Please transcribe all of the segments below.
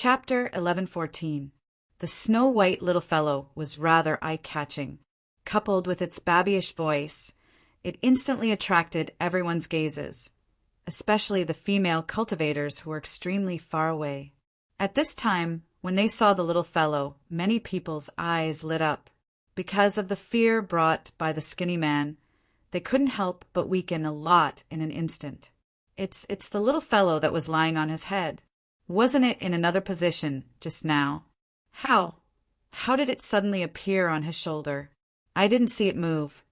Chapter 1114. The snow-white little fellow was rather eye-catching. Coupled with its babyish voice, it instantly attracted everyone's gazes, especially the female cultivators who were extremely far away. At this time, when they saw the little fellow, many people's eyes lit up. Because of the fear brought by the skinny man, they couldn't help but weaken a lot in an instant. It's the little fellow that was lying on his head. Wasn't it in another position just now? How did it suddenly appear on his shoulder? I didn't see it move.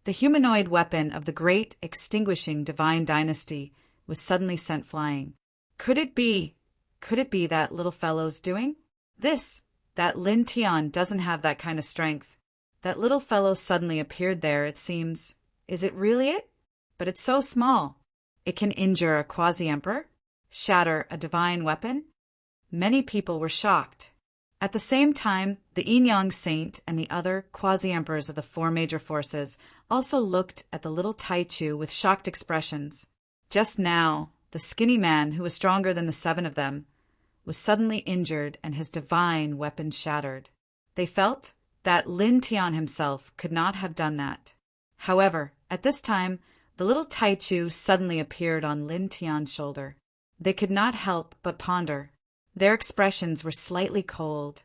The humanoid weapon of the great extinguishing divine dynasty was suddenly sent flying. Could it be that little fellow's doing? That Lin Tian doesn't have that kind of strength. That little fellow suddenly appeared there, it seems. Is it really it? But it's so small. It can injure a quasi-emperor? Shatter a divine weapon? Many people were shocked. At the same time, the Yin-Yang Saint and the other quasi-emperors of the four major forces also looked at the little Taichu with shocked expressions. Just now, the skinny man, who was stronger than the seven of them, was suddenly injured and his divine weapon shattered. They felt that Lin Tian himself could not have done that. However, at this time, the little Taichu suddenly appeared on Lin Tian's shoulder. They could not help but ponder. Their expressions were slightly cold,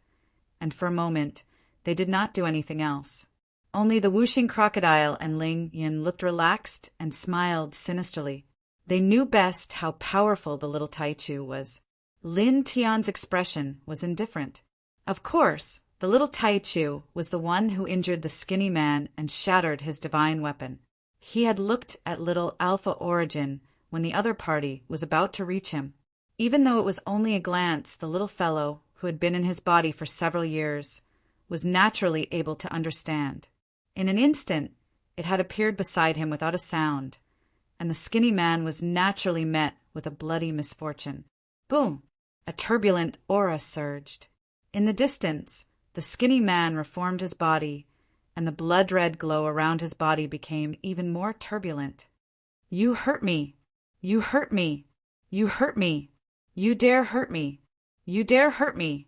and for a moment they did not do anything else. Only the whooshing crocodile and Ling Yin looked relaxed and smiled sinisterly. They knew best how powerful the little Taichu was. Lin Tian's expression was indifferent. Of course, the little Taichu was the one who injured the skinny man and shattered his divine weapon. He had looked at little Alpha Origin when the other party was about to reach him. Even though it was only a glance, the little fellow, who had been in his body for several years, was naturally able to understand. In an instant, it had appeared beside him without a sound, and the skinny man was naturally met with a bloody misfortune. Boom! A turbulent aura surged. In the distance, the skinny man reformed his body, and the blood-red glow around his body became even more turbulent. "You hurt me! You hurt me! You hurt me! You dare hurt me! You dare hurt me!"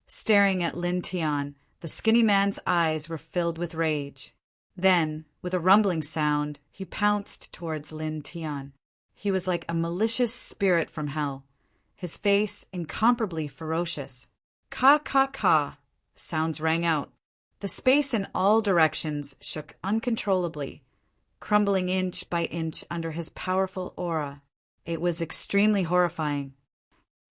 Staring at Lin Tian, the skinny man's eyes were filled with rage. Then, with a rumbling sound, he pounced towards Lin Tian. He was like a malicious spirit from hell, his face incomparably ferocious. "Caw, caw, caw!" sounds rang out. The space in all directions shook uncontrollably, crumbling inch by inch under his powerful aura. It was extremely horrifying.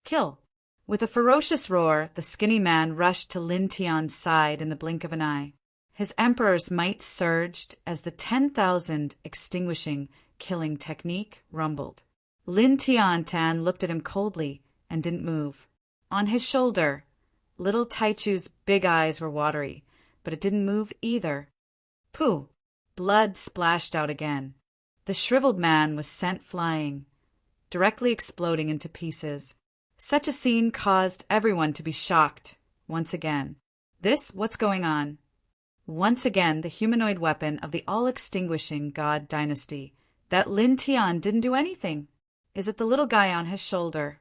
"Kill!" With a ferocious roar, the skinny man rushed to Lin Tian's side in the blink of an eye. His emperor's might surged as the 10,000 extinguishing, killing technique rumbled. Lin Tian looked at him coldly and didn't move. On his shoulder, little Taichu's big eyes were watery, but it didn't move either. Pooh! Blood splashed out again. The shriveled man was sent flying, directly exploding into pieces. Such a scene caused everyone to be shocked once again. What's going on? Once again, the humanoid weapon of the all-extinguishing god dynasty. That Lin Tian didn't do anything. Is it the little guy on his shoulder?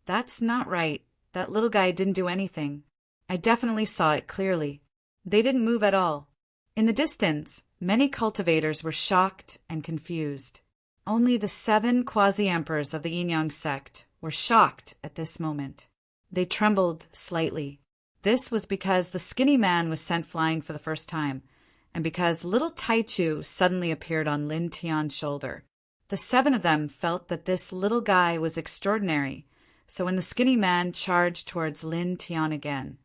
That's not right. That little guy didn't do anything. I definitely saw it clearly. They didn't move at all. In the distance, many cultivators were shocked and confused. Only the 7 quasi-emperors of the Yin-Yang sect were shocked at this moment. They trembled slightly. This was because the skinny man was sent flying for the first time, and because little Taichu suddenly appeared on Lin Tian's shoulder. The 7 of them felt that this little guy was extraordinary, so when the skinny man charged towards Lin Tian again,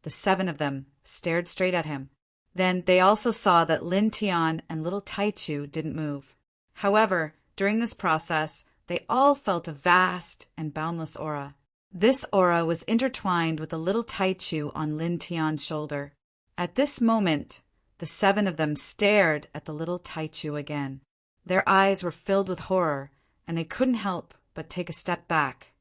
the 7 of them stared straight at him. Then they also saw that Lin Tian and little Taichu didn't move. However, during this process, they all felt a vast and boundless aura. This aura was intertwined with the little Taichu on Lin Tian's shoulder. At this moment, the 7 of them stared at the little Taichu again. Their eyes were filled with horror, and they couldn't help but take a step back.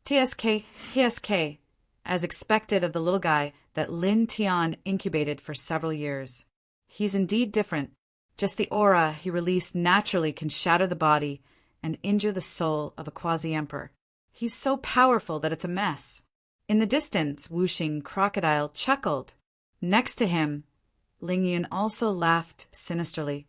TSK, as expected of the little guy that Lin Tian incubated for several years. He's indeed different. Just the aura he released naturally can shatter the body and injure the soul of a quasi-emperor. He's so powerful that it's a mess. In the distance, whooshing crocodile chuckled. Next to him, Lingyun also laughed sinisterly.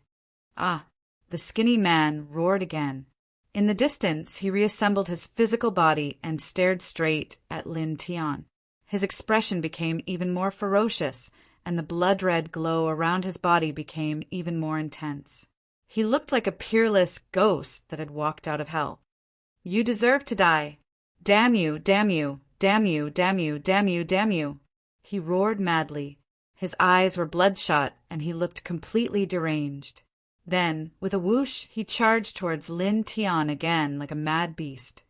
Ah, the skinny man roared again. In the distance, he reassembled his physical body and stared straight at Lin Tian. His expression became even more ferocious, and the blood-red glow around his body became even more intense. He looked like a peerless ghost that had walked out of hell. You deserve to die. Damn you, damn you, damn you, damn you, damn you, damn you. He roared madly. His eyes were bloodshot, and he looked completely deranged. Then, with a whoosh, he charged towards Lin Tian again like a mad beast.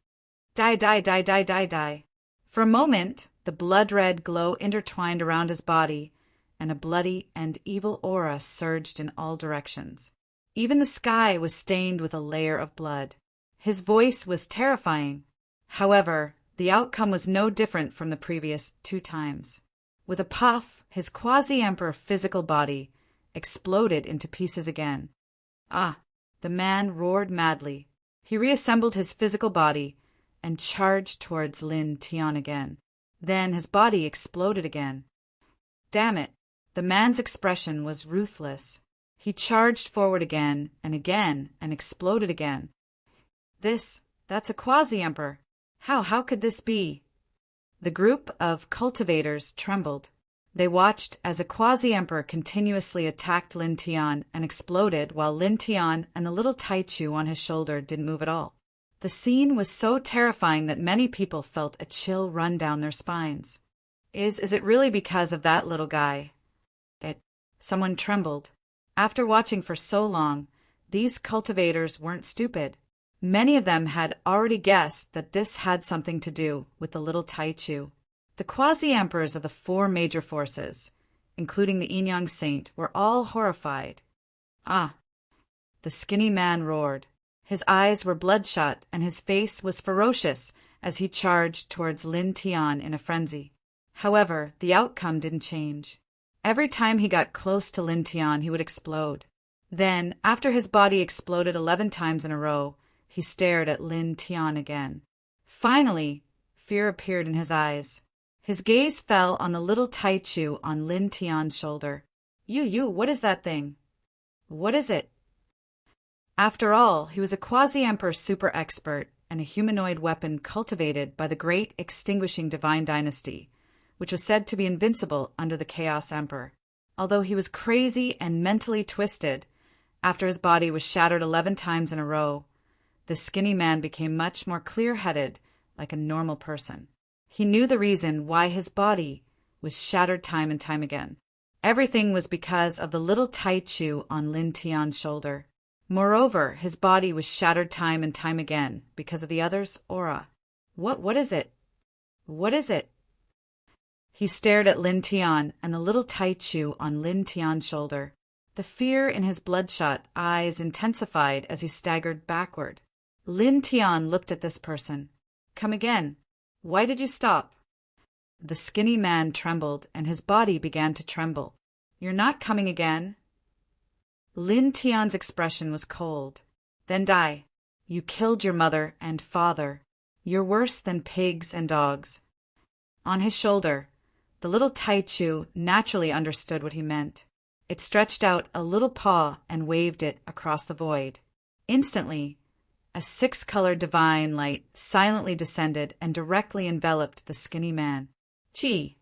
Die, die, die, die, die, die. For a moment, the blood-red glow intertwined around his body, and a bloody and evil aura surged in all directions. Even the sky was stained with a layer of blood. His voice was terrifying. However, the outcome was no different from the previous 2 times. With a puff, his quasi-emperor physical body exploded into pieces again. Ah, the man roared madly. He reassembled his physical body and charged towards Lin Tian again. Then his body exploded again. Damn it, the man's expression was ruthless. He charged forward again and exploded again. That's a quasi-emperor. How could this be? The group of cultivators trembled. They watched as a quasi-emperor continuously attacked Lin Tian and exploded while Lin Tian and the little Taichu on his shoulder didn't move at all. The scene was so terrifying that many people felt a chill run down their spines. Is it really because of that little guy? Someone trembled. After watching for so long, these cultivators weren't stupid. Many of them had already guessed that this had something to do with the little Taichu. The quasi-emperors of the 4 major forces, including the Yin-Yang Saint, were all horrified. Ah! The skinny man roared. His eyes were bloodshot and his face was ferocious as he charged towards Lin Tian in a frenzy. However, the outcome didn't change. Every time he got close to Lin Tian, he would explode. Then, after his body exploded 11 times in a row, he stared at Lin Tian again. Finally, fear appeared in his eyes. His gaze fell on the little Taichu on Lin Tian's shoulder. You, what is that thing? What is it? After all, he was a quasi-emperor super expert and a humanoid weapon cultivated by the great extinguishing divine dynasty, which was said to be invincible under the Chaos Emperor. Although he was crazy and mentally twisted, after his body was shattered 11 times in a row, the skinny man became much more clear-headed, like a normal person. He knew the reason why his body was shattered time and time again. Everything was because of the little Taichu on Lin Tian's shoulder. Moreover, his body was shattered time and time again because of the other's aura. What is it? What is it? He stared at Lin Tian and the little Taichu on Lin Tian's shoulder. The fear in his bloodshot eyes intensified as he staggered backward. Lin Tian looked at this person. Come again. Why did you stop? The skinny man trembled and his body began to tremble. You're not coming again? Lin Tian's expression was cold. Then die. You killed your mother and father. You're worse than pigs and dogs. On his shoulder, the little Taichu naturally understood what he meant. It stretched out a little paw and waved it across the void. Instantly, a 6-colored divine light silently descended and directly enveloped the skinny man. Chi!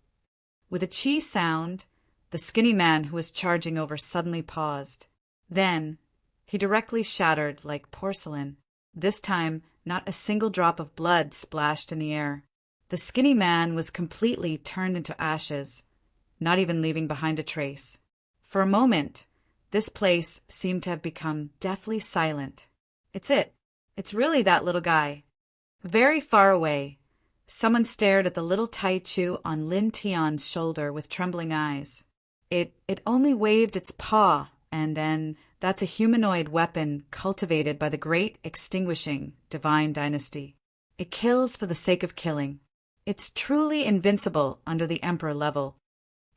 With a chi sound, the skinny man who was charging over suddenly paused. Then, he directly shattered like porcelain. This time, not a single drop of blood splashed in the air. The skinny man was completely turned into ashes, not even leaving behind a trace. For a moment, this place seemed to have become deathly silent. It's really that little guy. Very far away, someone stared at the little Taichu on Lin Tian's shoulder with trembling eyes. It only waved its paw, and that's a humanoid weapon cultivated by the great extinguishing divine dynasty. It kills for the sake of killing. It's truly invincible under the emperor level.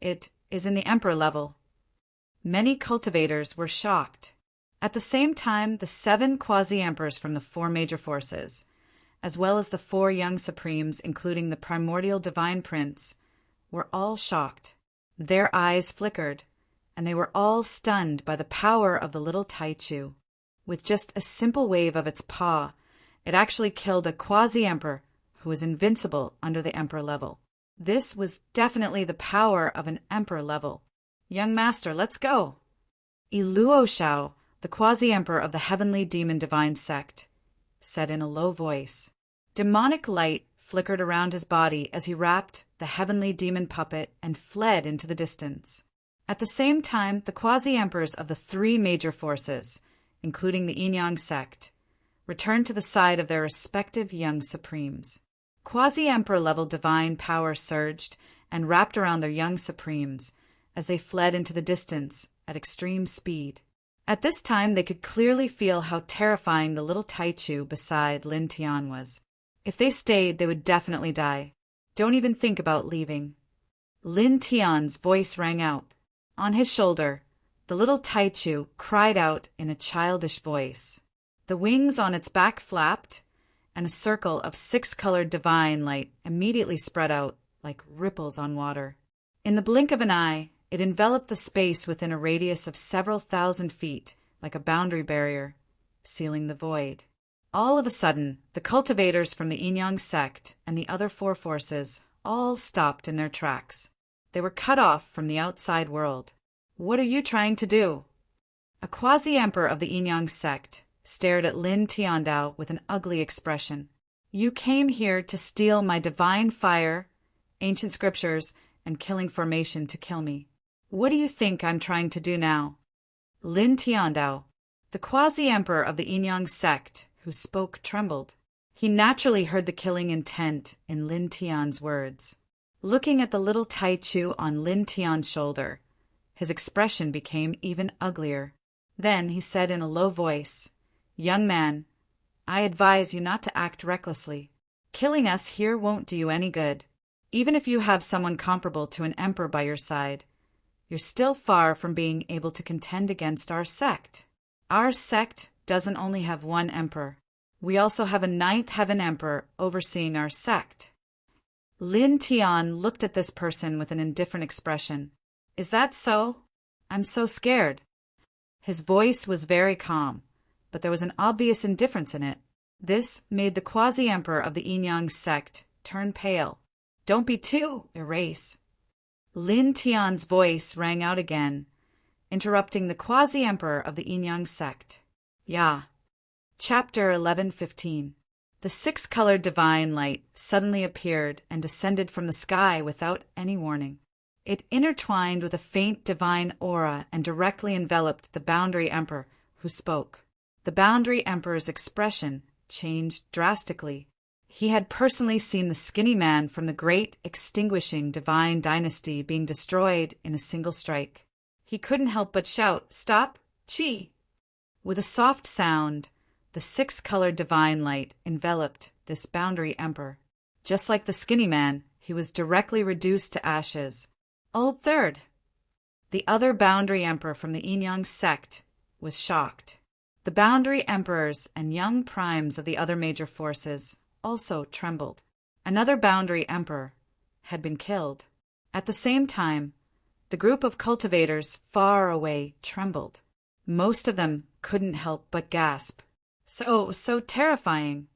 It is in the emperor level. Many cultivators were shocked. At the same time, the 7 quasi-emperors from the 4 major forces, as well as the 4 young supremes, including the primordial divine prince, were all shocked. Their eyes flickered, and they were all stunned by the power of the little Taichu. With just a simple wave of its paw, it actually killed a quasi-emperor who was invincible under the emperor level. This was definitely the power of an emperor level. Young master, let's go! Iluo Shao, the quasi-emperor of the heavenly demon divine sect, said in a low voice. Demonic light flickered around his body as he wrapped the heavenly demon puppet and fled into the distance. At the same time, the quasi-emperors of the 3 major forces, including the Yin-Yang sect, returned to the side of their respective young supremes. Quasi-emperor level divine power surged and wrapped around their young supremes as they fled into the distance at extreme speed. At this time, they could clearly feel how terrifying the little Taichu beside Lin Tian was. If they stayed, they would definitely die. Don't even think about leaving. Lin Tian's voice rang out. On his shoulder, the little Taichu cried out in a childish voice. The wings on its back flapped, and a circle of 6-colored divine light immediately spread out like ripples on water. In the blink of an eye, it enveloped the space within a radius of several thousand feet like a boundary barrier, sealing the void. All of a sudden, the cultivators from the Yin-Yang sect and the other 4 forces all stopped in their tracks. They were cut off from the outside world. What are you trying to do? A quasi-emperor of the Yin-Yang sect stared at Lin Tiandao with an ugly expression. You came here to steal my divine fire, ancient scriptures, and killing formation to kill me. What do you think I'm trying to do now? Lin Tiandao, the quasi-emperor of the Yin-Yang sect, who spoke, trembled. He naturally heard the killing intent in Lin Tian's words. Looking at the little Taichu on Lin Tian's shoulder, his expression became even uglier. Then he said in a low voice, Young man, I advise you not to act recklessly. Killing us here won't do you any good. Even if you have someone comparable to an emperor by your side, you're still far from being able to contend against our sect. Our sect doesn't only have 1 emperor. We also have a 9th heaven emperor overseeing our sect. Lin Tian looked at this person with an indifferent expression. Is that so? I'm so scared. His voice was very calm, but there was an obvious indifference in it. This made the quasi-emperor of the Yin-Yang sect turn pale. Don't be too erase. Lin Tian's voice rang out again, interrupting the quasi-emperor of the Yin-Yang sect. Ya. Chapter 11:15. The 6-colored divine light suddenly appeared and descended from the sky without any warning. It intertwined with a faint divine aura and directly enveloped the Boundary Emperor, who spoke. The Boundary Emperor's expression changed drastically. He had personally seen the skinny man from the great extinguishing divine dynasty being destroyed in a single strike. He couldn't help but shout, Stop! Chi! With a soft sound, the 6-colored divine light enveloped this Boundary Emperor. Just like the skinny man, he was directly reduced to ashes. Old Third! The other Boundary Emperor from the Yin-Yang sect was shocked. The Boundary Emperors and young primes of the other major forces also trembled. Another Boundary Emperor had been killed. At the same time, the group of cultivators far away trembled. Most of them couldn't help but gasp. So terrifying.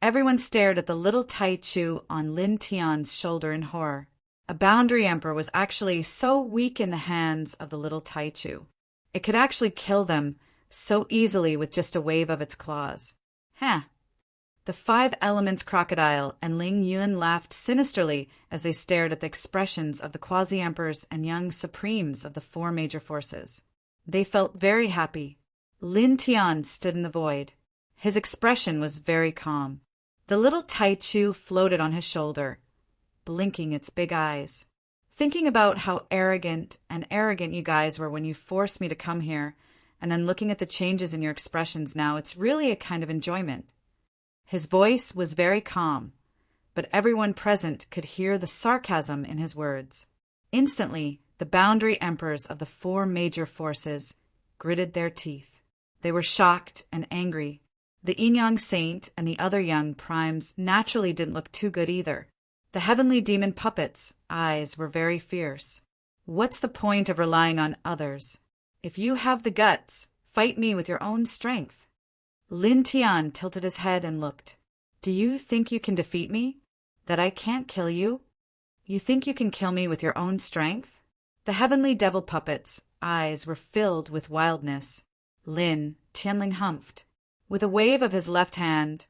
Everyone stared at the little Taichu on Lin Tian's shoulder in horror. A Boundary Emperor was actually so weak in the hands of the little Taichu. It could actually kill them so easily with just a wave of its claws. The 5 Elements crocodile and Ling Yun laughed sinisterly as they stared at the expressions of the quasi-emperors and young supremes of the 4 major forces. They felt very happy. Lin Tian stood in the void. His expression was very calm. The little Taichu floated on his shoulder, blinking its big eyes. Thinking about how arrogant you guys were when you forced me to come here, and then looking at the changes in your expressions now, it's really a kind of enjoyment. His voice was very calm, but everyone present could hear the sarcasm in his words. Instantly, the Boundary Emperors of the 4 major forces gritted their teeth. They were shocked and angry. The yin yang saint and the other young primes naturally didn't look too good either. The heavenly demon puppet's eyes were very fierce. What's the point of relying on others? If you have the guts, fight me with your own strength. Lin Tian tilted his head and looked. Do you think you can defeat me? That I can't kill you? You think you can kill me with your own strength? The heavenly devil puppet's eyes were filled with wildness. Lin Tianling humphed. With a wave of his left hand,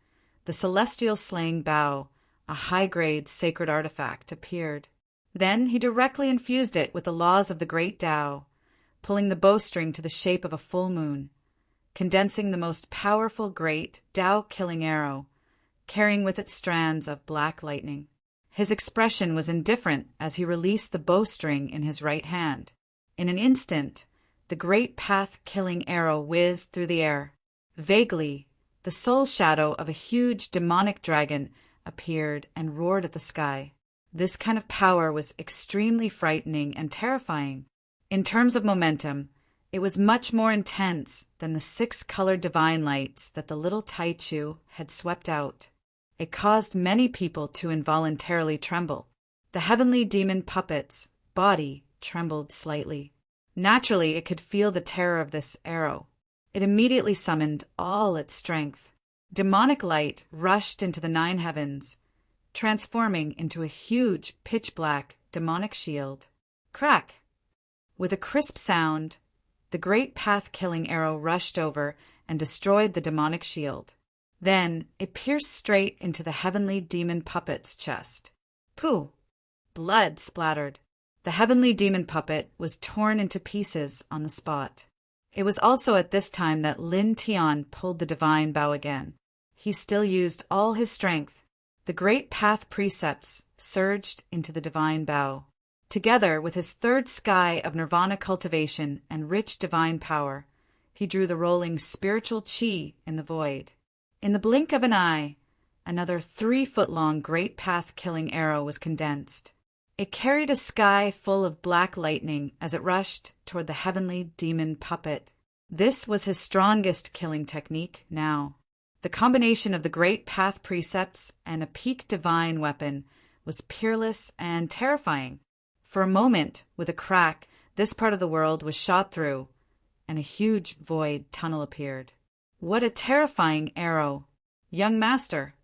the celestial slaying bow, a high-grade sacred artifact, appeared. Then he directly infused it with the laws of the great Tao, pulling the bowstring to the shape of a full moon, condensing the most powerful great Tao-killing arrow, carrying with it strands of black lightning. His expression was indifferent as he released the bowstring in his right hand. In an instant, the great path-killing arrow whizzed through the air. Vaguely, the soul shadow of a huge demonic dragon appeared and roared at the sky. This kind of power was extremely frightening and terrifying. In terms of momentum, it was much more intense than the 6-colored divine lights that the little Taichu had swept out. It caused many people to involuntarily tremble. The heavenly demon puppet's body trembled slightly. Naturally, it could feel the terror of this arrow. It immediately summoned all its strength. Demonic light rushed into the 9 heavens, transforming into a huge, pitch-black demonic shield. Crack! With a crisp sound, the great path-killing arrow rushed over and destroyed the demonic shield. Then it pierced straight into the heavenly demon puppet's chest. Pooh! Blood splattered. The heavenly demon puppet was torn into pieces on the spot. It was also at this time that Lin Tian pulled the divine bow again. He still used all his strength. The great path precepts surged into the divine bow. Together with his third sky of nirvana cultivation and rich divine power, he drew the rolling spiritual chi in the void. In the blink of an eye, another 3-foot-long great path-killing arrow was condensed. It carried a sky full of black lightning as it rushed toward the heavenly demon puppet. This was his strongest killing technique now. The combination of the great path precepts and a peak divine weapon was peerless and terrifying. For a moment, with a crack, this part of the world was shot through, and a huge void tunnel appeared. What a terrifying arrow! Young master!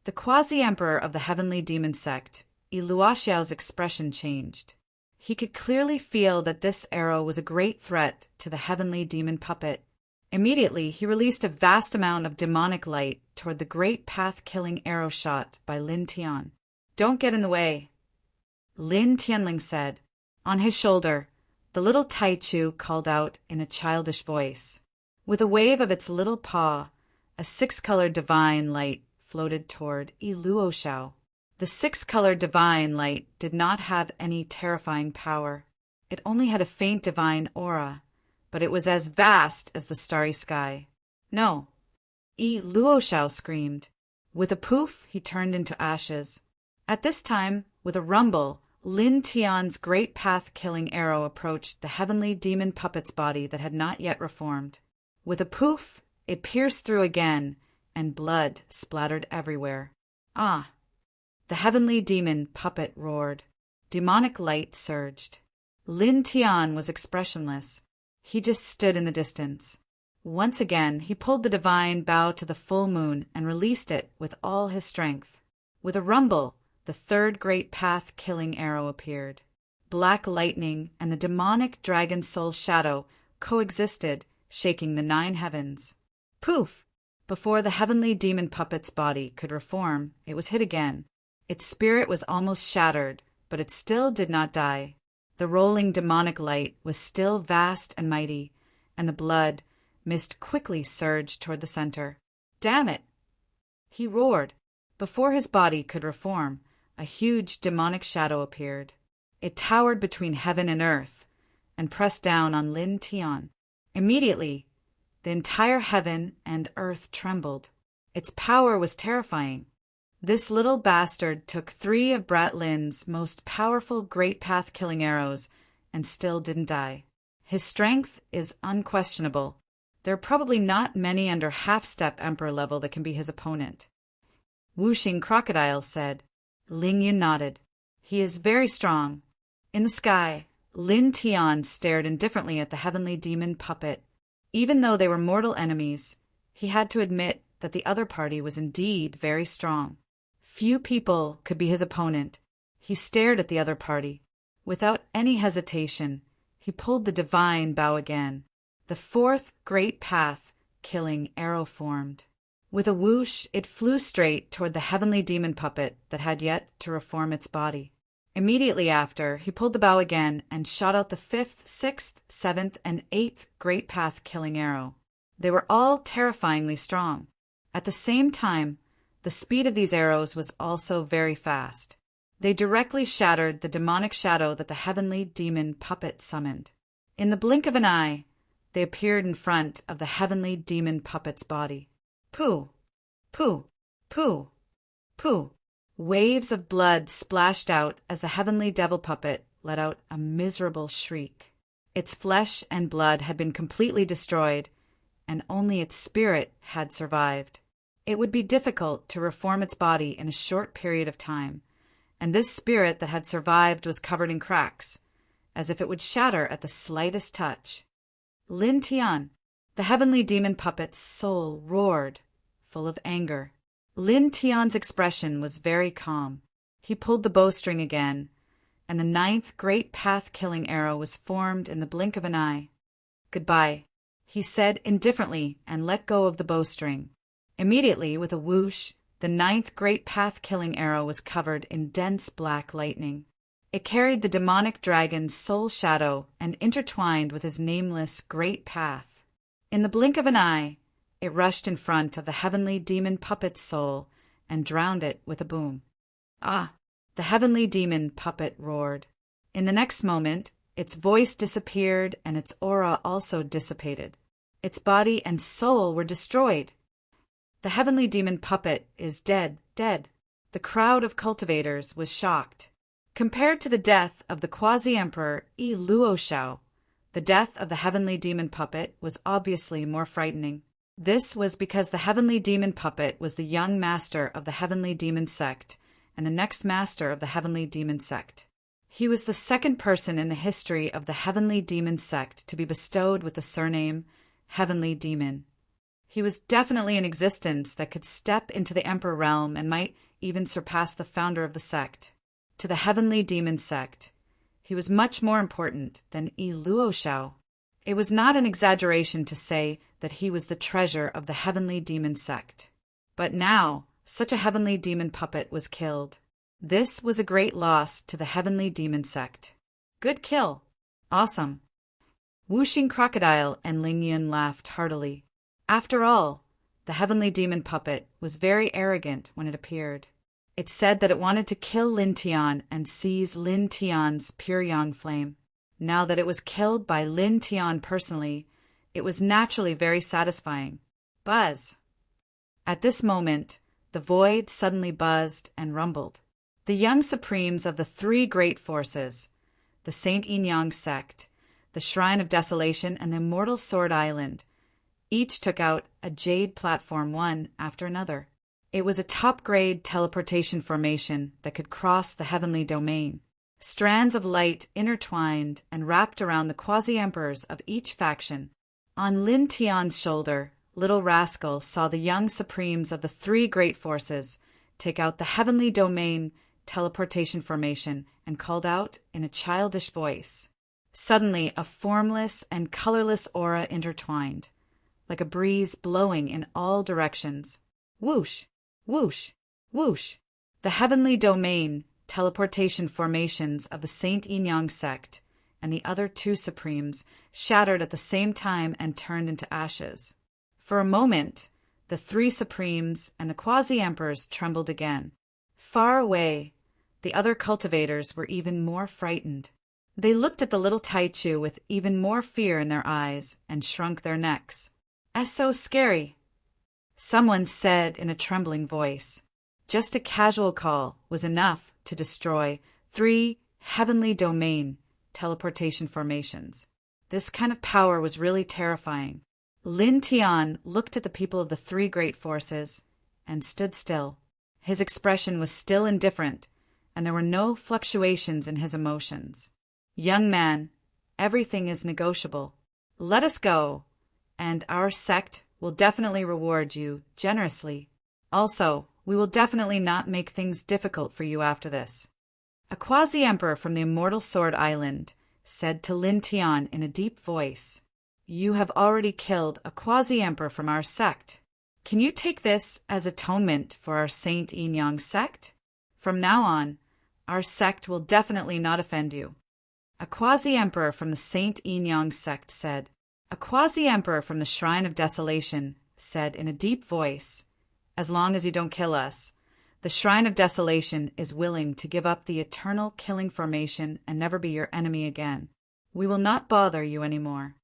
The quasi-emperor of the heavenly demon sect, Luoxiao's expression changed. He could clearly feel that this arrow was a great threat to the heavenly demon puppet. Immediately, he released a vast amount of demonic light toward the great path-killing arrow shot by Lin Tian. Don't get in the way, Lin Tianling said. On his shoulder, the little Taichu called out in a childish voice. With a wave of its little paw, a 6-colored divine light floated toward Luoxiao. The 6-colored divine light did not have any terrifying power. It only had a faint divine aura, but it was as vast as the starry sky. No, Luoxiao screamed. With a poof, he turned into ashes. At this time, with a rumble, Lin Tian's great path-killing arrow approached the heavenly demon puppet's body that had not yet reformed. With a poof, it pierced through again, and blood splattered everywhere. Ah! The heavenly demon puppet roared. Demonic light surged. Lin Tian was expressionless. He just stood in the distance. Once again, he pulled the divine bow to the full moon and released it with all his strength. With a rumble, the third great path-killing arrow appeared. Black lightning and the demonic dragon soul shadow coexisted, shaking the 9 heavens. Poof! Before the heavenly demon puppet's body could reform, it was hit again. Its spirit was almost shattered, but it still did not die. The rolling demonic light was still vast and mighty, and the blood mist quickly surged toward the center. Damn it! He roared. Before his body could reform, a huge demonic shadow appeared. It towered between heaven and earth, and pressed down on Lin Tian. Immediately, the entire heaven and earth trembled. Its power was terrifying. This little bastard took 3 of Brat Lin's most powerful great path-killing arrows and still didn't die. His strength is unquestionable. There are probably not many under half-step emperor level that can be his opponent. Whooshing Crocodile said. Ling Yun nodded. He is very strong. In the sky, Lin Tian stared indifferently at the heavenly demon puppet. Even though they were mortal enemies, he had to admit that the other party was indeed very strong. Few people could be his opponent. He stared at the other party. Without any hesitation, he pulled the divine bow again. The fourth great path, killing arrow formed. With a whoosh, it flew straight toward the heavenly demon puppet that had yet to reform its body. Immediately after, he pulled the bow again and shot out the fifth, sixth, seventh, and eighth great path killing arrow. They were all terrifyingly strong. At the same time, the speed of these arrows was also very fast. They directly shattered the demonic shadow that the heavenly demon puppet summoned. In the blink of an eye, they appeared in front of the heavenly demon puppet's body. Pooh! Pooh! Pooh! Pooh! Waves of blood splashed out as the heavenly devil puppet let out a miserable shriek. Its flesh and blood had been completely destroyed, and only its spirit had survived. It would be difficult to reform its body in a short period of time, and this spirit that had survived was covered in cracks, as if it would shatter at the slightest touch. Lin Tian, the heavenly demon puppet's soul, roared, full of anger. Lin Tian's expression was very calm. He pulled the bowstring again, and the ninth great path-killing arrow was formed in the blink of an eye. Goodbye, he said indifferently and let go of the bowstring. Immediately, with a whoosh, the ninth great path-killing arrow was covered in dense black lightning. It carried the demonic dragon's soul shadow and intertwined with his nameless great path. In the blink of an eye, it rushed in front of the heavenly demon puppet's soul and drowned it with a boom. Ah! The heavenly demon puppet roared. In the next moment, its voice disappeared and its aura also dissipated. Its body and soul were destroyed. The heavenly demon puppet is dead, dead. The crowd of cultivators was shocked. Compared to the death of the quasi-emperor Yi Luoshao, the death of the heavenly demon puppet was obviously more frightening. This was because the heavenly demon puppet was the young master of the heavenly demon sect and the next master of the heavenly demon sect. He was the second person in the history of the heavenly demon sect to be bestowed with the surname Heavenly Demon. He was definitely an existence that could step into the emperor realm and might even surpass the founder of the sect. To the heavenly demon sect, he was much more important than Yi Luoshao. It was not an exaggeration to say that he was the treasure of the heavenly demon sect. But now, such a heavenly demon puppet was killed. This was a great loss to the heavenly demon sect. Good kill. Awesome. Whooshing Crocodile and Ling Yun laughed heartily. After all, the heavenly demon puppet was very arrogant when it appeared. It said that it wanted to kill Lin Tian and seize Lin Tian's pure yang flame. Now that it was killed by Lin Tian personally, it was naturally very satisfying. Buzz! At this moment, the void suddenly buzzed and rumbled. The young supremes of the three great forces, the Saint Yin-Yang sect, the Shrine of Desolation, and the Immortal Sword Island, each took out a jade platform one after another. It was a top-grade teleportation formation that could cross the heavenly domain. Strands of light intertwined and wrapped around the quasi-emperors of each faction. On Lin Tian's shoulder, Little Rascal saw the young supremes of the three great forces take out the heavenly domain teleportation formation and called out in a childish voice. Suddenly, a formless and colorless aura intertwined, like a breeze blowing in all directions. Whoosh! Whoosh! Whoosh! The heavenly domain teleportation formations of the Saint Yin-Yang sect and the other two supremes shattered at the same time and turned into ashes. For a moment, the three supremes and the quasi-emperors trembled again. Far away, the other cultivators were even more frightened. They looked at the little Taichu with even more fear in their eyes and shrunk their necks. "That's so scary," someone said in a trembling voice. Just a casual call was enough to destroy 3 heavenly domain teleportation formations. This kind of power was really terrifying. Lin Tian looked at the people of the three great forces and stood still. His expression was still indifferent, and there were no fluctuations in his emotions. Young man, everything is negotiable. Let us go, and our sect will definitely reward you generously. Also, we will definitely not make things difficult for you after this. A quasi-emperor from the Immortal Sword Island said to Lin Tian in a deep voice, "You have already killed a quasi-emperor from our sect. Can you take this as atonement for our Saint Yin sect? From now on, our sect will definitely not offend you." A quasi-emperor from the Saint Yin sect said. A quasi-emperor from the Shrine of Desolation said in a deep voice, "As long as you don't kill us, the Shrine of Desolation is willing to give up the eternal killing formation and never be your enemy again. We will not bother you anymore."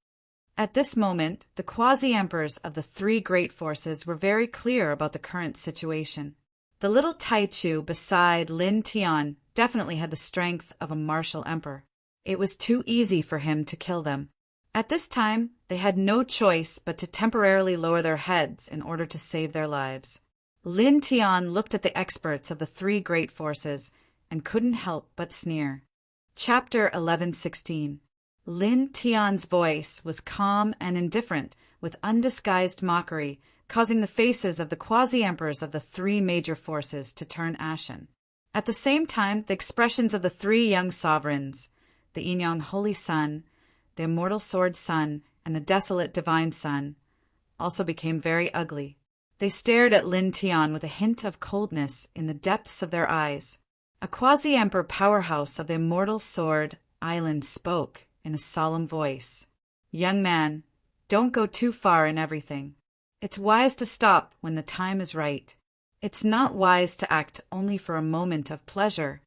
At this moment, the quasi-emperors of the three great forces were very clear about the current situation. The little Taichu beside Lin Tian definitely had the strength of a martial emperor. It was too easy for him to kill them. At this time, they had no choice but to temporarily lower their heads in order to save their lives. Lin Tian looked at the experts of the three great forces and couldn't help but sneer. Chapter 11:16. Lin Tian's voice was calm and indifferent, with undisguised mockery, causing the faces of the quasi-emperors of the three major forces to turn ashen. At the same time, the expressions of the three young sovereigns, the Yin Holy Sun, the Immortal Sword Sun, and the Desolate Divine Sun, also became very ugly. They stared at Lin Tian with a hint of coldness in the depths of their eyes. A quasi-emperor powerhouse of the Immortal Sword Island spoke in a solemn voice. "Young man, don't go too far in everything. It's wise to stop when the time is right. It's not wise to act only for a moment of pleasure."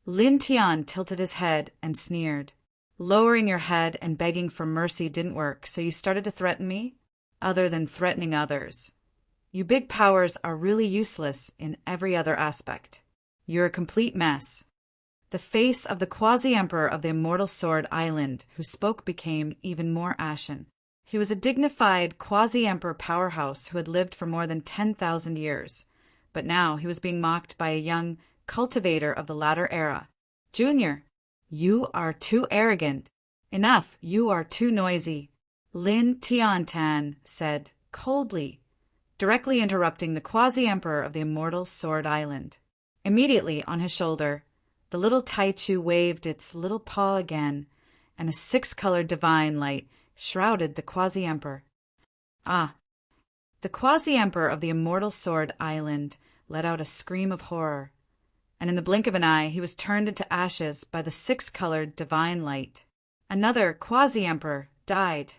Lin Tian tilted his head and sneered. "Lowering your head and begging for mercy didn't work, so you started to threaten me? Other than threatening others. You big powers are really useless in every other aspect. You're a complete mess." The face of the quasi-emperor of the Immortal Sword Island who spoke became even more ashen. He was a dignified quasi-emperor powerhouse who had lived for more than 10,000 years, but now he was being mocked by a young cultivator of the latter era. "Junior, you are too arrogant. Enough, you are too noisy," Lin Tiantan said coldly, directly interrupting the quasi-emperor of the Immortal Sword Island. Immediately on his shoulder, the little Taichu waved its little paw again, and a six-colored divine light shrouded the quasi-emperor. "Ah!" The quasi-emperor of the Immortal Sword Island let out a scream of horror, and in the blink of an eye he was turned into ashes by the six-colored divine light. Another quasi-emperor died.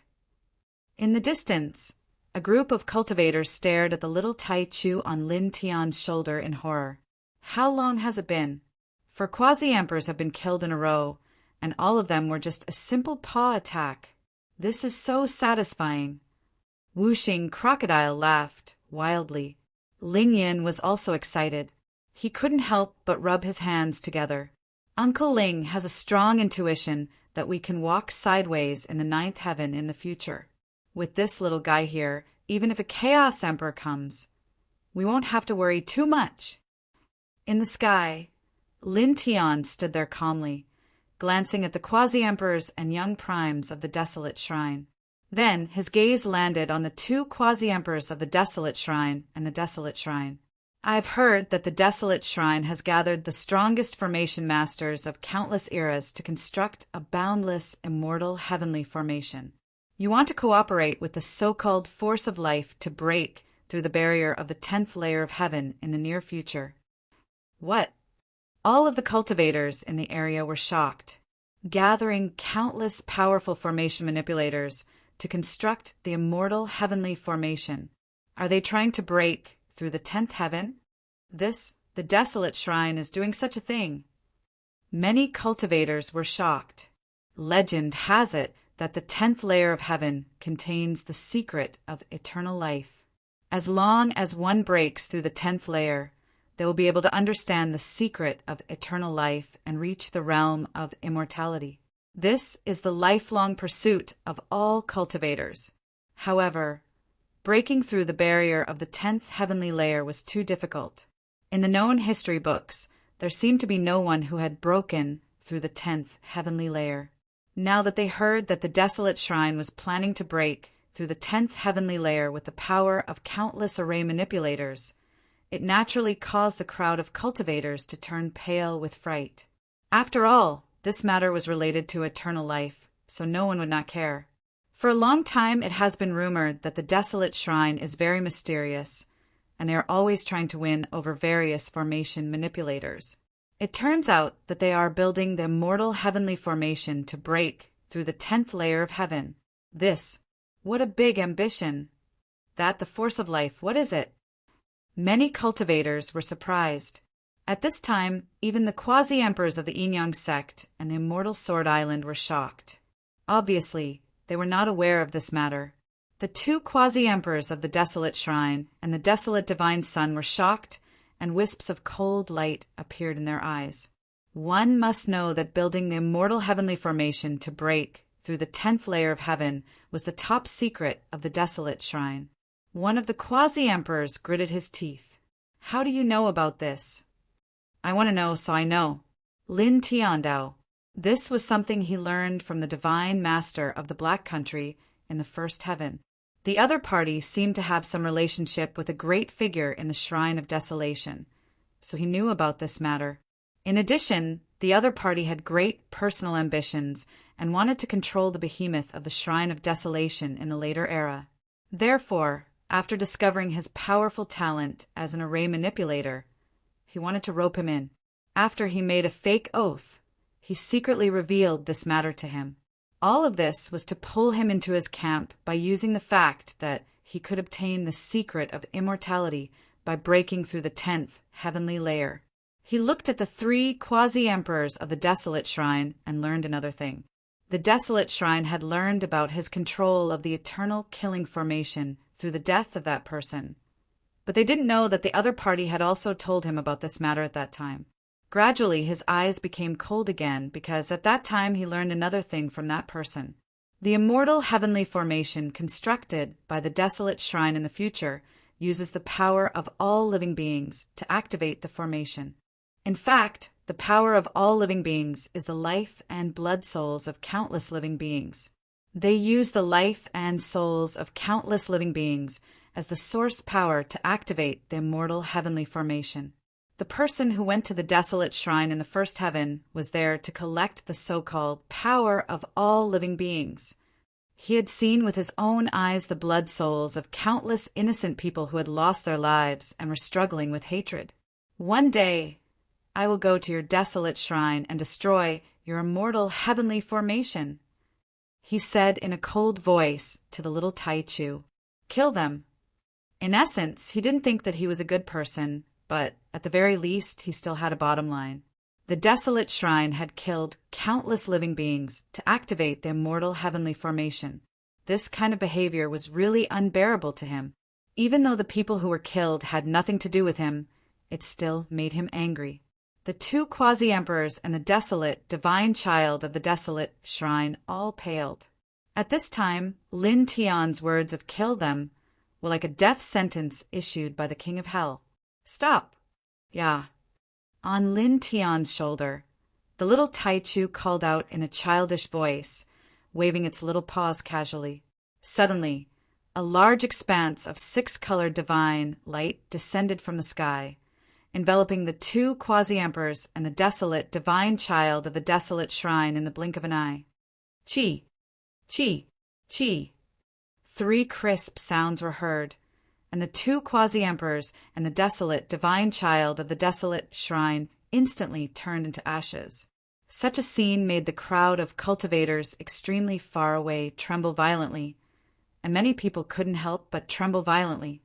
In the distance, a group of cultivators stared at the little Taichu on Lin Tian's shoulder in horror. How long has it been? 4 quasi-emperors have been killed in a row, and all of them were just a simple paw attack. This is so satisfying. Wuxing Crocodile laughed wildly. Ling Yin was also excited. He couldn't help but rub his hands together. Uncle Ling has a strong intuition that we can walk sideways in the 9th heaven in the future. With this little guy here, even if a Chaos Emperor comes, we won't have to worry too much. In the sky, Lin Tian stood there calmly, glancing at the quasi-emperors and young primes of the Desolate Shrine. Then his gaze landed on the 2 quasi-emperors of the Desolate Shrine and the Desolate Shrine. "I've heard that the Desolate Shrine has gathered the strongest formation masters of countless eras to construct a boundless, immortal, heavenly formation. You want to cooperate with the so-called force of life to break through the barrier of the 10th layer of heaven in the near future." What? All of the cultivators in the area were shocked. Gathering countless powerful formation manipulators to construct the immortal heavenly formation. Are they trying to break through the 10th heaven? The Desolate Shrine is doing such a thing. Many cultivators were shocked. Legend has it that the 10th layer of heaven contains the secret of eternal life. As long as one breaks through the 10th layer, they will be able to understand the secret of eternal life and reach the realm of immortality. This is the lifelong pursuit of all cultivators. However, breaking through the barrier of the 10th heavenly layer was too difficult. In the known history books, there seemed to be no one who had broken through the 10th heavenly layer. Now that they heard that the desolate shrine was planning to break through the 10th heavenly layer with the power of countless array manipulators, it naturally caused the crowd of cultivators to turn pale with fright. After all, this matter was related to eternal life, so no one would not care. For a long time it has been rumored that the desolate shrine is very mysterious, and they are always trying to win over various formation manipulators. It turns out that they are building the immortal heavenly formation to break through the 10th layer of heaven. What a big ambition! That the force of life, what is it? Many cultivators were surprised. At this time, even the quasi-emperors of the Yin-Yang sect and the Immortal Sword Island were shocked. Obviously, they were not aware of this matter. The two quasi-emperors of the desolate shrine and the desolate divine sun were shocked, and wisps of cold light appeared in their eyes. One must know that building the immortal heavenly formation to break through the 10th layer of heaven was the top secret of the desolate shrine. One of the quasi-emperors gritted his teeth. How do you know about this? I want to know, so I know. Lin Tiandao. This was something he learned from the divine master of the Black Country in the first heaven. The other party seemed to have some relationship with a great figure in the Shrine of Desolation, so he knew about this matter. In addition, the other party had great personal ambitions and wanted to control the behemoth of the Shrine of Desolation in the later era. Therefore, after discovering his powerful talent as an array manipulator, he wanted to rope him in. After he made a fake oath, he secretly revealed this matter to him. All of this was to pull him into his camp by using the fact that he could obtain the secret of immortality by breaking through the 10th heavenly layer. He looked at the three quasi-emperors of the desolate shrine and learned another thing. The desolate shrine had learned about his control of the eternal killing formation through the death of that person. But they didn't know that the other party had also told him about this matter at that time. Gradually, his eyes became cold again because at that time he learned another thing from that person. The immortal heavenly formation constructed by the desolate shrine in the future uses the power of all living beings to activate the formation. In fact, the power of all living beings is the life and blood souls of countless living beings. They use the life and souls of countless living beings as the source power to activate the immortal heavenly formation. The person who went to the desolate shrine in the first heaven was there to collect the so-called power of all living beings. He had seen with his own eyes the blood souls of countless innocent people who had lost their lives and were struggling with hatred. One day, I will go to your desolate shrine and destroy your immortal heavenly formation, he said in a cold voice to the little Taichu. Kill them. In essence, he didn't think that he was a good person, but at the very least, he still had a bottom line. The desolate shrine had killed countless living beings to activate the immortal heavenly formation. This kind of behavior was really unbearable to him. Even though the people who were killed had nothing to do with him, it still made him angry. The two quasi-emperors and the desolate divine child of the desolate shrine all paled. At this time, Lin Tian's words of kill them were like a death sentence issued by the king of hell. Stop. Yeah. On Lin Tian's shoulder, the little Taichu called out in a childish voice, waving its little paws casually. Suddenly, a large expanse of 6-colored divine light descended from the sky, enveloping the two quasi-emperors and the desolate divine child of the desolate shrine in the blink of an eye. Chi! Chi! Chi! 3 crisp sounds were heard, and the two quasi-emperors and the desolate divine child of the desolate shrine instantly turned into ashes. Such a scene made the crowd of cultivators extremely far away tremble violently, and many people couldn't help but tremble violently.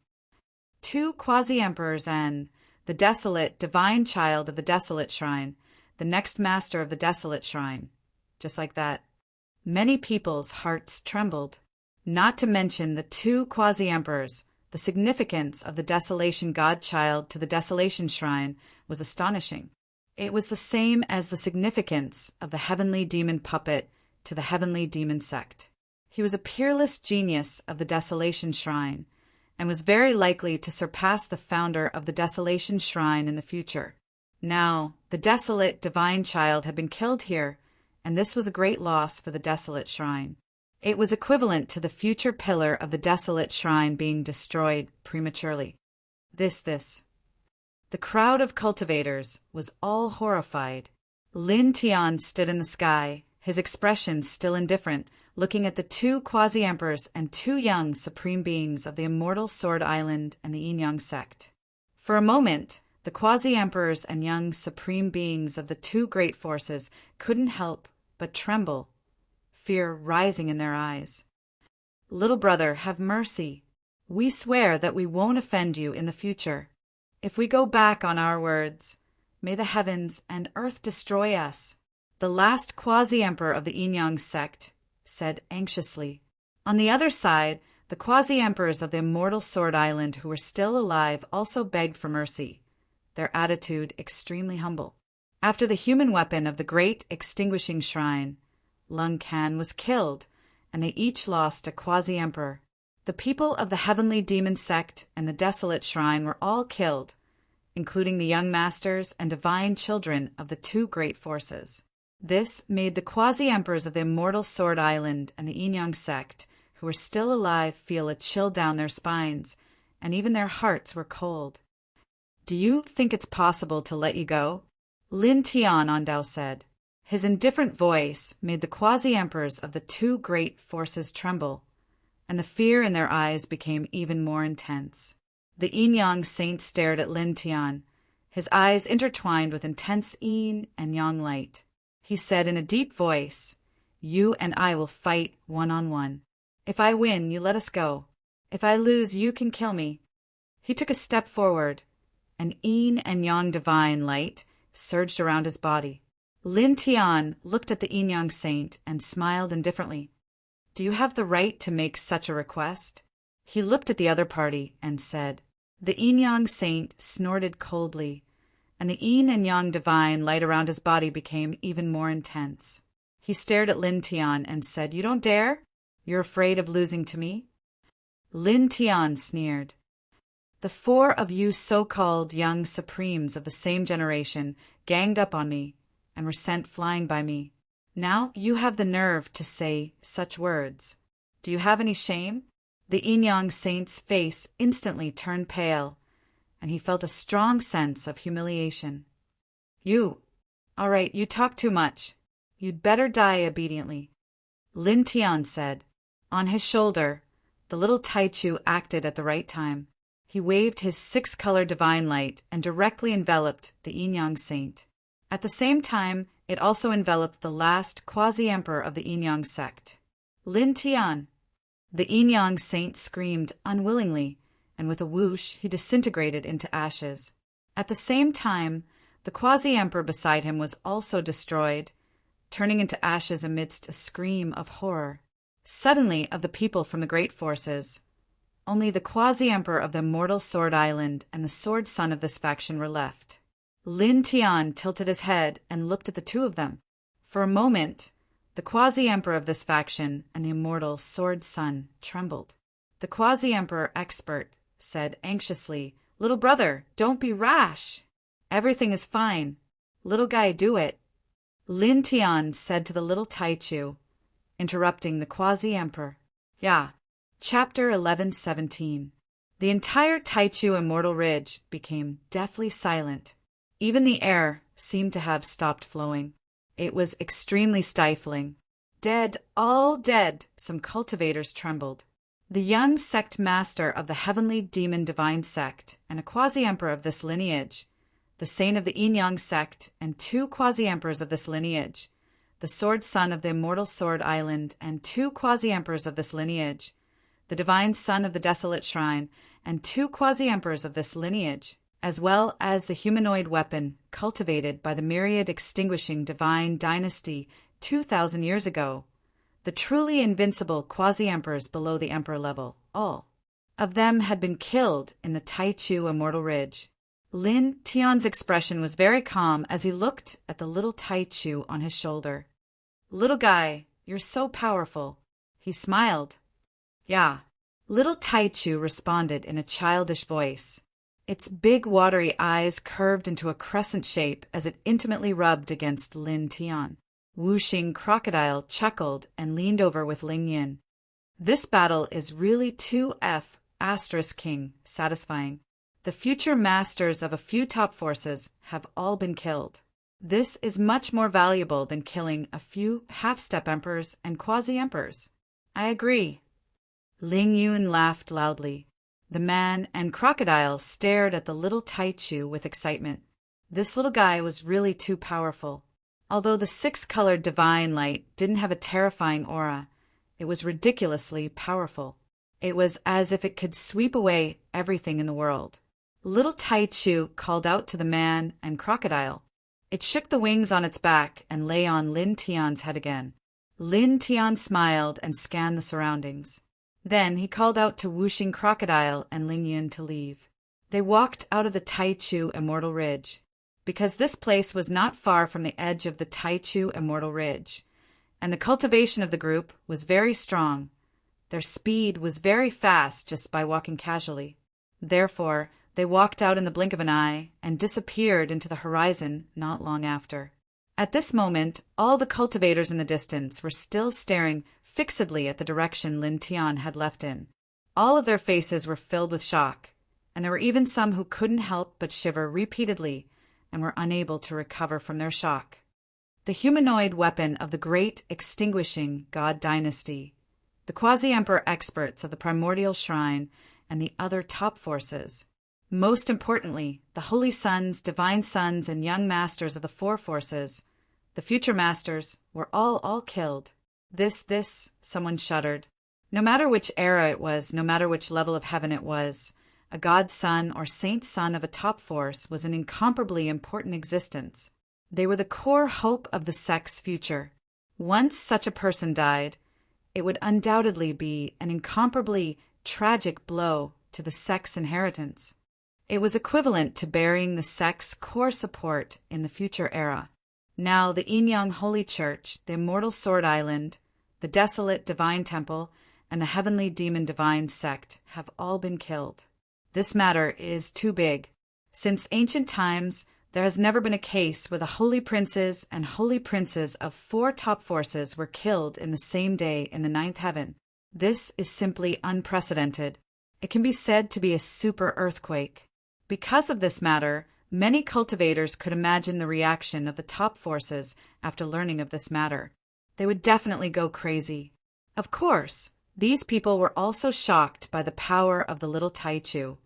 2 quasi-emperors and the desolate divine child of the desolate shrine, the next master of the desolate shrine. Just like that. Many people's hearts trembled. Not to mention the 2 quasi-emperors. The significance of the desolation godchild to the desolation shrine was astonishing. It was the same as the significance of the heavenly demon puppet to the heavenly demon sect. He was a peerless genius of the Desolation Shrine, and was very likely to surpass the founder of the Desolation Shrine in the future. Now, the desolate divine child had been killed here, and this was a great loss for the Desolate Shrine. It was equivalent to the future pillar of the Desolate Shrine being destroyed prematurely. The crowd of cultivators was all horrified. Lin Tian stood in the sky, his expression still indifferent, looking at the two quasi-emperors and two young supreme beings of the immortal Sword Island and the Yin-Yang sect. For a moment, the quasi-emperors and young supreme beings of the two great forces couldn't help but tremble, fear rising in their eyes. "Little brother, have mercy. We swear that we won't offend you in the future. If we go back on our words, may the heavens and earth destroy us," the last quasi-emperor of the Yin-Yang sect said anxiously. On the other side, the quasi-emperors of the immortal Sword Island who were still alive also begged for mercy, their attitude extremely humble. After the human weapon of the great extinguishing shrine, Lung Can was killed, and they each lost a quasi-emperor. The people of the heavenly demon sect and the desolate shrine were all killed, including the young masters and divine children of the two great forces. This made the quasi-emperors of the immortal Sword Island and the Yin-Yang sect, who were still alive, feel a chill down their spines, and even their hearts were cold. "Do you think it's possible to let you go?" Lin Tian Ondao said. His indifferent voice made the quasi-emperors of the two great forces tremble, and the fear in their eyes became even more intense. The Yin-Yang saint stared at Lin Tian, his eyes intertwined with intense yin and yang light. He said in a deep voice, "You and I will fight one-on-one. If I win, you let us go. If I lose, you can kill me." He took a step forward, and yin and yang divine light surged around his body. Lin Tian looked at the Yin-Yang saint and smiled indifferently. "Do you have the right to make such a request?" He looked at the other party and said. The Yin-Yang saint snorted coldly, and the yin and yang divine light around his body became even more intense. He stared at Lin Tian and said, "You don't dare? You're afraid of losing to me?" Lin Tian sneered. "The four of you so-called young supremes of the same generation ganged up on me and were sent flying by me. Now you have the nerve to say such words. Do you have any shame?" The Yin-Yang saint's face instantly turned pale, and he felt a strong sense of humiliation. All right, you talk too much. You'd better die obediently," Lin Tian said. On his shoulder, the little Taichu acted at the right time. He waved his six-color divine light and directly enveloped the Yin-Yang saint. At the same time, it also enveloped the last quasi-emperor of the Yin-Yang sect. "Lin Tian!" The Yin-Yang saint screamed unwillingly, and with a whoosh he disintegrated into ashes. At the same time, the quasi-emperor beside him was also destroyed, turning into ashes amidst a scream of horror. Suddenly, of the people from the great forces, only the quasi-emperor of the immortal Sword Island and the sword son of this faction were left. Lin Tian tilted his head and looked at the two of them. For a moment, the quasi-emperor of this faction and the immortal sword son trembled. The quasi-emperor expert said anxiously, "Little brother, don't be rash. Everything is fine. Little guy, do it." Lin Tian said to the little Taichu, interrupting the quasi-emperor. "Yeah." Chapter 11:17. The entire Taichu Immortal Ridge became deathly silent. Even the air seemed to have stopped flowing. It was extremely stifling. "Dead, all dead," some cultivators trembled. The young sect master of the heavenly demon divine sect and a quasi-emperor of this lineage, the saint of the Yin-Yang sect and two quasi-emperors of this lineage, the sword son of the immortal Sword Island and two quasi-emperors of this lineage, the divine son of the desolate shrine and two quasi-emperors of this lineage, as well as the humanoid weapon cultivated by the myriad extinguishing divine dynasty 2,000 years ago, the truly invincible quasi-emperors below the emperor level, all of them had been killed in the Taichu Immortal Ridge. Lin Tian's expression was very calm as he looked at the little Taichu on his shoulder. "Little guy, you're so powerful," He smiled. Yeah. Little Taichu responded in a childish voice. Its big watery eyes curved into a crescent shape as it intimately rubbed against Lin Tian. Wuxing Crocodile chuckled and leaned over with Ling Yin. This battle is really 2F asterisk king satisfying. The future masters of a few top forces have all been killed. This is much more valuable than killing a few half-step emperors and quasi-emperors. I agree. Ling Yun laughed loudly. The man and Crocodile stared at the little Taichu with excitement. This little guy was really too powerful. Although the six-colored divine light didn't have a terrifying aura, it was ridiculously powerful. It was as if it could sweep away everything in the world. Little Taichu called out to the man and Crocodile. It shook the wings on its back and lay on Lin Tian's head again. Lin Tian smiled and scanned the surroundings. Then he called out to Wuxing Crocodile and Ling Yun to leave. They walked out of the Taichu Immortal Ridge. Because this place was not far from the edge of the Taichu Immortal Ridge, and the cultivation of the group was very strong. Their speed was very fast just by walking casually. Therefore, they walked out in the blink of an eye and disappeared into the horizon not long after. At this moment, all the cultivators in the distance were still staring fixedly at the direction Lin Tian had left in. All of their faces were filled with shock, and there were even some who couldn't help but shiver repeatedly and were unable to recover from their shock. The humanoid weapon of the great extinguishing god dynasty, the quasi-emperor experts of the primordial shrine, and the other top forces. Most importantly, the holy sons, divine sons, and young masters of the four forces, the future masters, were all killed. This, someone shuddered. No matter which era it was, no matter which level of heaven it was, a god son or saint son of a top force was an incomparably important existence. They were the core hope of the sect's future. Once such a person died, it would undoubtedly be an incomparably tragic blow to the sect's inheritance. It was equivalent to burying the sect's core support in the future era. Now the Yin-Yang Holy Church, the Immortal Sword Island, the Desolate Divine Temple, and the Heavenly Demon Divine Sect have all been killed. This matter is too big. Since ancient times, there has never been a case where the holy princes and holy princes of four top forces were killed in the same day in the ninth heaven. This is simply unprecedented. It can be said to be a super earthquake. Because of this matter, many cultivators could imagine the reaction of the top forces after learning of this matter. They would definitely go crazy. Of course, these people were also shocked by the power of the little Taichu,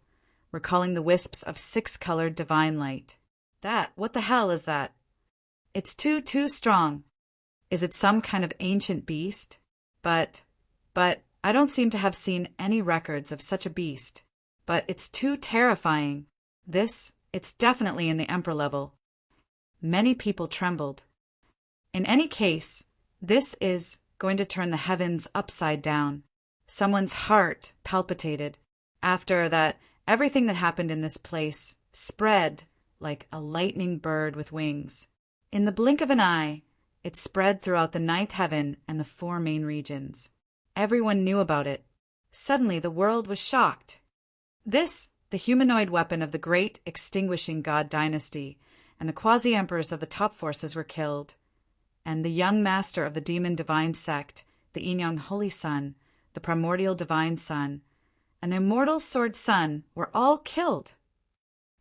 recalling the wisps of six-colored divine light. What the hell is that? It's too strong. Is it some kind of ancient beast? But I don't seem to have seen any records of such a beast. But it's too terrifying. It's definitely in the Emperor level. Many people trembled. In any case, this is going to turn the heavens upside down. Someone's heart palpitated. After that, everything that happened in this place spread like a lightning bird with wings. In the blink of an eye, it spread throughout the ninth heaven and the four main regions. Everyone knew about it. Suddenly the world was shocked. This, the humanoid weapon of the great extinguishing god dynasty, and the quasi-emperors of the top forces were killed, and the young master of the demon divine sect, the Yin-Yang Holy Sun, the primordial divine sun, and the immortal sword sun were all killed.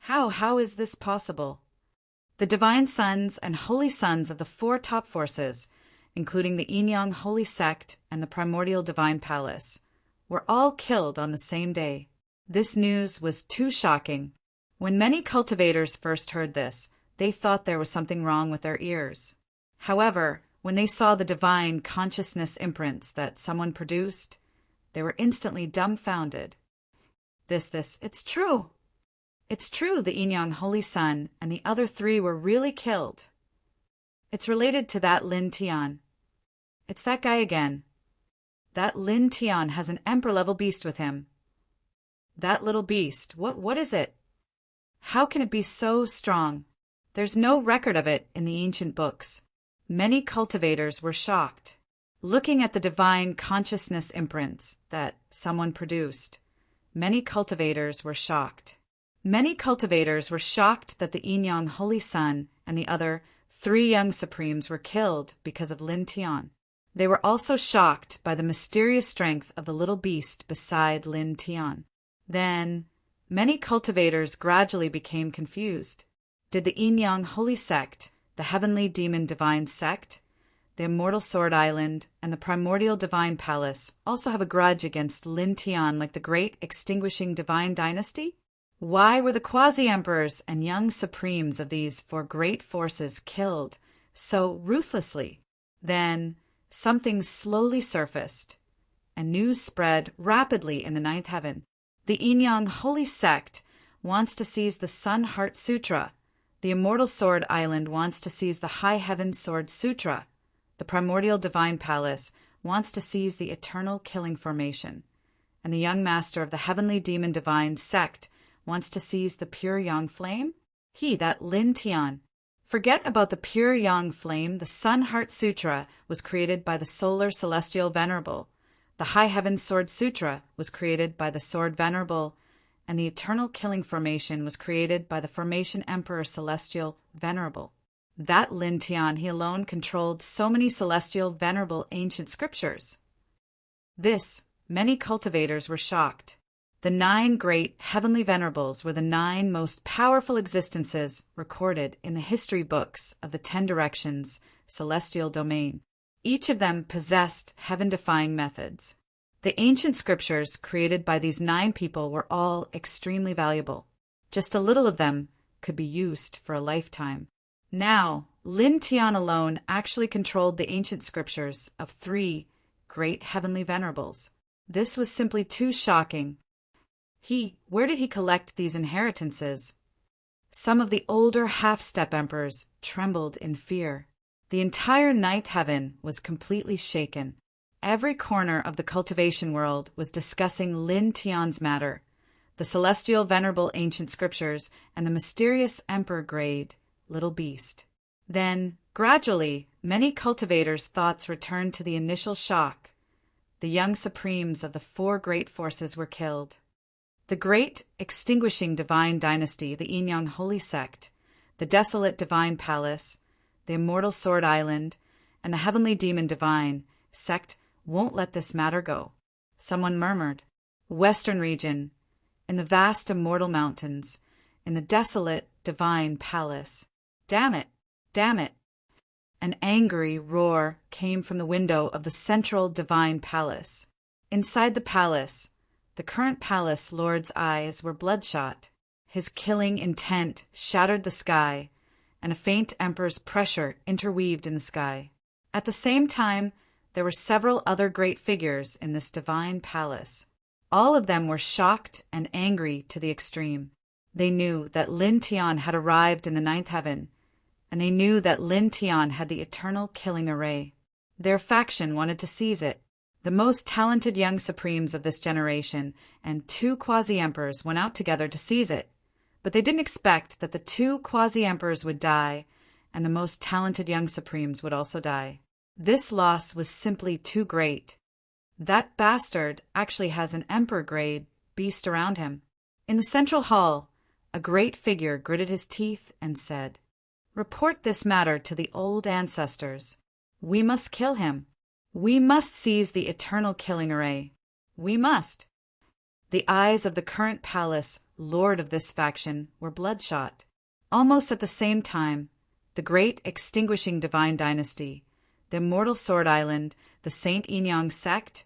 How is this possible? The divine sons and holy sons of the four top forces, including the Yin-Yang Holy Sect and the primordial divine palace, were all killed on the same day. This news was too shocking. When many cultivators first heard this, they thought there was something wrong with their ears. However, when they saw the divine consciousness imprints that someone produced, they were instantly dumbfounded. It's true. It's true the Yin-Yang Holy Sun and the other three were really killed. It's related to that Lin Tian. It's that guy again. That Lin Tian has an emperor-level beast with him. That little beast, what is it? How can it be so strong? There's no record of it in the ancient books. Many cultivators were shocked. Looking at the divine consciousness imprints that someone produced, many cultivators were shocked. Many cultivators were shocked that the Yin Yang Holy Sun and the other 3 young supremes were killed because of Lin Tian. They were also shocked by the mysterious strength of the little beast beside Lin Tian. Then, many cultivators gradually became confused. Did the Yin Yang Holy Sect, the Heavenly Demon Divine Sect, the Immortal Sword Island, and the Primordial Divine Palace also have a grudge against Lin Tian like the Great Extinguishing Divine Dynasty? Why were the quasi-emperors and young supremes of these 4 great forces killed so ruthlessly? Then, something slowly surfaced, and news spread rapidly in the 9th heaven. The Yin Yang Holy Sect wants to seize the Sun Heart Sutra. The Immortal Sword Island wants to seize the High Heaven Sword Sutra. The Primordial Divine Palace wants to seize the Eternal Killing Formation. And the young master of the Heavenly Demon Divine Sect wants to seize the Pure Yang Flame? That Lin Tian. Forget about the Pure Yang Flame. The Sun Heart Sutra was created by the Solar Celestial Venerable. The High Heaven Sword Sutra was created by the Sword Venerable, and the Eternal Killing Formation was created by the Formation Emperor Celestial Venerable. That Lin Tian, he alone controlled so many celestial venerable ancient scriptures. This, many cultivators were shocked. The 9 great heavenly venerables were the 9 most powerful existences recorded in the history books of the 10 directions celestial domain. Each of them possessed heaven-defying methods. The ancient scriptures created by these 9 people were all extremely valuable. Just a little of them could be used for a lifetime. Now, Lin Tian alone actually controlled the ancient scriptures of 3 great heavenly venerables. This was simply too shocking. Where did he collect these inheritances? Some of the older half-step emperors trembled in fear. The entire 9th heaven was completely shaken. Every corner of the cultivation world was discussing Lin Tian's matter, the celestial venerable ancient scriptures, and the mysterious emperor-grade little beast. Then, gradually, many cultivators' thoughts returned to the initial shock. The young supremes of the 4 great forces were killed. The Great Extinguishing Divine Dynasty, the Yin Yang Holy Sect, the Desolate Divine Palace, the Immortal Sword Island, and the Heavenly Demon Divine Sect won't let this matter go. Someone murmured, Western region, in the vast immortal mountains, in the desolate divine palace. Damn it! Damn it! An angry roar came from the window of the central divine palace. Inside the palace, the current palace lord's eyes were bloodshot. His killing intent shattered the sky, and a faint emperor's pressure interweaved in the sky. At the same time, there were several other great figures in this divine palace. All of them were shocked and angry to the extreme. They knew that Lin Tian had arrived in the 9th heaven, and they knew that Lin Tian had the eternal killing array. Their faction wanted to seize it. The most talented young supremes of this generation and 2 quasi-emperors went out together to seize it, but they didn't expect that the 2 quasi-emperors would die, and the most talented young supremes would also die. This loss was simply too great. That bastard actually has an emperor-grade beast around him. In the central hall, a great figure gritted his teeth and said, "Report this matter to the old ancestors. We must kill him. We must seize the eternal killing array. We must." The eyes of the current palace lord of this faction were bloodshot. Almost at the same time, the Great Extinguishing Divine Dynasty, the Immortal Sword Island, the Saint Yin Yang Sect,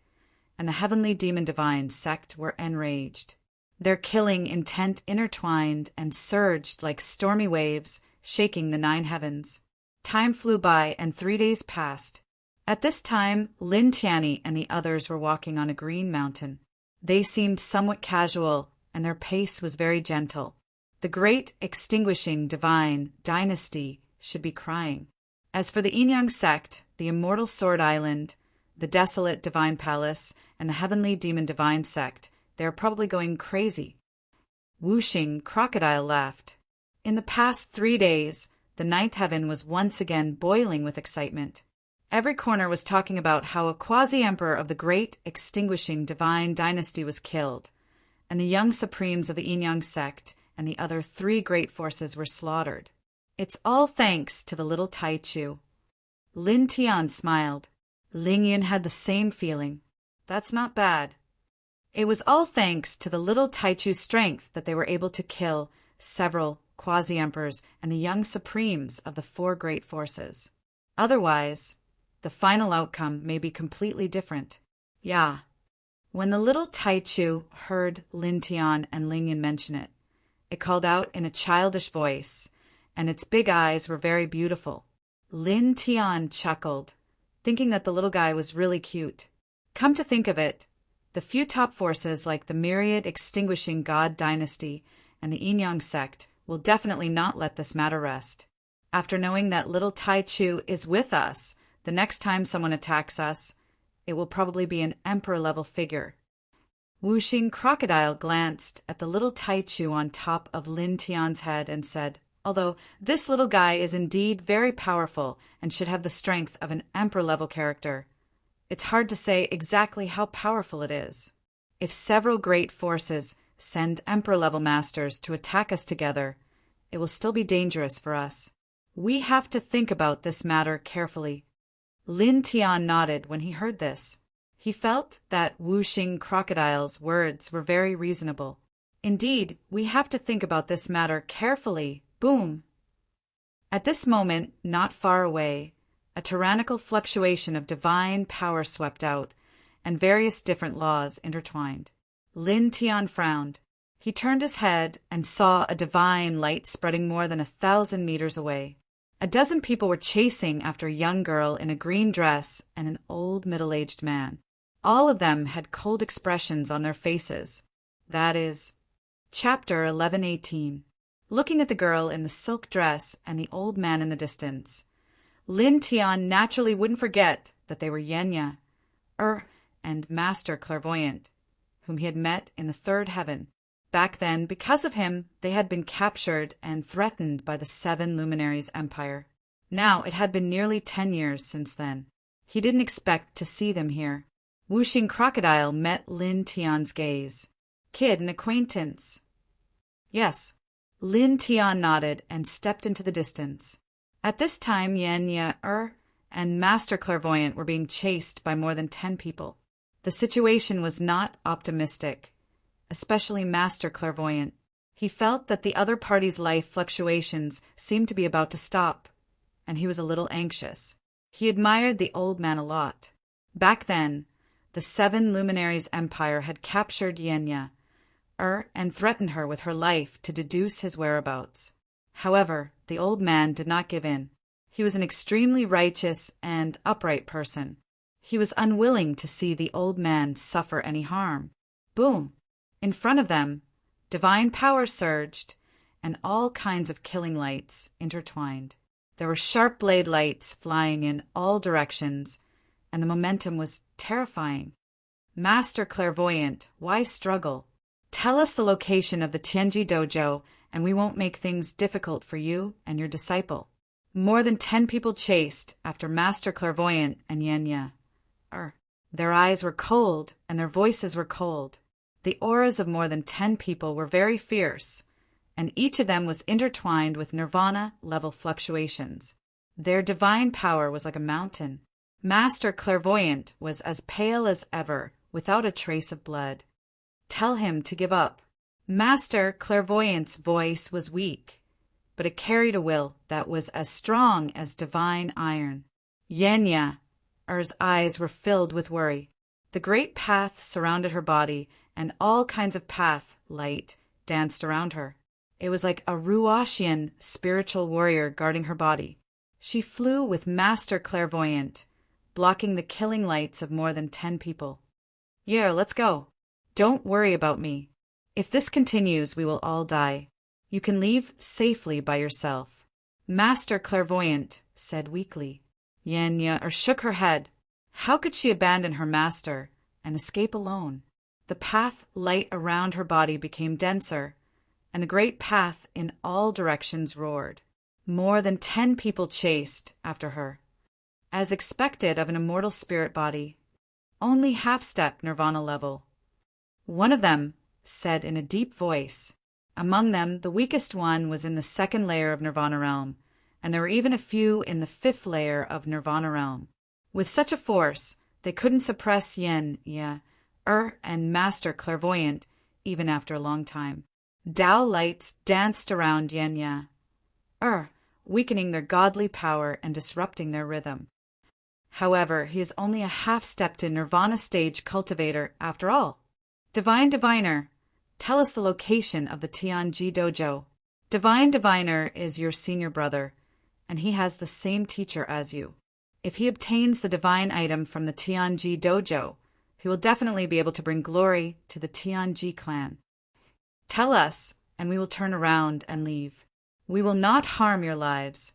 and the Heavenly Demon Divine Sect were enraged. Their killing intent intertwined and surged like stormy waves, shaking the 9 heavens. Time flew by and 3 days passed. At this time, Lin Tianyi and the others were walking on a green mountain. They seemed somewhat casual, and their pace was very gentle. The Great Extinguishing Divine Dynasty should be crying. As for the Yin Yang Sect, the Immortal Sword Island, the Desolate Divine Palace, and the Heavenly Demon Divine Sect, they are probably going crazy. Whooshing Crocodile laughed. In the past 3 days, the 9th heaven was once again boiling with excitement. Every corner was talking about how a quasi-emperor of the great extinguishing divine dynasty was killed, and the young supremes of the Yin-Yang sect and the other 3 great forces were slaughtered. It's all thanks to the little Taichu. Lin Tian smiled. Ling Yin had the same feeling. That's not bad. It was all thanks to the little Taichu's strength that they were able to kill several quasi-emperors and the young supremes of the 4 great forces. Otherwise, the final outcome may be completely different. Yeah. When the little Taichu heard Lin Tian and Ling Yin mention it, it called out in a childish voice, and its big eyes were very beautiful. Lin Tian chuckled, thinking that the little guy was really cute. Come to think of it, the few top forces like the myriad extinguishing god dynasty and the Yin-Yang sect will definitely not let this matter rest. After knowing that little Taichu is with us, the next time someone attacks us, it will probably be an emperor-level figure. Wuxing Crocodile glanced at the little Taichu on top of Lin Tian's head and said, although this little guy is indeed very powerful and should have the strength of an emperor-level character, it's hard to say exactly how powerful it is. If several great forces send emperor-level masters to attack us together, it will still be dangerous for us. We have to think about this matter carefully. Lin Tian nodded when he heard this. He felt that Wuxing Crocodile's words were very reasonable. Indeed, we have to think about this matter carefully. Boom! At this moment, not far away, a tyrannical fluctuation of divine power swept out, and various different laws intertwined. Lin Tian frowned. He turned his head and saw a divine light spreading more than 1,000 meters away. A dozen people were chasing after a young girl in a green dress and an old middle-aged man. All of them had cold expressions on their faces. That is, Chapter 1118. Looking at the girl in the silk dress and the old man in the distance, Lin Tian naturally wouldn't forget that they were Yenya, and Master Clairvoyant, whom he had met in the 3rd heaven. Back then, because of him, they had been captured and threatened by the 7 Luminaries' empire. Now it had been nearly 10 years since then. He didn't expect to see them here. Wuxing Crocodile met Lin Tian's gaze. Kid, an acquaintance. Yes. Lin Tian nodded and stepped into the distance. At this time, Yenya and Master Clairvoyant were being chased by more than 10 people. The situation was not optimistic, especially Master Clairvoyant. He felt that the other party's life fluctuations seemed to be about to stop, and he was a little anxious. He admired the old man a lot. Back then, the 7 Luminaries' empire had captured Yenya, and threatened her with her life to deduce his whereabouts. However, the old man did not give in. He was an extremely righteous and upright person. He was unwilling to see the old man suffer any harm. Boom! In front of them, divine power surged, and all kinds of killing lights intertwined. There were sharp blade lights flying in all directions, and the momentum was terrifying. Master Clairvoyant, why struggle? Tell us the location of the Tianji dojo, and we won't make things difficult for you and your disciple. More than 10 people chased after Master Clairvoyant and Yenya. Their eyes were cold, and their voices were cold. The auras of more than 10 people were very fierce, and each of them was intertwined with nirvana-level fluctuations. Their divine power was like a mountain. Master Clairvoyant was as pale as ever, without a trace of blood. Tell him to give up. Master Clairvoyant's voice was weak, but it carried a will that was as strong as divine iron. Yenya's eyes were filled with worry. The great path surrounded her body, and all kinds of path light danced around her. It was like a Ruashian spiritual warrior guarding her body. She flew with Master Clairvoyant, blocking the killing lights of more than 10 people. Yeah, let's go. Don't worry about me. If this continues, we will all die. You can leave safely by yourself. Master Clairvoyant said weakly. Yenya shook her head. How could she abandon her master and escape alone? The path light around her body became denser, and the great path in all directions roared. More than 10 people chased after her. as expected of an immortal spirit body. Only half-step nirvana level. One of them said in a deep voice. Among them, the weakest one was in the second layer of nirvana realm, and there were even a few in the fifth layer of nirvana realm. With such a force, they couldn't suppress Yin, and Master Clairvoyant even after a long time. Tao lights danced around Yin, weakening their godly power and disrupting their rhythm. However, he is only a half-stepped in nirvana stage cultivator after all. Divine Diviner, tell us the location of the Tianji dojo. Divine Diviner is your senior brother, and he has the same teacher as you. If he obtains the divine item from the Tianji dojo, he will definitely be able to bring glory to the Tianji clan. Tell us, and we will turn around and leave. We will not harm your lives.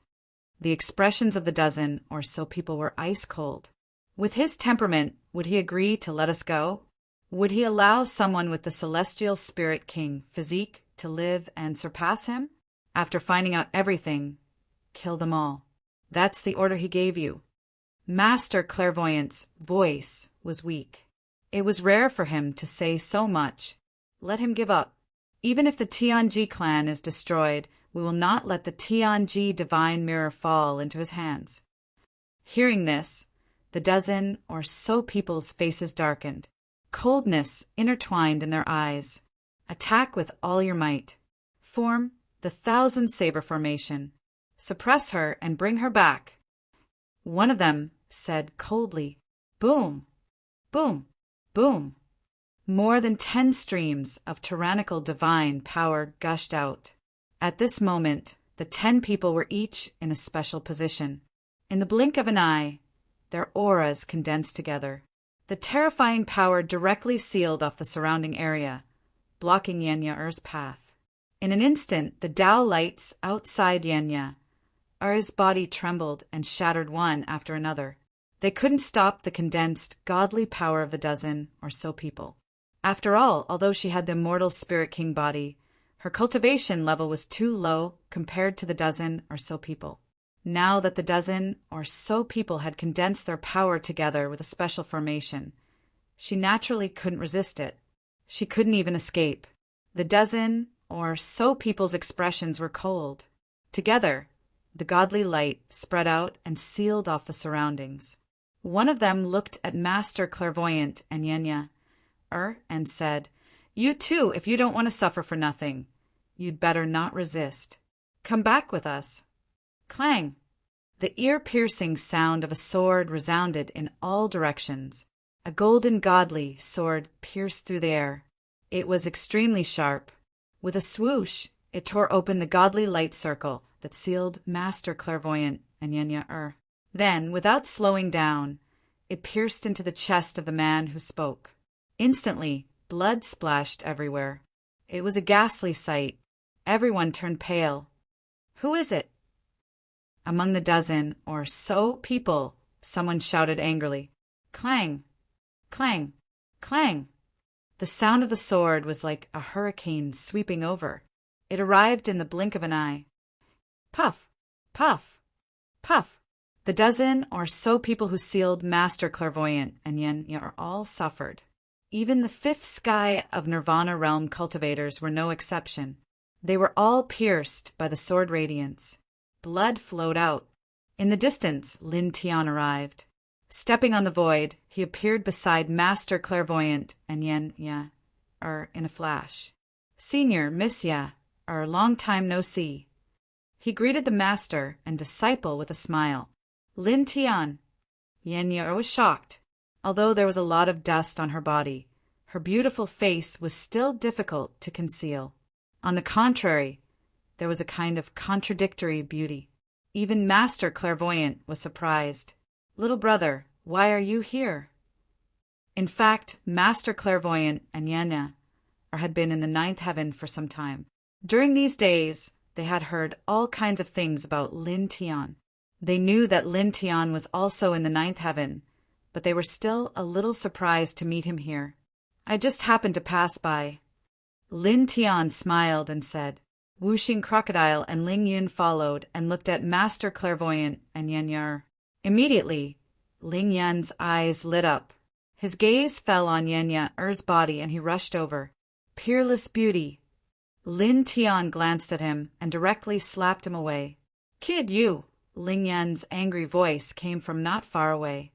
The expressions of the dozen or so people were ice cold. With his temperament, would he agree to let us go? Would he allow someone with the celestial spirit king physique to live and surpass him? After finding out everything, kill them all. That's the order he gave you. Master Clairvoyant's voice was weak. It was rare for him to say so much. Let him give up. Even if the Tianji clan is destroyed, we will not let the Tianji divine mirror fall into his hands. Hearing this, the dozen or so people's faces darkened. Coldness intertwined in their eyes. Attack with all your might. Form the 1,000 saber formation. Suppress her and bring her back. One of them said coldly, boom, boom, boom. More than 10 streams of tyrannical divine power gushed out. At this moment, the 10 people were each in a special position. In the blink of an eye, their auras condensed together. The terrifying power directly sealed off the surrounding area, blocking Yenya's path. In an instant, the Tao lights outside Yenya's body trembled and shattered one after another. They couldn't stop the condensed, godly power of the dozen or so people. After all, although she had the immortal Spirit King body, her cultivation level was too low compared to the dozen or so people. Now that the dozen or so people had condensed their power together with a special formation, she naturally couldn't resist it. She couldn't even escape. The dozen or so people's expressions were cold. Together, the godly light spread out and sealed off the surroundings. One of them looked at Master Clairvoyant and Yenya, and said, "You too, if you don't want to suffer for nothing, you'd better not resist. Come back with us." Clang! The ear-piercing sound of a sword resounded in all directions. A golden godly sword pierced through the air. It was extremely sharp. With a swoosh, it tore open the godly light circle that sealed Master Clairvoyant and Yenya. Then, without slowing down, it pierced into the chest of the man who spoke. Instantly, blood splashed everywhere. It was a ghastly sight. Everyone turned pale. "Who is it?" Among the dozen or so people, someone shouted angrily, "Clang! Clang! Clang!" The sound of the sword was like a hurricane sweeping over. It arrived in the blink of an eye. Puff! Puff! Puff! The dozen or so people who sealed Master Clairvoyant and Yenya all suffered. Even the fifth sky of Nirvana realm cultivators were no exception. They were all pierced by the sword radiance. Blood flowed out. In the distance, Lin Tian arrived. Stepping on the void, he appeared beside Master Clairvoyant and Yenya, in a flash. "Senior, Miss Ya, long time no see." He greeted the master and disciple with a smile. "Lin Tian." Yenya was shocked. Although there was a lot of dust on her body, her beautiful face was still difficult to conceal. On the contrary, there was a kind of contradictory beauty. Even Master Clairvoyant was surprised. "Little brother, why are you here?" In fact, Master Clairvoyant and Yenya had been in the 9th heaven for some time. During these days, they had heard all kinds of things about Lin Tian. They knew that Lin Tian was also in the 9th heaven, but they were still a little surprised to meet him here. "I just happened to pass by." Lin Tian smiled and said. Wuxing Crocodile and Ling Yun followed and looked at Master Clairvoyant and Yenya. Immediately, Ling Yan's eyes lit up. His gaze fell on Yenya Er's body and he rushed over. Peerless beauty. Lin Tian glanced at him and directly slapped him away. Kid, you! Ling Yan's angry voice came from not far away.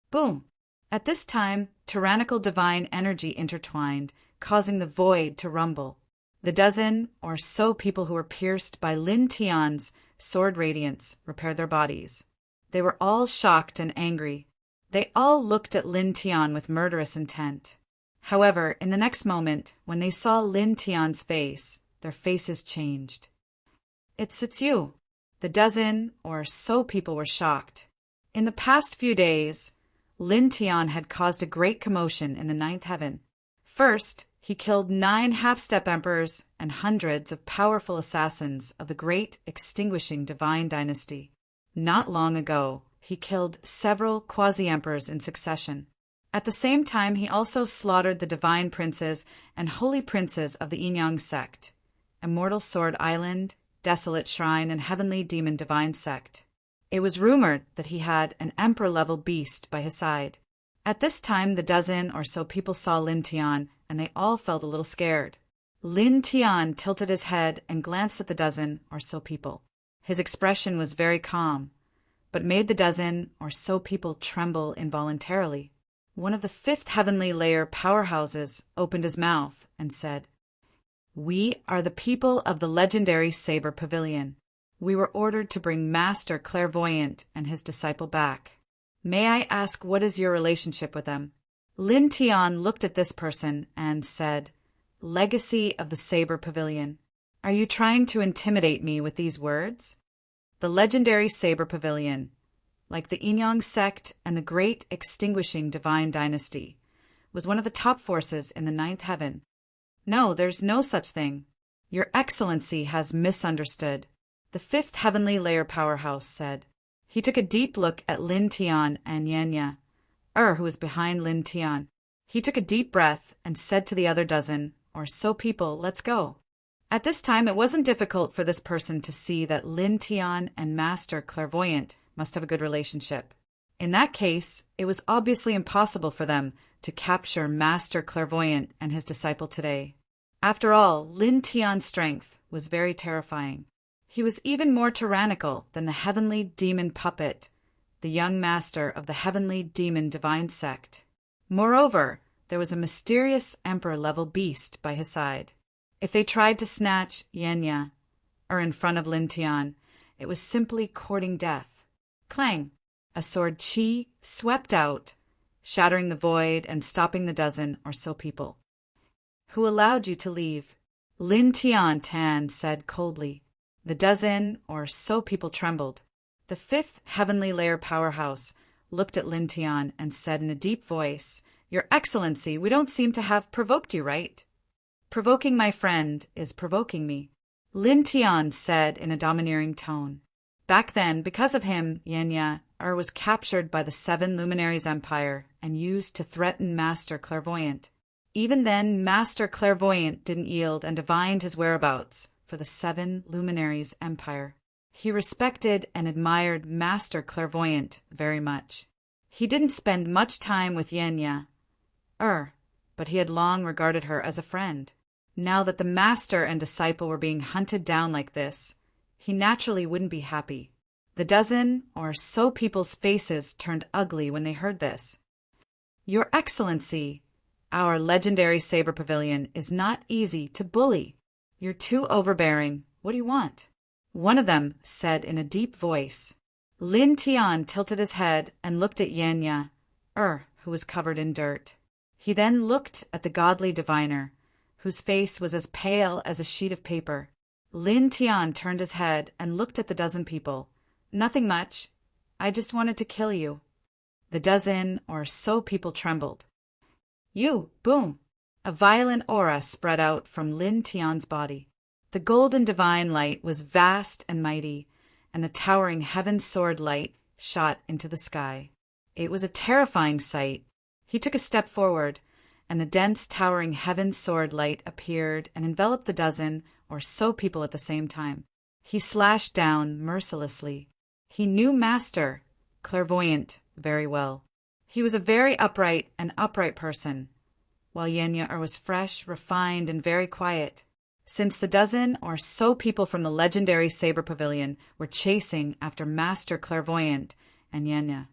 Boom! At this time, tyrannical divine energy intertwined, causing the void to rumble. The dozen or so people who were pierced by Lin Tian's sword radiance repaired their bodies. They were all shocked and angry. They all looked at Lin Tian with murderous intent. However, in the next moment, when they saw Lin Tian's face, their faces changed. It's you. The dozen or so people were shocked. In the past few days, Lin Tian had caused a great commotion in the ninth heaven. First, he killed 9 half-step emperors and hundreds of powerful assassins of the great extinguishing divine dynasty. Not long ago, he killed several quasi-emperors in succession. At the same time, he also slaughtered the divine princes and holy princes of the Yin-Yang sect, Immortal Sword Island, Desolate Shrine, and Heavenly Demon Divine sect. It was rumored that he had an emperor-level beast by his side. At this time, the dozen or so people saw Lin Tian, and they all felt a little scared. Lin Tian tilted his head and glanced at the dozen or so people. His expression was very calm, but made the dozen or so people tremble involuntarily. One of the 5th heavenly layer powerhouses opened his mouth and said, "We are the people of the legendary Saber Pavilion. We were ordered to bring Master Clairvoyant and his disciple back. May I ask what is your relationship with them?" Lin Tian looked at this person and said, "Legacy of the Saber Pavilion. Are you trying to intimidate me with these words?" The legendary Saber Pavilion, like the Yin-Yang sect and the great extinguishing divine dynasty, was one of the top forces in the ninth heaven. "No, there's no such thing. Your Excellency has misunderstood," the 5th heavenly layer powerhouse said. He took a deep look at Lin Tian and Yenya, who was behind Lin Tian. He took a deep breath and said to the other dozen or so people, "Let's go." At this time, it wasn't difficult for this person to see that Lin Tian and Master Clairvoyant must have a good relationship. In that case, it was obviously impossible for them to capture Master Clairvoyant and his disciple today. After all, Lin Tian's strength was very terrifying. He was even more tyrannical than the heavenly demon puppet, the young master of the heavenly demon divine sect. Moreover, there was a mysterious emperor-level beast by his side. If they tried to snatch Yenya, in front of Lin Tian, it was simply courting death. Clang! A sword chi swept out, shattering the void and stopping the dozen or so people. "Who allowed you to leave?" Lin Tian said coldly. The dozen or so people trembled. The 5th heavenly layer powerhouse looked at Lin Tian and said in a deep voice, "Your Excellency, we don't seem to have provoked you, right?" "Provoking my friend is provoking me," Lin Tian said in a domineering tone. Back then, because of him, Yenya was captured by the 7 Luminaries Empire and used to threaten Master Clairvoyant. Even then, Master Clairvoyant didn't yield and divined his whereabouts for the 7 Luminaries Empire. He respected and admired Master Clairvoyant very much. He didn't spend much time with Yenya, but he had long regarded her as a friend. Now that the master and disciple were being hunted down like this, he naturally wouldn't be happy. The dozen or so people's faces turned ugly when they heard this. "Your Excellency, our legendary Saber Pavilion is not easy to bully. You're too overbearing. What do you want?" One of them said in a deep voice. Lin Tian tilted his head and looked at Yenya, who was covered in dirt. He then looked at the godly diviner, whose face was as pale as a sheet of paper. Lin Tian turned his head and looked at the dozen people. "Nothing much. I just wanted to kill you." The dozen or so people trembled. Boom! A violent aura spread out from Lin Tian's body. The golden divine light was vast and mighty, and the towering heaven sword light shot into the sky. It was a terrifying sight. He took a step forward, and the dense towering heaven sword light appeared and enveloped the dozen or so people at the same time. He slashed down mercilessly. He knew Master clairvoyant very well. He was a very upright person, while Yenya was fresh, refined, and very quiet. Since the dozen or so people from the legendary Saber Pavilion were chasing after Master Clairvoyant and Yenya,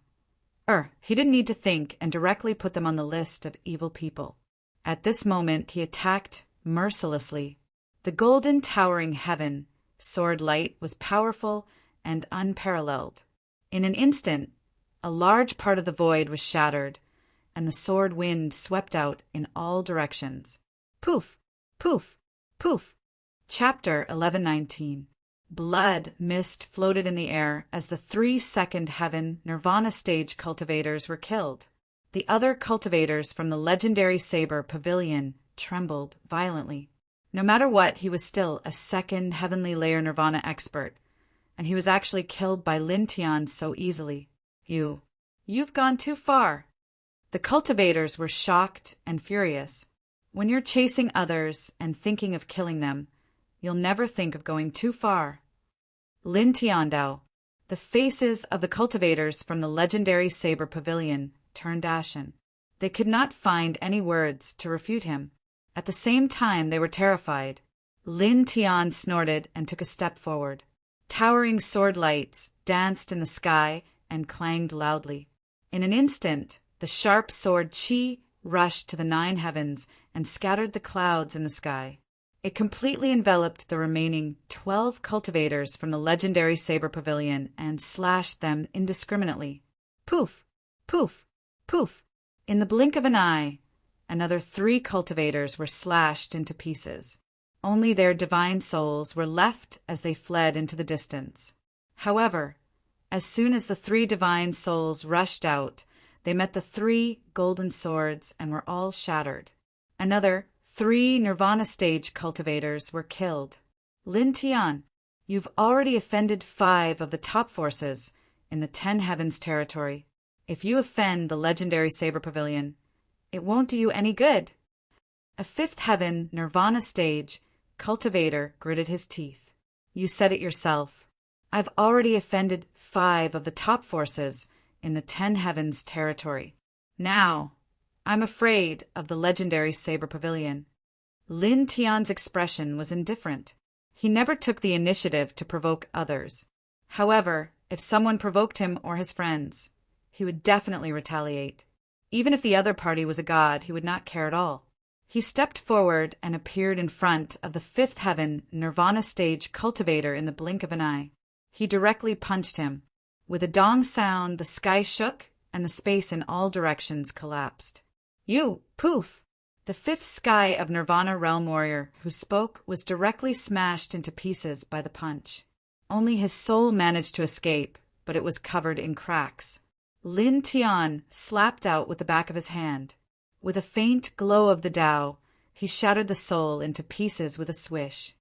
he didn't need to think and directly put them on the list of evil people. At this moment, he attacked mercilessly. The golden towering heaven sword light was powerful and unparalleled. In an instant, a large part of the void was shattered, and the sword wind swept out in all directions. Poof! Poof! Poof! Chapter 1119. Blood mist floated in the air as the 3-second heaven Nirvana stage cultivators were killed. The other cultivators from the legendary Saber Pavilion trembled violently. No matter what, he was still a second heavenly layer Nirvana expert, and he was actually killed by Lin Tian so easily. You've gone too far. The cultivators were shocked and furious. When you're chasing others and thinking of killing them, you'll never think of going too far. Lin Tiandao, the faces of the cultivators from the legendary Saber Pavilion, turned ashen. They could not find any words to refute him. At the same time, they were terrified. Lin Tian snorted and took a step forward. Towering sword lights danced in the sky and clanged loudly. In an instant, the sharp sword Qi rushed to the 9 heavens and scattered the clouds in the sky. It completely enveloped the remaining 12 cultivators from the legendary Saber Pavilion and slashed them indiscriminately. Poof! Poof! Poof! In the blink of an eye, another 3 cultivators were slashed into pieces. Only their divine souls were left as they fled into the distance. However, as soon as the 3 divine souls rushed out, they met the 3 golden swords and were all shattered. Another 3 Nirvana stage cultivators were killed. Lin Tian, you've already offended 5 of the top forces in the 10 heavens territory. If you offend the legendary Saber Pavilion, it won't do you any good. A 5th heaven Nirvana stage cultivator gritted his teeth. You said it yourself. I've already offended 5 of the top forces in the 10 heavens territory. Now, I'm afraid of the legendary Saber Pavilion. Lin Tian's expression was indifferent. He never took the initiative to provoke others. However, if someone provoked him or his friends, he would definitely retaliate. Even if the other party was a god, he would not care at all. He stepped forward and appeared in front of the 5th heaven Nirvana stage cultivator in the blink of an eye. He directly punched him. With a dong sound, the sky shook and the space in all directions collapsed. Poof! The 5th sky of Nirvana realm warrior who spoke was directly smashed into pieces by the punch. Only his soul managed to escape, but it was covered in cracks. Lin Tian slapped out with the back of his hand. With a faint glow of the Tao, he shattered the soul into pieces with a swish.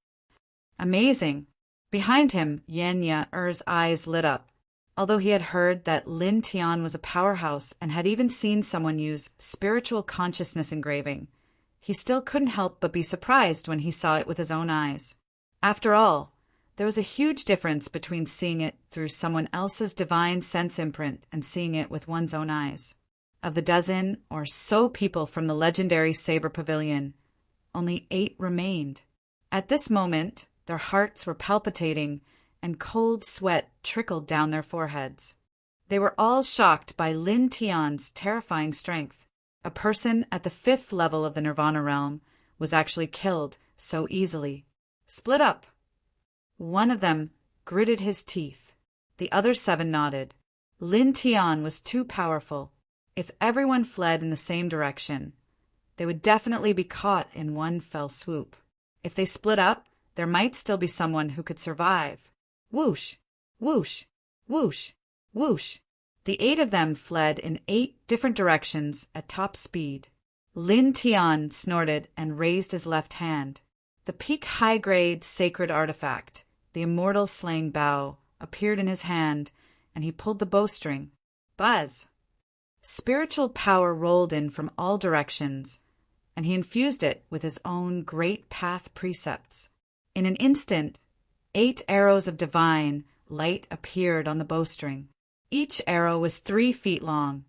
Amazing! Behind him, Yenya's eyes lit up. Although he had heard that Lin Tian was a powerhouse and had even seen someone use spiritual consciousness engraving, he still couldn't help but be surprised when he saw it with his own eyes. After all, there was a huge difference between seeing it through someone else's divine sense imprint and seeing it with one's own eyes. Of the dozen or so people from the legendary Saber Pavilion, only 8 remained. At this moment, their hearts were palpitating and cold sweat trickled down their foreheads. They were all shocked by Lin Tian's terrifying strength. A person at the 5th level of the Nirvana realm was actually killed so easily. Split up! One of them gritted his teeth. The other 7 nodded. Lin Tian was too powerful. If everyone fled in the same direction, they would definitely be caught in one fell swoop. If they split up, there might still be someone who could survive. Whoosh! Whoosh! Whoosh! Whoosh! The 8 of them fled in 8 different directions at top speed. Lin Tian snorted and raised his left hand. The peak high-grade sacred artifact, the immortal slaying bow, appeared in his hand, and he pulled the bowstring. Buzz! Spiritual power rolled in from all directions, and he infused it with his own great path precepts. In an instant, 8 arrows of divine light appeared on the bowstring. Each arrow was 3 feet long,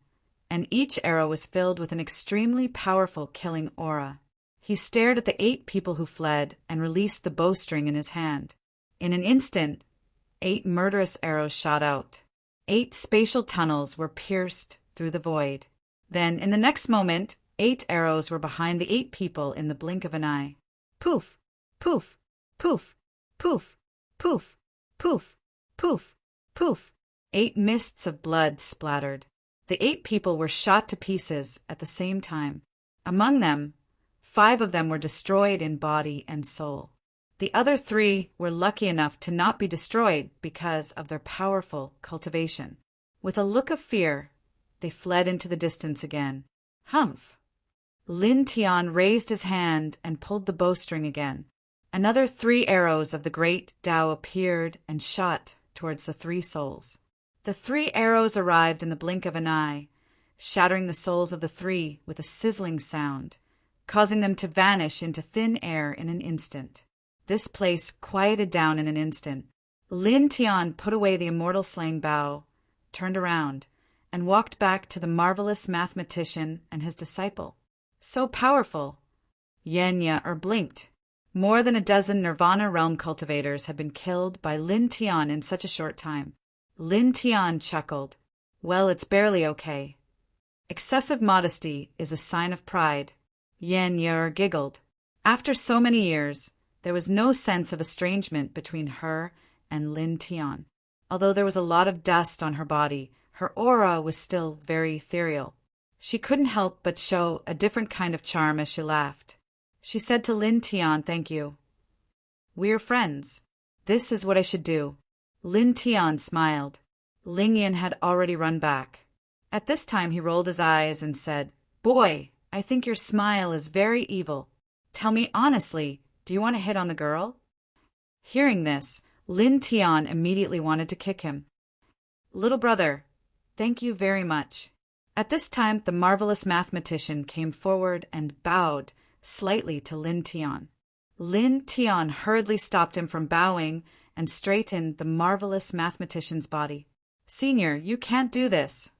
and each arrow was filled with an extremely powerful killing aura. He stared at the 8 people who fled and released the bowstring in his hand. In an instant, 8 murderous arrows shot out. 8 spatial tunnels were pierced through the void. Then, in the next moment, 8 arrows were behind the 8 people in the blink of an eye. Poof! Poof! Poof! Poof! Poof! Poof! Poof! Poof! 8 mists of blood splattered. The 8 people were shot to pieces at the same time. Among them, 5 of them were destroyed in body and soul. The other 3 were lucky enough to not be destroyed because of their powerful cultivation. With a look of fear, they fled into the distance again. Humph! Lin Tian raised his hand and pulled the bowstring again. Another 3 arrows of the great Tao appeared and shot towards the 3 souls. The 3 arrows arrived in the blink of an eye, shattering the souls of the 3 with a sizzling sound, causing them to vanish into thin air in an instant. This place quieted down in an instant. Lin Tian put away the immortal slaying bow, turned around, and walked back to the marvelous mathematician and his disciple. So powerful! Yenya blinked. More than a dozen Nirvana realm cultivators had been killed by Lin Tian in such a short time. Lin Tian chuckled. Well, it's barely okay. Excessive modesty is a sign of pride. Yenya giggled. After so many years, there was no sense of estrangement between her and Lin Tian. Although there was a lot of dust on her body, her aura was still very ethereal. She couldn't help but show a different kind of charm as she laughed. She said to Lin Tian, "Thank you. We're friends. This is what I should do." Lin Tian smiled. Ling Yin had already run back. At this time he rolled his eyes and said, "Boy, I think your smile is very evil. Tell me honestly, do you want to hit on the girl?" Hearing this, Lin Tian immediately wanted to kick him. "Little brother, thank you very much." At this time the marvelous mathematician came forward and bowed slightly to Lin Tian. Lin Tian hurriedly stopped him from bowing and straightened the marvelous mathematician's body. "Senior, you can't do this."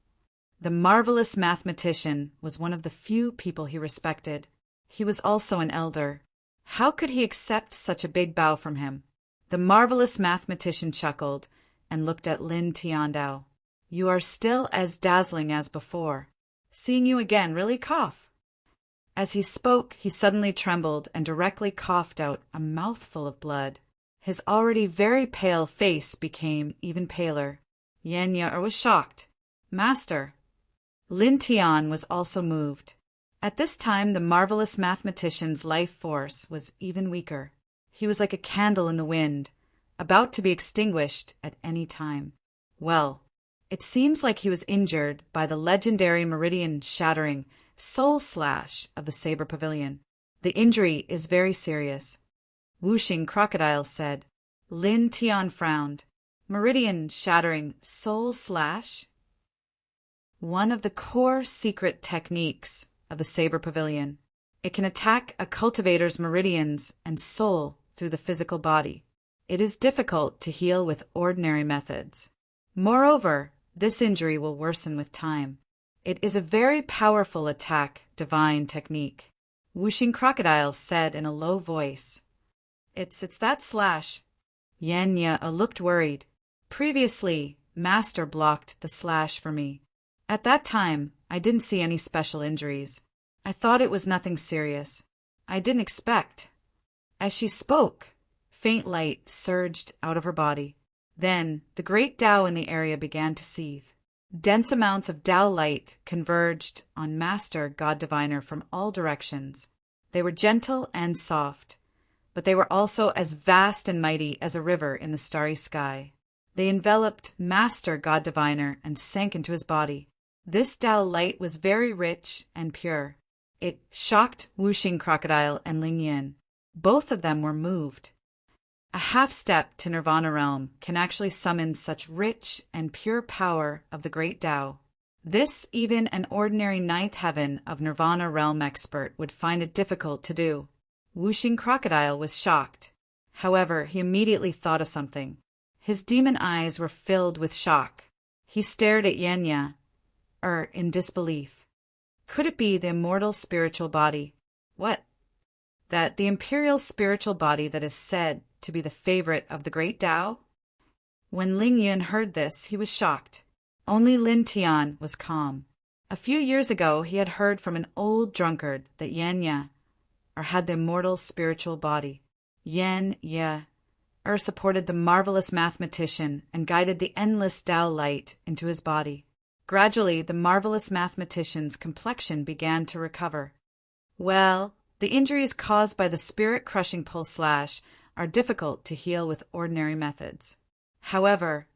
The marvelous mathematician was one of the few people he respected. He was also an elder. How could he accept such a big bow from him? The marvelous mathematician chuckled and looked at Lin Tiandao. "You are still as dazzling as before. Seeing you again really cough." As he spoke, he suddenly trembled and directly coughed out a mouthful of blood. His already very pale face became even paler. Yenya was shocked. "Master." Lin Tian was also moved. At this time, the marvelous mathematician's life force was even weaker. He was like a candle in the wind, about to be extinguished at any time. Well, it seems like he was injured by the legendary meridian-shattering soul slash of the Saber Pavilion. The injury is very serious. Whooshing Crocodile said. Lin Tian frowned. Meridian-shattering soul slash? One of the core secret techniques of the Saber Pavilion. It can attack a cultivator's meridians and soul through the physical body. It is difficult to heal with ordinary methods. Moreover, this injury will worsen with time. It is a very powerful attack divine technique. Whooshing Crocodile said in a low voice. It's that slash. Yenya looked worried. Previously, Master blocked the slash for me. At that time, I didn't see any special injuries. I thought it was nothing serious. I didn't expect. As she spoke, faint light surged out of her body. Then, the great Tao in the area began to seethe. Dense amounts of Tao light converged on Master God Diviner from all directions. They were gentle and soft, but they were also as vast and mighty as a river in the starry sky. They enveloped Master God Diviner and sank into his body. This Tao light was very rich and pure. It shocked Whooshing Crocodile and Ling Yin. Both of them were moved. A half-step to Nirvana realm can actually summon such rich and pure power of the great Tao. This even an ordinary ninth heaven of Nirvana realm expert would find it difficult to do. Whooshing Crocodile was shocked. However, he immediately thought of something. His demon eyes were filled with shock. He stared at Yenya, in disbelief. Could it be the immortal spiritual body? What? That the imperial spiritual body that is said to be the favorite of the great Tao? When Ling Yun heard this, he was shocked. Only Lin Tian was calm. A few years ago, he had heard from an old drunkard that Yenya, had the immortal spiritual body. Yenya, supported the marvelous mathematician and guided the endless Tao light into his body. Gradually, the marvelous mathematician's complexion began to recover. Well, the injuries caused by the spirit-crushing pulse slash are difficult to heal with ordinary methods. However,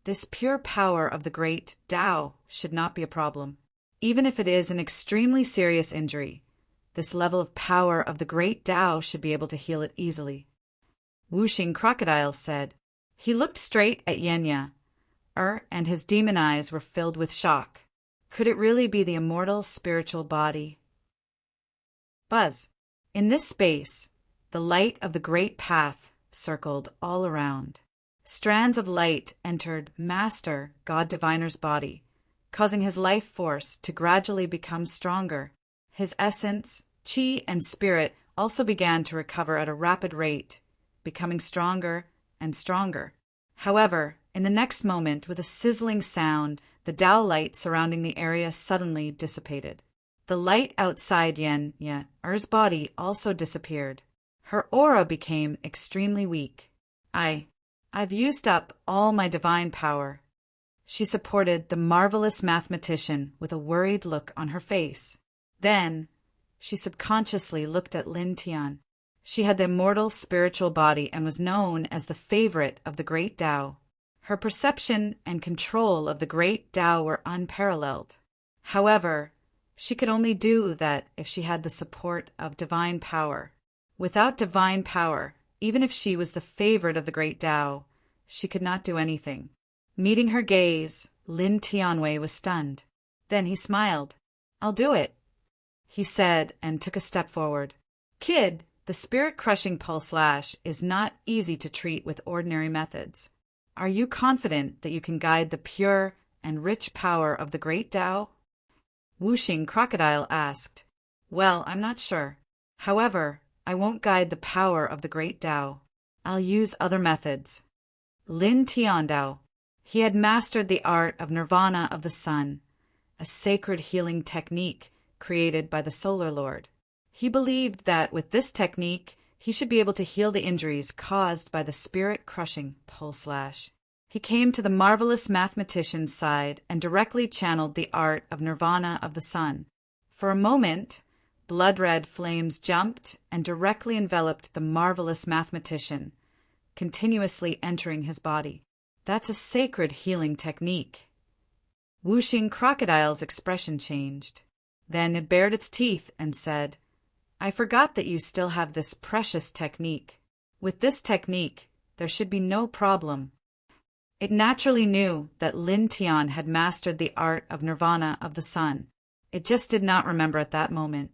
this pure power of the great Tao should not be a problem. Even if it is an extremely serious injury, this level of power of the great Tao should be able to heal it easily. Wuxing Crocodile said. He looked straight at Yenya, and his demon eyes were filled with shock. Could it really be the immortal spiritual body? Buzz. In this space, the light of the great path circled all around. Strands of light entered Master God Diviner's body, causing his life force to gradually become stronger. His essence, chi, and spirit also began to recover at a rapid rate, becoming stronger and stronger. However, in the next moment, with a sizzling sound, the Tao light surrounding the area suddenly dissipated. The light outside Yenya's body also disappeared. Her aura became extremely weak. I've used up all my divine power. She supported the marvelous mathematician with a worried look on her face. Then, she subconsciously looked at Lin Tian. She had the immortal spiritual body and was known as the favorite of the great Tao. Her perception and control of the great Tao were unparalleled. However, she could only do that if she had the support of divine power. Without divine power, even if she was the favorite of the great Tao, she could not do anything. Meeting her gaze, Lin Tianwei was stunned. Then he smiled. "I'll do it," he said, and took a step forward. "Kid, the spirit-crushing pulse slash is not easy to treat with ordinary methods. Are you confident that you can guide the pure and rich power of the great Tao?" Wuxing Crocodile asked. "Well, I'm not sure. However, I won't guide the power of the great Tao. I'll use other methods." Lin Tiandao. He had mastered the art of nirvana of the sun, a sacred healing technique created by the Solar Lord. He believed that with this technique, he should be able to heal the injuries caused by the spirit-crushing pulse slash. He came to the marvelous mathematician's side and directly channeled the art of nirvana of the sun. For a moment, blood-red flames jumped and directly enveloped the marvelous mathematician, continuously entering his body. That's a sacred healing technique. Wuxing Crocodile's expression changed. Then it bared its teeth and said, "I forgot that you still have this precious technique. With this technique, there should be no problem." It naturally knew that Lin Tian had mastered the art of nirvana of the sun. It just did not remember at that moment.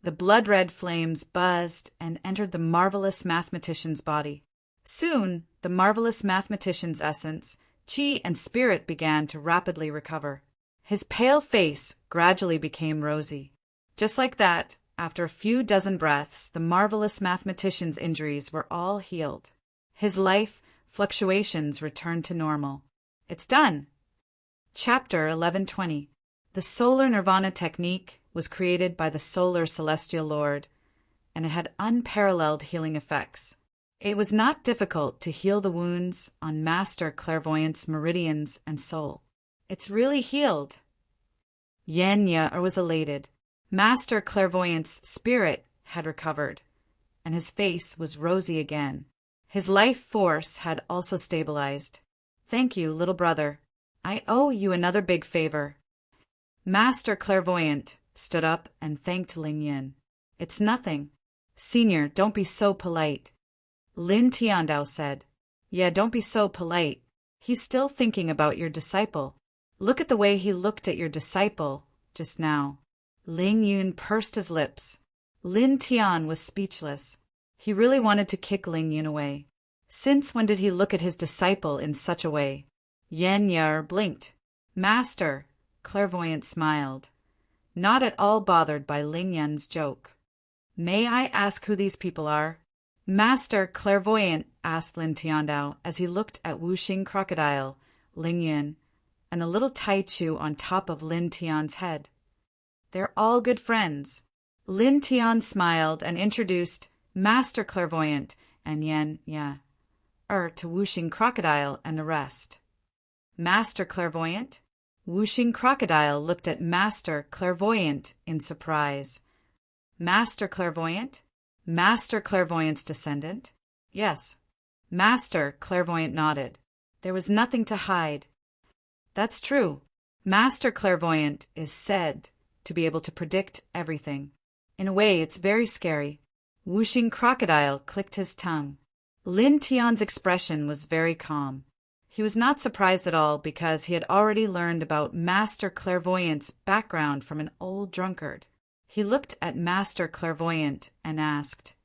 The blood-red flames buzzed and entered the marvelous mathematician's body. Soon, the marvelous mathematician's essence, chi, and spirit began to rapidly recover. His pale face gradually became rosy. Just like that, after a few dozen breaths, the marvelous mathematician's injuries were all healed. His life fluctuations returned to normal. It's done. Chapter 1120. The Solar Nirvana Technique was created by the Solar Celestial Lord, and it had unparalleled healing effects. It was not difficult to heal the wounds on Master Clairvoyant's meridians and soul. It's really healed. Yenya was elated. Master Clairvoyant's spirit had recovered, and his face was rosy again. His life force had also stabilized. "Thank you, little brother. I owe you another big favor." Master Clairvoyant stood up and thanked Ling Yin. "It's nothing. Senior, don't be so polite." Lin Tiandao said. "Yeah, don't be so polite. He's still thinking about your disciple. Look at the way he looked at your disciple just now." Ling Yun pursed his lips. Lin Tian was speechless. He really wanted to kick Ling Yun away. Since when did he look at his disciple in such a way? Yen blinked. Master, Clairvoyant smiled, not at all bothered by Ling Yan's joke. May I ask who these people are? Master Clairvoyant asked Lin Tiandao as he looked at Wuxing Crocodile, Ling Yan, and the little Tai Chu on top of Lin Tian's head. They're all good friends. Lin Tian smiled and introduced Master Clairvoyant and to Wuxing Crocodile and the rest. Master Clairvoyant? Wuxing Crocodile looked at Master Clairvoyant in surprise. Master Clairvoyant? Master Clairvoyant's descendant? Yes. Master Clairvoyant nodded. There was nothing to hide. That's true. Master Clairvoyant is said to be able to predict everything. In a way, it's very scary. Wuxing Crocodile clicked his tongue. Lin Tian's expression was very calm. He was not surprised at all because he had already learned about Master Clairvoyant's background from an old drunkard. He looked at Master Clairvoyant and asked,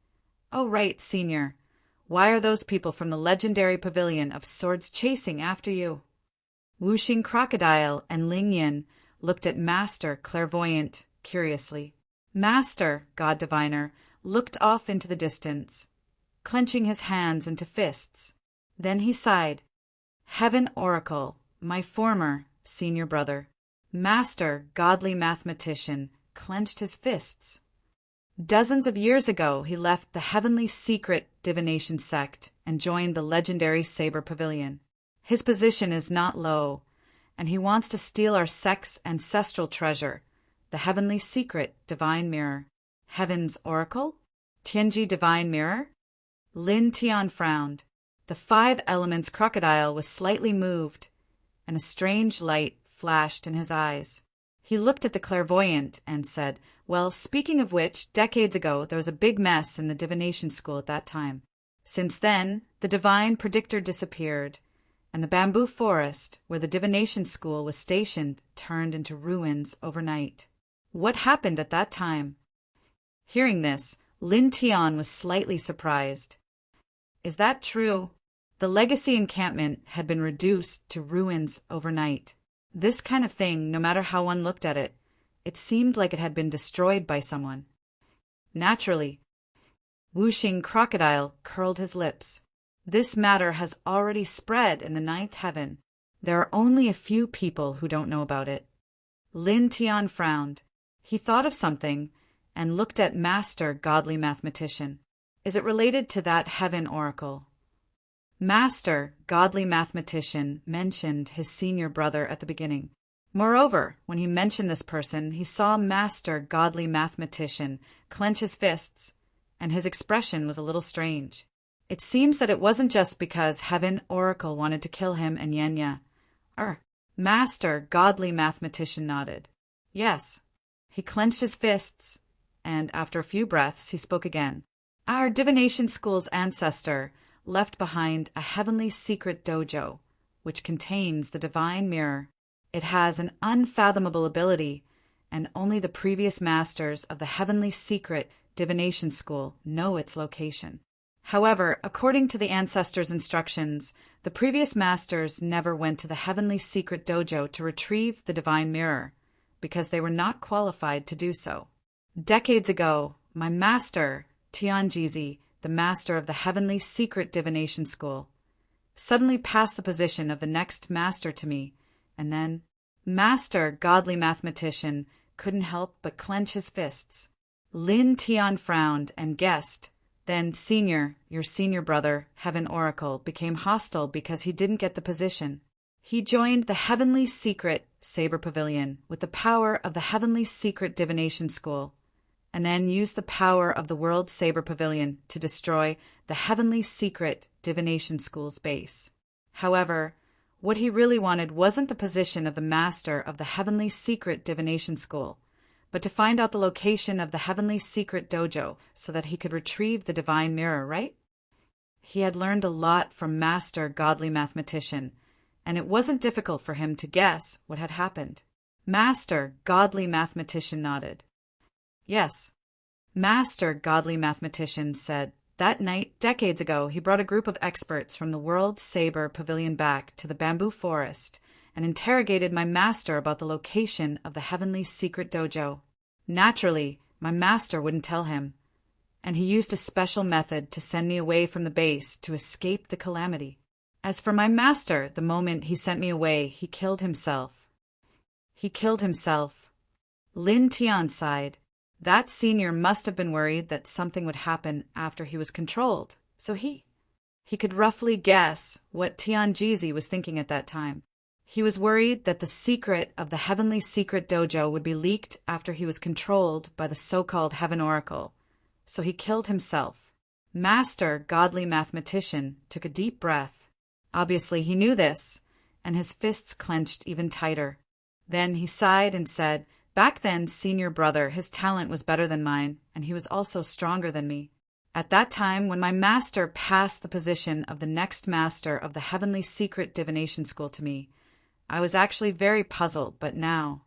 "Oh, right, Senior. Why are those people from the legendary pavilion of swords chasing after you?" Wuxing Crocodile and Ling Yan looked at Master Clairvoyant curiously. Master, God Diviner, looked off into the distance, clenching his hands into fists. Then he sighed. Heaven Oracle, my former senior brother, Master Godly Mathematician, clenched his fists. Dozens of years ago, he left the heavenly secret divination sect and joined the legendary Saber Pavilion. His position is not low, and he wants to steal our sect's ancestral treasure, the heavenly secret divine mirror. Heaven's Oracle? Tianji Divine Mirror? Lin Tian frowned. The 5 elements crocodile was slightly moved, and a strange light flashed in his eyes. He looked at the clairvoyant and said, "Well, speaking of which, decades ago there was a big mess in the divination school at that time. Since then, the divine predictor disappeared, and the bamboo forest, where the divination school was stationed, turned into ruins overnight. What happened at that time?" Hearing this, Lin Tian was slightly surprised. Is that true? The legacy encampment had been reduced to ruins overnight. This kind of thing, no matter how one looked at it, it seemed like it had been destroyed by someone. Naturally. Wuxing Crocodile curled his lips. This matter has already spread in the 9th heaven. There are only a few people who don't know about it. Lin Tian frowned. He thought of something and looked at Master Godly Mathematician. Is it related to that heaven oracle? Master Godly Mathematician mentioned his senior brother at the beginning. Moreover, when he mentioned this person, he saw Master Godly Mathematician clench his fists, and his expression was a little strange. It seems that it wasn't just because Heaven Oracle wanted to kill him and Yenya. Master Godly Mathematician nodded. Yes. He clenched his fists, and after a few breaths, he spoke again. Our divination school's ancestor left behind a heavenly secret dojo, which contains the divine mirror. It has an unfathomable ability, and only the previous masters of the heavenly secret divination school know its location. However, according to the ancestors' instructions, the previous masters never went to the heavenly secret dojo to retrieve the divine mirror, because they were not qualified to do so. Decades ago, my master, Tianjizi, the master of the heavenly secret divination school, suddenly passed the position of the next master to me, and then Master Godly Mathematician couldn't help but clench his fists. Lin Tian frowned and guessed. Then your senior brother, Heaven Oracle, became hostile because he didn't get the position. He joined the heavenly secret Saber Pavilion with the power of the heavenly secret divination school, and then used the power of the World Saber Pavilion to destroy the heavenly secret divination school's base. However, what he really wanted wasn't the position of the master of the heavenly secret divination school, but to find out the location of the heavenly secret dojo so that he could retrieve the divine mirror, right? He had learned a lot from Master Godly Mathematician, and it wasn't difficult for him to guess what had happened. Master Godly Mathematician nodded. Yes. Master Godly Mathematician said, That night, decades ago, he brought a group of experts from the World Saber Pavilion back to the bamboo forest and interrogated my master about the location of the heavenly secret dojo. Naturally, my master wouldn't tell him, and he used a special method to send me away from the base to escape the calamity. As for my master, the moment he sent me away, he killed himself. Lin Tian sighed. That senior must have been worried that something would happen after he was controlled, so he could roughly guess what Tian Jizi was thinking at that time. He was worried that the secret of the heavenly secret dojo would be leaked after he was controlled by the so-called Heaven Oracle, so he killed himself. Master, godly mathematician, took a deep breath. Obviously he knew this, and his fists clenched even tighter. Then he sighed and said, "Back then, senior brother, his talent was better than mine, and he was also stronger than me. At that time, when my master passed the position of the next master of the heavenly secret divination school to me, I was actually very puzzled, but now—"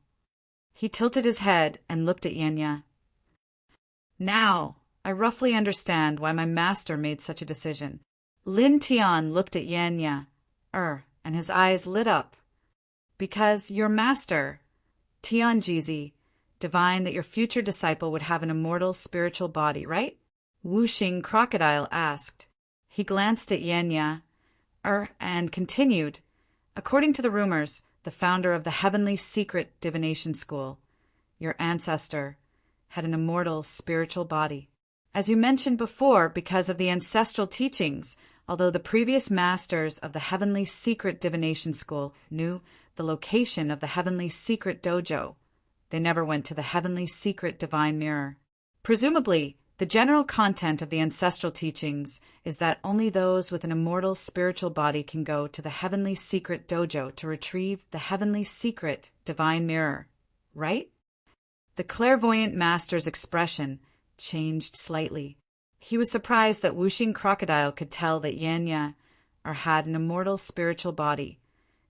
He tilted his head and looked at Yenya. "Now, I roughly understand why my master made such a decision." Lin Tian looked at Yenya, and his eyes lit up. "Because your master, Tian Jizi, divined that your future disciple would have an immortal spiritual body, right?" Wuxing Crocodile asked. He glanced at Yenya, and continued, "According to the rumors, the founder of the Heavenly Secret Divination School, your ancestor, had an immortal spiritual body. As you mentioned before, because of the ancestral teachings, although the previous masters of the Heavenly Secret Divination School knew the location of the Heavenly Secret Dojo, they never went to the Heavenly Secret Divine Mirror. Presumably, the general content of the ancestral teachings is that only those with an immortal spiritual body can go to the Heavenly Secret Dojo to retrieve the Heavenly Secret Divine Mirror, right?" The clairvoyant master's expression changed slightly. He was surprised that Wuxing Crocodile could tell that Yenya had an immortal spiritual body,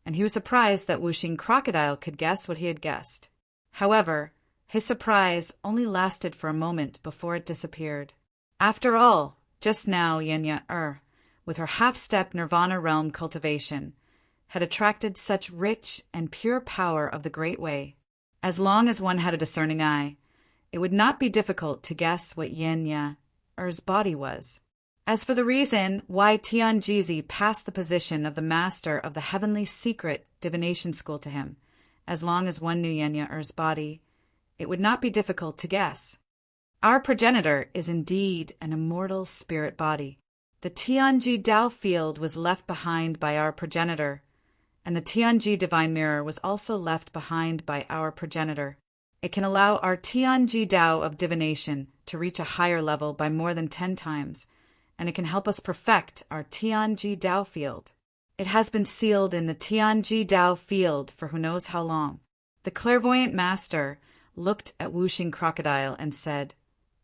and he was surprised that Wuxing Crocodile could guess what he had guessed. However, his surprise only lasted for a moment before it disappeared. After all, just now Yenya, with her half-step Nirvana realm cultivation, had attracted such rich and pure power of the Great Way. As long as one had a discerning eye, it would not be difficult to guess what Yenya's body was. As for the reason why Tian Jizi passed the position of the master of the Heavenly Secret Divination School to him, as long as one knew Yenya's body, it would not be difficult to guess. Our progenitor is indeed an immortal spirit body. The Tianji Dao field was left behind by our progenitor, and the Tianji Divine Mirror was also left behind by our progenitor. It can allow our Tianji Dao of divination to reach a higher level by more than 10 times, and it can help us perfect our Tianji Dao field. It has been sealed in the Tianji Dao field for who knows how long. The clairvoyant master looked at Wuxing Crocodile and said,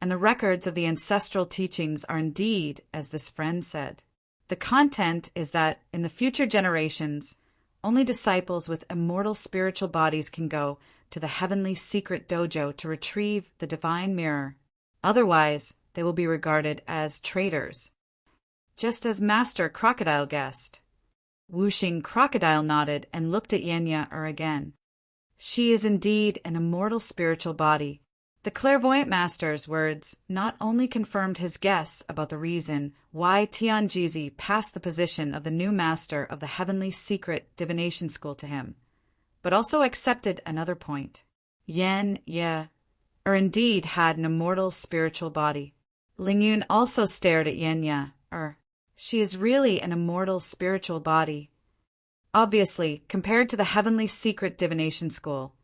"And the records of the ancestral teachings are indeed as this friend said. The content is that in the future generations, only disciples with immortal spiritual bodies can go to the Heavenly Secret Dojo to retrieve the Divine Mirror. Otherwise, they will be regarded as traitors." Just as Master Crocodile guessed. Wuxing Crocodile nodded and looked at Yenya again. "She is indeed an immortal spiritual body." The clairvoyant master's words not only confirmed his guess about the reason why Tian Jizi passed the position of the new master of the Heavenly Secret Divination School to him, but also accepted another point. Yenya indeed had an immortal spiritual body. Lingyun also stared at Yenya. She is really an immortal spiritual body. Obviously, compared to the Heavenly Secret Divination School,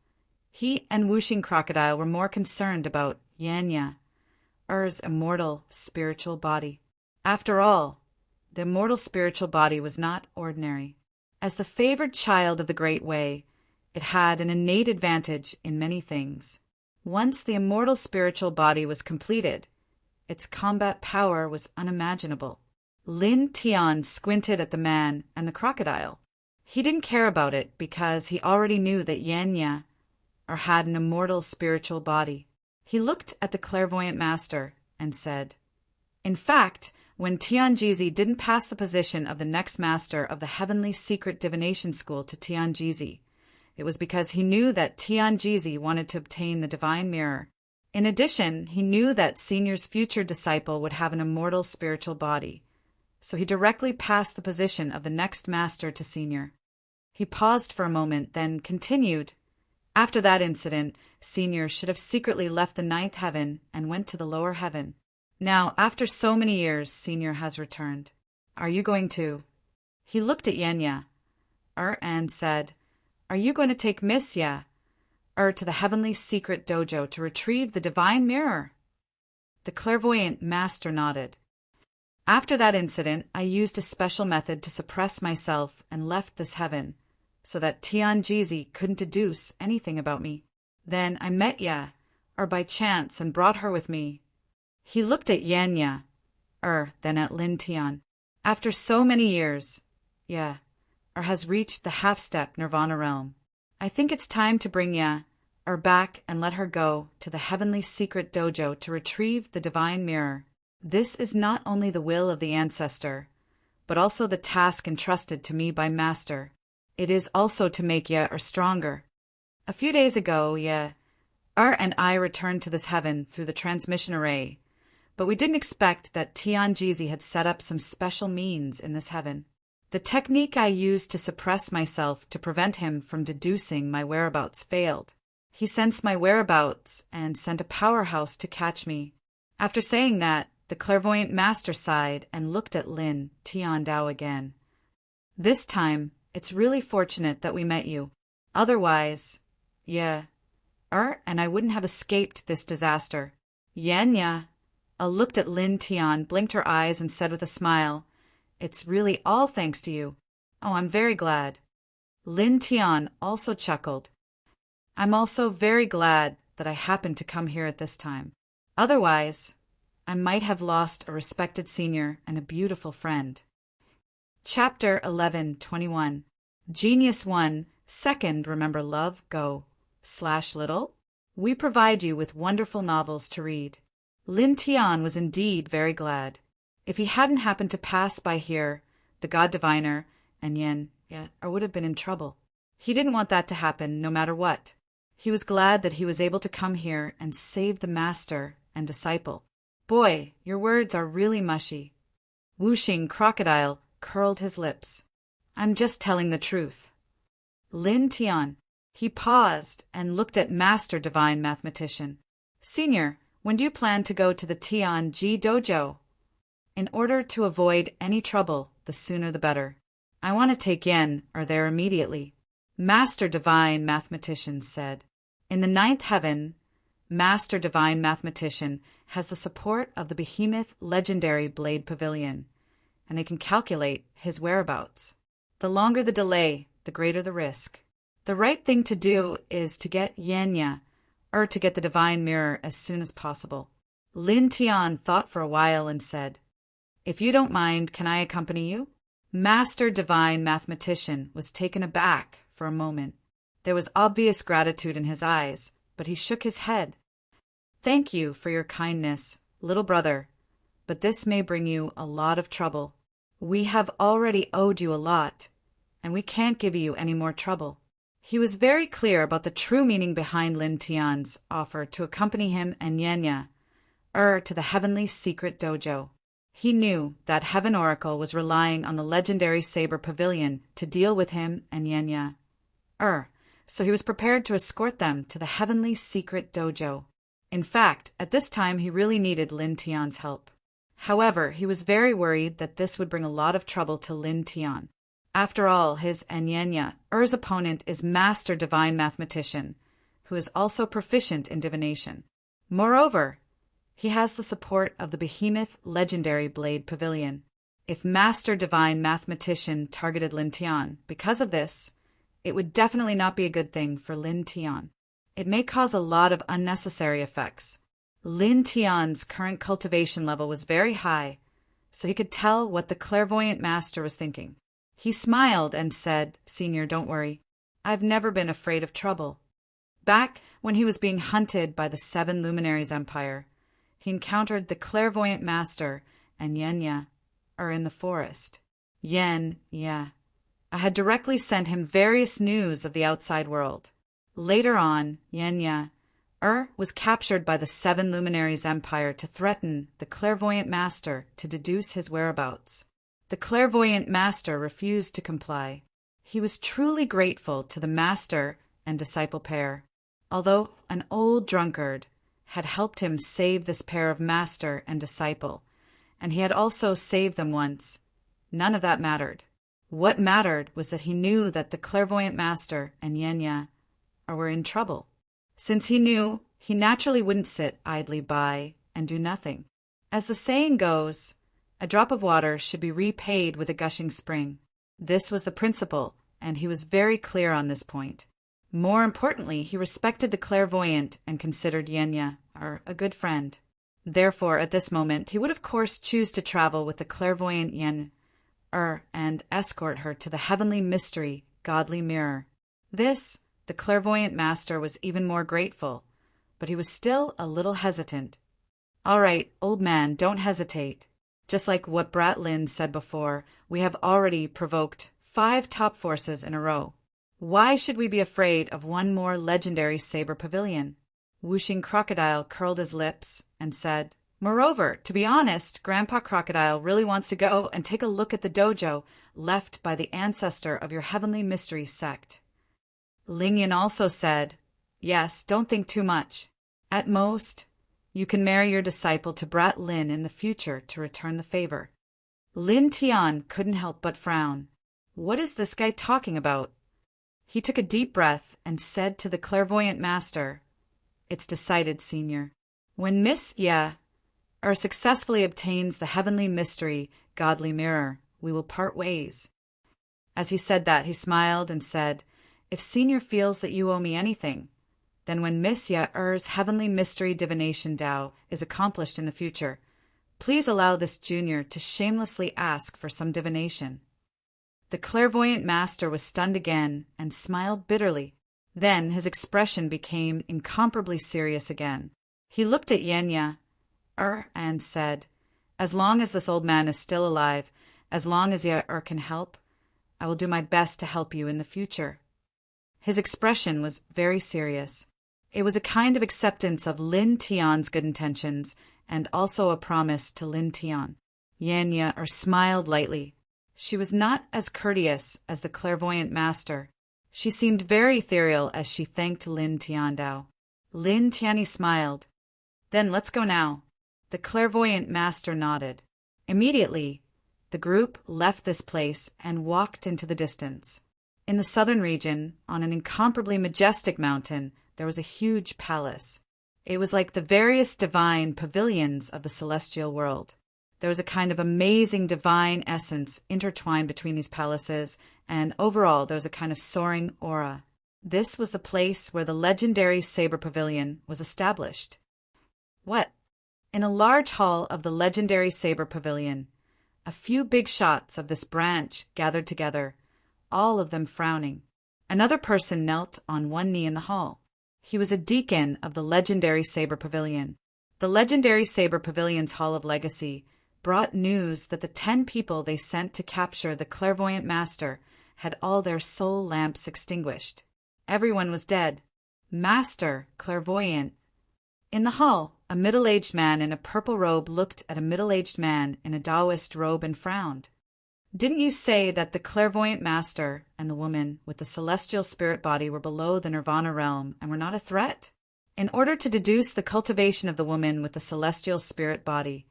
he and Wuxing Crocodile were more concerned about Yenya's immortal spiritual body. After all, the immortal spiritual body was not ordinary. As the favored child of the Great Way, it had an innate advantage in many things. Once the immortal spiritual body was completed, its combat power was unimaginable. Lin Tian squinted at the man and the crocodile. He didn't care about it because he already knew that Yenya had an immortal spiritual body. He looked at the clairvoyant master and said, In fact, when Tianjizi didn't pass the position of the next master of the Heavenly Secret Divination School to Tianjizi, it was because he knew that Tianjizi wanted to obtain the Divine Mirror. In addition, he knew that Senior's future disciple would have an immortal spiritual body, so he directly passed the position of the next master to Senior. He paused for a moment, then continued. After that incident, Senior should have secretly left the ninth heaven and went to the lower heaven. Now, after so many years, Senior has returned. Are you going to? He looked at Yenya, and said, Are you going to take Miss Ye, to the Heavenly Secret Dojo to retrieve the Divine Mirror? The clairvoyant master nodded. After that incident, I used a special method to suppress myself and left this heaven, so that Tianjizi couldn't deduce anything about me. Then I met Ye, by chance, and brought her with me. He looked at Yenya, then at Lin Tian. After so many years, Ye, has reached the half-step nirvana realm. I think it's time to bring Ye, back and let her go to the Heavenly Secret Dojo to retrieve the Divine Mirror. This is not only the will of the ancestor, but also the task entrusted to me by Master. It is also to make Ye stronger. A few days ago, Ye, and I returned to this heaven through the transmission array, but we didn't expect that Tianjizi had set up some special means in this heaven. The technique I used to suppress myself to prevent him from deducing my whereabouts failed. He sensed my whereabouts and sent a powerhouse to catch me. After saying that, the clairvoyant master sighed and looked at Lin Tiandao again. This time, it's really fortunate that we met you. Otherwise, Ye, and I wouldn't have escaped this disaster. Yenya looked at Lin Tian, blinked her eyes, and said with a smile, It's really all thanks to you. Oh, I'm very glad. Lin Tian also chuckled. I'm also very glad that I happened to come here at this time. Otherwise, I might have lost a respected senior and a beautiful friend. Chapter 11:21. Genius 1, Second, remember love, go, /little. We provide you with wonderful novels to read. Lin Tian was indeed very glad. If he hadn't happened to pass by here, the God Diviner, and Yen, would have been in trouble. He didn't want that to happen, no matter what. He was glad that he was able to come here and save the master and disciple. Boy, your words are really mushy. Wuxing Crocodile curled his lips. I'm just telling the truth. Lin Tian. He paused and looked at Master Divine Mathematician. Senior, when do you plan to go to the Tianji Dojo? In order to avoid any trouble, the sooner the better. I want to take Yen there immediately. Master Divine Mathematician said. In the ninth heaven, Master Divine Mathematician has the support of the behemoth legendary Blade Pavilion, and they can calculate his whereabouts. The longer the delay, the greater the risk. The right thing to do is to get Yenya, to get the Divine Mirror as soon as possible. Lin Tian thought for a while and said, If you don't mind, can I accompany you? Master Divine Mathematician was taken aback for a moment. There was obvious gratitude in his eyes, but he shook his head. Thank you for your kindness, little brother, but this may bring you a lot of trouble. We have already owed you a lot, and we can't give you any more trouble. He was very clear about the true meaning behind Lin Tian's offer to accompany him and Yenya, to the Heavenly Secret Dojo. He knew that Heaven Oracle was relying on the legendary Saber Pavilion to deal with him and Yenya, so he was prepared to escort them to the Heavenly Secret Dojo. In fact, at this time he really needed Lin Tian's help. However, he was very worried that this would bring a lot of trouble to Lin Tian. After all, his and Yenya's opponent is Master Divine Mathematician, who is also proficient in divination. Moreover, he has the support of the behemoth legendary Blade Pavilion. If Master Divine Mathematician targeted Lin Tian because of this, it would definitely not be a good thing for Lin Tian. It may cause a lot of unnecessary effects. Lin Tian's current cultivation level was very high, so he could tell what the clairvoyant master was thinking. He smiled and said, Senior, don't worry. I've never been afraid of trouble. Back when he was being hunted by the Seven Luminaries Empire, he encountered the clairvoyant master and Yenya in the forest. Yenya had directly sent him various news of the outside world. Later on, Yenya was captured by the Seven Luminaries Empire to threaten the clairvoyant master to deduce his whereabouts. The clairvoyant master refused to comply. He was truly grateful to the master and disciple pair. Although an old drunkard had helped him save this pair of master and disciple, and he had also saved them once, none of that mattered. What mattered was that he knew that the clairvoyant master and Yenya were in trouble. Since he knew, he naturally wouldn't sit idly by and do nothing. As the saying goes, a drop of water should be repaid with a gushing spring. This was the principle, and he was very clear on this point. More importantly, he respected the clairvoyant and considered Yenya a good friend. Therefore, at this moment, he would of course choose to travel with the clairvoyant Yenya and escort her to the heavenly mystery, godly mirror. This, the clairvoyant master was even more grateful, but he was still a little hesitant. "All right, old man, don't hesitate. Just like what Brat Lin said before, we have already provoked 5 top forces in a row. Why should we be afraid of one more legendary saber pavilion?" Whooshing Crocodile curled his lips and said, "Moreover, to be honest, Grandpa Crocodile really wants to go and take a look at the dojo left by the ancestor of your heavenly mystery sect." Ling Yin also said, "Yes, don't think too much. At most, you can marry your disciple to Brat Lin in the future to return the favor." Lin Tian couldn't help but frown. What is this guy talking about? He took a deep breath and said to the clairvoyant master, "It's decided, Senior. When Miss successfully obtains the heavenly mystery, godly mirror, we will part ways." As he said that, he smiled and said, "If Senior feels that you owe me anything, then when Miss Ya's heavenly mystery divination Tao is accomplished in the future, please allow this junior to shamelessly ask for some divination." The clairvoyant master was stunned again and smiled bitterly. Then his expression became incomparably serious again. He looked at Yenya and said, "As long as this old man is still alive, as long as can help, I will do my best to help you in the future." His expression was very serious. It was a kind of acceptance of Lin Tian's good intentions and also a promise to Lin Tian. Yenya smiled lightly. She was not as courteous as the clairvoyant master. She seemed very ethereal as she thanked Lin Tiandao. Lin Tiani smiled. "Then let's go now." The clairvoyant master nodded. Immediately, the group left this place and walked into the distance. In the southern region, on an incomparably majestic mountain, there was a huge palace. It was like the various divine pavilions of the celestial world. There was a kind of amazing divine essence intertwined between these palaces, and overall there was a kind of soaring aura. This was the place where the legendary saber pavilion was established. What? In a large hall of the legendary saber pavilion, a few big shots of this branch gathered together, all of them frowning. Another person knelt on one knee in the hall. He was a deacon of the legendary saber pavilion. The legendary saber pavilion's hall of legacy brought news that the 10 people they sent to capture the clairvoyant master had all their soul lamps extinguished. Everyone was dead. Master, clairvoyant. In the hall, a middle-aged man in a purple robe looked at a middle-aged man in a Taoist robe and frowned. "Didn't you say that the clairvoyant master and the woman with the celestial spirit body were below the nirvana realm and were not a threat?" In order to deduce the cultivation of the woman with the celestial spirit body,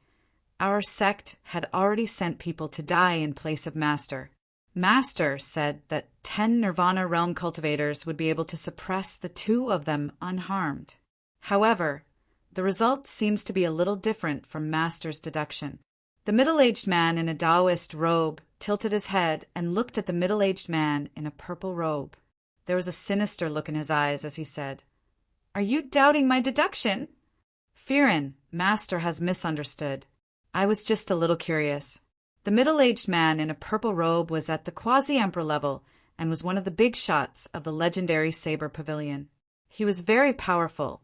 our sect had already sent people to die in place of Master. Master said that 10 nirvana realm cultivators would be able to suppress the 2 of them unharmed. However, the result seems to be a little different from Master's deduction. The middle-aged man in a Taoist robe tilted his head and looked at the middle-aged man in a purple robe. There was a sinister look in his eyes as he said, "Are you doubting my deduction?" "Fearin, Master has misunderstood. I was just a little curious." The middle-aged man in a purple robe was at the quasi-emperor level and was one of the big shots of the legendary saber pavilion. He was very powerful,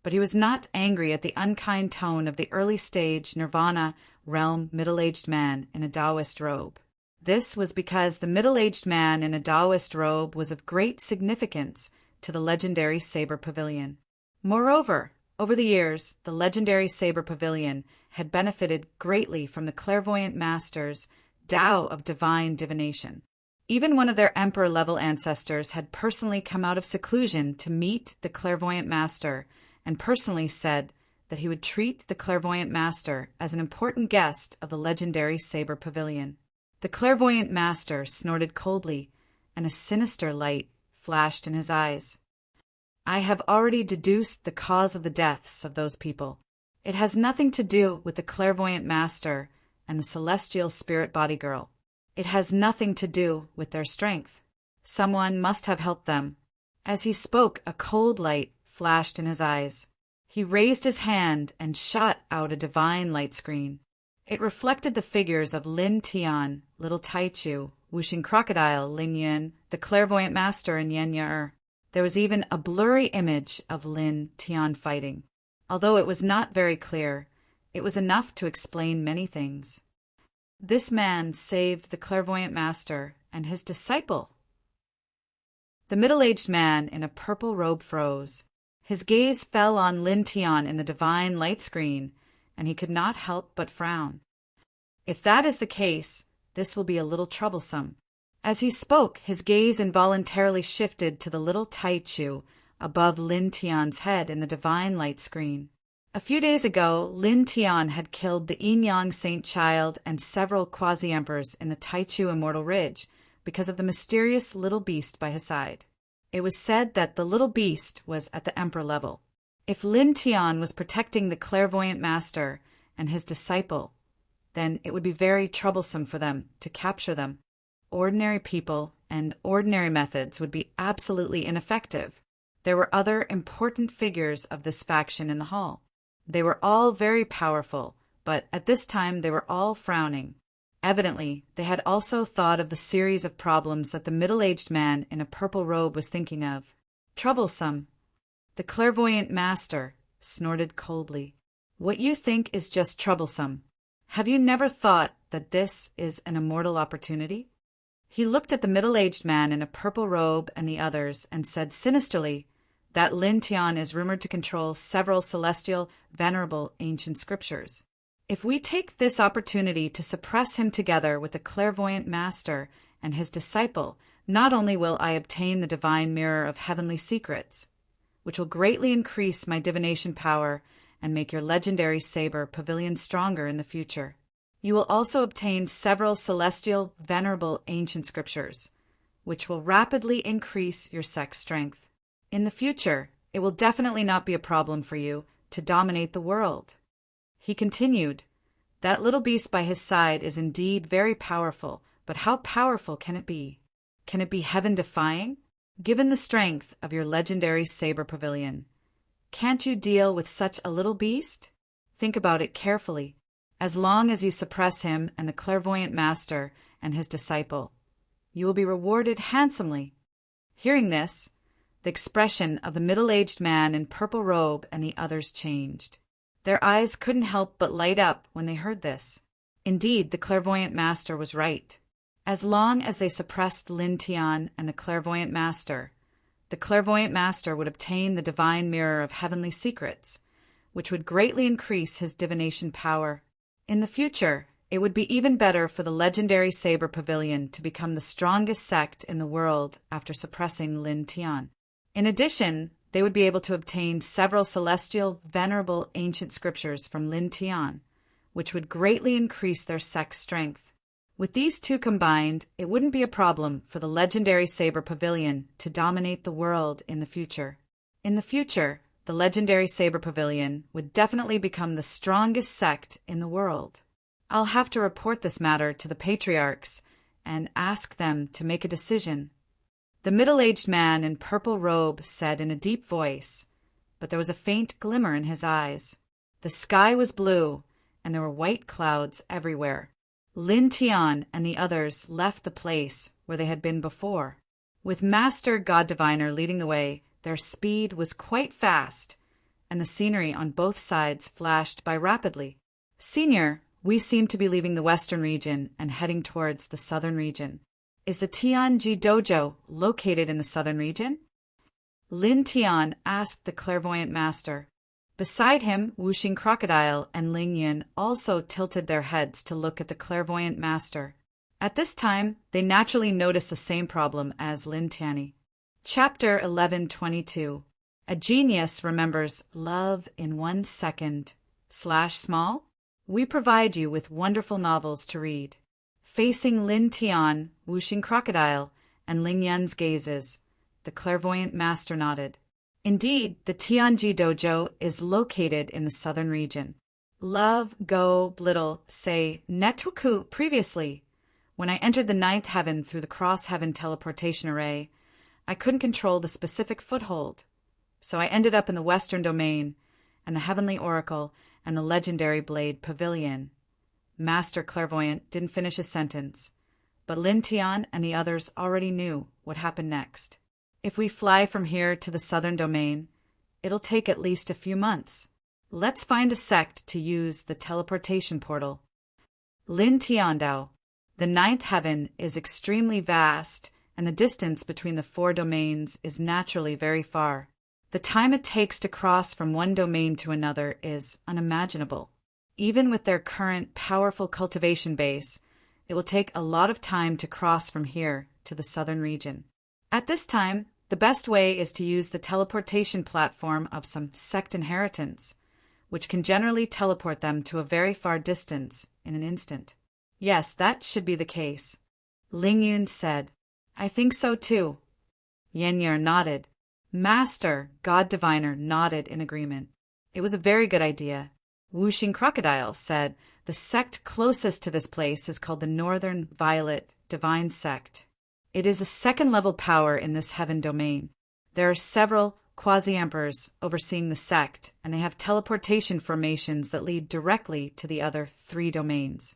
but he was not angry at the unkind tone of the early-stage Nirvana realm middle-aged man in a Taoist robe. This was because the middle-aged man in a Taoist robe was of great significance to the legendary Saber Pavilion. Moreover, over the years, the legendary Saber Pavilion had benefited greatly from the clairvoyant master's Tao of divine divination. Even one of their emperor-level ancestors had personally come out of seclusion to meet the clairvoyant master and personally said that he would treat the clairvoyant master as an important guest of the legendary Saber Pavilion. The clairvoyant master snorted coldly, and a sinister light flashed in his eyes. I have already deduced the cause of the deaths of those people. It has nothing to do with the clairvoyant master and the celestial spirit body girl. It has nothing to do with their strength. Someone must have helped them. As he spoke, a cold light flashed in his eyes. He raised his hand and shot out a divine light screen. It reflected the figures of Lin Tian, Little Taichu, Wuxing Crocodile, Lin Yun, the clairvoyant master, and Yen Yer. There was even a blurry image of Lin Tian fighting. Although it was not very clear, it was enough to explain many things. This man saved the clairvoyant master and his disciple. The middle-aged man in a purple robe froze. His gaze fell on Lin Tian in the divine light screen, and he could not help but frown. If that is the case, this will be a little troublesome. As he spoke, his gaze involuntarily shifted to the little Taichu above Lin Tian's head in the divine light screen. A few days ago, Lin Tian had killed the Yin-Yang Saint Child and several quasi-emperors in the Taichu Immortal Ridge because of the mysterious little beast by his side. It was said that the little beast was at the emperor level. If Lin Tian was protecting the clairvoyant master and his disciple, then it would be very troublesome for them to capture them. Ordinary people and ordinary methods would be absolutely ineffective. There were other important figures of this faction in the hall. They were all very powerful, but at this time they were all frowning. Evidently, they had also thought of the series of problems that the middle-aged man in a purple robe was thinking of. Troublesome. The clairvoyant master snorted coldly. What you think is just troublesome. Have you never thought that this is an immortal opportunity? He looked at the middle-aged man in a purple robe and the others and said sinisterly that Lin Tian is rumored to control several celestial, venerable ancient scriptures. If we take this opportunity to suppress him together with the clairvoyant master and his disciple, not only will I obtain the divine mirror of heavenly secrets, which will greatly increase my divination power and make your legendary Saber Pavilion stronger in the future, you will also obtain several celestial, venerable ancient scriptures, which will rapidly increase your sect's strength. In the future, it will definitely not be a problem for you to dominate the world. He continued, that little beast by his side is indeed very powerful, but how powerful can it be? Can it be heaven-defying? Given the strength of your legendary Saber Pavilion, can't you deal with such a little beast? Think about it carefully. As long as you suppress him and the clairvoyant master and his disciple, you will be rewarded handsomely. Hearing this, the expression of the middle-aged man in purple robe and the others changed. Their eyes couldn't help but light up when they heard this. Indeed, the clairvoyant master was right. As long as they suppressed Lin Tian and the clairvoyant master would obtain the divine mirror of heavenly secrets, which would greatly increase his divination power. In the future, it would be even better for the legendary Saber Pavilion to become the strongest sect in the world after suppressing Lin Tian. In addition, they would be able to obtain several celestial, venerable ancient scriptures from Lin Tian, which would greatly increase their sect's strength. With these two combined, it wouldn't be a problem for the legendary Saber Pavilion to dominate the world in the future. In the future, the legendary Saber Pavilion would definitely become the strongest sect in the world. I'll have to report this matter to the patriarchs and ask them to make a decision. The middle-aged man in purple robe said in a deep voice, but there was a faint glimmer in his eyes. The sky was blue, and there were white clouds everywhere. Lin Tian and the others left the place where they had been before. With Master God Diviner leading the way, their speed was quite fast, and the scenery on both sides flashed by rapidly. Senior, we seem to be leaving the western region and heading towards the southern region. Is the Tianji dojo located in the southern region? Lin Tian asked the clairvoyant master. Beside him, Wuxing Crocodile and Ling Yin also tilted their heads to look at the clairvoyant master. At this time, they naturally noticed the same problem as Lin Tianyi. Chapter 1122. A genius remembers love in 1 second. /small? We provide you with wonderful novels to read. Facing Lin Tian, Wuxing Crocodile, and Ling Yin's gazes, the clairvoyant master nodded. Indeed, the Tianji dojo is located in the southern region. Love, go, little, say, Netwoku previously. When I entered the ninth heaven through the cross-heaven teleportation array, I couldn't control the specific foothold. So I ended up in the western domain, and the heavenly oracle, and the legendary blade pavilion. Master Clairvoyant didn't finish his sentence, but Lin Tian and the others already knew what happened next. If we fly from here to the southern domain, it'll take at least a few months. Let's find a sect to use the teleportation portal. Lin Tiandao. The ninth heaven is extremely vast, and the distance between the 4 domains is naturally very far. The time it takes to cross from one domain to another is unimaginable. Even with their current powerful cultivation base, it will take a lot of time to cross from here to the southern region. At this time, the best way is to use the teleportation platform of some sect inheritance, which can generally teleport them to a very far distance in an instant. Yes, that should be the case. Ling Yun said. I think so too. Yenyer nodded. Master, God Diviner, nodded in agreement. It was a very good idea. Wuxing Crocodile said, the sect closest to this place is called the Northern Violet Divine Sect. It is a second-level power in this heaven domain. There are several quasi-emperors overseeing the sect, and they have teleportation formations that lead directly to the other 3 domains.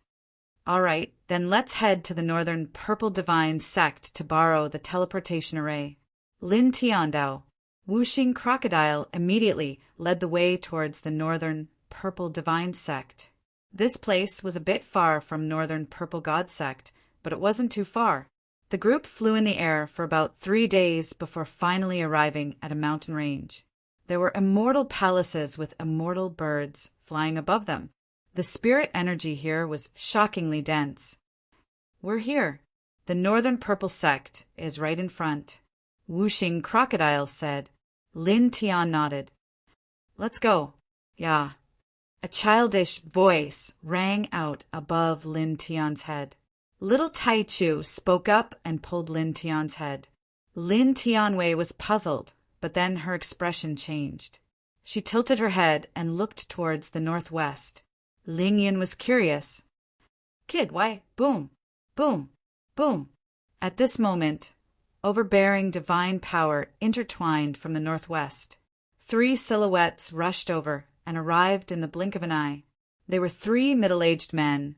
All right, then let's head to the Northern Purple Divine Sect to borrow the teleportation array. Lin Tiandao. Wuxing Crocodile immediately led the way towards the Northern Purple Divine Sect. This place was a bit far from Northern Purple God Sect, but it wasn't too far. The group flew in the air for about 3 days before finally arriving at a mountain range. There were immortal palaces with immortal birds flying above them. The spirit energy here was shockingly dense. We're here. The Northern Purple Sect is right in front. Wuxing Crocodile said. Lin Tian nodded. Let's go. Yeah. A childish voice rang out above Lin Tian's head. Little Taichu spoke up and pulled Lin Tian's head. Lin Tianwei was puzzled, but then her expression changed. She tilted her head and looked towards the northwest. Ling Yin was curious. Kid, why? Boom, boom, boom. At this moment, overbearing divine power intertwined from the northwest. 3 silhouettes rushed over and arrived in the blink of an eye. They were 3 middle-aged men,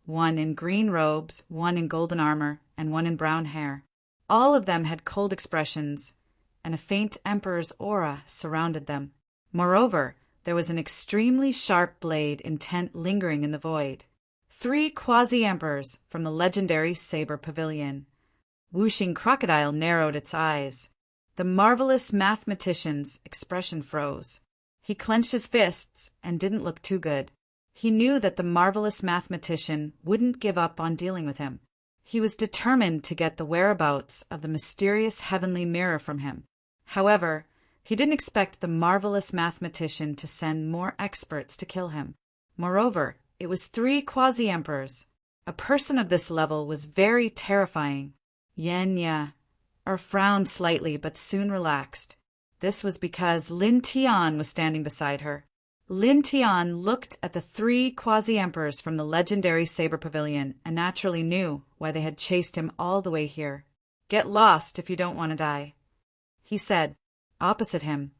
one in green robes, one in golden armor, and one in brown hair. All of them had cold expressions, and a faint emperor's aura surrounded them. Moreover, there was an extremely sharp blade intent lingering in the void. 3 quasi-emperors from the legendary Saber Pavilion. Wuxing Crocodile narrowed its eyes. The marvelous mathematician's expression froze. He clenched his fists and didn't look too good. He knew that the marvelous mathematician wouldn't give up on dealing with him. He was determined to get the whereabouts of the mysterious heavenly mirror from him. However, he didn't expect the marvelous mathematician to send more experts to kill him. Moreover, it was 3 quasi-emperors. A person of this level was very terrifying. Yenya frowned slightly but soon relaxed. This was because Lin Tian was standing beside her. Lin Tian looked at the 3 quasi-emperors from the legendary Saber Pavilion and naturally knew why they had chased him all the way here. Get lost if you don't want to die, he said. Opposite him,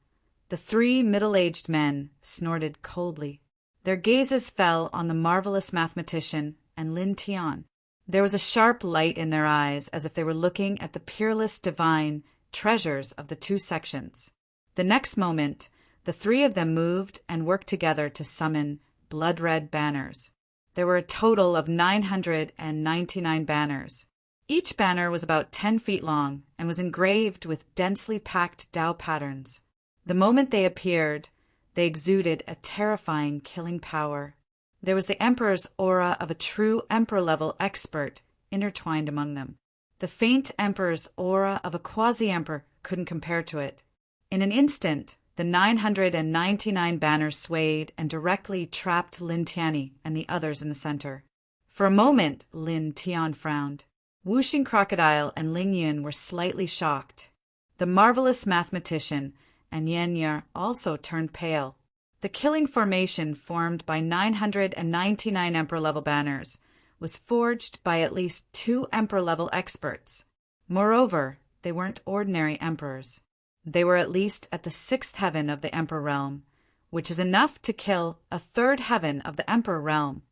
the 3 middle-aged men snorted coldly. Their gazes fell on the marvelous mathematician and Lin Tian. There was a sharp light in their eyes as if they were looking at the peerless divine treasures of the 2 sections. The next moment, The three of them moved and worked together to summon blood-red banners. There were a total of 999 banners. Each banner was about 10 feet long and was engraved with densely packed Tao patterns. The moment they appeared, they exuded a terrifying killing power. There was the Emperor's aura of a true Emperor-level expert intertwined among them. The faint Emperor's aura of a quasi-Emperor couldn't compare to it. In an instant, the 999 banners swayed and directly trapped Lin Tianyi and the others in the center. For a moment, Lin Tian frowned. Wuxing Crocodile and Ling Yun were slightly shocked. The marvelous mathematician and Yan Ye also turned pale. The killing formation formed by 999 Emperor-level banners was forged by at least 2 Emperor-level experts. Moreover, they weren't ordinary emperors. They were at least at the 6th heaven of the Emperor realm, which is enough to kill a 3rd heaven of the Emperor realm.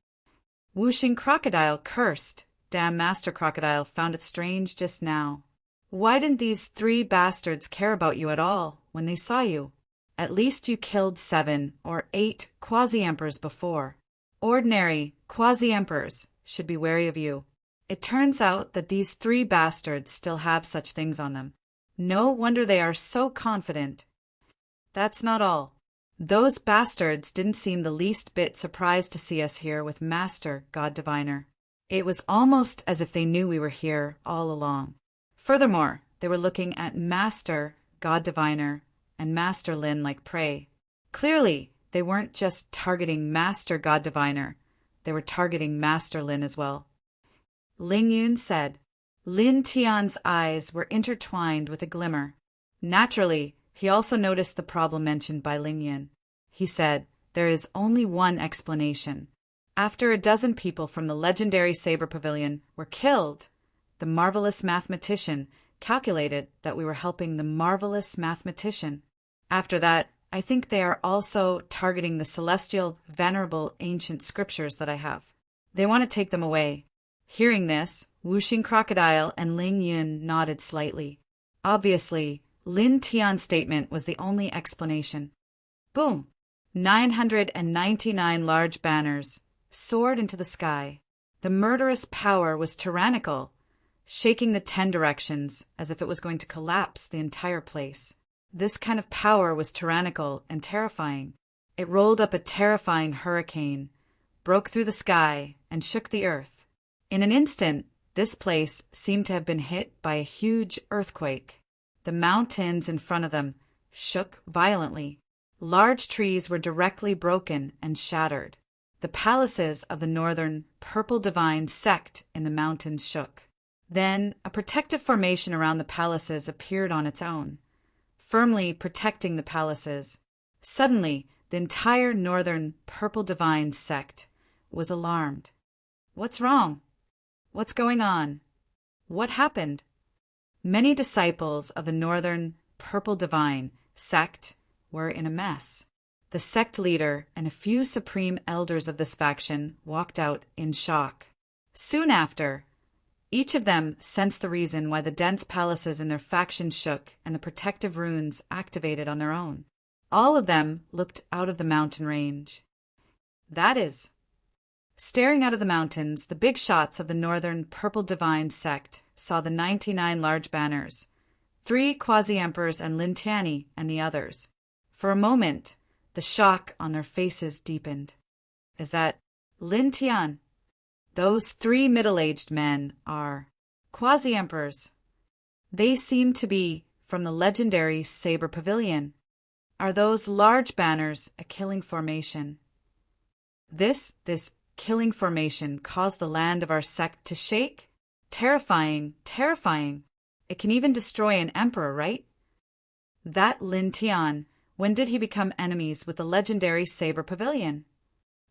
Wuxing Crocodile cursed. Damn Master Crocodile found it strange just now. Why didn't these 3 bastards care about you at all when they saw you? At least you killed 7 or 8 quasi-emperors before. Ordinary quasi-emperors should be wary of you. It turns out that these 3 bastards still have such things on them. No wonder they are so confident. That's not all. Those bastards didn't seem the least bit surprised to see us here with Master God Diviner. It was almost as if they knew we were here all along. Furthermore, they were looking at Master God Diviner and Master Lin like prey. Clearly, they weren't just targeting Master God Diviner. They were targeting Master Lin as well. Ling Yun said. Lin Tian's eyes were intertwined with a glimmer. Naturally, he also noticed the problem mentioned by Ling Yun. He said, "There is only one explanation. After a dozen people from the legendary Saber Pavilion were killed, the marvelous mathematician calculated that we were helping the marvelous mathematician. After that, I think they are also targeting the celestial, venerable ancient scriptures that I have. They want to take them away." Hearing this, Wuxing Crocodile and Ling Yun nodded slightly. Obviously, Lin Tian's statement was the only explanation. Boom! 999 large banners soared into the sky. The murderous power was tyrannical, shaking the 10 directions as if it was going to collapse the entire place. This kind of power was tyrannical and terrifying. It rolled up a terrifying hurricane, broke through the sky, and shook the earth. In an instant, this place seemed to have been hit by a huge earthquake. The mountains in front of them shook violently. Large trees were directly broken and shattered. The palaces of the northern Purple Divine sect in the mountains shook. Then a protective formation around the palaces appeared on its own, firmly protecting the palaces. Suddenly, the entire northern Purple Divine sect was alarmed. What's wrong? What's going on? What happened? Many disciples of the northern Purple Divine sect were in a mess. The sect leader and a few supreme elders of this faction walked out in shock. Soon after, each of them sensed the reason why the dense palaces in their faction shook and the protective runes activated on their own. All of them looked out of the mountain range. That is, staring out of the mountains, the big shots of the northern Purple Divine sect saw the 99 large banners, 3 quasi-emperors and Lin Tianyi and the others. For a moment, the shock on their faces deepened. Is that Lin Tian? Those 3 middle-aged men are quasi-emperors. They seem to be from the legendary Saber Pavilion. Are those large banners a killing formation? This killing formation caused the land of our sect to shake? Terrifying, terrifying. It can even destroy an emperor, right? That Lin Tian, when did he become enemies with the legendary Saber Pavilion?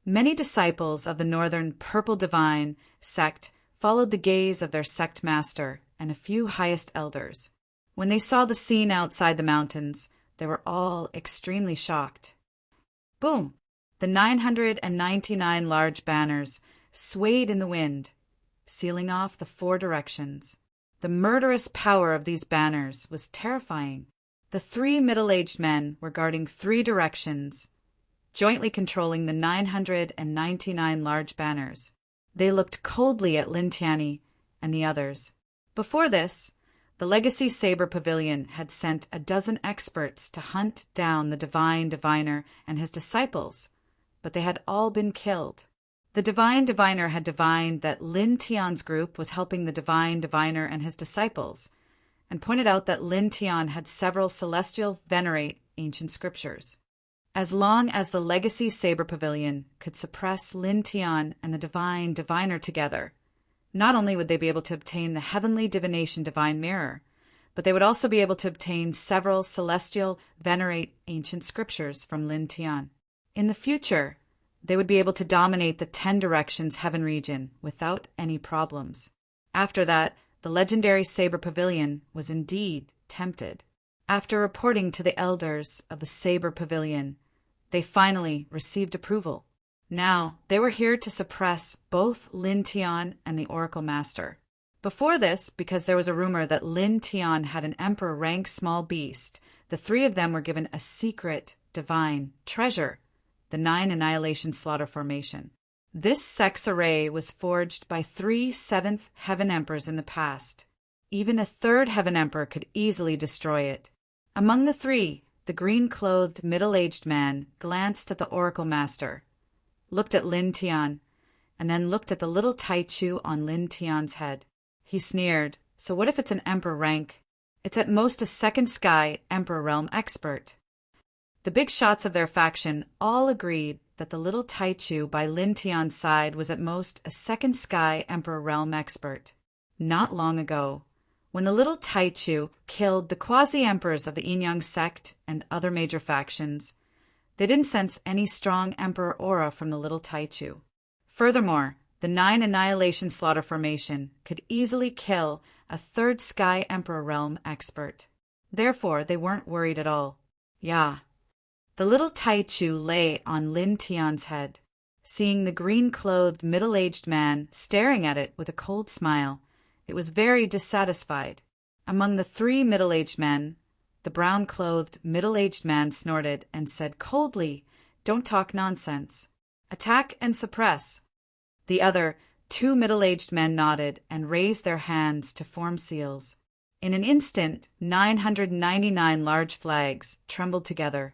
Many disciples of the northern Purple Divine sect followed the gaze of their sect master and a few highest elders. When they saw the scene outside the mountains, they were all extremely shocked. Boom! The 999 large banners swayed in the wind, sealing off the 4 directions. The murderous power of these banners was terrifying. The three middle-aged men were guarding three directions, jointly controlling the 999 large banners. They looked coldly at Lin Tianyi and the others. Before this, the Legacy Saber Pavilion had sent a dozen experts to hunt down the Divine Diviner and his disciples, but they had all been killed. The Divine Diviner had divined that Lin Tian's group was helping the Divine Diviner and his disciples, and pointed out that Lin Tian had several celestial venerate ancient scriptures. As long as the Legacy Saber Pavilion could suppress Lin Tian and the Divine Diviner together, not only would they be able to obtain the heavenly divination divine mirror, but they would also be able to obtain several celestial venerate ancient scriptures from Lin Tian. In the future, they would be able to dominate the 10 directions heaven region without any problems. After that, the legendary Saber Pavilion was indeed tempted. After reporting to the elders of the Saber Pavilion, they finally received approval. Now, they were here to suppress both Lin Tian and the Oracle Master. Before this, because there was a rumor that Lin Tian had an emperor rank small beast, the three of them were given a secret divine treasure, the 9 Annihilation Slaughter Formation. This sex array was forged by 3 seventh Heaven Emperors in the past. Even a 3rd Heaven Emperor could easily destroy it. Among the three, the green-clothed middle-aged man glanced at the Oracle Master, looked at Lin Tian, and then looked at the little Taichu on Lin Tian's head. He sneered, "So what if it's an Emperor rank? It's at most a second sky Emperor realm expert." The big shots of their faction all agreed that the little Taichu by Lin Tian's side was at most a second sky Emperor realm expert. Not long ago, when the little Taichu killed the quasi-emperors of the Yin-Yang sect and other major factions, they didn't sense any strong emperor aura from the little Taichu. Furthermore, the 9 Annihilation Slaughter Formation could easily kill a 3rd sky Emperor realm expert. Therefore, they weren't worried at all. Yeah. The little Taichu lay on Lin Tian's head. Seeing the green-clothed middle-aged man staring at it with a cold smile, it was very dissatisfied. Among the 3 middle-aged men, the brown-clothed middle-aged man snorted and said coldly, "Don't talk nonsense. Attack and suppress." The other 2 middle-aged men nodded and raised their hands to form seals. In an instant, 999 large flags trembled together,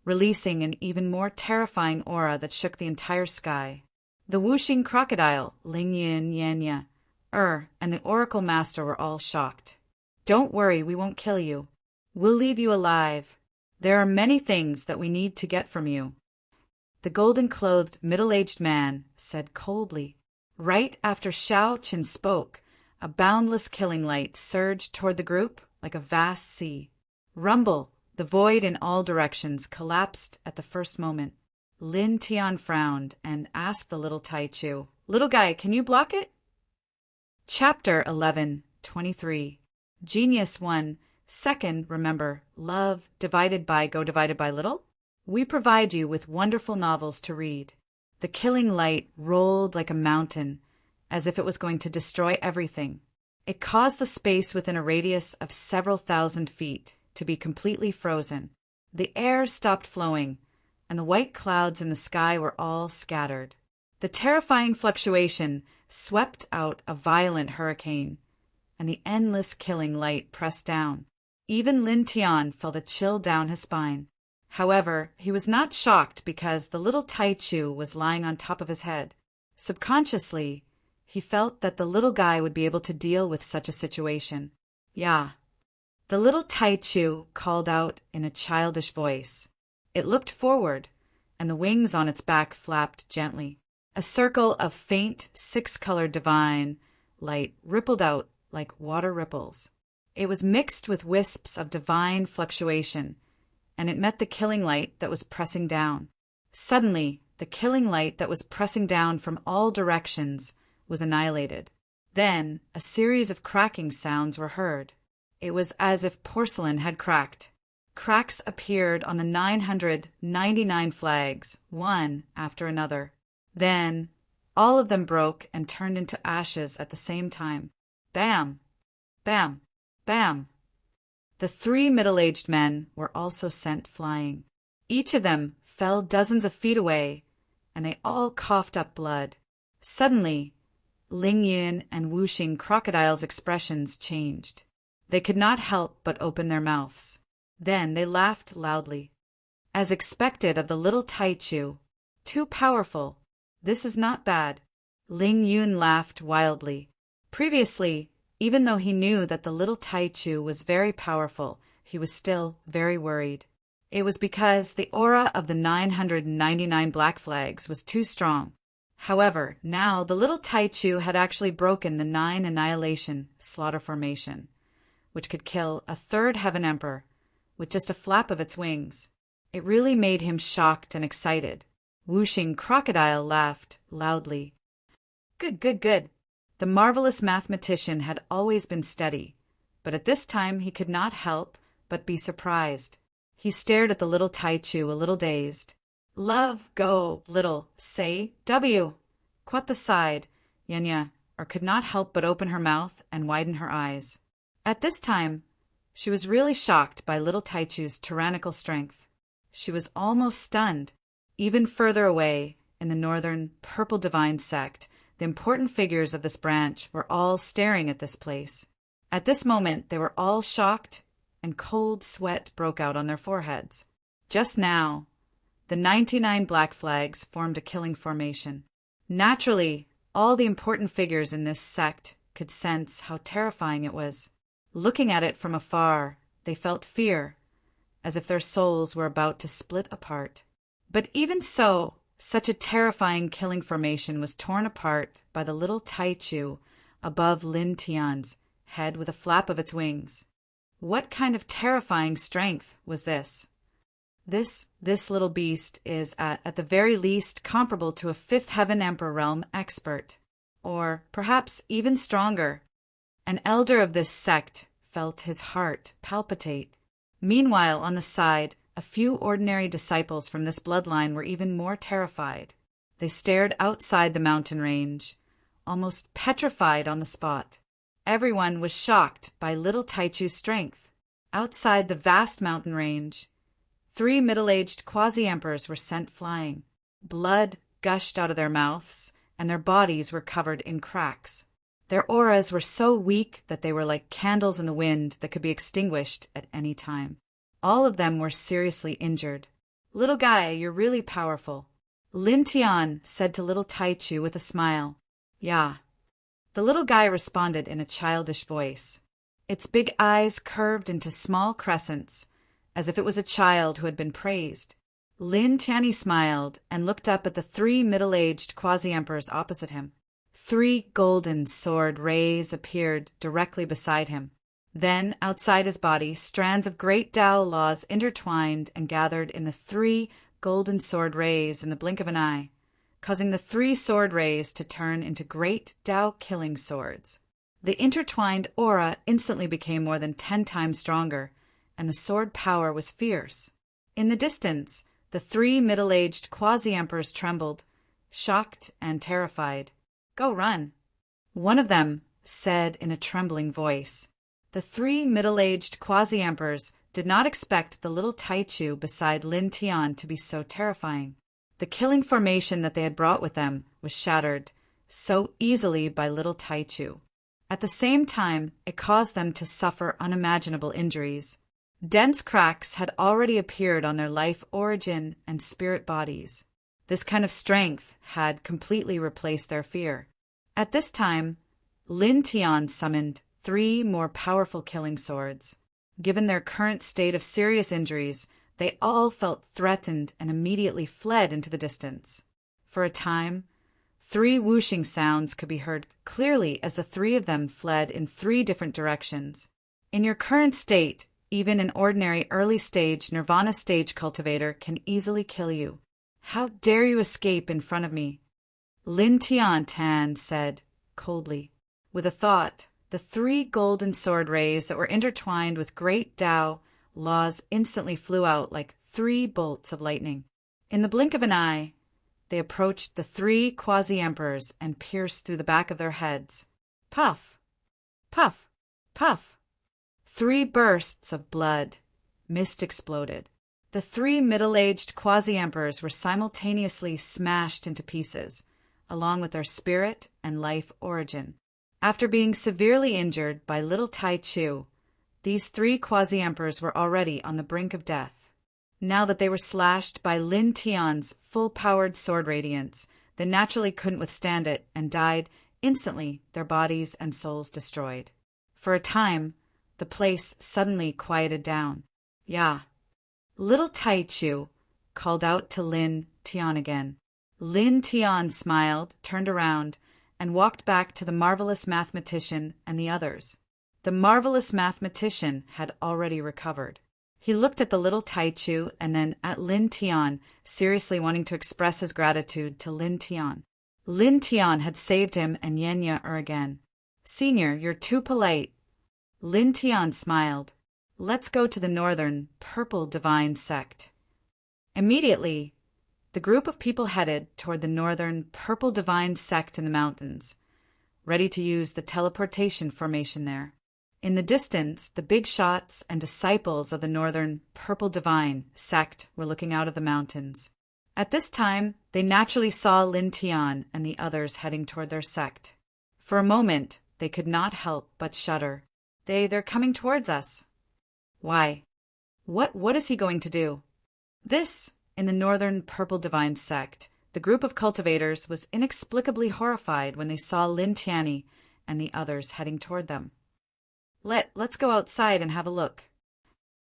releasing an even more terrifying aura that shook the entire sky. The whooshing crocodile, Ling Yin Yanya, and the Oracle Master were all shocked. "Don't worry, we won't kill you. We'll leave you alive. There are many things that we need to get from you." The golden-clothed middle-aged man said coldly. Right after Xiao Qin spoke, a boundless killing light surged toward the group like a vast sea. Rumble, the void in all directions, collapsed at the first moment. Lin Tian frowned and asked the little Taichu, "Little guy, can you block it?" Chapter 11:23. Genius 1. Second, remember, love divided by little. We provide you with wonderful novels to read. The killing light rolled like a mountain, as if it was going to destroy everything. It caused the space within a radius of several thousand feet to be completely frozen. The air stopped flowing, and the white clouds in the sky were all scattered. The terrifying fluctuation swept out a violent hurricane, and the endless killing light pressed down. Even Lin Tian felt a chill down his spine. However, he was not shocked because the little Taichu was lying on top of his head. Subconsciously, he felt that the little guy would be able to deal with such a situation. "Yeah." The little Taichu called out in a childish voice. It looked forward, and the wings on its back flapped gently. A circle of faint, 6-colored divine light rippled out like water ripples. It was mixed with wisps of divine fluctuation, and it met the killing light that was pressing down. Suddenly, the killing light that was pressing down from all directions was annihilated. Then, a series of cracking sounds were heard. It was as if porcelain had cracked. Cracks appeared on the 999 flags, one after another. Then, all of them broke and turned into ashes at the same time. Bam! Bam! Bam! The 3 middle-aged men were also sent flying. Each of them fell dozens of feet away, and they all coughed up blood. Suddenly, Ling Yun and Wu Xing Crocodile's expressions changed. They could not help but open their mouths. Then they laughed loudly. As expected of the little Taichu, too powerful. This is not bad. Ling Yun laughed wildly. Previously, even though he knew that the little Taichu was very powerful, he was still very worried. It was because the aura of the 999 black flags was too strong. However, now the little Taichu had actually broken the 9 annihilation slaughter formation, which could kill a 3rd Heaven Emperor with just a flap of its wings. It really made him shocked and excited. Wu Xing Crocodile laughed loudly. Good, good, good. The marvelous mathematician had always been steady, but at this time he could not help but be surprised. He stared at the little Taichu a little dazed. Love, go, little, say, W. Quoth the sighed, Yenya, or could not help but open her mouth and widen her eyes. At this time, she was really shocked by little Taichu's tyrannical strength. She was almost stunned. Even further away, in the northern purple divine sect, the important figures of this branch were all staring at this place. At this moment, they were all shocked, and cold sweat broke out on their foreheads. Just now, the 99 black flags formed a killing formation. Naturally, all the important figures in this sect could sense how terrifying it was. Looking at it from afar, they felt fear, as if their souls were about to split apart. But even so, such a terrifying killing formation was torn apart by the little Taichu above Lin Tian's head with a flap of its wings. What kind of terrifying strength was this? This little beast is, at the very least, comparable to a 5th Heaven Emperor realm expert, or perhaps even stronger. An elder of this sect felt his heart palpitate. Meanwhile, on the side, a few ordinary disciples from this bloodline were even more terrified. They stared outside the mountain range, almost petrified on the spot. Everyone was shocked by little Taichu's strength. Outside the vast mountain range, 3 middle-aged quasi-emperors were sent flying. Blood gushed out of their mouths, and their bodies were covered in cracks. Their auras were so weak that they were like candles in the wind that could be extinguished at any time. All of them were seriously injured. Little guy, you're really powerful. Lin Tian said to little Taichu with a smile. Yeah. The little guy responded in a childish voice. Its big eyes curved into small crescents, as if it was a child who had been praised. Lin Tianyi smiled and looked up at the 3 middle-aged quasi-emperors opposite him. 3 golden sword rays appeared directly beside him. Then, outside his body, strands of great Tao laws intertwined and gathered in the 3 golden sword rays in the blink of an eye, causing the 3 sword rays to turn into great Tao killing swords. The intertwined aura instantly became more than 10 times stronger, and the sword power was fierce. In the distance, the 3 middle-aged quasi-emperors trembled, shocked and terrified. Go run, one of them said in a trembling voice. The 3 middle-aged quasi-emperors did not expect the little Taichu beside Lin Tian to be so terrifying. The killing formation that they had brought with them was shattered so easily by little Taichu. At the same time, it caused them to suffer unimaginable injuries. Dense cracks had already appeared on their life origin and spirit bodies. This kind of strength had completely replaced their fear. At this time, Lin Tian summoned 3 more powerful killing swords. Given their current state of serious injuries, they all felt threatened and immediately fled into the distance. For a time, 3 whooshing sounds could be heard clearly as the 3 of them fled in 3 different directions. In your current state, even an ordinary early-stage nirvana stage cultivator can easily kill you. How dare you escape in front of me? Lin Tian said, coldly. With a thought, the 3 golden sword rays that were intertwined with great Tao laws instantly flew out like 3 bolts of lightning. In the blink of an eye, they approached the 3 quasi-emperors and pierced through the back of their heads. Puff! Puff! Puff! 3 bursts of blood. Mist exploded. The 3 middle-aged quasi-emperors were simultaneously smashed into pieces, along with their spirit and life origin. After being severely injured by little Tai Chu, these 3 quasi-emperors were already on the brink of death. Now that they were slashed by Lin Tian's full-powered sword radiance, they naturally couldn't withstand it and died instantly, their bodies and souls destroyed. For a time, the place suddenly quieted down. "Yeah." Little Tai Chu called out to Lin Tian again. Lin Tian smiled, turned around, and walked back to the marvelous mathematician and the others. The marvelous mathematician had already recovered. He looked at the little Tai Chu and then at Lin Tian, seriously wanting to express his gratitude to Lin Tian. Lin Tian had saved him and Yenya again. "Senior, you're too polite." Lin Tian smiled. "Let's go to the northern, purple divine sect." Immediately, the group of people headed toward the northern, purple divine sect in the mountains, ready to use the teleportation formation there. In the distance, the big shots and disciples of the northern, purple divine sect were looking out of the mountains. At this time, they naturally saw Lin Tian and the others heading toward their sect. For a moment, they could not help but shudder. They're coming towards us. Why? What is he going to do? This, in the northern purple divine sect, the group of cultivators was inexplicably horrified when they saw Lin Tianyi and the others heading toward them. Let's go outside and have a look."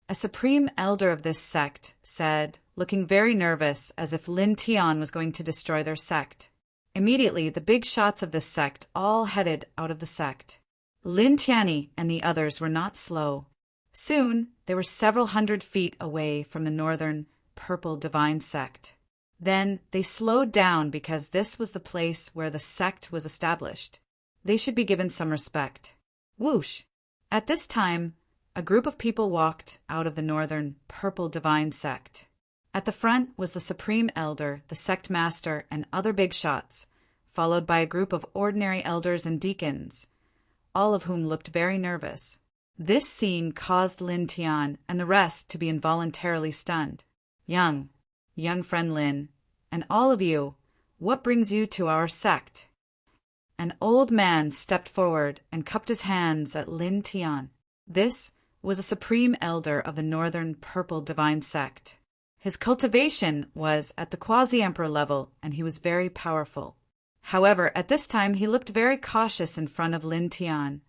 A supreme elder of this sect said, looking very nervous as if Lin Tian was going to destroy their sect. Immediately, the big shots of this sect all headed out of the sect. Lin Tianyi and the others were not slow. Soon, they were several hundred feet away from the northern purple divine sect. Then they slowed down because this was the place where the sect was established. They should be given some respect. Whoosh! At this time, a group of people walked out of the northern purple divine sect. At the front was the supreme elder, the sect master, and other big shots, followed by a group of ordinary elders and deacons, all of whom looked very nervous. This scene caused Lin Tian and the rest to be involuntarily stunned. Young friend Lin, and all of you, what brings you to our sect?" An old man stepped forward and cupped his hands at Lin Tian. This was a supreme elder of the northern purple divine sect. His cultivation was at the quasi-emperor level, and he was very powerful. However, at this time he looked very cautious in front of Lin Tian,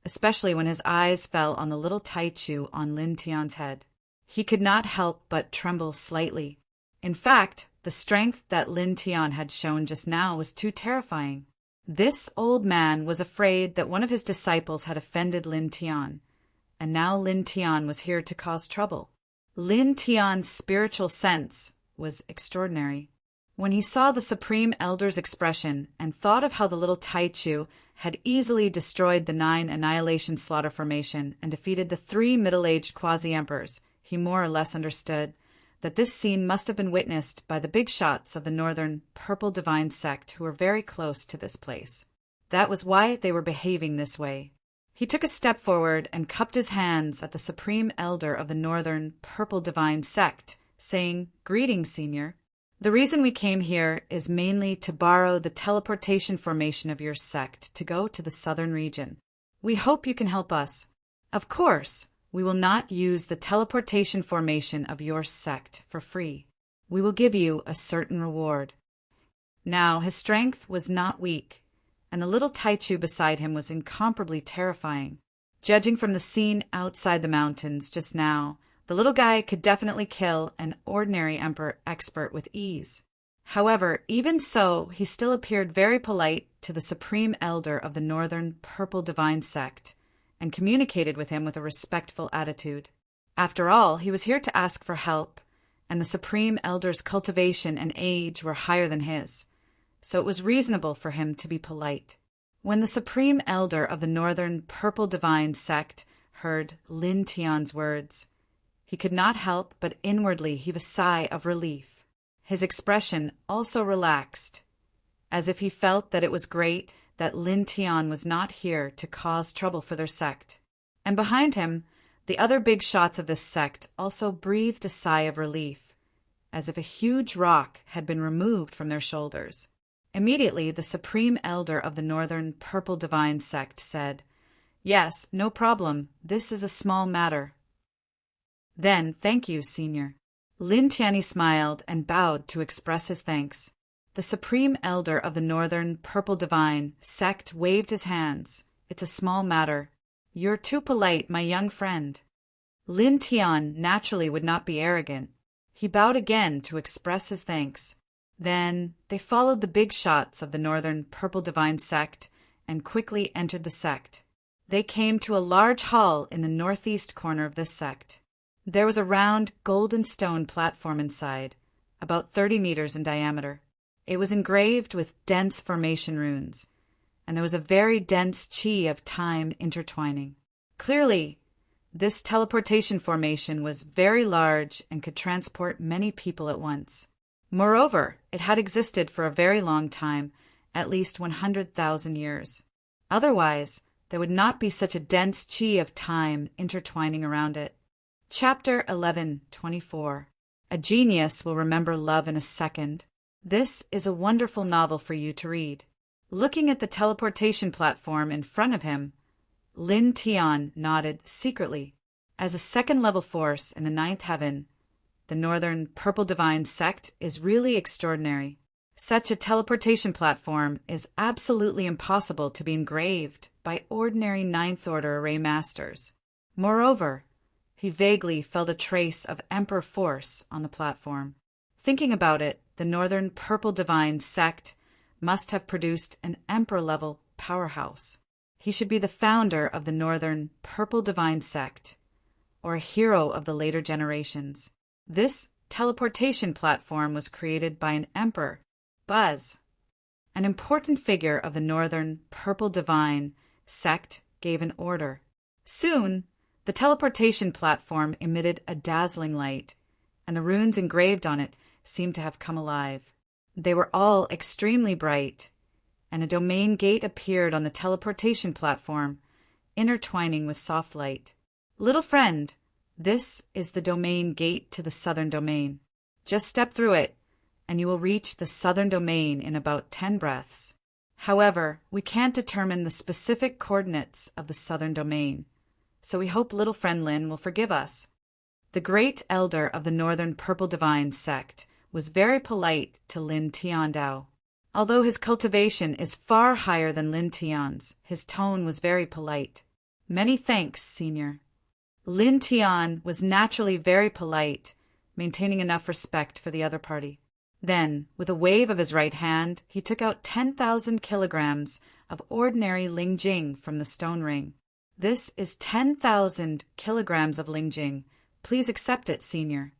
especially when his eyes fell on the little Tai Chu on Lin Tian's head. He could not help but tremble slightly. In fact, the strength that Lin Tian had shown just now was too terrifying. This old man was afraid that one of his disciples had offended Lin Tian, and now Lin Tian was here to cause trouble. Lin Tian's spiritual sense was extraordinary. When he saw the supreme elder's expression and thought of how the little Tai Chu had easily destroyed the 9 annihilation slaughter formation and defeated the 3 middle-aged quasi-emperors, he more or less understood that this scene must have been witnessed by the big shots of the northern purple divine sect who were very close to this place. That was why they were behaving this way. He took a step forward and cupped his hands at the supreme elder of the northern purple divine sect, saying, "Greetings, senior. The reason we came here is mainly to borrow the teleportation formation of your sect to go to the southern region. We hope you can help us. Of course, we will not use the teleportation formation of your sect for free. We will give you a certain reward." Now, his strength was not weak, and the little Tai Chu beside him was incomparably terrifying. Judging from the scene outside the mountains just now, the little guy could definitely kill an ordinary emperor expert with ease. However, even so, he still appeared very polite to the supreme elder of the northern purple divine sect, and communicated with him with a respectful attitude. After all, he was here to ask for help, and the supreme elder's cultivation and age were higher than his, so it was reasonable for him to be polite. When the supreme elder of the northern purple divine sect heard Lin Tian's words, he could not help but inwardly heave a sigh of relief. His expression also relaxed, as if he felt that it was great that Lin Tian was not here to cause trouble for their sect. And behind him, The other big shots of this sect also breathed a sigh of relief, as if a huge rock had been removed from their shoulders. Immediately, the supreme elder of the Northern Purple Divine sect said, "Yes, no problem. This is a small matter." Then, "Thank you, Senior." Lin Tianyi smiled and bowed to express his thanks. The supreme elder of the Northern Purple Divine sect waved his hands. "It's a small matter. You're too polite, my young friend." Lin Tian naturally would not be arrogant. He bowed again to express his thanks. Then they followed the big shots of the Northern Purple Divine sect and quickly entered the sect. They came to a large hall in the northeast corner of this sect. There was a round golden stone platform inside, about 30 meters in diameter. It was engraved with dense formation runes, and there was a very dense chi of time intertwining. Clearly, this teleportation formation was very large and could transport many people at once. Moreover, it had existed for a very long time, at least 100,000 years. Otherwise, there would not be such a dense chi of time intertwining around it. Chapter 11:24. A Genius Will Remember Love in a Second. This is a wonderful novel for you to read. Looking at the teleportation platform in front of him, Lin Tian nodded secretly. As a second-level force in the ninth heaven, the Northern Purple Divine sect is really extraordinary. Such a teleportation platform is absolutely impossible to be engraved by ordinary ninth-order array masters. Moreover, he vaguely felt a trace of Emperor force on the platform. Thinking about it, the Northern Purple Divine sect must have produced an Emperor-level powerhouse. He should be the founder of the Northern Purple Divine sect, or a hero of the later generations. This teleportation platform was created by an emperor, Buzz. An important figure of the Northern Purple Divine sect gave an order. Soon, the teleportation platform emitted a dazzling light, and the runes engraved on it seemed to have come alive. They were all extremely bright, and a domain gate appeared on the teleportation platform, intertwining with soft light. "Little friend, this is the domain gate to the southern domain. Just step through it, and you will reach the southern domain in about 10 breaths. However, we can't determine the specific coordinates of the southern domain, so we hope little friend Lin will forgive us." The great elder of the Northern Purple Divine sect was very polite to Lin Tiandao. Although his cultivation is far higher than Lin Tian's, his tone was very polite. "Many thanks, Senior." Lin Tian was naturally very polite, maintaining enough respect for the other party. Then, with a wave of his right hand, he took out 10,000 kilograms of ordinary lingjing from the stone ring. "This is 10,000 kilograms of lingjing. Please accept it, Senior."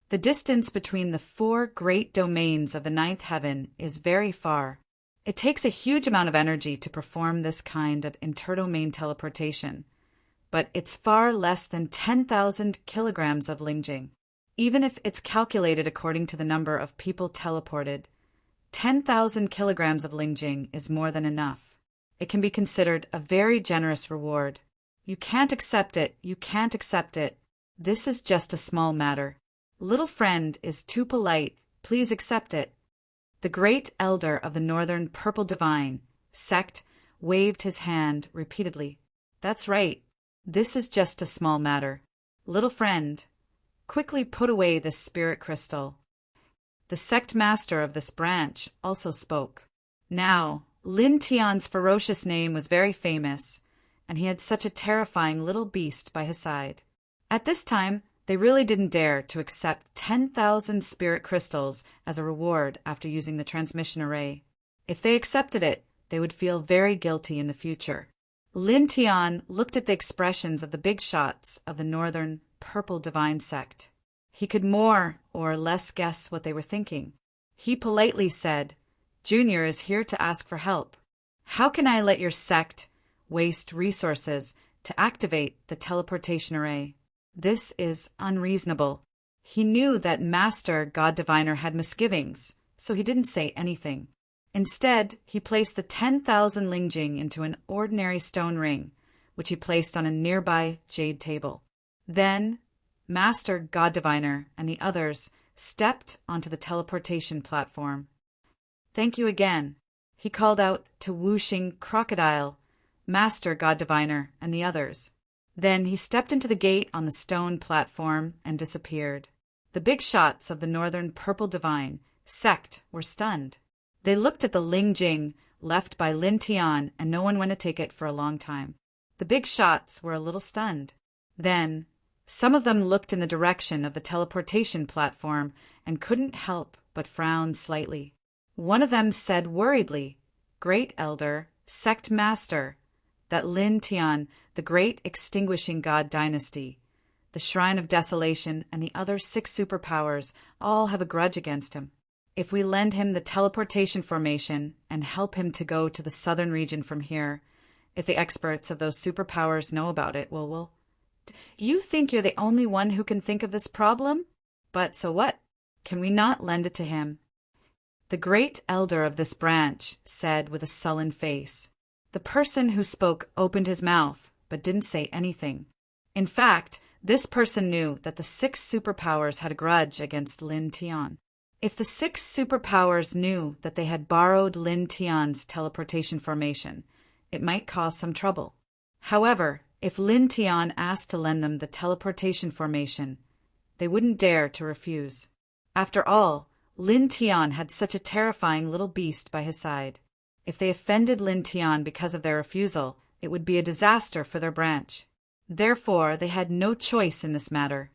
The distance between the 4 great domains of the ninth heaven is very far. It takes a huge amount of energy to perform this kind of interdomain teleportation, but it's far less than 10,000 kilograms of lingjing. Even if it's calculated according to the number of people teleported, 10,000 kilograms of lingjing is more than enough. It can be considered a very generous reward. "You can't accept it, you can't accept it. This is just a small matter. Little friend is too polite, please accept it." The great elder of the Northern Purple Divine sect waved his hand repeatedly. "That's right. This is just a small matter. Little friend, quickly put away this spirit crystal." The sect master of this branch also spoke. Now, Lin Tian's ferocious name was very famous, and he had such a terrifying little beast by his side. At this time, they really didn't dare to accept 10,000 spirit crystals as a reward after using the transmission array. If they accepted it, they would feel very guilty in the future. Lin Tian looked at the expressions of the big shots of the Northern Purple Divine sect. He could more or less guess what they were thinking. He politely said, "Junior is here to ask for help. How can I let your sect waste resources to activate the teleportation array? This is unreasonable." He knew that Master God Diviner had misgivings, so he didn't say anything. Instead, he placed the 10,000 lingjing into an ordinary stone ring, which he placed on a nearby jade table. Then, Master God Diviner and the others stepped onto the teleportation platform. "Thank you again," he called out to Whooshing Crocodile, Master God Diviner, and the others. Then he stepped into the gate on the stone platform and disappeared. The big shots of the Northern Purple Divine sect were stunned. They looked at the Ling Jing left by Lin Tian, and no one went to take it for a long time. The big shots were a little stunned. Then, some of them looked in the direction of the teleportation platform and couldn't help but frown slightly. One of them said worriedly, "Great Elder, Sect Master, that Lin Tian, the Great Extinguishing God Dynasty, the Shrine of Desolation, and the other 6 superpowers all have a grudge against him. If we lend him the teleportation formation and help him to go to the southern region from here, if the experts of those superpowers know about it, we'll... You think you're the only one who can think of this problem? But so what? Can we not lend it to him?" The great elder of this branch said with a sullen face. The person who spoke opened his mouth, but didn't say anything. In fact, this person knew that the 6 superpowers had a grudge against Lin Tian. If the 6 superpowers knew that they had borrowed Lin Tian's teleportation formation, it might cause some trouble. However, if Lin Tian asked to lend them the teleportation formation, they wouldn't dare to refuse. After all, Lin Tian had such a terrifying little beast by his side. If they offended Lin Tian because of their refusal, it would be a disaster for their branch. Therefore, they had no choice in this matter.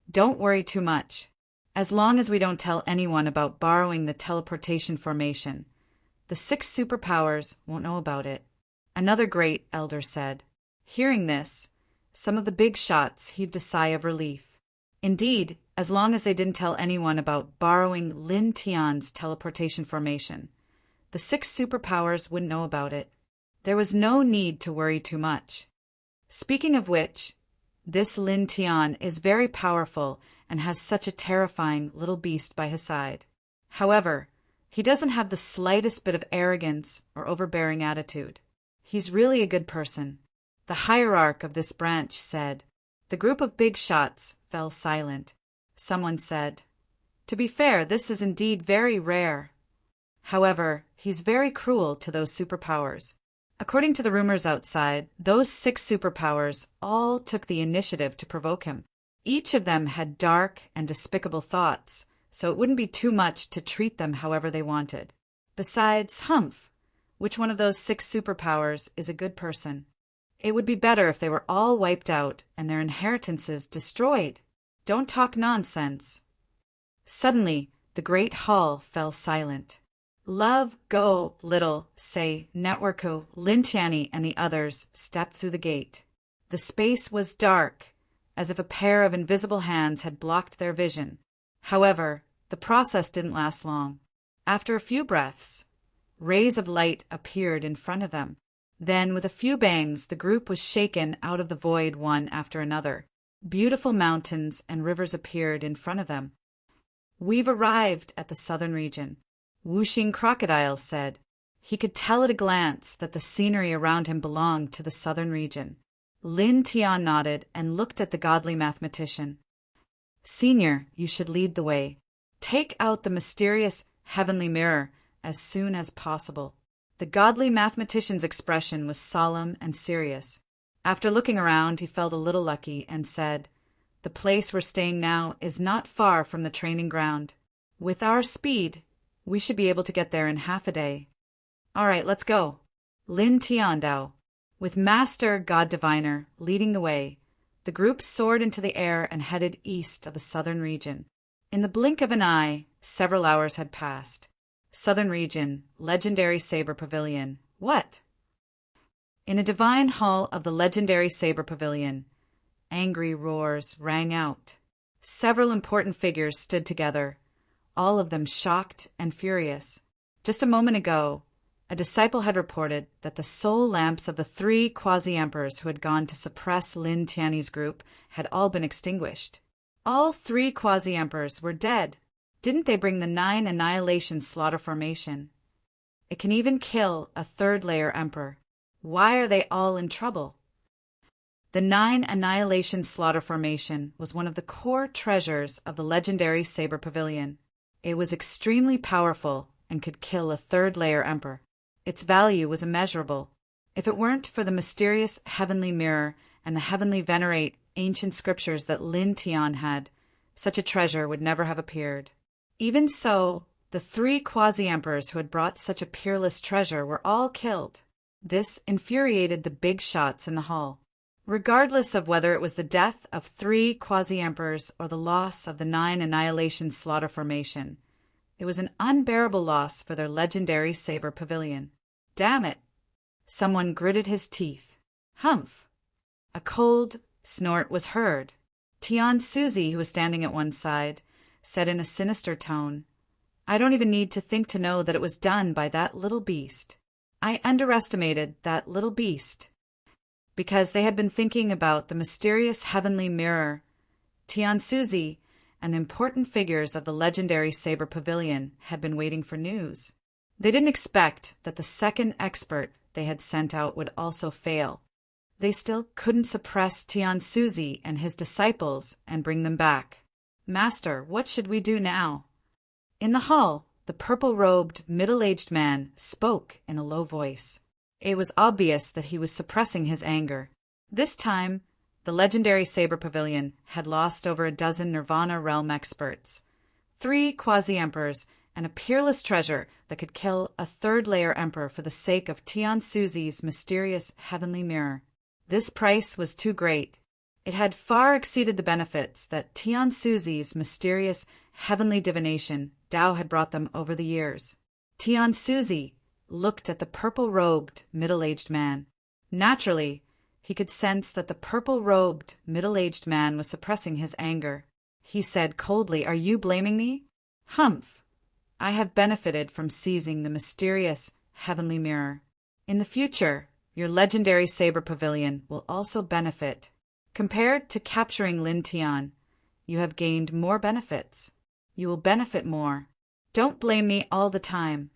"Don't worry too much. As long as we don't tell anyone about borrowing the teleportation formation, the 6 superpowers won't know about it," another great elder said. Hearing this, some of the big shots heaved a sigh of relief. Indeed, as long as they didn't tell anyone about borrowing Lin Tian's teleportation formation, the 6 superpowers wouldn't know about it. There was no need to worry too much. Speaking of which, this Lin Tian is very powerful and has such a terrifying little beast by his side. However, he doesn't have the slightest bit of arrogance or overbearing attitude. He's really a good person. The hierarch of this branch said. The group of big shots fell silent. Someone said, "To be fair, this is indeed very rare. However, he's very cruel to those superpowers." According to the rumors outside, those 6 superpowers all took the initiative to provoke him. Each of them had dark and despicable thoughts, so it wouldn't be too much to treat them however they wanted. Besides, Humph, which one of those 6 superpowers is a good person? It would be better if they were all wiped out and their inheritances destroyed. Don't talk nonsense. Suddenly, the great hall fell silent. Love, Go, Little, Say, Networko, Lin Tiani, and the others stepped through the gate. The space was dark, as if a pair of invisible hands had blocked their vision. However, the process didn't last long. After a few breaths, rays of light appeared in front of them. Then, with a few bangs, the group was shaken out of the void one after another. Beautiful mountains and rivers appeared in front of them. "We've arrived at the southern region," Whooshing Crocodile said. He could tell at a glance that the scenery around him belonged to the southern region. Lin Tian nodded and looked at the godly mathematician. "Senior, you should lead the way. Take out the mysterious heavenly mirror as soon as possible." The godly mathematician's expression was solemn and serious. After looking around, he felt a little lucky and said, "The place we're staying now is not far from the training ground. With our speed, we should be able to get there in half a day." "All right, let's go." Lin Tiandao, with Master God Diviner leading the way, the group soared into the air and headed east of the southern region. In the blink of an eye, several hours had passed. Southern region, legendary saber pavilion. What? In a divine hall of the legendary saber pavilion, angry roars rang out. Several important figures stood together, all of them shocked and furious. Just a moment ago, a disciple had reported that the soul lamps of the 3 quasi-emperors who had gone to suppress Lin Tiani's group had all been extinguished. All 3 quasi-emperors were dead. Didn't they bring the 9 annihilation slaughter formation? It can even kill a 3rd-layer emperor. Why are they all in trouble? The 9 Annihilation Slaughter Formation was one of the core treasures of the legendary Saber Pavilion. It was extremely powerful and could kill a third-layer Emperor. Its value was immeasurable. If it weren't for the mysterious Heavenly Mirror and the Heavenly Venerate ancient scriptures that Lin Tian had, such a treasure would never have appeared. Even so, the 3 quasi-emperors who had brought such a peerless treasure were all killed. This infuriated the big shots in the hall. Regardless of whether it was the death of 3 quasi-emperors or the loss of the 9 Annihilation Slaughter Formation, it was an unbearable loss for their legendary Saber Pavilion. Damn it! Someone gritted his teeth. Humph! A cold snort was heard. Tian Suzy, who was standing at one side, said in a sinister tone, "I don't even need to think to know that it was done by that little beast. I underestimated that little beast." Because they had been thinking about the mysterious Heavenly Mirror, Tian Suzy and the important figures of the legendary Saber Pavilion had been waiting for news. They didn't expect that the second expert they had sent out would also fail. They still couldn't suppress Tian Suzy and his disciples and bring them back. "Master, what should we do now?" In the hall, the purple-robed, middle-aged man spoke in a low voice. It was obvious that he was suppressing his anger. This time, the legendary Saber Pavilion had lost over a dozen Nirvana Realm experts, 3 quasi-emperors, and a peerless treasure that could kill a third-layer emperor for the sake of Tian Suzy's mysterious Heavenly Mirror. This price was too great. It had far exceeded the benefits that Tian Suzy's mysterious heavenly divination Tao had brought them over the years. Tian Suzy looked at the purple-robed, middle-aged man. Naturally, he could sense that the purple-robed, middle-aged man was suppressing his anger. He said coldly, "Are you blaming me?" "Humph! I have benefited from seizing the mysterious Heavenly Mirror. In the future, your legendary Saber Pavilion will also benefit. Compared to capturing Lin Tian, you have gained more benefits. You will benefit more. Don't blame me all the time."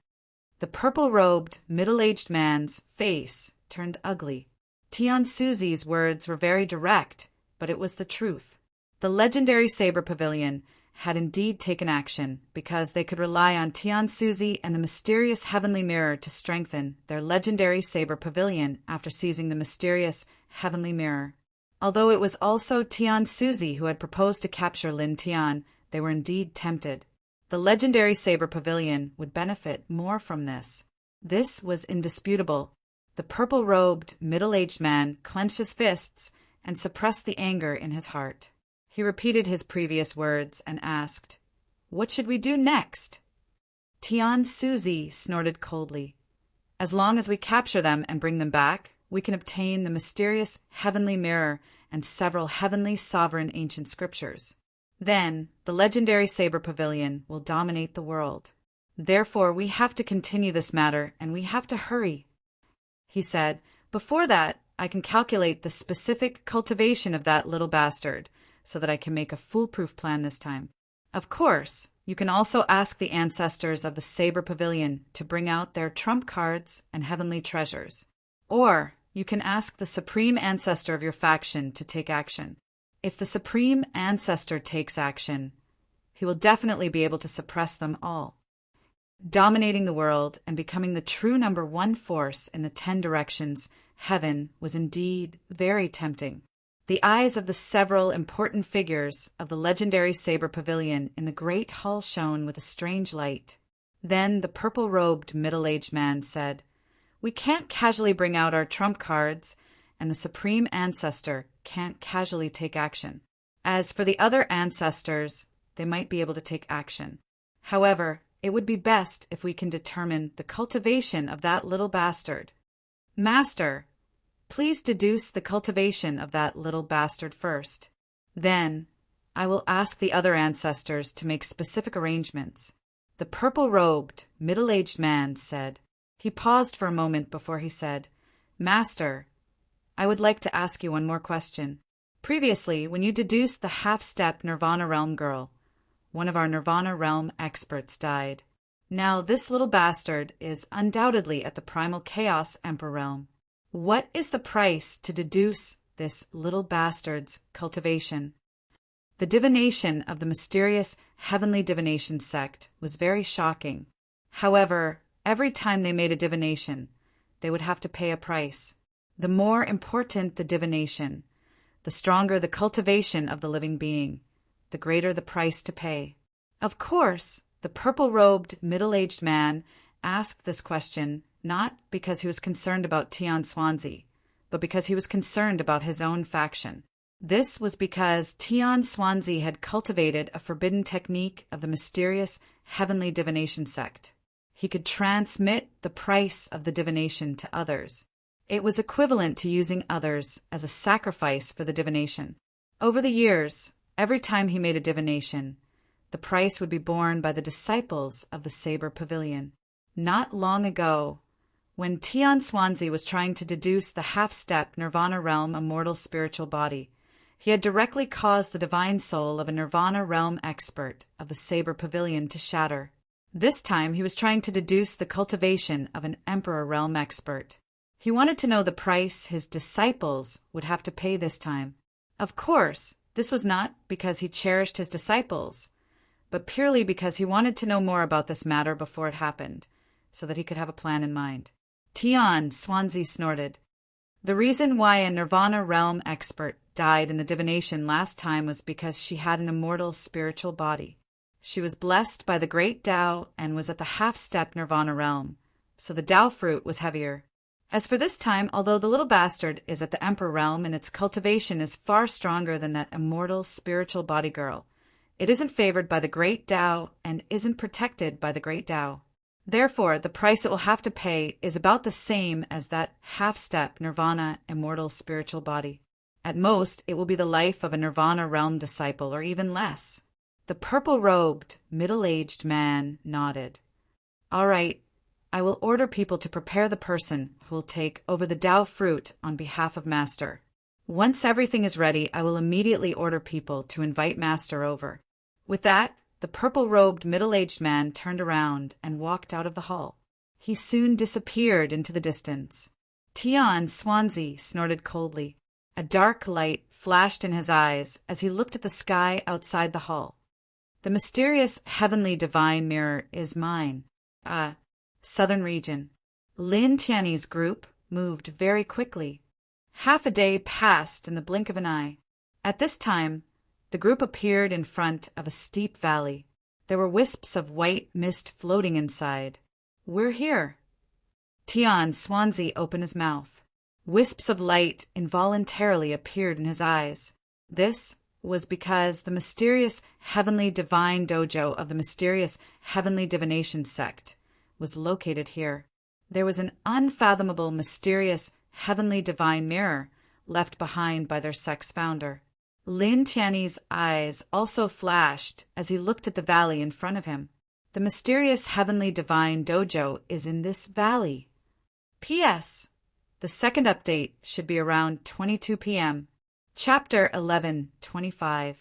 The purple-robed, middle-aged man's face turned ugly. Tian Suzy's words were very direct, but it was the truth. The legendary Saber Pavilion had indeed taken action because they could rely on Tian Suzy and the mysterious Heavenly Mirror to strengthen their legendary Saber Pavilion after seizing the mysterious Heavenly Mirror. Although it was also Tian Suzy who had proposed to capture Lin Tian, they were indeed tempted. The legendary Saber Pavilion would benefit more from this. This was indisputable. The purple-robed, middle-aged man clenched his fists and suppressed the anger in his heart. He repeated his previous words and asked, "What should we do next?" Tian Suzy snorted coldly. "As long as we capture them and bring them back, we can obtain the mysterious Heavenly Mirror and several heavenly sovereign ancient scriptures. Then, the legendary Saber Pavilion will dominate the world. Therefore, we have to continue this matter, and we have to hurry." He said, "Before that, I can calculate the specific cultivation of that little bastard, so that I can make a foolproof plan this time. Of course, you can also ask the ancestors of the Saber Pavilion to bring out their trump cards and heavenly treasures. Or, you can ask the supreme ancestor of your faction to take action. If the supreme ancestor takes action, he will definitely be able to suppress them all. Dominating the world and becoming the true number 1 force in the 10 directions, heaven was indeed very tempting. The eyes of the several important figures of the legendary Saber Pavilion in the great hall shone with a strange light. Then the purple-robed middle-aged man said, "We can't casually bring out our trump cards, and the supreme ancestor can't casually take action. As for the other ancestors, they might be able to take action. However, it would be best if we can determine the cultivation of that little bastard. Master, please deduce the cultivation of that little bastard first. Then, I will ask the other ancestors to make specific arrangements." The purple-robed, middle-aged man said. He paused for a moment before he said, "Master, I would like to ask you one more question. Previously, when you deduced the half-step Nirvana Realm girl, one of our Nirvana Realm experts died. Now this little bastard is undoubtedly at the Primal Chaos Emperor Realm. What is the price to deduce this little bastard's cultivation. The divination of the mysterious heavenly divination sect was very shocking. However, every time they made a divination, they would have to pay a price. The more important the divination, the stronger the cultivation of the living being, the greater the price to pay. Of course, the purple-robed, middle-aged man asked this question not because he was concerned about Tion Swansea, but because he was concerned about his own faction. This was because Tion Swansea had cultivated a forbidden technique of the mysterious heavenly divination sect. He could transmit the price of the divination to others. It was equivalent to using others as a sacrifice for the divination. Over the years, every time he made a divination, the price would be borne by the disciples of the Saber Pavilion. Not long ago, when Tion Swansea was trying to deduce the half-step Nirvana realm immortal spiritual body, he had directly caused the divine soul of a Nirvana realm expert of the Saber Pavilion to shatter. This time he was trying to deduce the cultivation of an Emperor realm expert. He wanted to know the price his disciples would have to pay this time. Of course, this was not because he cherished his disciples, but purely because he wanted to know more about this matter before it happened, so that he could have a plan in mind. Tion Swansea snorted. The reason why a Nirvana realm expert died in the divination last time was because she had an immortal spiritual body. She was blessed by the great Tao and was at the half-step Nirvana realm, so the Tao fruit was heavier. As for this time, although the little bastard is at the Emperor realm and its cultivation is far stronger than that immortal spiritual body girl, it isn't favored by the great Tao and isn't protected by the great Tao. Therefore, the price it will have to pay is about the same as that half-step Nirvana immortal spiritual body. At most, it will be the life of a Nirvana realm disciple, or even less. The purple-robed, middle-aged man nodded. All right, I will order people to prepare the person who will take over the Tao fruit on behalf of Master. Once everything is ready, I will immediately order people to invite Master over. With that, the purple-robed middle-aged man turned around and walked out of the hall. He soon disappeared into the distance. Tion Swansea snorted coldly. A dark light flashed in his eyes as he looked at the sky outside the hall. The mysterious heavenly divine mirror is mine. Southern region. Lin Tiany's group moved very quickly. Half a day passed in the blink of an eye. At this time, the group appeared in front of a steep valley. There were wisps of white mist floating inside. We're here. Tion Swansea opened his mouth. Wisps of light involuntarily appeared in his eyes. This was because the mysterious heavenly divine dojo of the mysterious heavenly divination sect was located here. There was an unfathomable, mysterious heavenly divine mirror left behind by their sect's founder. Lin Tiany's eyes also flashed as he looked at the valley in front of him. The mysterious heavenly divine dojo is in this valley. P.S. The second update should be around 22 p.m. Chapter 11:25.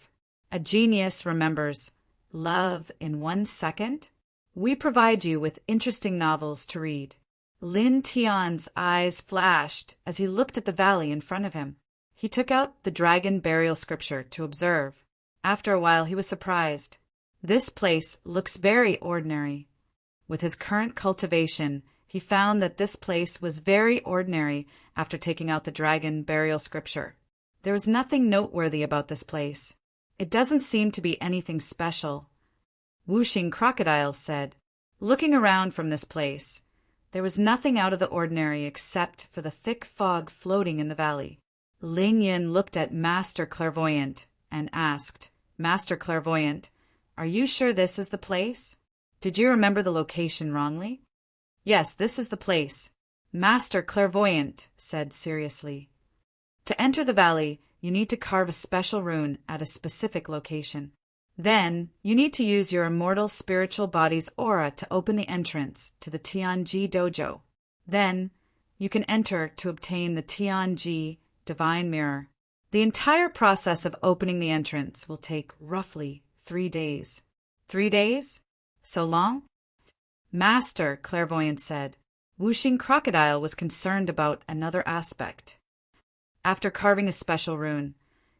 A Genius Remembers. Love in 1 second? We provide you with interesting novels to read. Lin Tian's eyes flashed as he looked at the valley in front of him. He took out the dragon burial scripture to observe. After a while he was surprised. This place looks very ordinary. With his current cultivation, he found that this place was very ordinary after taking out the dragon burial scripture. There was nothing noteworthy about this place. It doesn't seem to be anything special. Whooshing Crocodile said, looking around from this place, there was nothing out of the ordinary except for the thick fog floating in the valley. Ling Yin looked at Master Clairvoyant and asked, Master Clairvoyant, are you sure this is the place? Did you remember the location wrongly? Yes, this is the place. Master Clairvoyant said seriously. To enter the valley, you need to carve a special rune at a specific location. Then, you need to use your immortal spiritual body's aura to open the entrance to the Tianji Dojo. Then, you can enter to obtain the Tianji Divine Mirror. The entire process of opening the entrance will take roughly 3 days. 3 days? So long? Master, Clairvoyant said. Whooshing Crocodile was concerned about another aspect. After carving a special rune,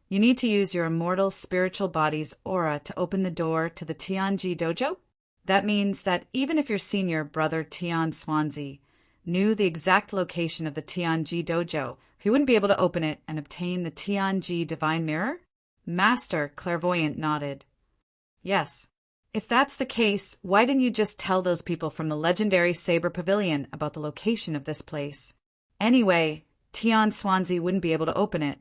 you need to use your immortal spiritual body's aura to open the door to the Tianji dojo. That means that even if your senior brother Tian Swansea knew the exact location of the Tianji dojo, he wouldn't be able to open it and obtain the Tianji divine mirror? Master Clairvoyant nodded. Yes. If that's the case, why didn't you just tell those people from the legendary Saber Pavilion about the location of this place? Anyway, Tian Swansea wouldn't be able to open it,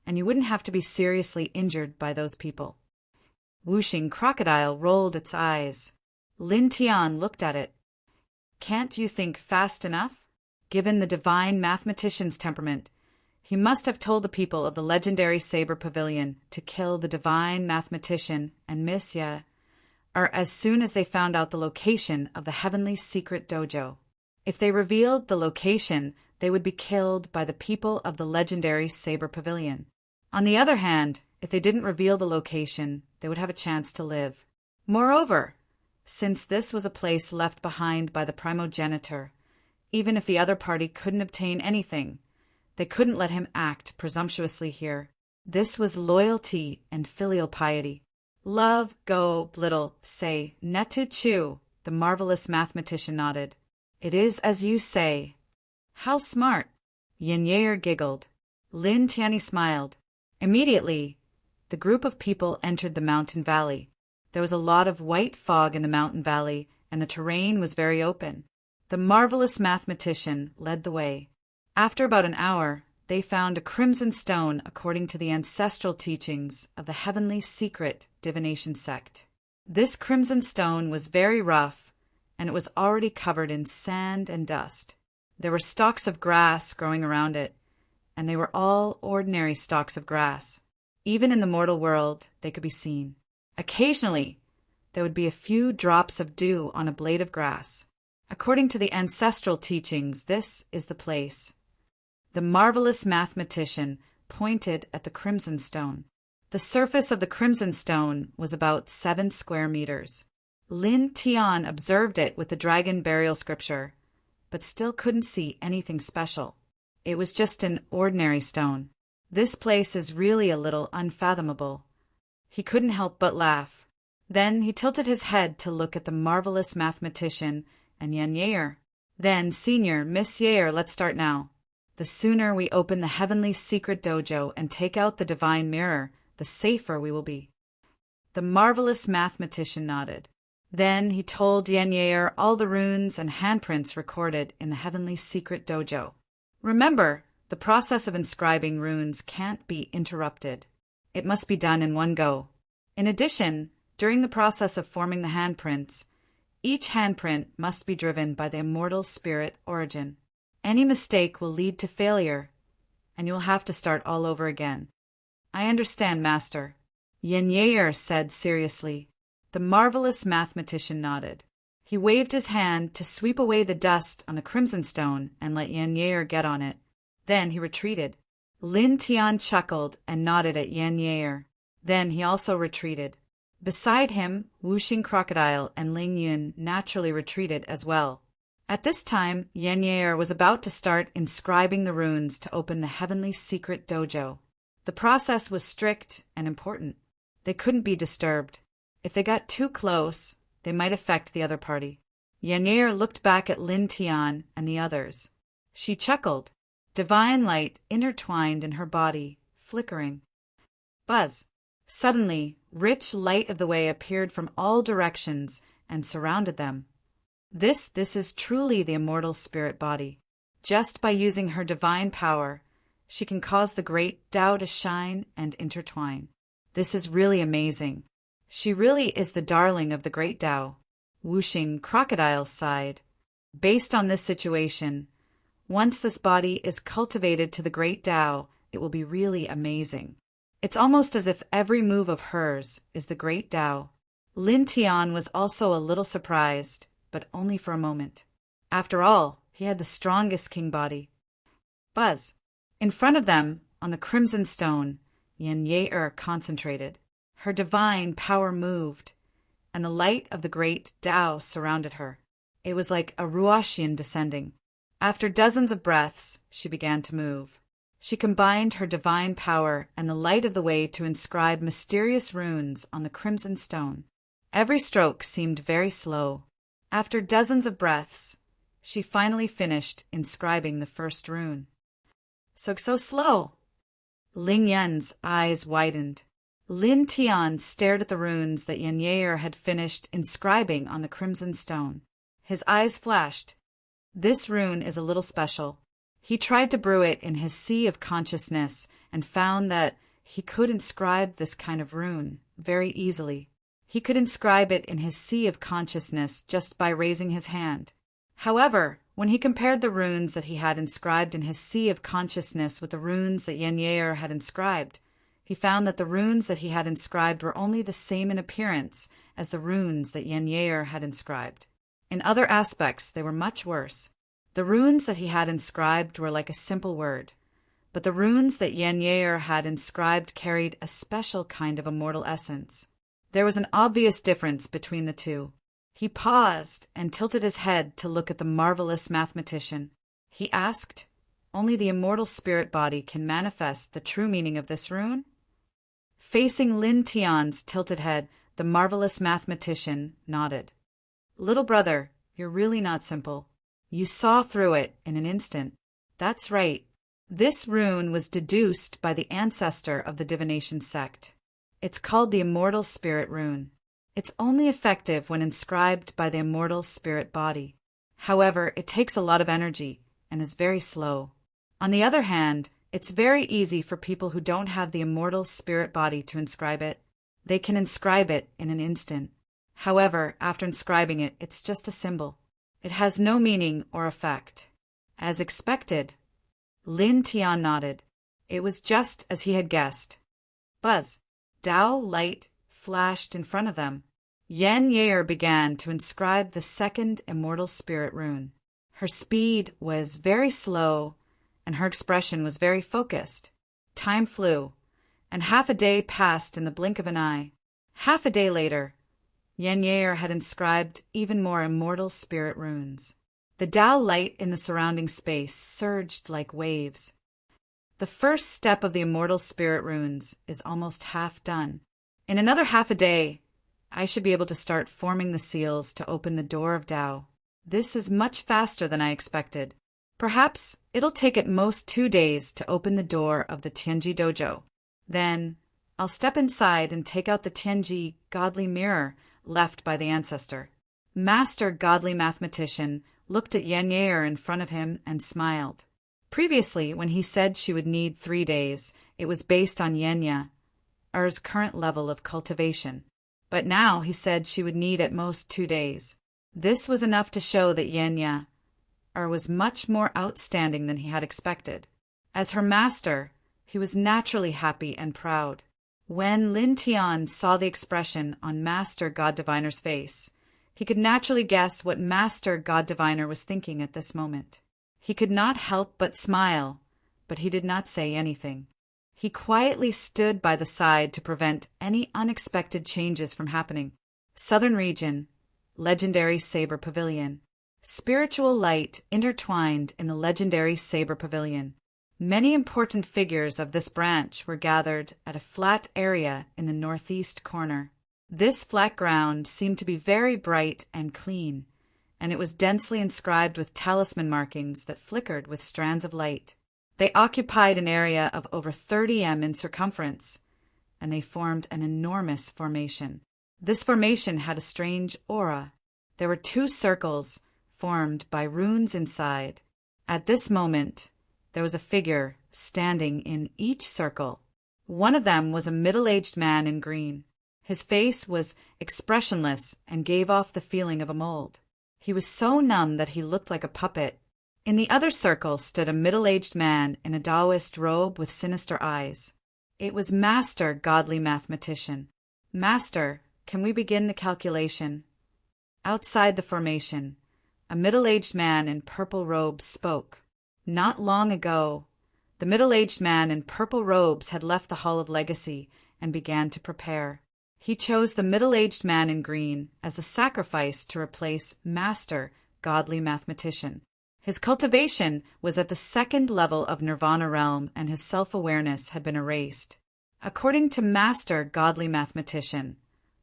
and you wouldn't have to be seriously injured by those people. Whooshing Crocodile rolled its eyes. Lin Tian looked at it. Can't you think fast enough? Given the divine mathematician's temperament, he must have told the people of the legendary Saber Pavilion to kill the divine mathematician and Miss Ye, or as soon as they found out the location of the heavenly secret dojo. If they revealed the location, they would be killed by the people of the legendary Saber Pavilion. On the other hand, if they didn't reveal the location, they would have a chance to live. Moreover, since this was a place left behind by the primogenitor, even if the other party couldn't obtain anything, they couldn't let him act presumptuously here. This was loyalty and filial piety. Love, go, little, say, netu chu, the marvelous mathematician nodded. It is as you say. How smart. Yin Yair giggled. Lin Tianyi smiled. Immediately, the group of people entered the mountain valley. There was a lot of white fog in the mountain valley, and the terrain was very open. The marvelous mathematician led the way. After about an hour, they found a crimson stone according to the ancestral teachings of the heavenly secret divination sect. This crimson stone was very rough, and it was already covered in sand and dust. There were stalks of grass growing around it, and they were all ordinary stalks of grass. Even in the mortal world, they could be seen. Occasionally, there would be a few drops of dew on a blade of grass. According to the ancestral teachings, this is the place. The marvelous mathematician pointed at the crimson stone. The surface of the crimson stone was about 7 square meters. Lin Tian observed it with the dragon burial scripture, but still couldn't see anything special. It was just an ordinary stone. This place is really a little unfathomable. He couldn't help but laugh. Then he tilted his head to look at the marvelous mathematician and Yin Yair. Then, Senior, Miss Yair, let's start now. The sooner we open the heavenly secret dojo and take out the divine mirror, the safer we will be. The marvelous mathematician nodded. Then he told Yin Yair all the runes and handprints recorded in the heavenly secret dojo. Remember, the process of inscribing runes can't be interrupted. It must be done in one go. In addition, during the process of forming the handprints, each handprint must be driven by the immortal spirit origin. Any mistake will lead to failure, and you will have to start all over again. I understand, Master. Yin Yair said seriously. The marvelous mathematician nodded. He waved his hand to sweep away the dust on the crimson stone and let Yin Yair get on it. Then he retreated. Lin Tian chuckled and nodded at Yin Yair. Then he also retreated. Beside him, Whooshing Crocodile and Ling Yun naturally retreated as well. At this time, Yin Yair was about to start inscribing the runes to open the heavenly secret dojo. The process was strict and important. They couldn't be disturbed. If they got too close, they might affect the other party. Yin Yair looked back at Lin Tian and the others. She chuckled. Divine light intertwined in her body, flickering. Buzz! Suddenly, rich light of the way appeared from all directions and surrounded them. This is truly the immortal spirit body. Just by using her divine power, she can cause the great Tao to shine and intertwine. This is really amazing. She really is the darling of the great Tao. Whooshing Crocodile sighed. Based on this situation, once this body is cultivated to the great Tao, it will be really amazing. It's almost as if every move of hers is the great Tao. Lin Tian was also a little surprised, but only for a moment. After all, he had the strongest king body. Buzz! In front of them, on the crimson stone, Yin Yair concentrated. Her divine power moved, and the light of the great Tao surrounded her. It was like a Ruashian descending. After dozens of breaths, she began to move. She combined her divine power and the light of the way to inscribe mysterious runes on the crimson stone. Every stroke seemed very slow. After dozens of breaths, she finally finished inscribing the first rune. So slow. Ling Yan's eyes widened. Lin Tian stared at the runes that Yen Ye'er had finished inscribing on the crimson stone. His eyes flashed. This rune is a little special. He tried to brew it in his sea of consciousness and found that he could inscribe this kind of rune very easily. He could inscribe it in his sea of consciousness just by raising his hand. However, when he compared the runes that he had inscribed in his sea of consciousness with the runes that Yen Ye'er had inscribed, he found that the runes that he had inscribed were only the same in appearance as the runes that Yen Ye'er had inscribed. In other aspects, they were much worse. The runes that he had inscribed were like a simple word, but the runes that Yen Ye'er had inscribed carried a special kind of immortal essence. There was an obvious difference between the two. He paused and tilted his head to look at the marvelous mathematician. He asked, "Only the immortal spirit body can manifest the true meaning of this rune?" Facing Lin Tian's tilted head, the marvelous mathematician nodded. "Little brother, you're really not simple. You saw through it in an instant. That's right. This rune was deduced by the ancestor of the divination sect. It's called the Immortal Spirit Rune. It's only effective when inscribed by the immortal spirit body. However, it takes a lot of energy and is very slow. On the other hand, it's very easy for people who don't have the immortal spirit body to inscribe it. They can inscribe it in an instant. However, after inscribing it, it's just a symbol. It has no meaning or effect." As expected, Lin Tian nodded. It was just as he had guessed. Buzz. Tao light flashed in front of them. Yen Ye'er began to inscribe the second immortal spirit rune. Her speed was very slow, and her expression was very focused. Time flew, and half a day passed in the blink of an eye. Half a day later, Yen Ye'er had inscribed even more immortal spirit runes. The Tao light in the surrounding space surged like waves. The first step of the immortal spirit runes is almost half done. In another half a day, I should be able to start forming the seals to open the door of Tao. This is much faster than I expected. Perhaps it'll take at most 2 days to open the door of the Tianji dojo. Then I'll step inside and take out the Tianji godly mirror left by the ancestor. Master godly mathematician looked at Yen Ye'er in front of him and smiled. Previously, when he said she would need 3 days, it was based on Yen Ye'er's current level of cultivation. But now he said she would need at most 2 days. This was enough to show that Yen Ye'er was much more outstanding than he had expected. As her master, he was naturally happy and proud. When Lin Tian saw the expression on Master God Diviner's face, he could naturally guess what Master God Diviner was thinking at this moment. He could not help but smile, but he did not say anything. He quietly stood by the side to prevent any unexpected changes from happening. Southern Region, Legendary Saber Pavilion. Spiritual light intertwined in the legendary Saber Pavilion. Many important figures of this branch were gathered at a flat area in the northeast corner. This flat ground seemed to be very bright and clean, and it was densely inscribed with talisman markings that flickered with strands of light. They occupied an area of over 30 m in circumference, and they formed an enormous formation. This formation had a strange aura. There were 2 circles formed by runes inside. At this moment, there was a figure standing in each circle. One of them was a middle-aged man in green. His face was expressionless and gave off the feeling of a mold. He was so numb that he looked like a puppet. In the other circle stood a middle-aged man in a Taoist robe with sinister eyes. It was Master Godly Mathematician. "Master, can we begin the calculation?" Outside the formation, a middle-aged man in purple robes spoke. Not long ago, the middle-aged man in purple robes had left the Hall of Legacy and began to prepare. He chose the middle-aged man in green as a sacrifice to replace Master Godly Mathematician. His cultivation was at the second level of Nirvana realm, and his self-awareness had been erased. According to Master Godly Mathematician,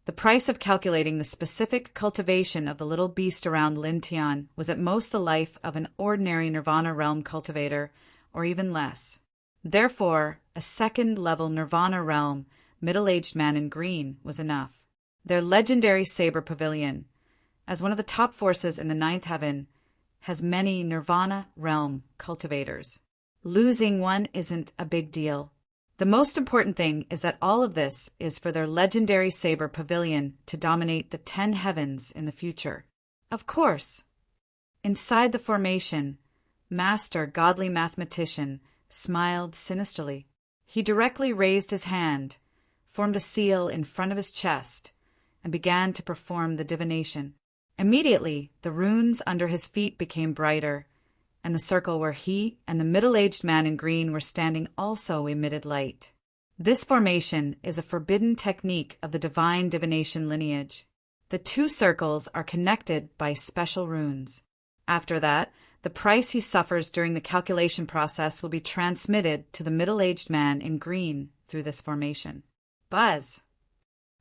the price of calculating the specific cultivation of the little beast around Lin Tian was at most the life of an ordinary Nirvana realm cultivator, or even less. Therefore, a second-level Nirvana realm middle-aged man in green was enough. Their legendary saber pavilion, as one of the top forces in the ninth heaven, has many Nirvana realm cultivators. Losing one isn't a big deal. The most important thing is that all of this is for their legendary saber pavilion to dominate the 10 heavens in the future. Of course. Inside the formation, Master Godly Mathematician smiled sinisterly. He directly raised his hand, formed a seal in front of his chest, and began to perform the divination. Immediately, the runes under his feet became brighter, and the circle where he and the middle-aged man in green were standing also emitted light. This formation is a forbidden technique of the divine divination lineage. The two circles are connected by special runes. After that, the price he suffers during the calculation process will be transmitted to the middle-aged man in green through this formation. Buzz!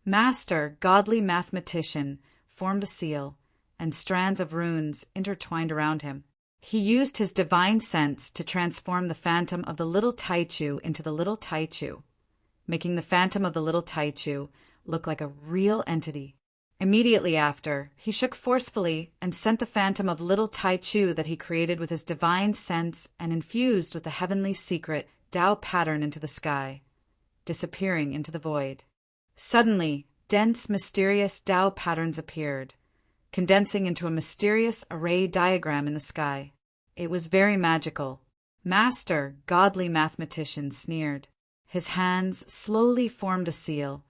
Master Godly Mathematician formed a seal, and strands of runes intertwined around him. He used his divine sense to transform the phantom of the little Taichu into the little Taichu, making the phantom of the little Taichu look like a real entity. Immediately after, he shook forcefully and sent the phantom of little Taichu that he created with his divine sense and infused with the heavenly secret Tao pattern into the sky, disappearing into the void. Suddenly, dense, mysterious Tao patterns appeared, condensing into a mysterious array diagram in the sky. It was very magical. Master Godly Mathematician sneered. His hands slowly formed a seal,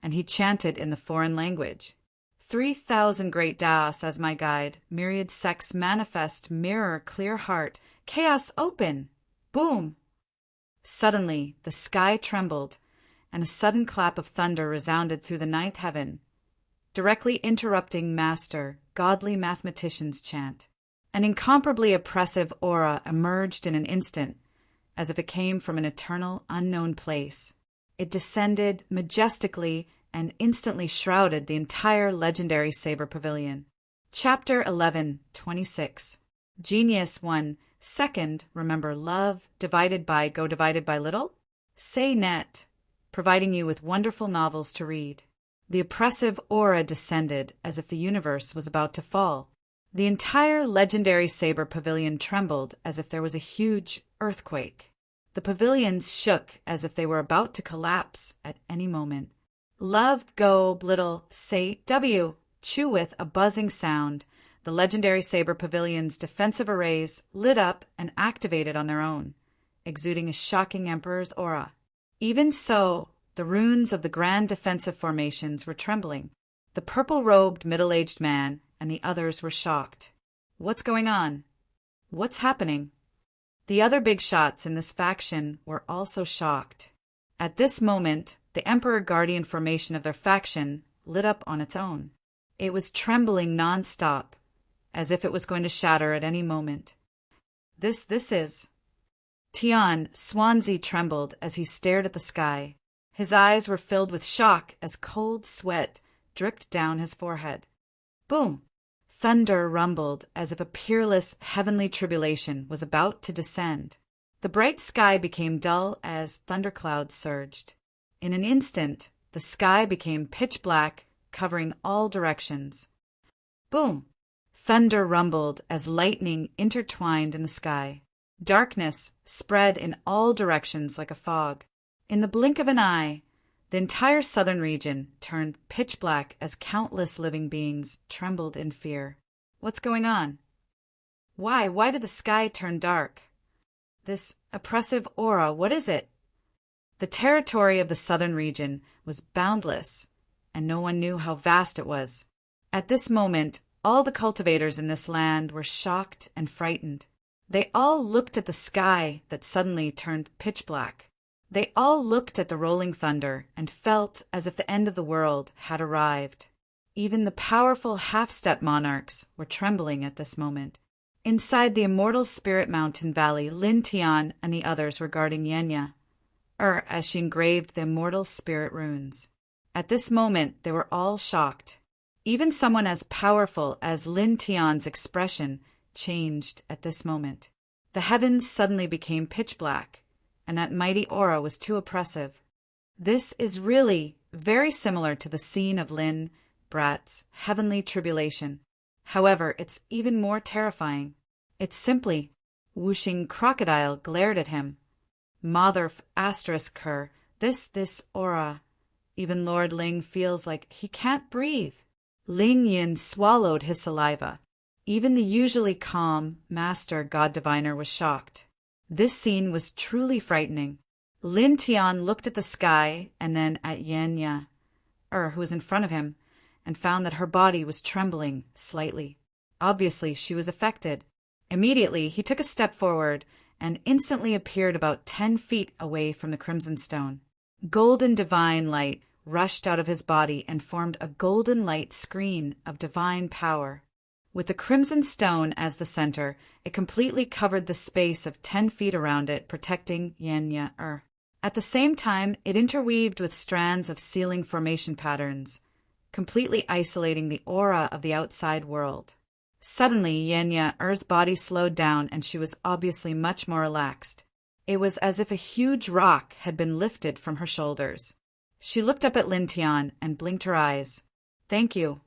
and he chanted in the foreign language. 3,000 great Taos as my guide, myriad sects manifest, mirror, clear heart, chaos open! Boom! Suddenly, the sky trembled, and a sudden clap of thunder resounded through the ninth heaven, directly interrupting Master Godly Mathematician's chant. An incomparably oppressive aura emerged in an instant, as if it came from an eternal, unknown place. It descended majestically and instantly shrouded the entire legendary saber pavilion. Chapter 11:26. Genius 1. Second, remember love divided by go divided by little? Say net, providing you with wonderful novels to read. The oppressive aura descended as if the universe was about to fall. The entire legendary saber pavilion trembled as if there was a huge earthquake. The pavilions shook as if they were about to collapse at any moment. Love, go, little, say, W, chew with a buzzing sound. The legendary saber pavilion's defensive arrays lit up and activated on their own, exuding a shocking emperor's aura. Even so, the runes of the grand defensive formations were trembling. The purple-robed middle-aged man and the others were shocked. What's going on? What's happening? The other big shots in this faction were also shocked. At this moment, the Emperor-Guardian formation of their faction lit up on its own. It was trembling non-stop, as if it was going to shatter at any moment. This is... Tian Swansea trembled as he stared at the sky. His eyes were filled with shock as cold sweat dripped down his forehead. Boom! Thunder rumbled as if a peerless heavenly tribulation was about to descend. The bright sky became dull as thunderclouds surged. In an instant, the sky became pitch black, covering all directions. Boom! Thunder rumbled as lightning intertwined in the sky. Darkness spread in all directions like a fog. In the blink of an eye, the entire southern region turned pitch black as countless living beings trembled in fear. What's going on? Why did the sky turn dark? This oppressive aura, what is it? The territory of the southern region was boundless, and no one knew how vast it was. At this moment, all the cultivators in this land were shocked and frightened. They all looked at the sky that suddenly turned pitch black. They all looked at the rolling thunder and felt as if the end of the world had arrived. Even the powerful half-step monarchs were trembling at this moment. Inside the immortal Spirit Mountain Valley, Lin Tian and the others were guarding Yenya, as she engraved the immortal spirit runes. At this moment, they were all shocked. Even someone as powerful as Lin Tian's expression changed at this moment. The heavens suddenly became pitch black, and that mighty aura was too oppressive. This is really very similar to the scene of Lin Brat's heavenly tribulation. However, it's even more terrifying. It's simply, whooshing crocodile glared at him. Mother asterisk her, this aura. Even Lord Ling feels like he can't breathe. Ling Yin swallowed his saliva. Even the usually calm master god diviner was shocked. This scene was truly frightening. Lin Tian looked at the sky and then at Yenya, who was in front of him, and found that her body was trembling slightly. Obviously, she was affected. Immediately, he took a step forward and instantly appeared about 10 feet away from the Crimson Stone. Golden divine light rushed out of his body and formed a golden light screen of divine power. With the Crimson Stone as the center, it completely covered the space of 10 feet around it, protecting Yenya. At the same time, it interweaved with strands of sealing formation patterns, completely isolating the aura of the outside world. Suddenly, Yenya's body slowed down and she was obviously much more relaxed. It was as if a huge rock had been lifted from her shoulders. She looked up at Lin Tian and blinked her eyes. "Thank you."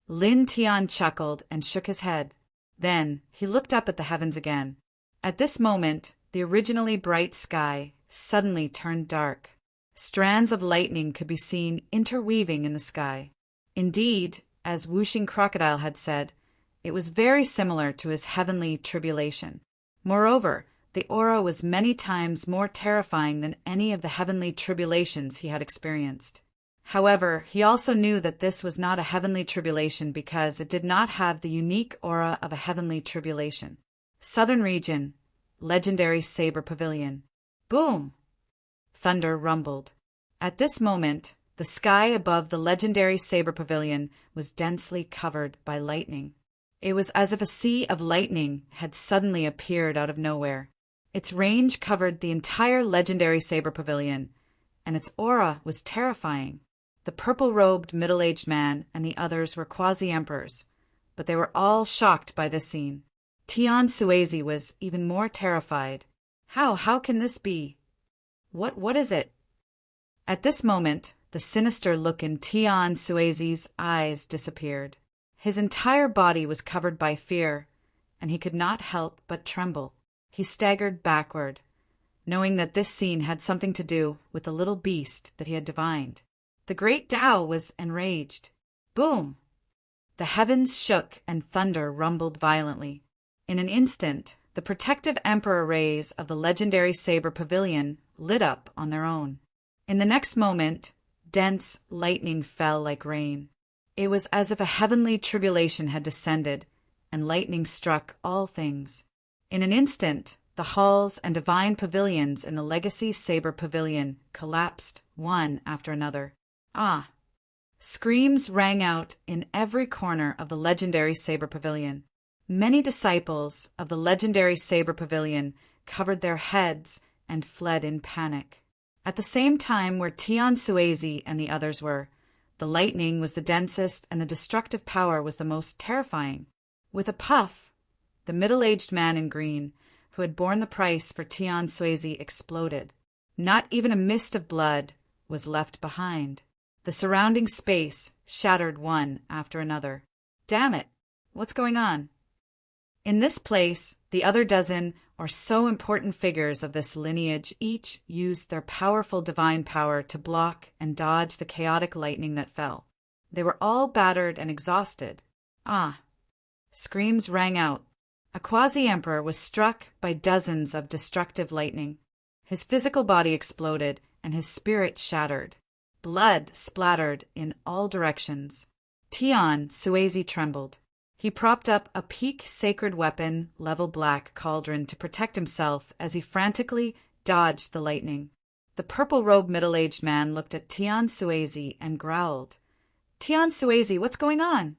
Lin Tian chuckled and shook his head. Then he looked up at the heavens again. At this moment, the originally bright sky suddenly turned dark. Strands of lightning could be seen interweaving in the sky. Indeed, as Whooshing Crocodile had said, it was very similar to his heavenly tribulation. Moreover, the aura was many times more terrifying than any of the heavenly tribulations he had experienced. However, he also knew that this was not a heavenly tribulation because it did not have the unique aura of a heavenly tribulation. Southern region, legendary saber pavilion. Boom! Thunder rumbled. At this moment, the sky above the legendary saber pavilion was densely covered by lightning. It was as if a sea of lightning had suddenly appeared out of nowhere. Its range covered the entire legendary saber pavilion, and its aura was terrifying. The purple-robed middle-aged man and the others were quasi-emperors, but they were all shocked by this scene. Tian Suezi was even more terrified. How can this be? What is it? At this moment, the sinister look in Tian Suezi's eyes disappeared. His entire body was covered by fear, and he could not help but tremble. He staggered backward, knowing that this scene had something to do with the little beast that he had divined. The great Tao was enraged. Boom! The heavens shook and thunder rumbled violently. In an instant, the protective emperor rays of the legendary saber pavilion lit up on their own. In the next moment, dense lightning fell like rain. It was as if a heavenly tribulation had descended, and lightning struck all things. In an instant, the halls and divine pavilions in the Legacy Saber Pavilion collapsed one after another. Screams rang out in every corner of the legendary Saber Pavilion. Many disciples of the legendary Saber Pavilion covered their heads and fled in panic. At the same time where Tian Suezi and the others were, the lightning was the densest and the destructive power was the most terrifying. With a puff, the middle-aged man in green, who had borne the price for Tian Suezi, exploded. Not even a mist of blood was left behind. The surrounding space shattered one after another. Damn it! What's going on? In this place, the other dozen or so important figures of this lineage each used their powerful divine power to block and dodge the chaotic lightning that fell. They were all battered and exhausted. Screams rang out. A quasi-emperor was struck by dozens of destructive lightning. His physical body exploded and his spirit shattered. Blood splattered in all directions. Tian Suezi trembled. He propped up a peak sacred weapon, level black cauldron to protect himself as he frantically dodged the lightning. The purple-robed middle-aged man looked at Tian Suezi and growled. "Tian Suezi, what's going on?"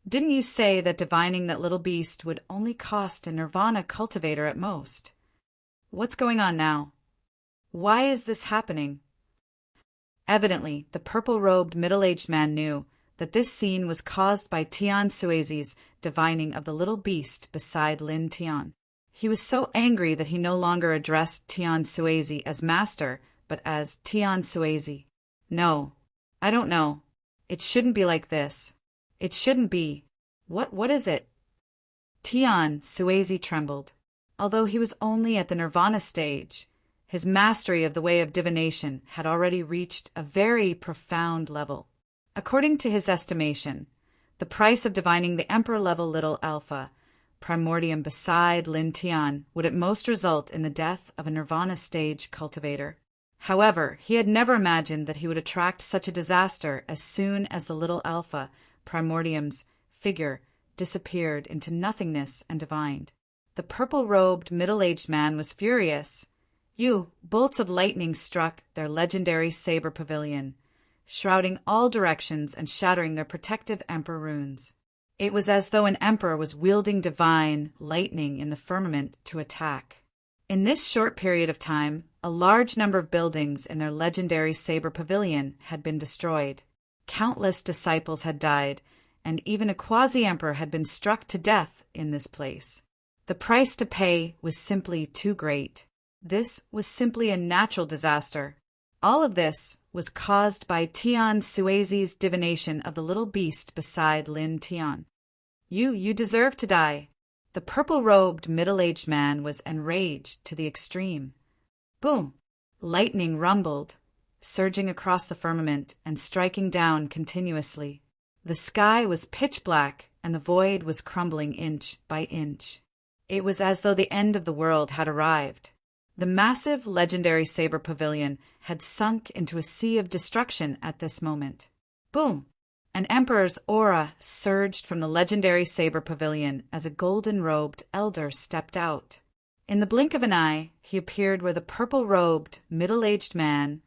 Didn't you say that divining that little beast would only cost a nirvana cultivator at most? What's going on now? Why is this happening? Evidently, the purple-robed middle-aged man knew that this scene was caused by Tian Suezi's divining of the little beast beside Lin Tian. He was so angry that he no longer addressed Tian Suezi as master, but as Tian Suezi. No, I don't know. It shouldn't be like this. It shouldn't be. What is it? Tian Suezi trembled. Although he was only at the nirvana stage, his mastery of the way of divination had already reached a very profound level. According to his estimation, the price of divining the emperor-level little alpha primordium beside Lin Tian would at most result in the death of a nirvana stage cultivator. However, he had never imagined that he would attract such a disaster as soon as the little alpha primordium's figure disappeared into nothingness and divined. The purple-robed middle-aged man was furious. Bolts of lightning struck their legendary saber pavilion, shrouding all directions and shattering their protective emperor runes. It was as though an emperor was wielding divine lightning in the firmament to attack. In this short period of time, a large number of buildings in their legendary saber pavilion had been destroyed. Countless disciples had died, and even a quasi-emperor had been struck to death in this place. The price to pay was simply too great. This was simply a natural disaster. All of this was caused by Tian Suezi's divination of the little beast beside Lin Tian. You deserve to die. The purple-robed middle-aged man was enraged to the extreme. Boom! Lightning rumbled, surging across the firmament and striking down continuously. The sky was pitch black and the void was crumbling inch by inch. It was as though the end of the world had arrived. The massive legendary saber pavilion had sunk into a sea of destruction at this moment. Boom! An emperor's aura surged from the legendary saber pavilion as a golden-robed elder stepped out. In the blink of an eye, he appeared where the purple-robed, middle-aged man,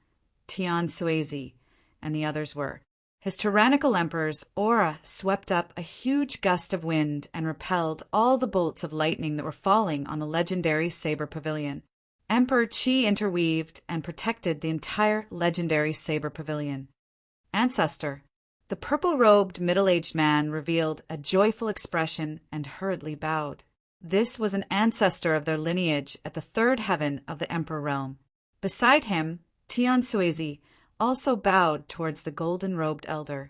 Tian Suezi, and the others were. His tyrannical emperor's aura swept up a huge gust of wind and repelled all the bolts of lightning that were falling on the legendary saber pavilion. Emperor Qi interweaved and protected the entire legendary saber pavilion. Ancestor. The purple-robed middle-aged man revealed a joyful expression and hurriedly bowed. This was an ancestor of their lineage at the third heaven of the emperor realm. Beside him, Tian Suezi also bowed towards the golden-robed elder.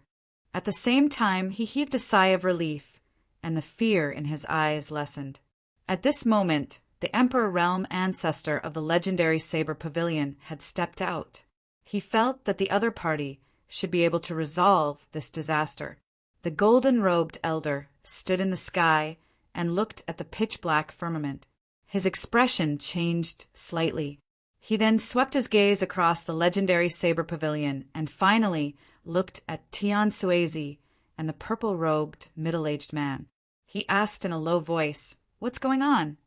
At the same time, he heaved a sigh of relief, and the fear in his eyes lessened. At this moment, the emperor realm ancestor of the legendary saber pavilion had stepped out. He felt that the other party should be able to resolve this disaster. The golden-robed elder stood in the sky and looked at the pitch-black firmament. His expression changed slightly. He then swept his gaze across the legendary saber pavilion and finally looked at Tian Suezi and the purple-robed middle-aged man. He asked in a low voice, "What's going on?"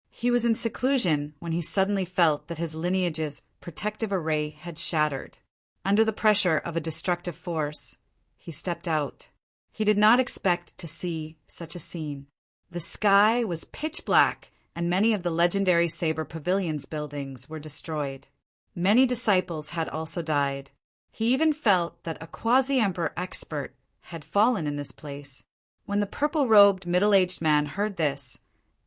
He was in seclusion when he suddenly felt that his lineage's protective array had shattered. Under the pressure of a destructive force, he stepped out. He did not expect to see such a scene. The sky was pitch black, and many of the legendary saber pavilion's buildings were destroyed. Many disciples had also died. He even felt that a quasi-emperor expert had fallen in this place. When the purple-robed middle-aged man heard this,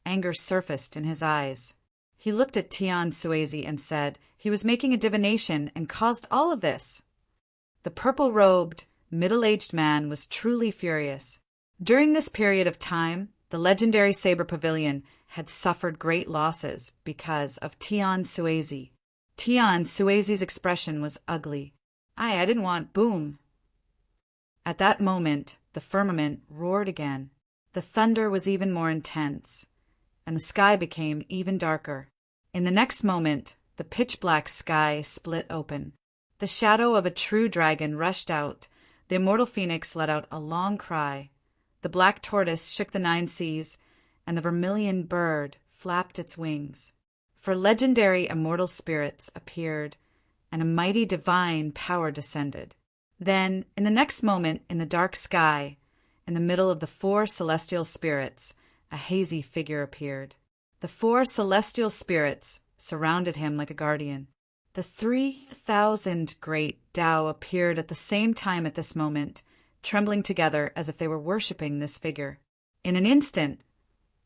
anger surfaced in his eyes. He looked at Tian Suezi and said he was making a divination and caused all of this. The purple-robed, middle-aged man was truly furious. During this period of time, the legendary saber pavilion had suffered great losses because of Tian Suezi. Tian Suezi's expression was ugly. I didn't want boom. At that moment, the firmament roared again. The thunder was even more intense, and the sky became even darker. In the next moment, the pitch-black sky split open. The shadow of a true dragon rushed out. The immortal phoenix let out a long cry. The black tortoise shook the 9 seas, and the vermilion bird flapped its wings. For legendary immortal spirits appeared, and a mighty divine power descended. Then, in the next moment, in the dark sky, in the middle of the four celestial spirits, a hazy figure appeared. The four celestial spirits surrounded him like a guardian. The 3,000 great Tao appeared at the same time at this moment, trembling together as if they were worshipping this figure. In an instant,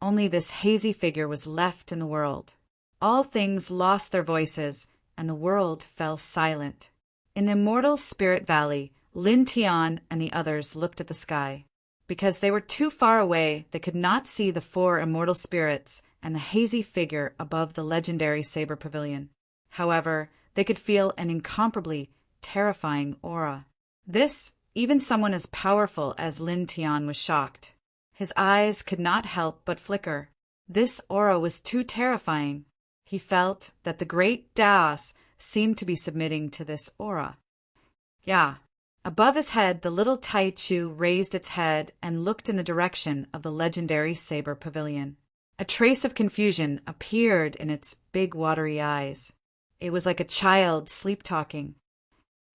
only this hazy figure was left in the world. All things lost their voices, and the world fell silent. In the immortal Spirit Valley, Lin Tian and the others looked at the sky. Because they were too far away, they could not see the four immortal spirits and the hazy figure above the legendary saber pavilion. However, they could feel an incomparably terrifying aura. This, even someone as powerful as Lin Tian was shocked. His eyes could not help but flicker. This aura was too terrifying. He felt that the great Taos seemed to be submitting to this aura. Yeah. Above his head, the little Tai Chu raised its head and looked in the direction of the legendary saber pavilion. A trace of confusion appeared in its big watery eyes. It was like a child sleep-talking.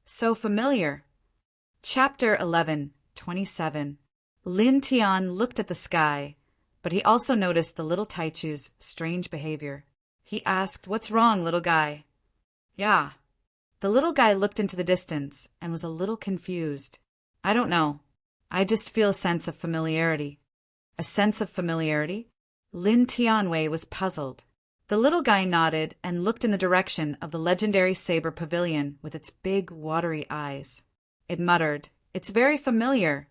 So familiar. Chapter 11:27. Lin Tian looked at the sky, but he also noticed the little Tai Chu's strange behavior. He asked, "What's wrong, little guy?" "Yeah." The little guy looked into the distance and was a little confused. "I don't know. I just feel a sense of familiarity." A sense of familiarity? Lin Tianwei was puzzled. The little guy nodded and looked in the direction of the legendary saber pavilion with its big watery eyes. It muttered, "It's very familiar."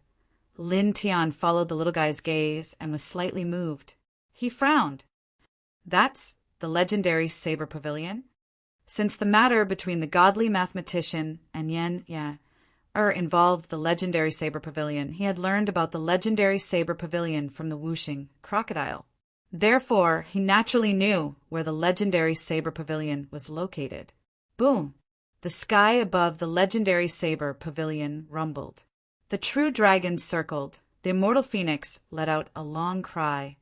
Lin Tian followed the little guy's gaze and was slightly moved. He frowned. "That's the legendary saber pavilion?" Since the matter between the godly mathematician and involved the legendary saber pavilion, he had learned about the legendary saber pavilion from the whooshing crocodile. Therefore, he naturally knew where the legendary saber pavilion was located. Boom! The sky above the legendary saber pavilion rumbled. The true dragon circled. The immortal phoenix let out a long cry.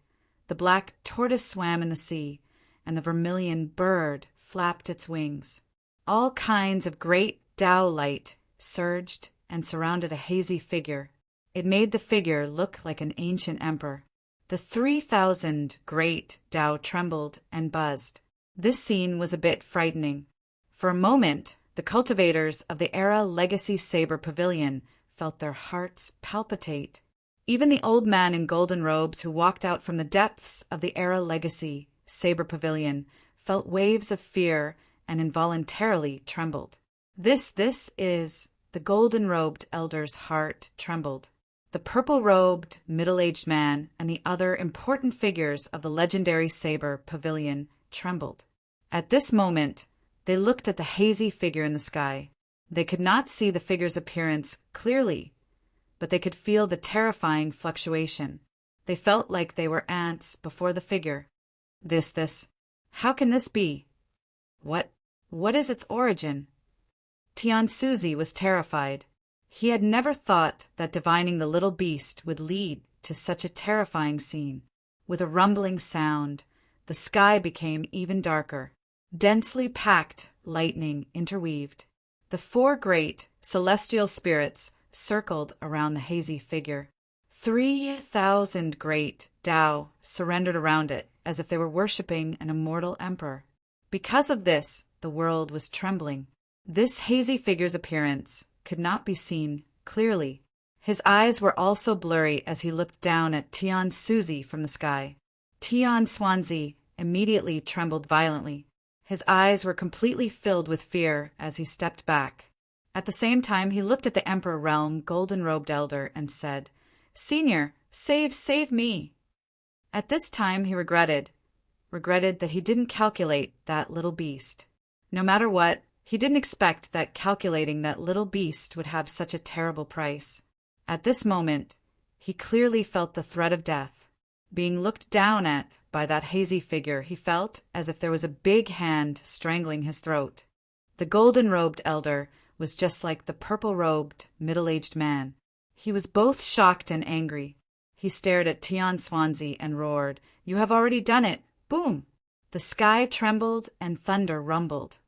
The black tortoise swam in the sea, and the vermilion bird flapped its wings. All kinds of great Tao light surged and surrounded a hazy figure. It made the figure look like an ancient emperor. The 3,000 great Tao trembled and buzzed. This scene was a bit frightening. For a moment, the cultivators of the Era Legacy Saber Pavilion felt their hearts palpitate. Even the old man in golden robes who walked out from the depths of the Era Legacy Saber Pavilion felt waves of fear and involuntarily trembled. This is... The golden-robed elder's heart trembled. The purple-robed, middle-aged man and the other important figures of the legendary saber pavilion trembled. At this moment, they looked at the hazy figure in the sky. They could not see the figure's appearance clearly, but they could feel the terrifying fluctuation. They felt like they were ants before the figure. This. How can this be? What is its origin? Tian Suzi was terrified. He had never thought that divining the little beast would lead to such a terrifying scene. With a rumbling sound, the sky became even darker. Densely packed lightning interweaved. The four great celestial spirits circled around the hazy figure. 3,000 great Tao surrendered around it as if they were worshipping an immortal emperor. Because of this, the world was trembling. This hazy figure's appearance could not be seen clearly. His eyes were also blurry as he looked down at Tian Suzi from the sky. Tian Swanzi immediately trembled violently. His eyes were completely filled with fear as he stepped back. At the same time, he looked at the Emperor Realm golden-robed elder and said, "Senior, save me." At this time, he regretted that he didn't calculate that little beast. No matter what, he didn't expect that calculating that little beast would have such a terrible price. At this moment, he clearly felt the threat of death. Being looked down at by that hazy figure, he felt as if there was a big hand strangling his throat. The golden-robed elder was just like the purple-robed, middle-aged man. He was both shocked and angry. He stared at Tian Swanzi and roared, "You have already done it!" Boom! The sky trembled and thunder rumbled,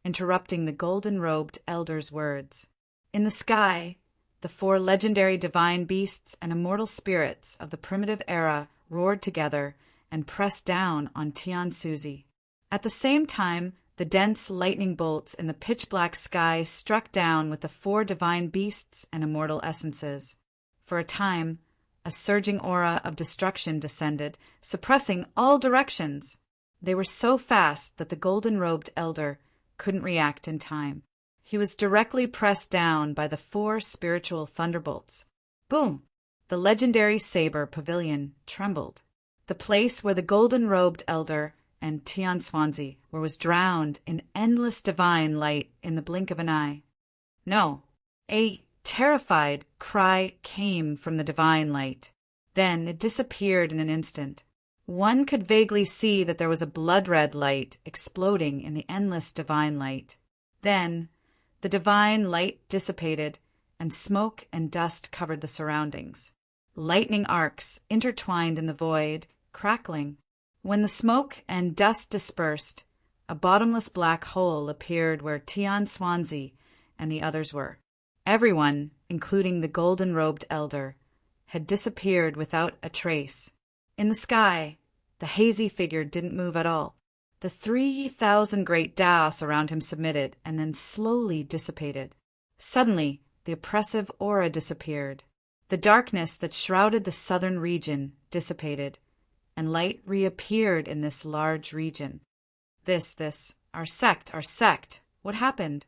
interrupting the golden-robed elder's words. In the sky, The 4 legendary divine beasts and immortal spirits of the primitive era roared together and pressed down on Tian Suzi. At the same time, the dense lightning bolts in the pitch-black sky struck down with the 4 divine beasts and immortal essences. For a time, a surging aura of destruction descended, suppressing all directions. They were so fast that the golden-robed elder couldn't react in time. He was directly pressed down by the 4 spiritual thunderbolts. Boom! The legendary saber pavilion trembled. The place where the golden-robed elder and Tian Swansea was drowned in endless divine light in the blink of an eye. No, a terrified cry came from the divine light. Then it disappeared in an instant. One could vaguely see that there was a blood-red light exploding in the endless divine light. Then the divine light dissipated, and smoke and dust covered the surroundings. Lightning arcs intertwined in the void, crackling. When the smoke and dust dispersed, a bottomless black hole appeared where Tian Swansea and the others were. Everyone, including the golden-robed elder, had disappeared without a trace. In the sky, the hazy figure didn't move at all. The 3,000 great Daos around him submitted and then slowly dissipated. Suddenly, the oppressive aura disappeared. The darkness that shrouded the southern region dissipated, and light reappeared in this large region. Our sect, what happened?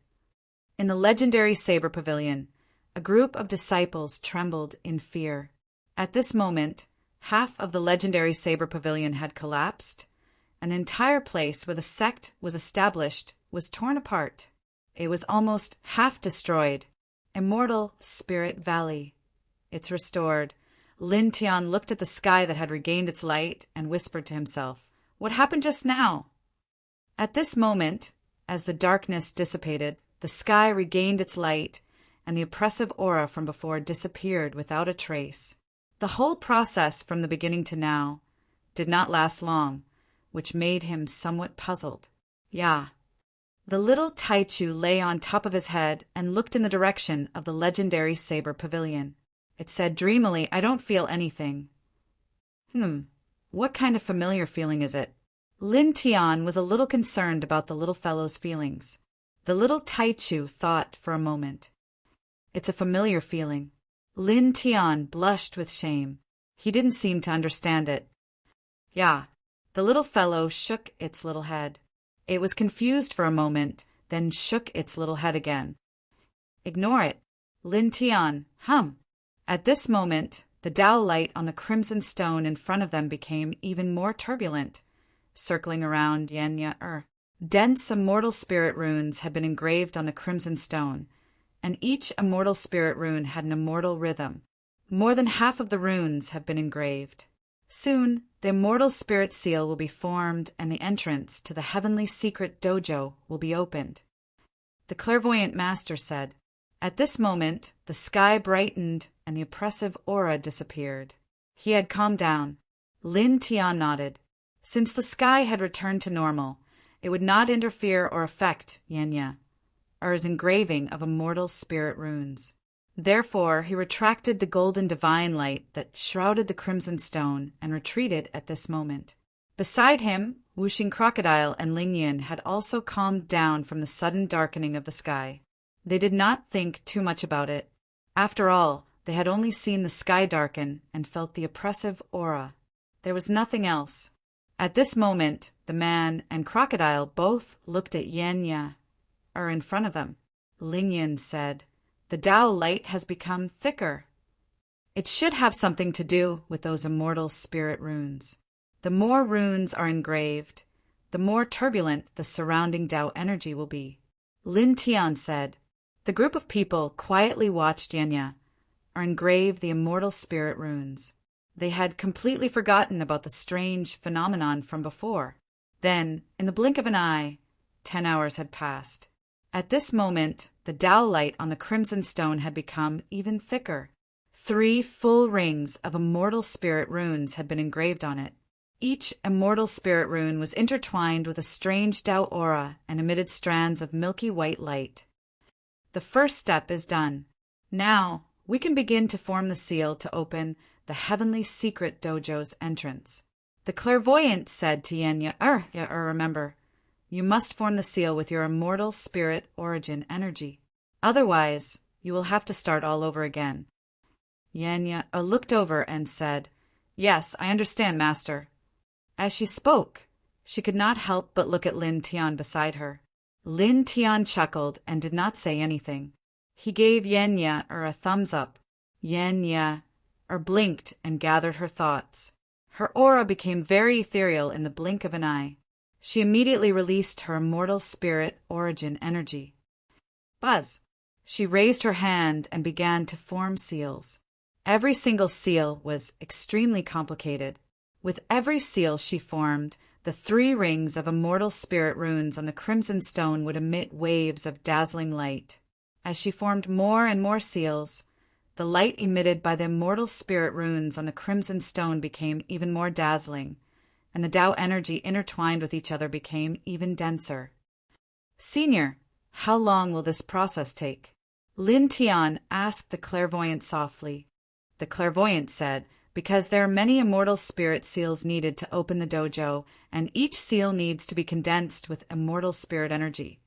In the legendary saber pavilion, a group of disciples trembled in fear. At this moment, half of the legendary saber pavilion had collapsed. An entire place where the sect was established was torn apart. It was almost half destroyed. Immortal Spirit Valley. It's restored. Lin Tian looked at the sky that had regained its light and whispered to himself, "What happened just now?" At this moment, as the darkness dissipated, the sky regained its light, and the oppressive aura from before disappeared without a trace. The whole process from the beginning to now did not last long, which made him somewhat puzzled. Yeah. The little Taichu lay on top of his head and looked in the direction of the legendary saber pavilion. It said dreamily, "I don't feel anything." What kind of familiar feeling is it? Lin Tian was a little concerned about the little fellow's feelings. The little Taichu thought for a moment. It's a familiar feeling. Lin Tian blushed with shame. He didn't seem to understand it. Yeah. The little fellow shook its little head. It was confused for a moment, then shook its little head again. Ignore it. Lin Tian, hum. At this moment, the Tao light on the crimson stone in front of them became even more turbulent, circling around Yenya. Dense immortal spirit runes had been engraved on the crimson stone, and each immortal spirit rune had an immortal rhythm. More than half of the runes have been engraved. Soon, the immortal spirit seal will be formed and the entrance to the heavenly secret dojo will be opened. The clairvoyant master said. At this moment, the sky brightened and the oppressive aura disappeared. He had calmed down. Lin Tian nodded. Since the sky had returned to normal, it would not interfere or affect Yenya, or his engraving of immortal spirit runes. Therefore, he retracted the golden divine light that shrouded the crimson stone and retreated at this moment. Beside him, Wuxing Crocodile and Ling Yin had also calmed down from the sudden darkening of the sky. They did not think too much about it. After all, they had only seen the sky darken and felt the oppressive aura. There was nothing else. At this moment, the man and Crocodile both looked at Yenya, in front of them. Ling Yin said, "The Tao light has become thicker." It should have something to do with those immortal spirit runes. The more runes are engraved, the more turbulent the surrounding Tao energy will be. Lin Tian said. The group of people quietly watched Yenya, engrave the immortal spirit runes. They had completely forgotten about the strange phenomenon from before. Then, in the blink of an eye, 10 hours had passed. At this moment, the Tao light on the crimson stone had become even thicker. 3 full rings of immortal spirit runes had been engraved on it. Each immortal spirit rune was intertwined with a strange Tao aura and emitted strands of milky white light. The first step is done. Now, we can begin to form the seal to open the heavenly secret dojo's entrance. The clairvoyant said to Yenya, remember, you must form the seal with your immortal spirit origin energy. Otherwise, you will have to start all over again. Yenya looked over and said, Yes, I understand, Master. As she spoke, she could not help but look at Lin Tian beside her. Lin Tian chuckled and did not say anything. He gave Yenya a thumbs up. Yenya blinked and gathered her thoughts. Her aura became very ethereal in the blink of an eye. She immediately released her immortal spirit origin energy. Buzz! She raised her hand and began to form seals. Every single seal was extremely complicated. With every seal she formed, the 3 rings of immortal spirit runes on the crimson stone would emit waves of dazzling light. As she formed more and more seals, the light emitted by the immortal spirit runes on the crimson stone became even more dazzling, and the Tao energy intertwined with each other became even denser. Senior, how long will this process take? Lin Tian asked the clairvoyant softly. The clairvoyant said, because there are many immortal spirit seals needed to open the dojo, and each seal needs to be condensed with immortal spirit energy.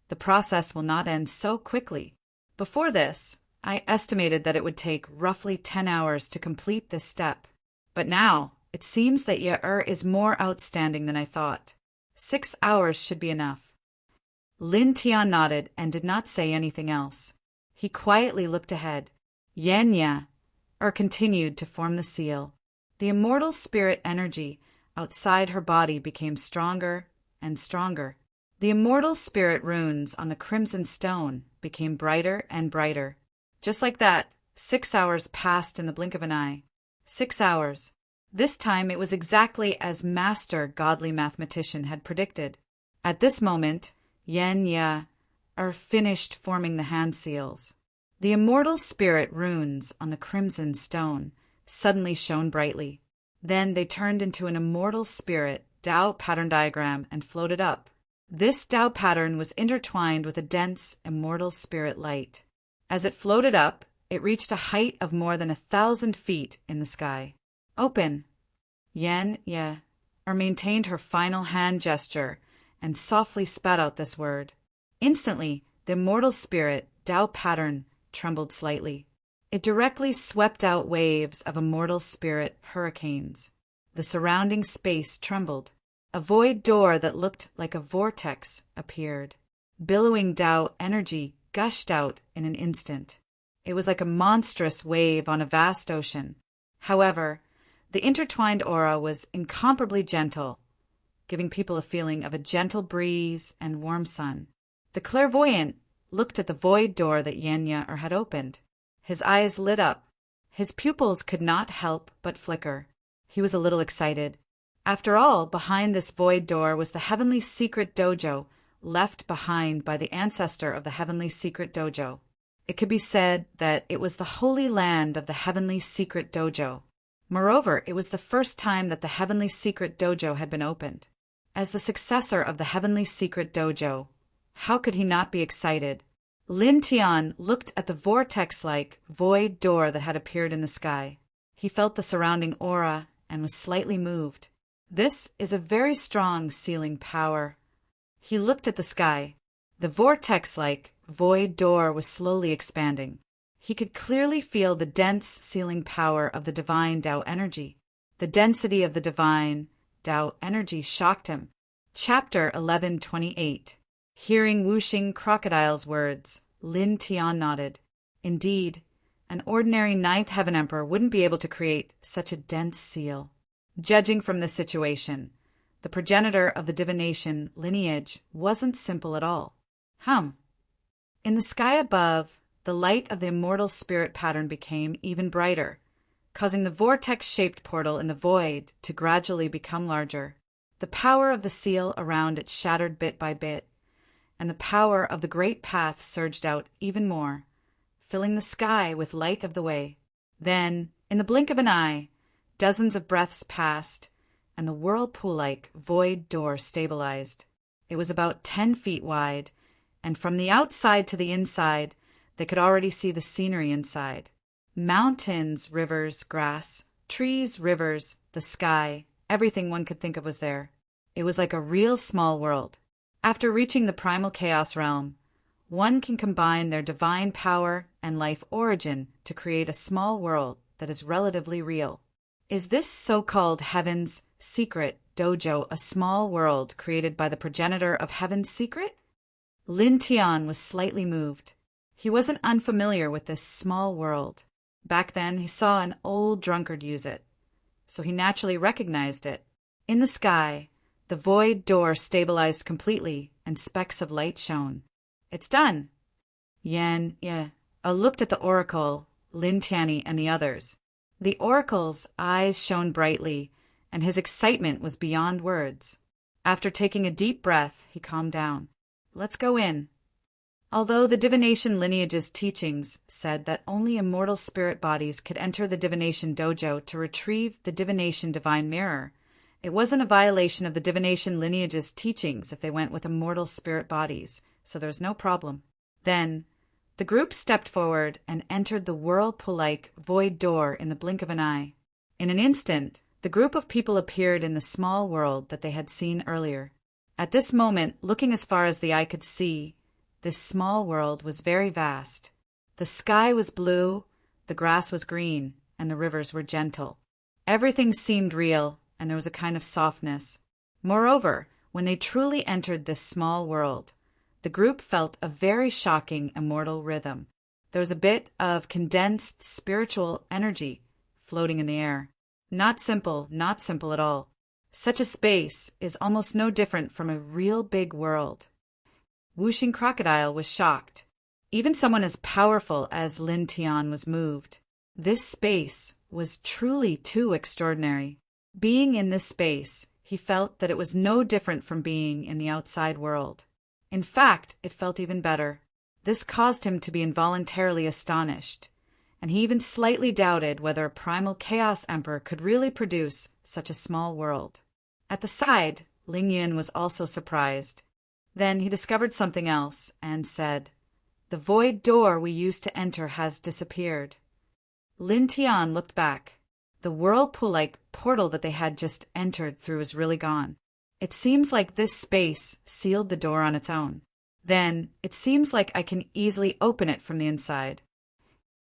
The process will not end so quickly. Before this, I estimated that it would take roughly 10 hours to complete this step. But now, it seems that Ye is more outstanding than I thought. 6 hours should be enough. Lin Tian nodded and did not say anything else. He quietly looked ahead. Yenya continued to form the seal. The immortal spirit energy outside her body became stronger and stronger. The immortal spirit runes on the crimson stone became brighter and brighter. Just like that, 6 hours passed in the blink of an eye. 6 hours. This time it was exactly as Master Godly Mathematician had predicted. At this moment, Yenya finished forming the hand seals. The immortal spirit runes on the crimson stone suddenly shone brightly. Then they turned into an immortal spirit Tao pattern diagram and floated up. This Tao pattern was intertwined with a dense immortal spirit light. As it floated up, it reached a height of more than 1,000 feet in the sky. Open! Yenya maintained her final hand gesture and softly spat out this word. Instantly, the immortal spirit Tao pattern trembled slightly. It directly swept out waves of immortal spirit hurricanes. The surrounding space trembled. A void door that looked like a vortex appeared. Billowing Tao energy gushed out in an instant. It was like a monstrous wave on a vast ocean. However, the intertwined aura was incomparably gentle, giving people a feeling of a gentle breeze and warm sun. The clairvoyant looked at the void door that Yenya had opened. His eyes lit up. His pupils could not help but flicker. He was a little excited. After all, behind this void door was the heavenly secret dojo left behind by the ancestor of the heavenly secret dojo. It could be said that it was the holy land of the heavenly secret dojo. Moreover, it was the first time that the heavenly secret dojo had been opened. As the successor of the heavenly secret dojo, how could he not be excited? Lin Tian looked at the vortex-like void door that had appeared in the sky. He felt the surrounding aura and was slightly moved. This is a very strong sealing power. He looked at the sky. The vortex-like void door was slowly expanding. He could clearly feel the dense sealing power of the divine Tao energy. The density of the divine Tao energy shocked him. Chapter 1128. Hearing whooshing crocodile's words, Lin Tian nodded. Indeed, an ordinary Ninth Heaven Emperor wouldn't be able to create such a dense seal. Judging from this situation, the progenitor of the divination lineage wasn't simple at all. In the sky above, the light of the immortal spirit pattern became even brighter, causing the vortex-shaped portal in the void to gradually become larger. The power of the seal around it shattered bit by bit, and the power of the great path surged out even more, filling the sky with light of the way. Then, in the blink of an eye, dozens of breaths passed, and the whirlpool-like void door stabilized. It was about 10 feet wide, and from the outside to the inside, they could already see the scenery inside. Mountains, rivers, grass, trees, rivers, the sky, everything one could think of was there. It was like a real small world. After reaching the primal chaos realm, one can combine their divine power and life origin to create a small world that is relatively real. Is this so-called Heaven's Secret dojo a small world created by the progenitor of Heaven's Secret? Lin Tian was slightly moved. He wasn't unfamiliar with this small world. Back then, he saw an old drunkard use it, so he naturally recognized it. In the sky, the void door stabilized completely, and specks of light shone. It's done. Yan looked at the oracle, Lin Tianyi, and the others. The oracle's eyes shone brightly, and his excitement was beyond words. After taking a deep breath, he calmed down. Let's go in. Although the divination lineage's teachings said that only immortal spirit bodies could enter the divination dojo to retrieve the divination divine mirror, it wasn't a violation of the divination lineage's teachings if they went with immortal spirit bodies, so there was no problem. Then, the group stepped forward and entered the whirlpool-like void door in the blink of an eye. In an instant, the group of people appeared in the small world that they had seen earlier. At this moment, looking as far as the eye could see, this small world was very vast. The sky was blue, the grass was green, and the rivers were gentle. Everything seemed real, and there was a kind of softness. Moreover, when they truly entered this small world, the group felt a very shocking immortal rhythm. There was a bit of condensed spiritual energy floating in the air. Not simple at all. Such a space is almost no different from a real big world. Whooshing Crocodile was shocked. Even someone as powerful as Lin Tian was moved. This space was truly too extraordinary. Being in this space, he felt that it was no different from being in the outside world. In fact, it felt even better. This caused him to be involuntarily astonished, and he even slightly doubted whether a primal Chaos Emperor could really produce such a small world. At the side, Ling Yin was also surprised. Then he discovered something else and said, "The void door we used to enter has disappeared." Lin Tian looked back. The whirlpool-like portal that they had just entered through was really gone. It seems like this space sealed the door on its own. Then, it seems like I can easily open it from the inside.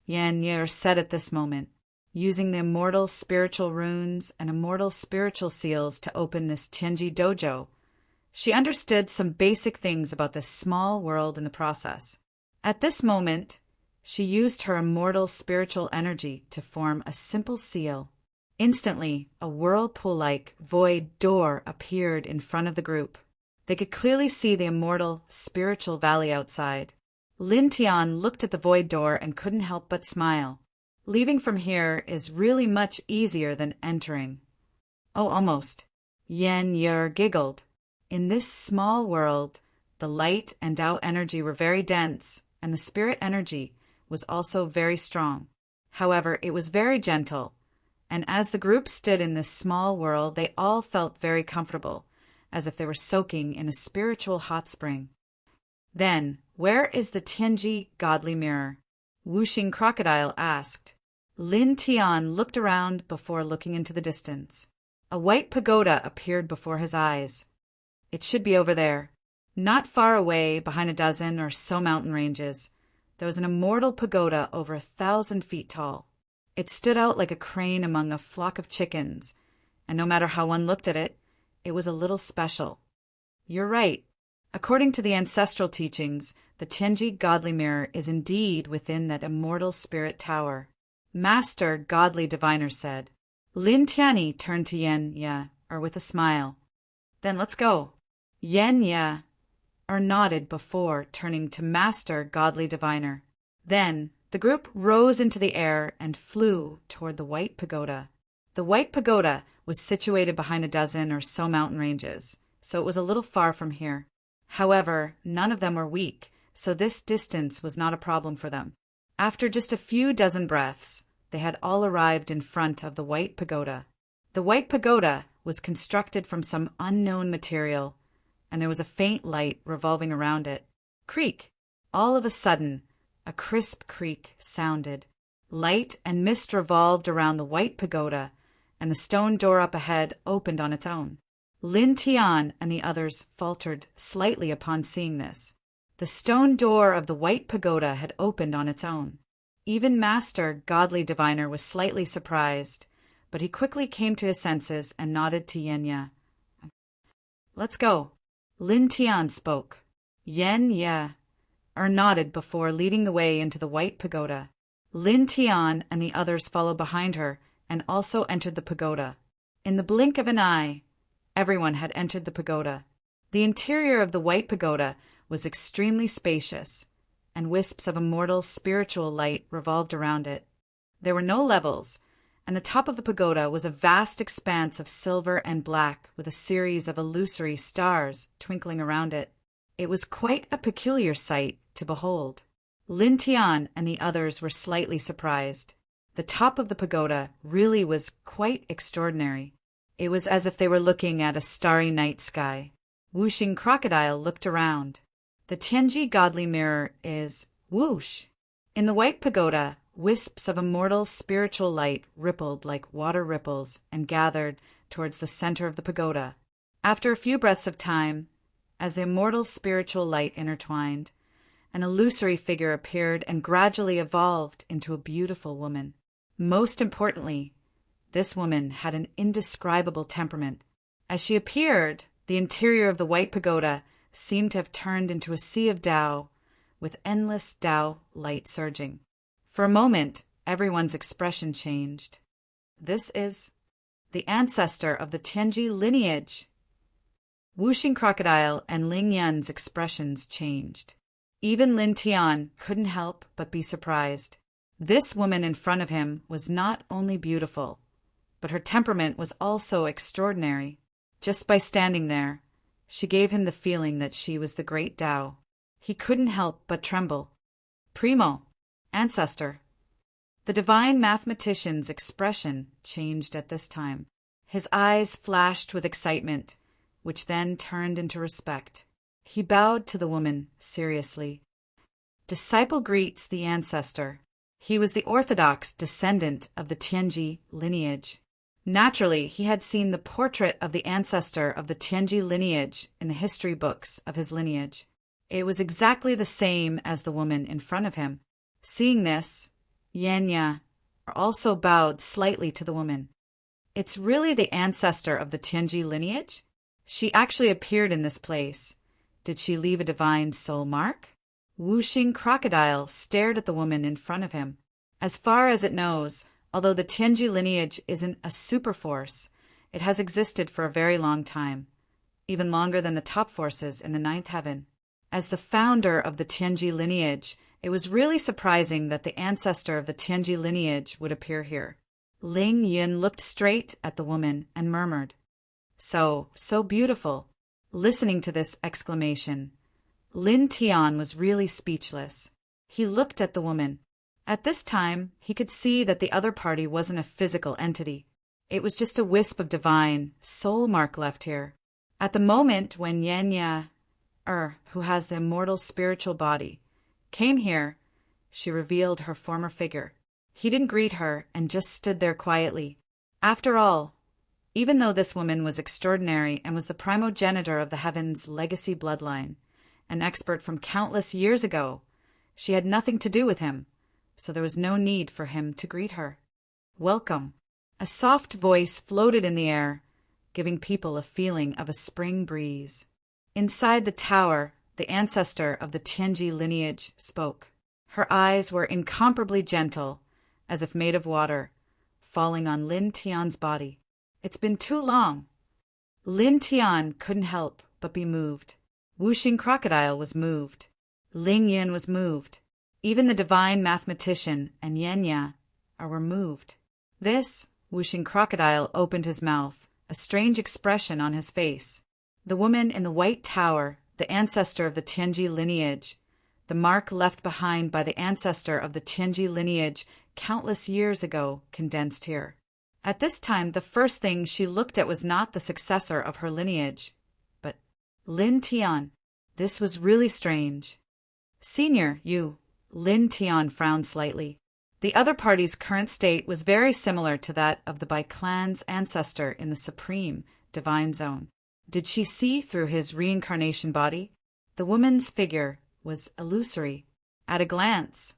Yan Yer said at this moment, using the immortal spiritual runes and immortal spiritual seals to open this Tianji dojo. She understood some basic things about this small world in the process. At this moment, she used her immortal spiritual energy to form a simple seal. Instantly, a whirlpool-like void door appeared in front of the group. They could clearly see the immortal spiritual valley outside. Lin Tian looked at the void door and couldn't help but smile. Leaving from here is really much easier than entering. Oh, almost. Yan Yer giggled. In this small world, the light and Tao energy were very dense, and the spirit energy was also very strong. However, it was very gentle, and as the group stood in this small world, they all felt very comfortable, as if they were soaking in a spiritual hot spring. Then, where is the Tianji godly mirror? Whooshing Crocodile asked. Lin Tian looked around before looking into the distance. A white pagoda appeared before his eyes. It should be over there. Not far away, behind a dozen or so mountain ranges, there was an immortal pagoda over 1,000 feet tall. It stood out like a crane among a flock of chickens, and no matter how one looked at it, it was a little special. You're right. According to the ancestral teachings, the Tianji godly mirror is indeed within that immortal spirit tower. Master Godly Diviner said. Lin Tianyi turned to Yan Ye, with a smile. Then let's go. Yan Ye, nodded before turning to Master Godly Diviner. Then the group rose into the air and flew toward the white pagoda. The white pagoda was situated behind a dozen or so mountain ranges, so it was a little far from here. However, none of them were weak, so this distance was not a problem for them. After just a few dozen breaths, they had all arrived in front of the white pagoda. The white pagoda was constructed from some unknown material, and there was a faint light revolving around it. Creak! All of a sudden, a crisp creak sounded. Light and mist revolved around the white pagoda, and the stone door up ahead opened on its own. Lin Tian and the others faltered slightly upon seeing this. The stone door of the white pagoda had opened on its own. Even Master Godly Diviner was slightly surprised, but he quickly came to his senses and nodded to Yenya. "Let's go." Lin Tian spoke. Yenya nodded before leading the way into the white pagoda. Lin Tian and the others followed behind her and also entered the pagoda. In the blink of an eye, everyone had entered the pagoda. The interior of the white pagoda was extremely spacious, and wisps of immortal spiritual light revolved around it. There were no levels, and the top of the pagoda was a vast expanse of silver and black with a series of illusory stars twinkling around it. It was quite a peculiar sight to behold. Lin Tian and the others were slightly surprised. The top of the pagoda really was quite extraordinary. It was as if they were looking at a starry night sky. Whooshing Crocodile looked around. The Tianji Godly Mirror is whoosh. In the white pagoda, wisps of immortal spiritual light rippled like water ripples and gathered towards the center of the pagoda. After a few breaths of time, as the immortal spiritual light intertwined, an illusory figure appeared and gradually evolved into a beautiful woman. Most importantly, this woman had an indescribable temperament. As she appeared, the interior of the white pagoda seemed to have turned into a sea of Tao, with endless Tao light surging. For a moment, everyone's expression changed. This is the ancestor of the Tianji lineage. Whooshing Crocodile and Ling Yan's expressions changed. Even Lin Tian couldn't help but be surprised. This woman in front of him was not only beautiful, but her temperament was also extraordinary. Just by standing there, she gave him the feeling that she was the great Tao. He couldn't help but tremble. Primo, ancestor. The divine mathematician's expression changed at this time. His eyes flashed with excitement, which then turned into respect. He bowed to the woman seriously. Disciple greets the ancestor. He was the orthodox descendant of the Tianji lineage. Naturally, he had seen the portrait of the ancestor of the Tianji lineage in the history books of his lineage. It was exactly the same as the woman in front of him. Seeing this, Yenya also bowed slightly to the woman. It's really the ancestor of the Tianji lineage? She actually appeared in this place. Did she leave a divine soul mark? Whooshing Crocodile stared at the woman in front of him. As far as it knows, although the Tianji lineage isn't a superforce, it has existed for a very long time, even longer than the top forces in the ninth heaven. As the founder of the Tianji lineage, it was really surprising that the ancestor of the Tianji lineage would appear here. Ling Yun looked straight at the woman and murmured, So beautiful." Listening to this exclamation, Lin Tian was really speechless. He looked at the woman. At this time, he could see that the other party wasn't a physical entity. It was just a wisp of divine soul mark left here. At the moment when Yenya, who has the immortal spiritual body, came here, she revealed her former figure. He didn't greet her and just stood there quietly. After all, even though this woman was extraordinary and was the primogenitor of the heaven's legacy bloodline, an expert from countless years ago, she had nothing to do with him, so there was no need for him to greet her. "Welcome." A soft voice floated in the air, giving people a feeling of a spring breeze. Inside the tower, the ancestor of the Tianji lineage spoke. Her eyes were incomparably gentle, as if made of water, falling on Lin Tian's body. "It's been too long." Lin Tian couldn't help but be moved. Whooshing Crocodile was moved. Ling Yin was moved. Even the divine mathematician and Yenya were moved. This, Whooshing Crocodile opened his mouth, a strange expression on his face. The woman in the white tower, the ancestor of the Tianji lineage, the mark left behind by the ancestor of the Tianji lineage countless years ago, condensed here. At this time, the first thing she looked at was not the successor of her lineage, but Lin Tian. This was really strange. "Senior, you." Lin Tian frowned slightly. The other party's current state was very similar to that of the Biclan's ancestor in the supreme divine zone. Did she see through his reincarnation body? The woman's figure was illusory. At a glance,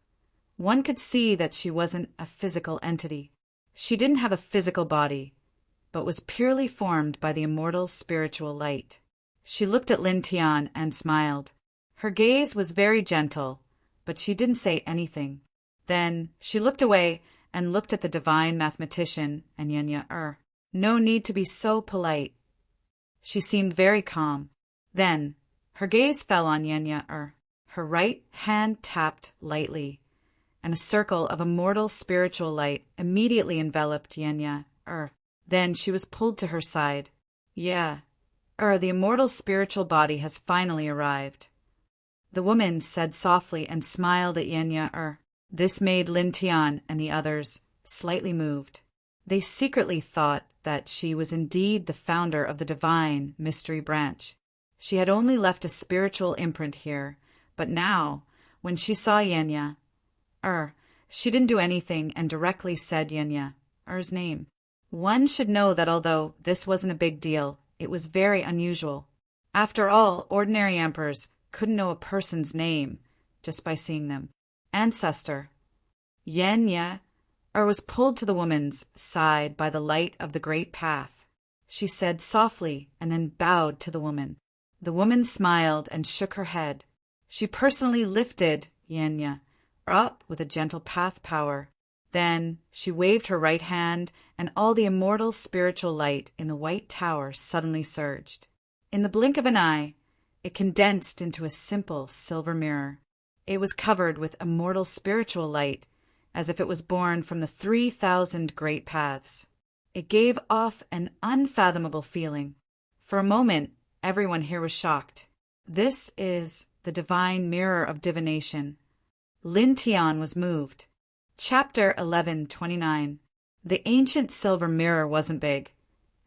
one could see that she wasn't a physical entity. She didn't have a physical body, but was purely formed by the immortal spiritual light. She looked at Lin Tian and smiled. Her gaze was very gentle, but she didn't say anything. Then she looked away and looked at the divine mathematician and Yenya. No need to be so polite. She seemed very calm. Then her gaze fell on Yenya. Her right hand tapped lightly, and a circle of immortal spiritual light immediately enveloped Yenya. Then she was pulled to her side. Yeah, the immortal spiritual body has finally arrived. The woman said softly and smiled at Yenya. This made Lin Tian and the others slightly moved. They secretly thought that she was indeed the founder of the divine mystery branch. She had only left a spiritual imprint here, but now, when she saw Yenya, she didn't do anything and directly said Yenya's name. One should know that although this wasn't a big deal, it was very unusual. After all, ordinary emperors couldn't know a person's name just by seeing them. Ancestor. Yenya was pulled to the woman's side by the light of the great path. She said softly and then bowed to the woman. The woman smiled and shook her head. She personally lifted Yenya up with a gentle path power. Then she waved her right hand, and all the immortal spiritual light in the white tower suddenly surged. In the blink of an eye, it condensed into a simple silver mirror. It was covered with immortal spiritual light, as if it was born from the 3,000 great paths. It gave off an unfathomable feeling. For a moment, everyone here was shocked. This is the divine mirror of divination. Lin Tian was moved. Chapter 11:29. The ancient silver mirror wasn't big,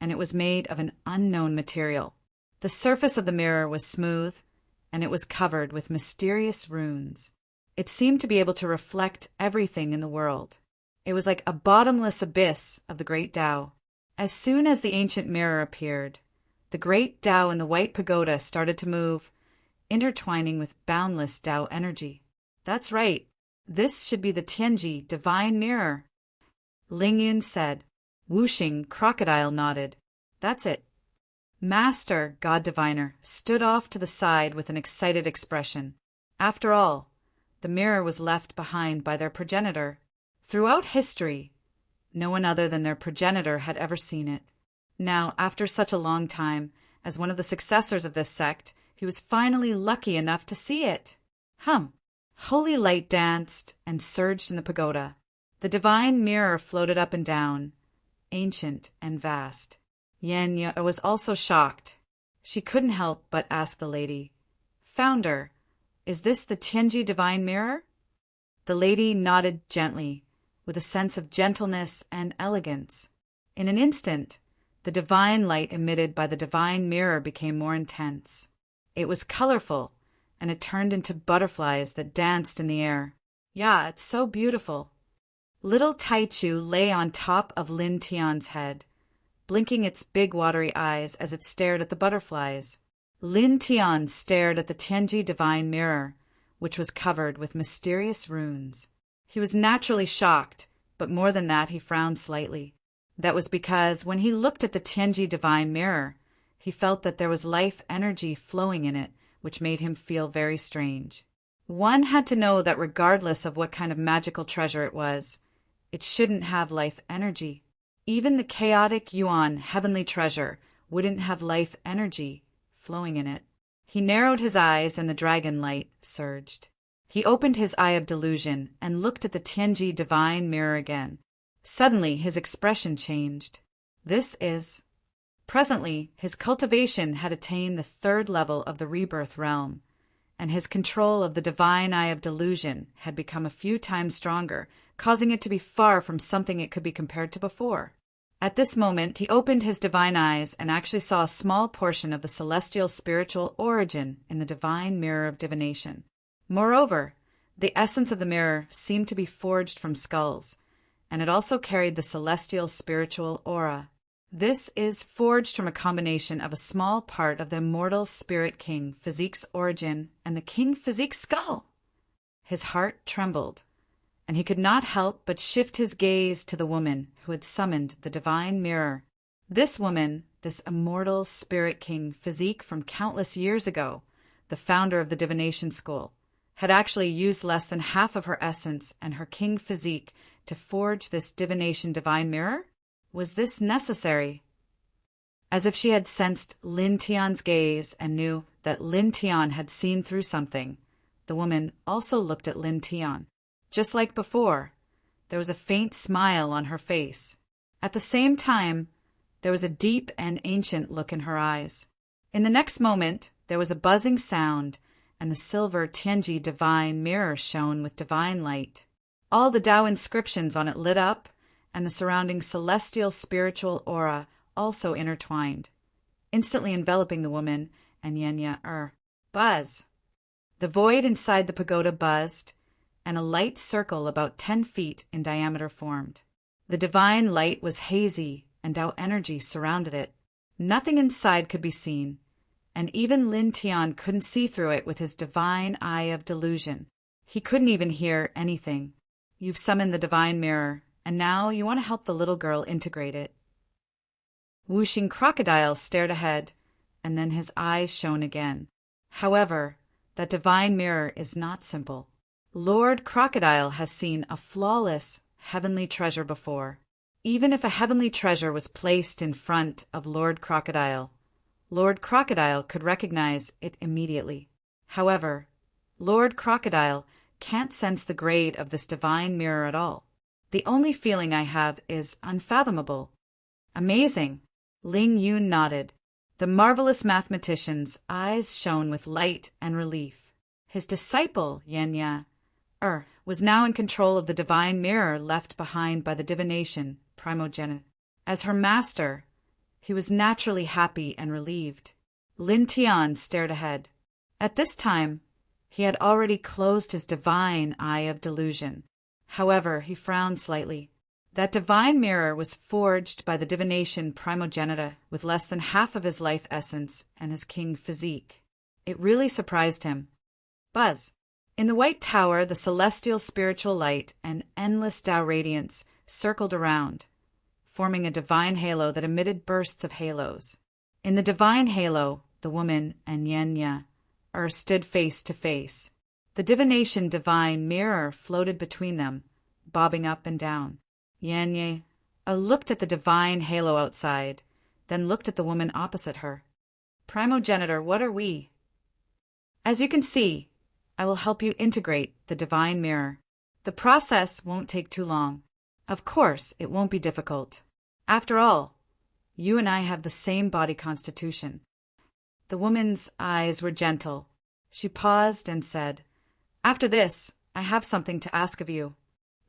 and it was made of an unknown material. The surface of the mirror was smooth, and it was covered with mysterious runes. It seemed to be able to reflect everything in the world. It was like a bottomless abyss of the great Tao. As soon as the ancient mirror appeared, the great Tao in the white pagoda started to move, intertwining with boundless Tao energy. That's right. This should be the Tianji divine mirror. Ling Yun said. Wuxing Crocodile nodded. That's it. Master, God Diviner, stood off to the side with an excited expression. After all, the mirror was left behind by their progenitor. Throughout history, no one other than their progenitor had ever seen it. Now, after such a long time, as one of the successors of this sect, he was finally lucky enough to see it. Holy light danced and surged in the pagoda. The divine mirror floated up and down, ancient and vast. Yenya was also shocked. She couldn't help but ask the lady, Founder, is this the Tianji divine mirror? The lady nodded gently, with a sense of gentleness and elegance. In an instant, the divine light emitted by the divine mirror became more intense. It was colorful, and it turned into butterflies that danced in the air. Yeah, it's so beautiful. Little Taichu lay on top of Lin Tian's head, blinking its big watery eyes as it stared at the butterflies. Lin Tian stared at the Tianji divine mirror, which was covered with mysterious runes. He was naturally shocked, but more than that, he frowned slightly. That was because when he looked at the Tianji divine mirror, he felt that there was life energy flowing in it, which made him feel very strange. One had to know that regardless of what kind of magical treasure it was, it shouldn't have life energy. Even the chaotic Yuan heavenly treasure wouldn't have life energy flowing in it. He narrowed his eyes and the dragon light surged. He opened his eye of delusion and looked at the Tianji divine mirror again. Suddenly his expression changed. Presently, his cultivation had attained the 3rd level of the rebirth realm, and his control of the divine eye of delusion had become a few times stronger, causing it to be far from something it could be compared to before. At this moment, he opened his divine eyes and actually saw a small portion of the celestial spiritual origin in the divine mirror of divination. Moreover, The essence of the mirror seemed to be forged from skulls, and it also carried the celestial spiritual aura. This is forged from a combination of a small part of the immortal spirit king Physique's origin and the king Physique's skull. His heart trembled, and he could not help but shift his gaze to the woman who had summoned the divine mirror. This woman, this immortal spirit king Physique from countless years ago, the founder of the divination school, had actually used less than half of her essence and her king Physique to forge this divination divine mirror? Was this necessary? As if she had sensed Lin Tian's gaze and knew that Lin Tian had seen through something, the woman also looked at Lin Tian. Just like before, there was a faint smile on her face. At the same time, there was a deep and ancient look in her eyes. In the next moment, there was a buzzing sound, and the silver Tianji divine mirror shone with divine light. All the Tao inscriptions on it lit up, and the surrounding celestial spiritual aura also intertwined, instantly enveloping the woman and Yenya. Buzz! The void inside the pagoda buzzed, and a light circle about 10 feet in diameter formed. The divine light was hazy, and Tao energy surrounded it. Nothing inside could be seen, and even Lin Tian couldn't see through it with his divine eye of delusion. He couldn't even hear anything. You've summoned the divine mirror, and now you want to help the little girl integrate it. Whooshing Crocodile stared ahead, and then his eyes shone again. However, that divine mirror is not simple. Lord Crocodile has seen a flawless heavenly treasure before. Even if a heavenly treasure was placed in front of Lord Crocodile could recognize it immediately. However, Lord Crocodile can't sense the grade of this divine mirror at all. The only feeling I have is unfathomable. Amazing. Ling Yun nodded. The marvelous mathematician's eyes shone with light and relief. His disciple, Yenya, was now in control of the divine mirror left behind by the divination primogenitor. As her master, he was naturally happy and relieved. Lin Tian stared ahead. At this time, he had already closed his divine eye of delusion. However, he frowned slightly. That divine mirror was forged by the divination primogenitor with less than half of his life essence and his king Physique. It really surprised him. Buzz! In the White Tower, the celestial spiritual light and endless Tao radiance circled around, forming a divine halo that emitted bursts of halos. In the divine halo, the woman and Yenya stood face to face. The divination divine mirror floated between them, bobbing up and down. Yenya looked at the divine halo outside, then looked at the woman opposite her. Primogenitor, what are we? As you can see, I will help you integrate the divine mirror. The process won't take too long. Of course, it won't be difficult. After all, you and I have the same body constitution. The woman's eyes were gentle. She paused and said, After this, I have something to ask of you.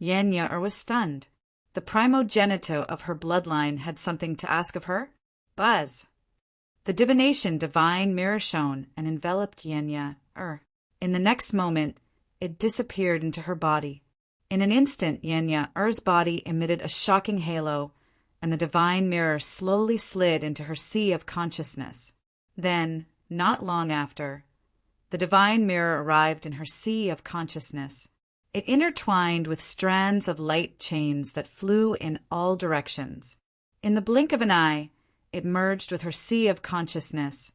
Yenya was stunned. The primogenitor of her bloodline had something to ask of her? Buzz! The divination divine mirror shone and enveloped Yenya. In the next moment, it disappeared into her body. In an instant, Yenya's body emitted a shocking halo, and the divine mirror slowly slid into her sea of consciousness. Then, not long after, the divine mirror arrived in her sea of consciousness. It intertwined with strands of light chains that flew in all directions. In the blink of an eye, it merged with her sea of consciousness,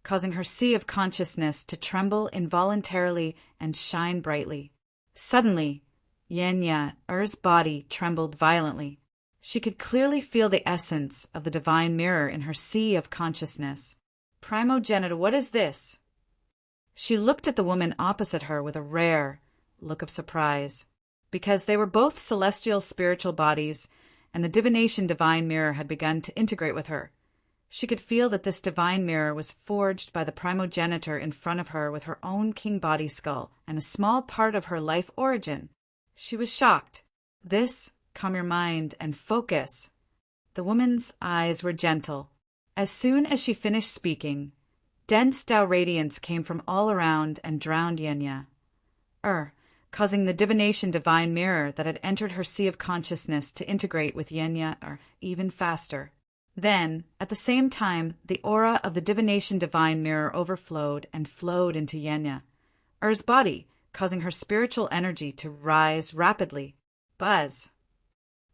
causing her sea of consciousness to tremble involuntarily and shine brightly. Suddenly, Yenya's body trembled violently. She could clearly feel the essence of the divine mirror in her sea of consciousness. Primogenitor, what is this? She looked at the woman opposite her with a rare look of surprise, because they were both celestial spiritual bodies, and the divination divine mirror had begun to integrate with her. She could feel that this divine mirror was forged by the primogenitor in front of her with her own king body skull and a small part of her life origin. She was shocked. This, calm your mind and focus. The woman's eyes were gentle. As soon as she finished speaking, dense Tao radiance came from all around and drowned Yenya. causing the divination divine mirror that had entered her sea of consciousness to integrate with Yenya or even faster. Then, at the same time, the aura of the divination divine mirror overflowed and flowed into Yenya, Er's body, causing her spiritual energy to rise rapidly. Buzz!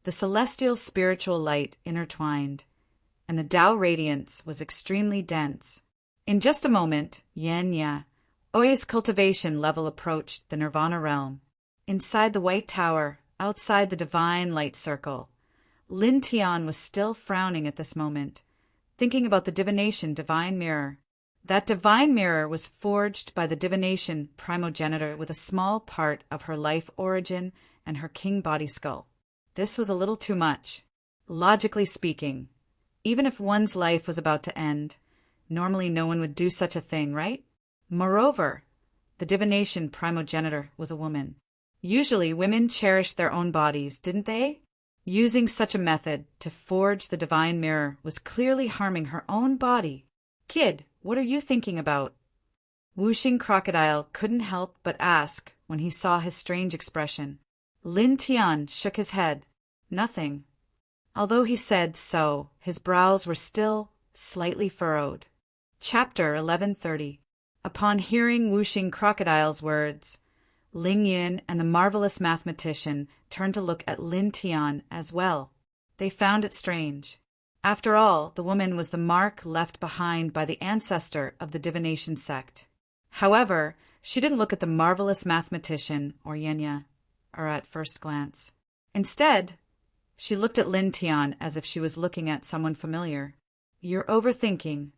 The celestial spiritual light intertwined, and the Tao radiance was extremely dense. In just a moment, Yenya, Oi's cultivation level approached the Nirvana realm. Inside the White Tower, outside the divine light circle, Lin Tian was still frowning at this moment, thinking about the divination divine mirror. That divine mirror was forged by the divination primogenitor with a small part of her life origin and her king body skull. This was a little too much. Logically speaking, even if one's life was about to end, normally no one would do such a thing, right? Moreover, the divination primogenitor was a woman. Usually women cherished their own bodies, didn't they? Using such a method to forge the divine mirror was clearly harming her own body. Kid, what are you thinking about? Whooshing Crocodile couldn't help but ask when he saw his strange expression. Lin Tian shook his head. Nothing. Although he said so, his brows were still slightly furrowed. Chapter 1130. Upon hearing Whooshing Crocodile's words, Ling Yin and the marvelous mathematician turned to look at Lin Tian as well. They found it strange. After all, the woman was the mark left behind by the ancestor of the divination sect. However, she didn't look at the marvelous mathematician or Yenya, or at first glance. Instead, she looked at Lin Tian as if she was looking at someone familiar. You're overthinking.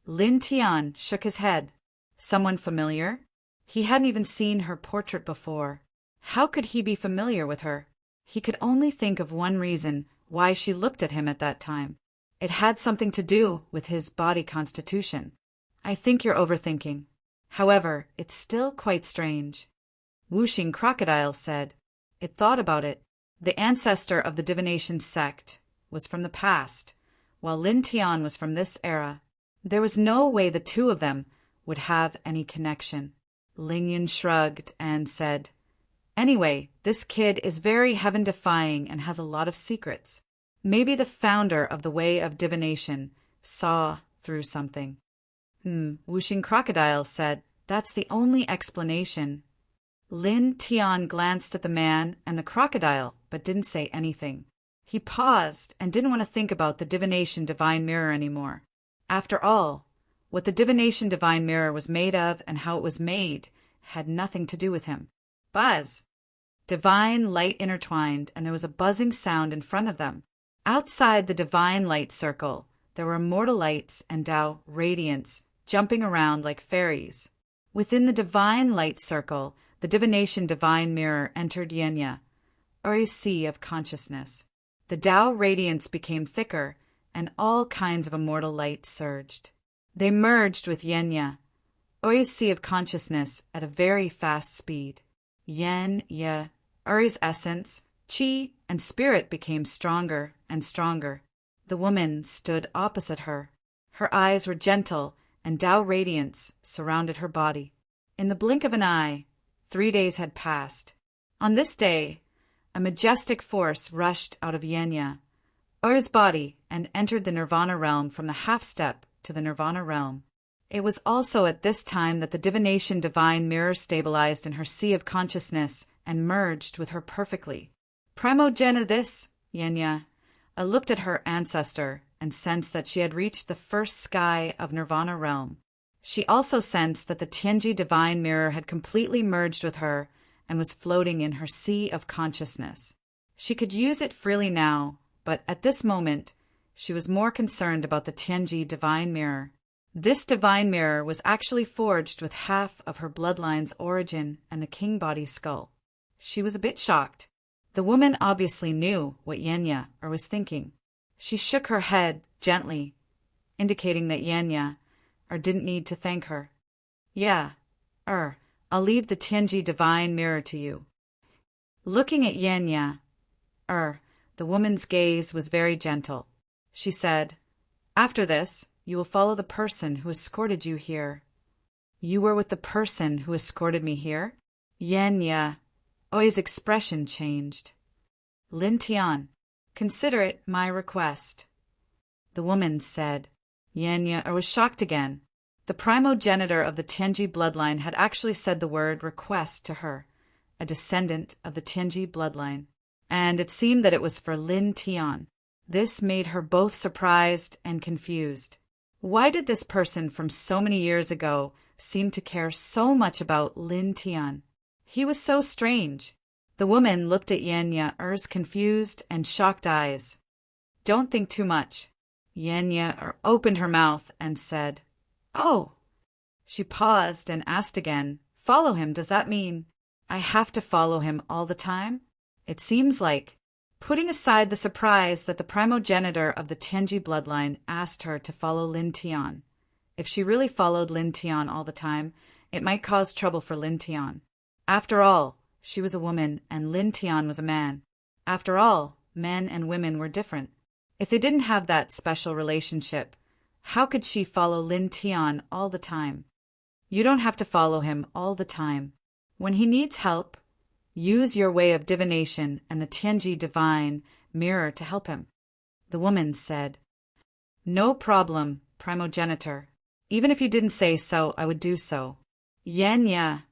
Lin Tian shook his head. Someone familiar? He hadn't even seen her portrait before. How could he be familiar with her? He could only think of one reason why she looked at him at that time. It had something to do with his body constitution. I think you're overthinking. However, it's still quite strange. Whooshing Crocodile said. It thought about it. The ancestor of the divination sect was from the past, while Lin Tian was from this era. There was no way the two of them would have any connection. Ling Yin shrugged and said, Anyway, this kid is very heaven-defying and has a lot of secrets. Maybe the founder of the way of divination saw through something. Whooshing Crocodile said, That's the only explanation. Lin Tian glanced at the man and the crocodile, but didn't say anything. He paused and didn't want to think about the divination divine mirror anymore. After all, what the divination divine mirror was made of and how it was made had nothing to do with him. Buzz! Divine light intertwined, and there was a buzzing sound in front of them. Outside the divine light circle, there were immortal lights and Tao radiance jumping around like fairies. Within the divine light circle, the divination divine mirror entered Yenya, Uri's sea of consciousness. The Tao radiance became thicker, and all kinds of immortal light surged. They merged with Yenya, Uri's sea of consciousness, at a very fast speed. Uri's essence, chi, and spirit became stronger and stronger. The woman stood opposite her. Her eyes were gentle, and Tao radiance surrounded her body. In the blink of an eye, 3 days had passed. On this day, a majestic force rushed out of Yenya, Uri's body, and entered the Nirvana realm from the half-step to the Nirvana realm. It was also at this time that the divination divine mirror stabilized in her sea of consciousness and merged with her perfectly. Primogenitus, Yenya, looked at her ancestor and sensed that she had reached the first sky of Nirvana realm. She also sensed that the Tianji divine mirror had completely merged with her and was floating in her sea of consciousness. She could use it freely now, but at this moment, she was more concerned about the Tianji divine mirror. This divine mirror was actually forged with half of her bloodline's origin and the king body skull. She was a bit shocked. The woman obviously knew what Yenya was thinking. She shook her head gently, indicating that Yenya didn't need to thank her. Yeah, I'll leave the Tianji divine mirror to you. Looking at Yenya, the woman's gaze was very gentle. She said, After this, you will follow the person who escorted you here. You were with the person who escorted me here? Yenya Oi's expression changed. Lin Tian, consider it my request. The woman said. Yenya was shocked again. The primogenitor of the Tianji bloodline had actually said the word request to her, a descendant of the Tianji bloodline, and it seemed that it was for Lin Tian. This made her both surprised and confused. Why did this person from so many years ago seem to care so much about Lin Tian? He was so strange. The woman looked at Yenya-er's confused and shocked eyes. Don't think too much. Yenya-er opened her mouth and said, Oh. She paused and asked again, Follow him, does that mean I have to follow him all the time? It seems like, putting aside the surprise that the primogenitor of the Tianji bloodline asked her to follow Lin Tian. If she really followed Lin Tian all the time, it might cause trouble for Lin Tian. After all, she was a woman and Lin Tian was a man. After all, men and women were different. If they didn't have that special relationship, how could she follow Lin Tian all the time? You don't have to follow him all the time. When he needs help, use your way of divination and the Tianji divine mirror to help him. The woman said, No problem, primogenitor. Even if you didn't say so, I would do so. Yenya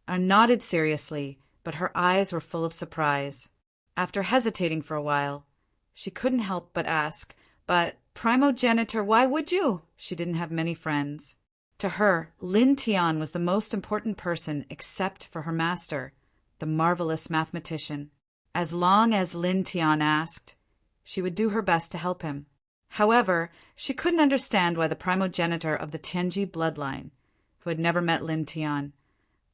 nodded seriously, but her eyes were full of surprise. After hesitating for a while, she couldn't help but ask, But, primogenitor, why would you? She didn't have many friends. To her, Lin Tian was the most important person except for her master, the marvelous mathematician. As long as Lin Tian asked, she would do her best to help him. However, she couldn't understand why the primogenitor of the Tianji bloodline, who had never met Lin Tian,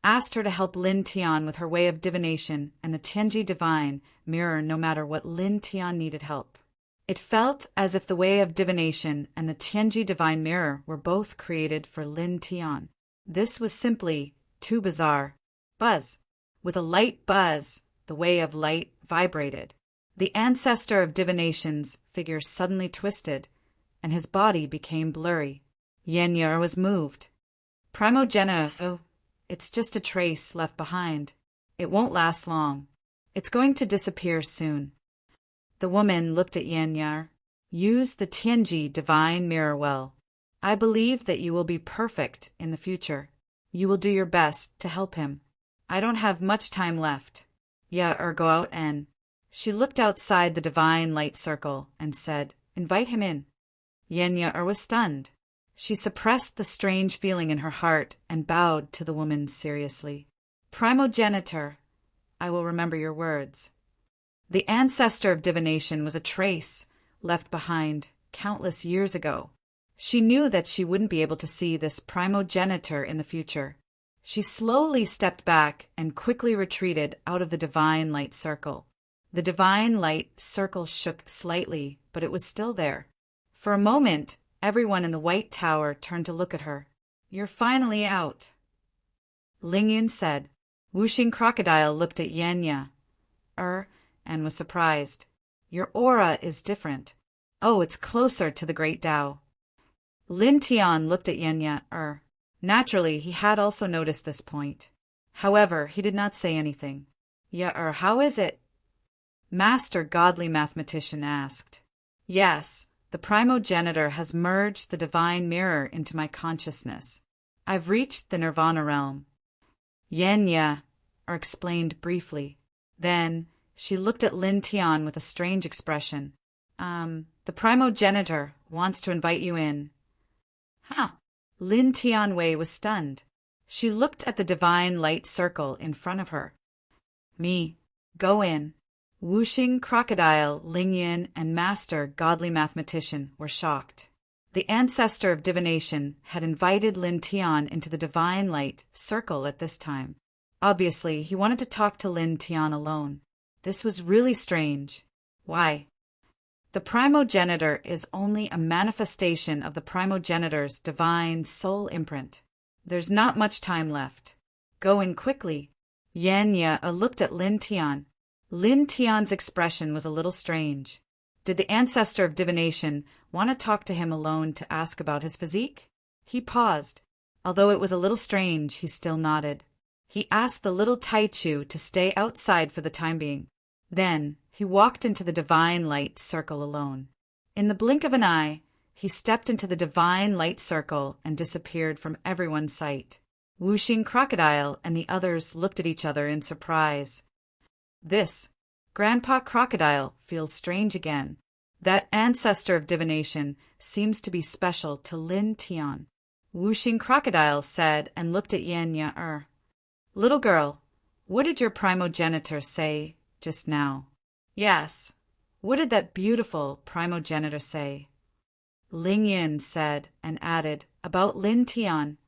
asked her to help Lin Tian with her way of divination and the Tianji divine mirror no matter what Lin Tian needed help. It felt as if the way of divination and the Tianji divine mirror were both created for Lin Tian. This was simply too bizarre. Buzz. With a light buzz, the way of light vibrated. The ancestor of divination's figure suddenly twisted, and his body became blurry. Yenya was moved. Primogenitor, it's just a trace left behind. It won't last long. It's going to disappear soon. The woman looked at Yenya. Use the Tianji divine mirror well. I believe that you will be perfect in the future. You will do your best to help him. I don't have much time left. Go out and... She looked outside the divine light circle and said, Invite him in. Yenya was stunned. She suppressed the strange feeling in her heart and bowed to the woman seriously. Primogenitor, I will remember your words. The ancestor of divination was a trace left behind countless years ago. She knew that she wouldn't be able to see this primogenitor in the future. She slowly stepped back and quickly retreated out of the divine light circle. The divine light circle shook slightly, but it was still there. For a moment, everyone in the white tower turned to look at her. You're finally out, Lingyun said. Wuxing Crocodile looked at Yenya and was surprised. Your aura is different. Oh, it's closer to the great Tao. Lin Tian looked at Yenya. Naturally, he had also noticed this point. However, he did not say anything. How is it? Master Godly Mathematician asked. Yes, the primogenitor has merged the divine mirror into my consciousness. I've reached the nirvana realm. Yenya explained briefly. Then she looked at Lin Tian with a strange expression. The primogenitor wants to invite you in. Huh. Lin Tianwei was stunned. She looked at the divine light circle in front of her. Me. Go in. Wuxing Crocodile, Lingyun, and Master Godly Mathematician were shocked. The ancestor of divination had invited Lin Tian into the divine light circle at this time. Obviously, he wanted to talk to Lin Tian alone. This was really strange. Why? The primogenitor is only a manifestation of the primogenitor's divine soul imprint. There's not much time left. Go in quickly. Yenya looked at Lin Tian. Lin Tian's expression was a little strange. Did the ancestor of divination want to talk to him alone to ask about his physique? He paused. Although it was a little strange, he still nodded. He asked the little Taichu to stay outside for the time being. Then he walked into the divine light circle alone. In the blink of an eye, he stepped into the divine light circle and disappeared from everyone's sight. Whooshing Crocodile and the others looked at each other in surprise. This, Grandpa Crocodile, feels strange again. That ancestor of divination seems to be special to Lin Tian. Whooshing Crocodile said and looked at Yenya. Little girl, what did your primogenitor say just now? Yes. What did that beautiful primogenitor say? Ling Yin said and added about Lin Tian.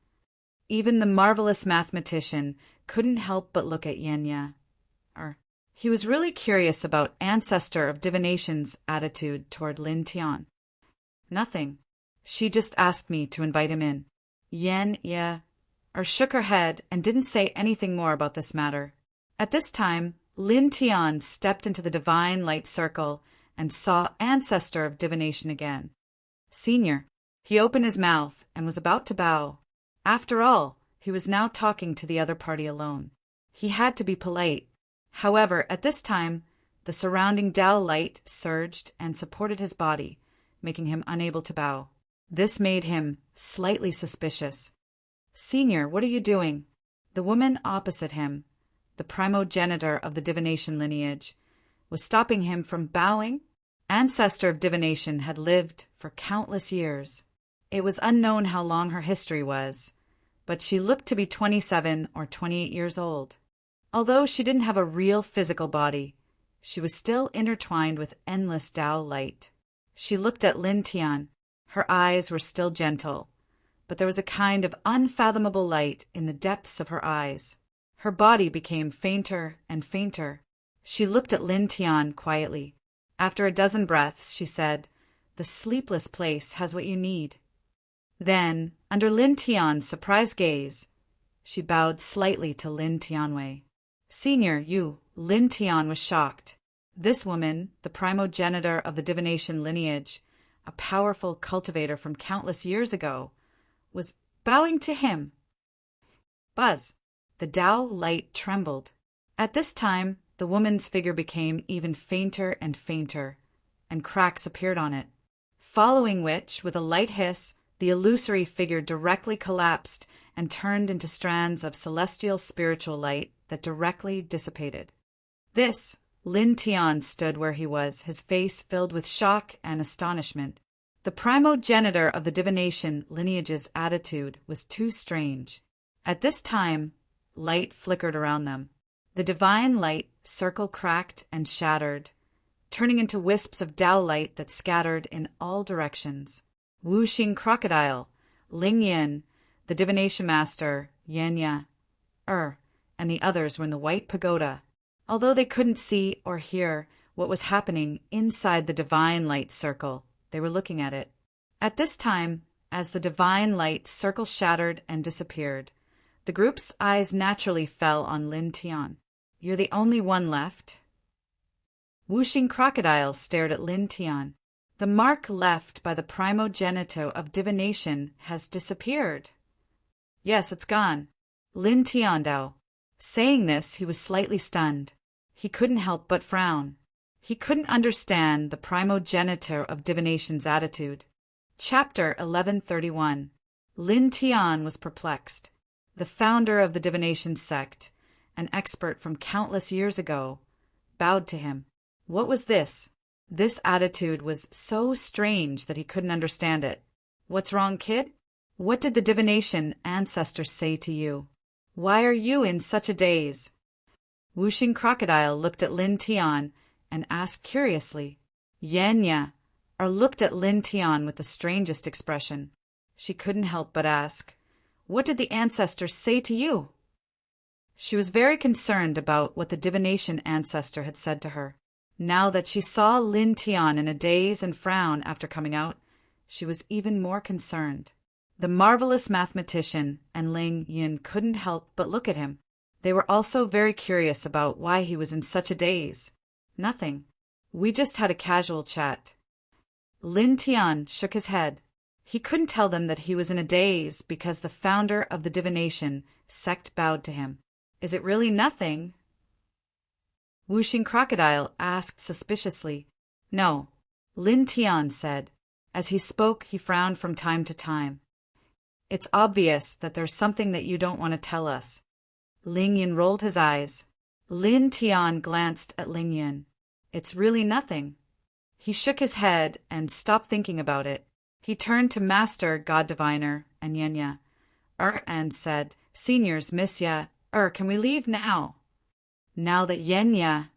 Even the marvelous mathematician couldn't help but look at Yenya. He was really curious about ancestor of divination's attitude toward Lin Tian. Nothing. She just asked me to invite him in. Yenya shook her head and didn't say anything more about this matter. At this time, Lin Tian stepped into the divine light circle and saw ancestor of divination again. Senior. He opened his mouth and was about to bow. After all, he was now talking to the other party alone. He had to be polite. However, at this time, the surrounding Tao light surged and supported his body, making him unable to bow. This made him slightly suspicious. Senior, what are you doing? The woman opposite him, the primogenitor of the divination lineage, was stopping him from bowing. Ancestor of divination had lived for countless years. It was unknown how long her history was, but she looked to be 27 or 28 years old. Although she didn't have a real physical body, she was still intertwined with endless Tao light. She looked at Lin Tian. Her eyes were still gentle, but there was a kind of unfathomable light in the depths of her eyes. Her body became fainter and fainter. She looked at Lin Tian quietly. After a dozen breaths, she said, "The sleepless place has what you need." Then, under Lin Tian's surprised gaze, she bowed slightly to Lin Tianwei. Senior, you, Lin Tian was shocked. This woman, the primogenitor of the divination lineage, a powerful cultivator from countless years ago, was bowing to him. Buzz. The Tao light trembled. At this time, the woman's figure became even fainter and fainter, and cracks appeared on it. Following which, with a light hiss, the illusory figure directly collapsed and turned into strands of celestial spiritual light that directly dissipated. This, Lin Tian stood where he was, his face filled with shock and astonishment. The primogenitor of the divination lineage's attitude was too strange. At this time, light flickered around them. The divine light circle cracked and shattered, turning into wisps of Tao light that scattered in all directions. Whooshing Crocodile, Ling Yin, the divination master, Yenya, and the others were in the white pagoda. Although they couldn't see or hear what was happening inside the divine light circle, they were looking at it. At this time, as the divine light circle shattered and disappeared, the group's eyes naturally fell on Lin Tian. You're the only one left. Whooshing Crocodile stared at Lin Tian. The mark left by the primogenitor of divination has disappeared. Yes, it's gone. Lin Tian Dao. Saying this, he was slightly stunned. He couldn't help but frown. He couldn't understand the primogenitor of divination's attitude. Chapter 1131. Lin Tian was perplexed. The founder of the divination sect, an expert from countless years ago, bowed to him. What was this? This attitude was so strange that he couldn't understand it. What's wrong, kid? What did the divination ancestors say to you? Why are you in such a daze? Whooshing Crocodile looked at Lin Tian and asked curiously. Yenya looked at Lin Tian with the strangest expression. She couldn't help but ask, "What did the ancestors say to you?" She was very concerned about what the divination ancestor had said to her. Now that she saw Lin Tian in a daze and frown after coming out, she was even more concerned. The marvelous mathematician and Ling Yin couldn't help but look at him. They were also very curious about why he was in such a daze. Nothing. We just had a casual chat. Lin Tian shook his head. He couldn't tell them that he was in a daze because the founder of the divination sect bowed to him. Is it really nothing? Whooshing Crocodile asked suspiciously. No, Lin Tian said. As he spoke, he frowned from time to time. It's obvious that there's something that you don't want to tell us. Ling Yin rolled his eyes. Lin Tian glanced at Ling Yin. It's really nothing. He shook his head and stopped thinking about it. He turned to Master God Diviner and Yenya, and said, Seniors, Miss Ya, can we leave now? Now that Yenya,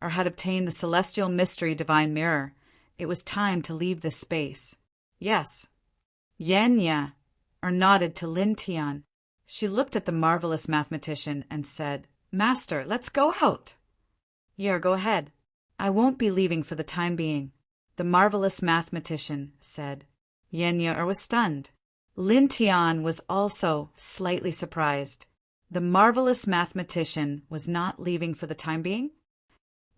had obtained the celestial mystery divine mirror, it was time to leave this space. Yes. Yenya, nodded to Lin Tian. She looked at the marvelous mathematician and said, Master, let's go out. Go ahead. I won't be leaving for the time being, the marvelous mathematician said. Yenya was stunned. Lin Tian was also slightly surprised. The marvelous mathematician was not leaving for the time being?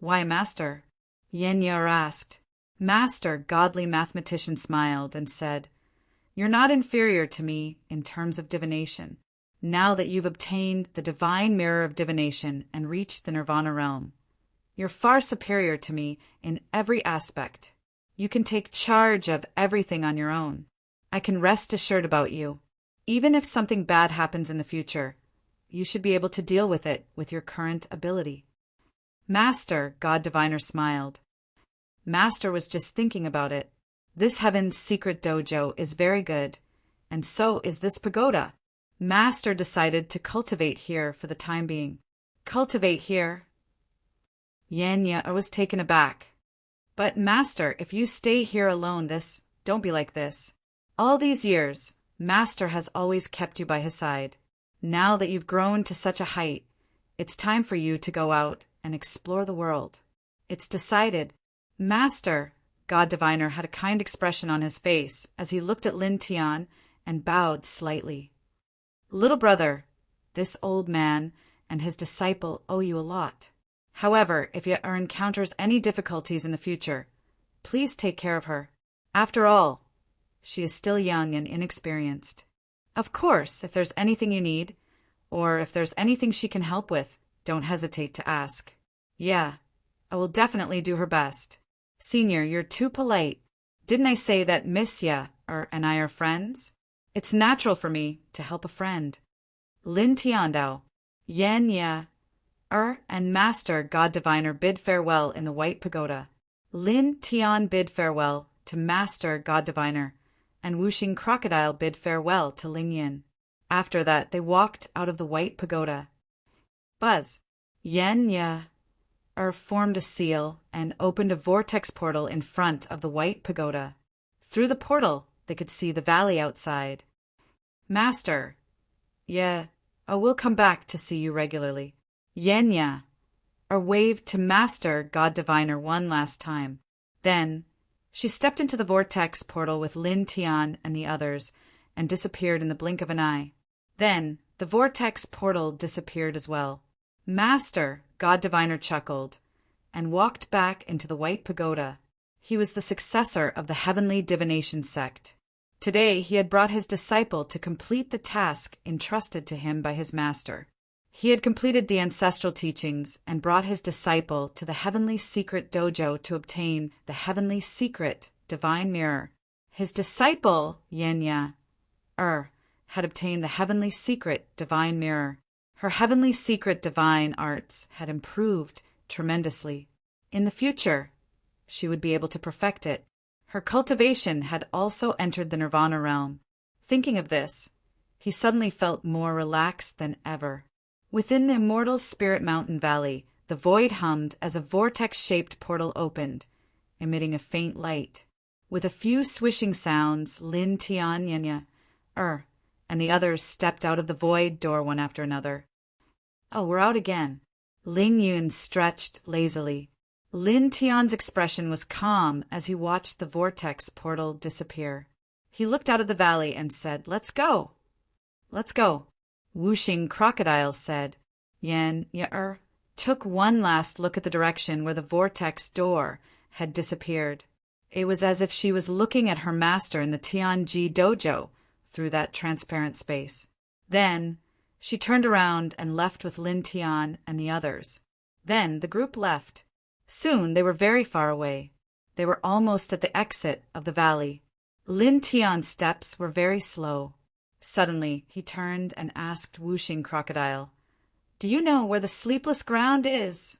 Why, Master? Yenya asked. Master, godly mathematician smiled and said, You're not inferior to me in terms of divination. Now that you've obtained the divine mirror of divination and reached the nirvana realm, you're far superior to me in every aspect. You can take charge of everything on your own. I can rest assured about you. Even if something bad happens in the future, you should be able to deal with it with your current ability. Master, God Diviner smiled. Master was just thinking about it. This Heaven's secret dojo is very good, and so is this pagoda. Master decided to cultivate here for the time being. Cultivate here? Yenya was taken aback. But Master, if you stay here alone, don't be like this. All these years, Master has always kept you by his side. Now that you've grown to such a height, it's time for you to go out and explore the world. It's decided. Master, God Diviner had a kind expression on his face as he looked at Lin Tian and bowed slightly. Little brother, this old man and his disciple owe you a lot. However, if you encounters any difficulties in the future, please take care of her. After all, she is still young and inexperienced. Of course, if there's anything you need, or if there's anything she can help with, don't hesitate to ask. Yeah, I will definitely do her best. Senior, you're too polite. Didn't I say that Miss Ya and I are friends? It's natural for me to help a friend. Lin Tiandao, Yen Ya, and Master God Diviner bid farewell in the White Pagoda. Lin Tian bid farewell to Master God Diviner, and Whooshing Crocodile bid farewell to Ling Yin. After that, they walked out of the White Pagoda. Buzz, Yen Ya, formed a seal and opened a vortex portal in front of the White Pagoda. Through the portal, they could see the valley outside. Master, we'll come back to see you regularly. Yenya, waved to Master God Diviner one last time. Then, she stepped into the vortex portal with Lin Tian and the others and disappeared in the blink of an eye. Then, the vortex portal disappeared as well. Master God Diviner chuckled and walked back into the White Pagoda. He was the successor of the Heavenly Divination sect. Today, he had brought his disciple to complete the task entrusted to him by his master. He had completed the ancestral teachings and brought his disciple to the Heavenly Secret Dojo to obtain the Heavenly Secret Divine Mirror. His disciple, Yenya, had obtained the Heavenly Secret Divine Mirror. Her Heavenly Secret Divine arts had improved tremendously. In the future, she would be able to perfect it. Her cultivation had also entered the Nirvana realm. Thinking of this, he suddenly felt more relaxed than ever. Within the immortal Spirit Mountain Valley, the void hummed as a vortex-shaped portal opened, emitting a faint light. With a few swishing sounds, Lin Tian, Yenya, and the others stepped out of the void door one after another. Oh, we're out again. Ling Yun stretched lazily. Lin Tian's expression was calm as he watched the vortex portal disappear. He looked out of the valley and said, Let's go. Let's go. Whooshing Crocodile said. Yen took one last look at the direction where the vortex door had disappeared. It was as if she was looking at her master in the Tianji dojo through that transparent space. Then She turned around and left with Lin Tian and the others. Then the group left. Soon they were very far away. They were almost at the exit of the valley. Lin Tian's steps were very slow. Suddenly he turned and asked Whooshing Crocodile, "Do you know where the sleepless ground is?"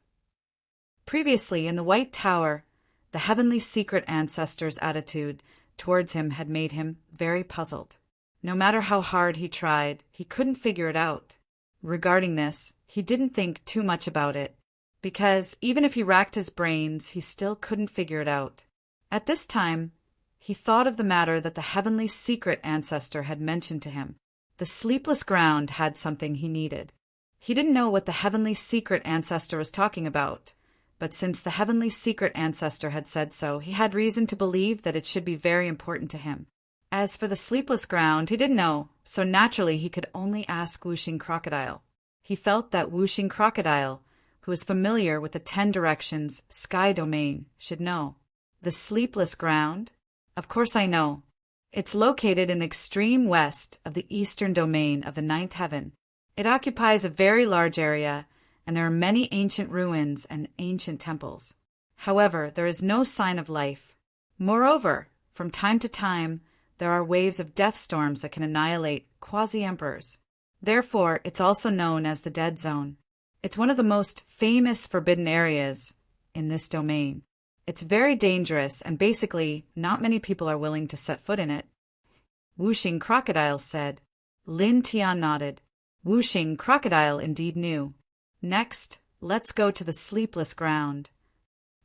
Previously in the White Tower, the heavenly secret ancestor's attitude towards him had made him very puzzled. No matter how hard he tried, he couldn't figure it out. Regarding this, he didn't think too much about it, because even if he racked his brains, he still couldn't figure it out. At this time, he thought of the matter that the heavenly secret ancestor had mentioned to him. The sleepless ground had something he needed. He didn't know what the heavenly secret ancestor was talking about, but since the heavenly secret ancestor had said so, he had reason to believe that it should be very important to him. As for the sleepless ground, he didn't know, so naturally he could only ask Whooshing Crocodile. He felt that Whooshing Crocodile, who was familiar with the 10 Directions sky domain, should know. The sleepless ground? Of course I know. It's located in the extreme west of the eastern domain of the 9th heaven. It occupies a very large area, and there are many ancient ruins and ancient temples. However, there is no sign of life. Moreover, from time to time, there are waves of death storms that can annihilate quasi-emperors. Therefore, it's also known as the Dead Zone. It's one of the most famous forbidden areas in this domain. It's very dangerous, and basically, not many people are willing to set foot in it. Whooshing Crocodile said. Lin Tian nodded. Whooshing Crocodile indeed knew. Next, let's go to the sleepless ground.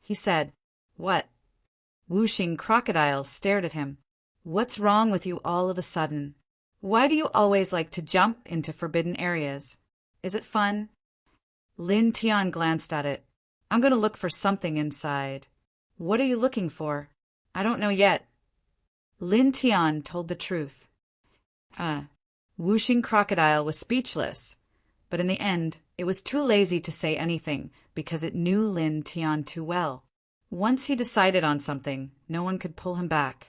He said. What? Whooshing Crocodile stared at him. What's wrong with you all of a sudden? Why do you always like to jump into forbidden areas? Is it fun? Lin Tian glanced at it. I'm going to look for something inside. What are you looking for? I don't know yet. Lin Tian told the truth. Whooshing Crocodile was speechless, but in the end, it was too lazy to say anything because it knew Lin Tian too well. Once he decided on something, no one could pull him back.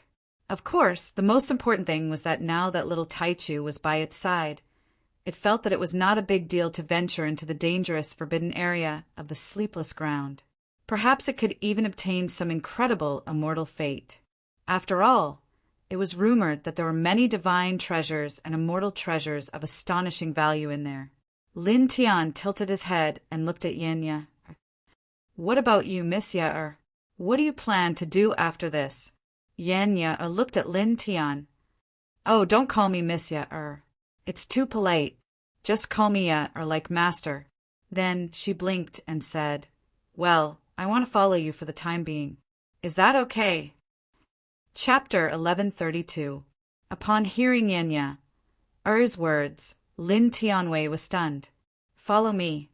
Of course, the most important thing was that now that little Taichu was by its side, it felt that it was not a big deal to venture into the dangerous forbidden area of the sleepless ground. Perhaps it could even obtain some incredible immortal fate. After all, it was rumored that there were many divine treasures and immortal treasures of astonishing value in there. Lin Tian tilted his head and looked at Yenya. What about you, Miss Ye? What do you plan to do after this? Yenya looked at Lin Tian. Oh, don't call me Miss Ye. It's too polite. Just call me Ye, like master. Then she blinked and said, Well, I want to follow you for the time being. Is that okay? Chapter 1132. Upon hearing Yenya's words, Lin Tianwei was stunned. Follow me.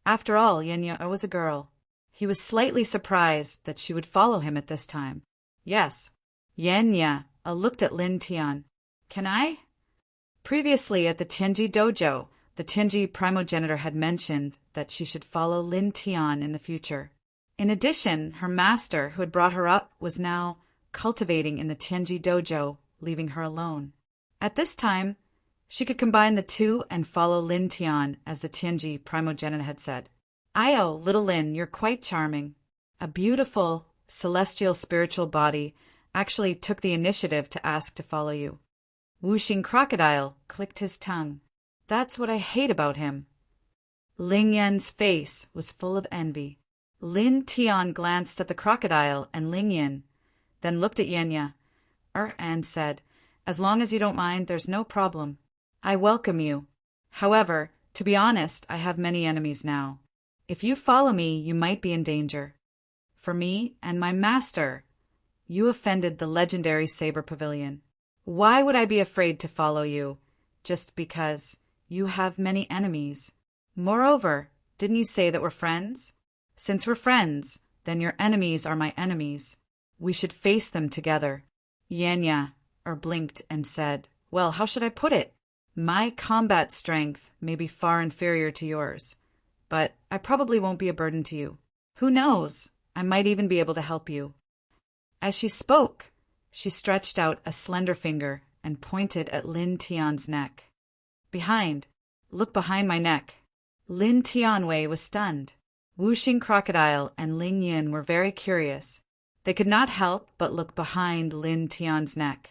After all, Yenya was a girl. He was slightly surprised that she would follow him at this time. Yes. Yenya looked at Lin Tian. Can I? Previously at the Tianji dojo, the Tianji primogenitor had mentioned that she should follow Lin Tian in the future. In addition, her master, who had brought her up, was now cultivating in the Tianji dojo, leaving her alone. At this time, she could combine the two and follow Lin Tian, as the Tianji primogenitor had said. Io, little Lin, you're quite charming. A beautiful, celestial spiritual body actually took the initiative to ask to follow you. Whooshing Crocodile clicked his tongue. That's what I hate about him. Ling Yan's face was full of envy. Lin Tian glanced at the crocodile and Ling Yan, then looked at Yenya, and said, As long as you don't mind, there's no problem. I welcome you. However, to be honest, I have many enemies now. If you follow me, you might be in danger. For me and my master, you offended the legendary Saber Pavilion. Why would I be afraid to follow you, just because you have many enemies? Moreover, didn't you say that we're friends? Since we're friends, then your enemies are my enemies. We should face them together. Yenya blinked and said, Well, how should I put it? My combat strength may be far inferior to yours, but I probably won't be a burden to you. Who knows? I might even be able to help you. As she spoke, she stretched out a slender finger and pointed at Lin Tian's neck. Behind. Look behind my neck. Lin Tianwei was stunned. Wuxing Crocodile and Ling Yin were very curious. They could not help but look behind Lin Tian's neck.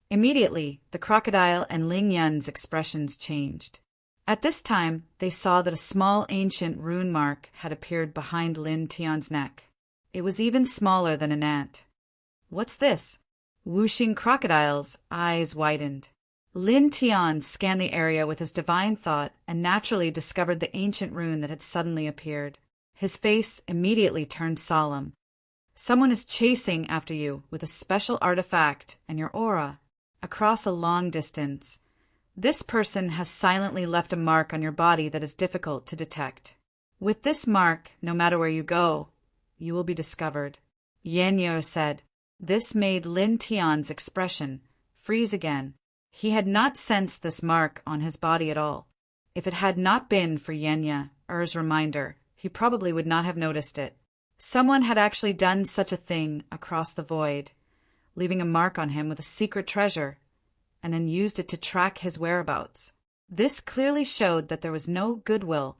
Immediately, the crocodile and Ling Yin's expressions changed. At this time, they saw that a small ancient rune mark had appeared behind Lin Tian's neck. It was even smaller than an ant. What's this? Wuxing Crocodile's eyes widened. Lin Tian scanned the area with his divine thought and naturally discovered the ancient rune that had suddenly appeared. His face immediately turned solemn. Someone is chasing after you with a special artifact and your aura across a long distance. This person has silently left a mark on your body that is difficult to detect. With this mark, no matter where you go, you will be discovered. Yanyo said. This made Lin Tian's expression freeze again. He had not sensed this mark on his body at all. If it had not been for Yenya's reminder, he probably would not have noticed it. Someone had actually done such a thing across the void, leaving a mark on him with a secret treasure, and then used it to track his whereabouts. This clearly showed that there was no goodwill.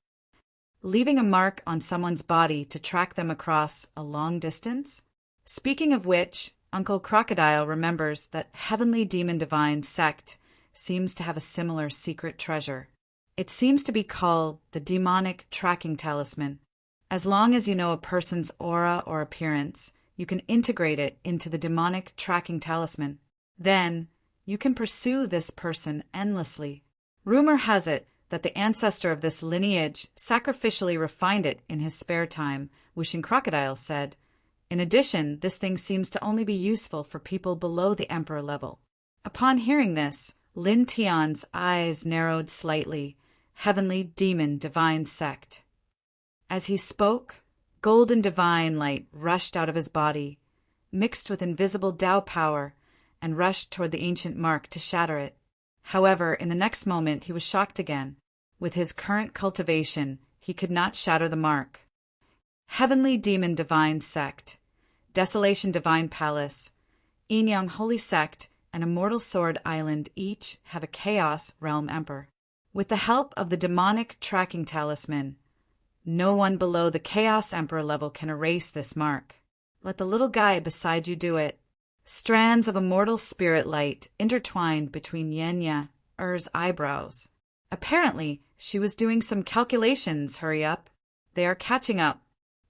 Leaving a mark on someone's body to track them across a long distance? Speaking of which, Uncle Crocodile remembers that Heavenly Demon Divine sect seems to have a similar secret treasure. It seems to be called the Demonic Tracking Talisman. As long as you know a person's aura or appearance, you can integrate it into the Demonic Tracking Talisman. Then, you can pursue this person endlessly. Rumor has it that the ancestor of this lineage sacrificially refined it in his spare time, Wuxing Crocodile said. In addition, this thing seems to only be useful for people below the emperor level. Upon hearing this, Lin Tian's eyes narrowed slightly. Heavenly Demon Divine Sect. As he spoke, golden divine light rushed out of his body, mixed with invisible Tao power, and rushed toward the ancient mark to shatter it. However, in the next moment he was shocked again. With his current cultivation, he could not shatter the mark. Heavenly Demon Divine Sect, Desolation Divine Palace, Yin Yang Holy Sect, and Immortal Sword Island each have a Chaos Realm Emperor. With the help of the Demonic Tracking Talisman, no one below the Chaos Emperor level can erase this mark. Let the little guy beside you do it. Strands of immortal spirit light intertwined between Yenya's eyebrows. Apparently, she was doing some calculations. Hurry up. They are catching up.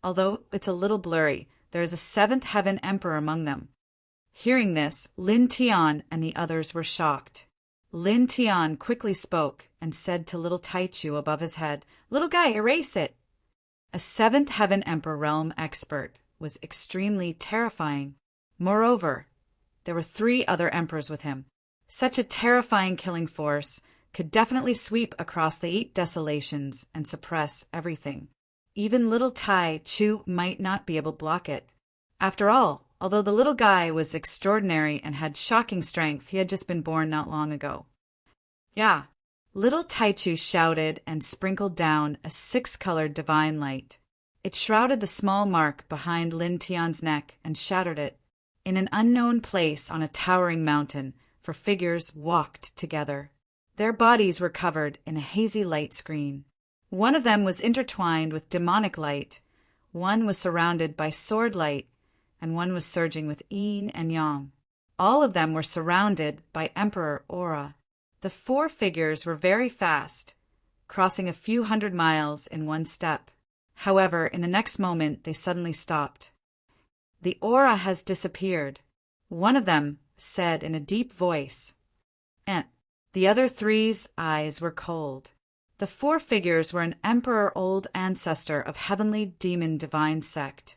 Although it's a little blurry, there is a seventh heaven emperor among them. Hearing this, Lin Tian and the others were shocked. Lin Tian quickly spoke and said to little Taichu above his head, "Little guy, erase it." A seventh heaven emperor realm expert was extremely terrifying. Moreover, there were 3 other emperors with him. Such a terrifying killing force could definitely sweep across the 8 desolations and suppress everything. Even little Tai Chu might not be able to block it. After all, although the little guy was extraordinary and had shocking strength, he had just been born not long ago. Yeah, little Taichu shouted and sprinkled down a 6-colored divine light. It shrouded the small mark behind Lin Tian's neck and shattered it. In an unknown place on a towering mountain, 4 figures walked together. Their bodies were covered in a hazy light screen. One of them was intertwined with demonic light, one was surrounded by sword light, and one was surging with yin and yang. All of them were surrounded by emperor aura. The 4 figures were very fast, crossing a few hundred miles in one step. However, in the next moment, they suddenly stopped. The aura has disappeared. One of them said in a deep voice. The other 3's eyes were cold. The 4 figures were an emperor old ancestor of Heavenly Demon Divine Sect,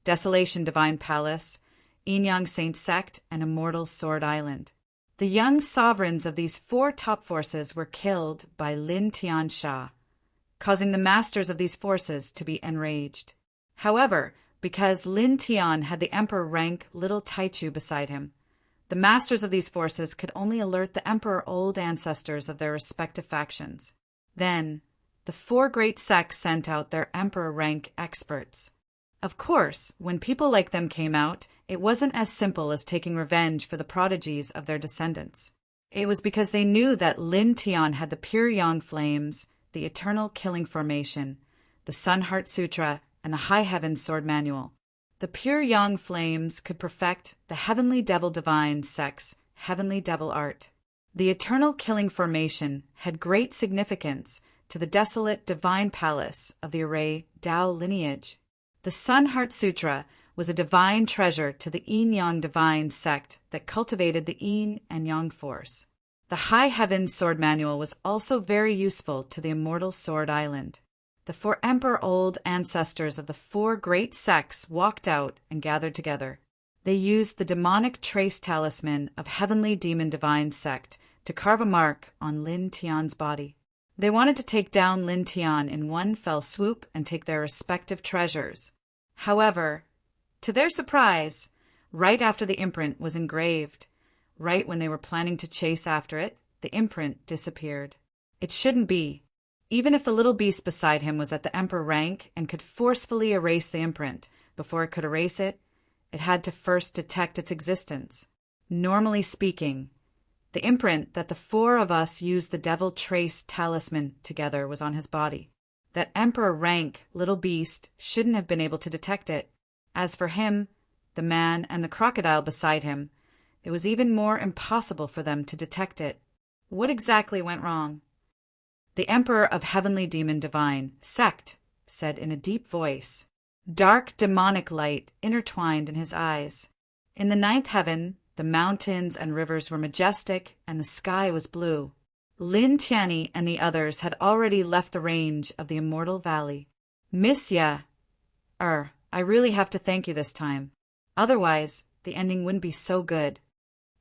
Desolation Divine Palace, Yin Yang Saint Sect, and Immortal Sword Island. The young sovereigns of these 4 top forces were killed by Lin Tian Sha, causing the masters of these forces to be enraged. However, because Lin Tian had the emperor rank little Taichu beside him, the masters of these forces could only alert the emperor old ancestors of their respective factions. Then, the 4 great sects sent out their emperor rank experts. Of course, when people like them came out, it wasn't as simple as taking revenge for the prodigies of their descendants. It was because they knew that Lin Tian had the pure yang flames, the eternal killing formation, the Sun Heart Sutra, and the High Heaven Sword Manual. The pure yang flames could perfect the heavenly devil divine sex, heavenly devil art. The eternal killing formation had great significance to the desolate divine palace of the array Tao lineage. The Sun Heart Sutra was a divine treasure to the yin-yang divine sect that cultivated the yin and yang force. The High Heaven Sword Manual was also very useful to the immortal Sword Island. The four emperor-old ancestors of the four great sects walked out and gathered together. They used the demonic trace talisman of heavenly demon divine sect to carve a mark on Lin Tian's body. They wanted to take down Lin Tian in one fell swoop and take their respective treasures. However, to their surprise, right after the imprint was engraved, right when they were planning to chase after it, the imprint disappeared. It shouldn't be. Even if the little beast beside him was at the emperor rank and could forcefully erase the imprint, before it could erase it, it had to first detect its existence. Normally speaking, the imprint that the four of us used the devil trace talisman together was on his body. That emperor rank little beast shouldn't have been able to detect it. As for him, the man, and the crocodile beside him, it was even more impossible for them to detect it. What exactly went wrong? The Emperor of Heavenly Demon Divine, Sect, said in a deep voice. Dark demonic light intertwined in his eyes. In the ninth heaven, the mountains and rivers were majestic, and the sky was blue. Lin Tianyi and the others had already left the range of the Immortal Valley. Miss Ya, I really have to thank you this time. Otherwise, the ending wouldn't be so good.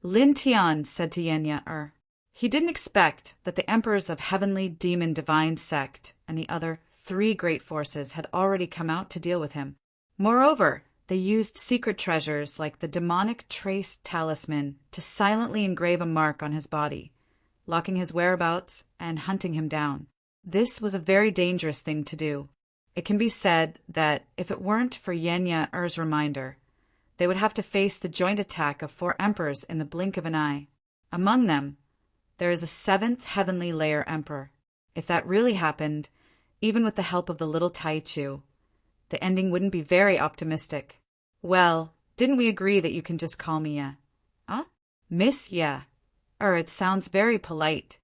Lin Tian said to Yenya. He didn't expect that the emperors of Heavenly Demon Divine Sect and the other three great forces had already come out to deal with him. Moreover, they used secret treasures like the demonic trace talisman to silently engrave a mark on his body, locking his whereabouts and hunting him down. This was a very dangerous thing to do. It can be said that if it weren't for Yenya-er's reminder, they would have to face the joint attack of four emperors in the blink of an eye. Among them, there is a seventh heavenly layer emperor. If that really happened, even with the help of the little Taichu, the ending wouldn't be very optimistic. Well, didn't we agree that you can just call me Ya? Miss Ya. It sounds very polite.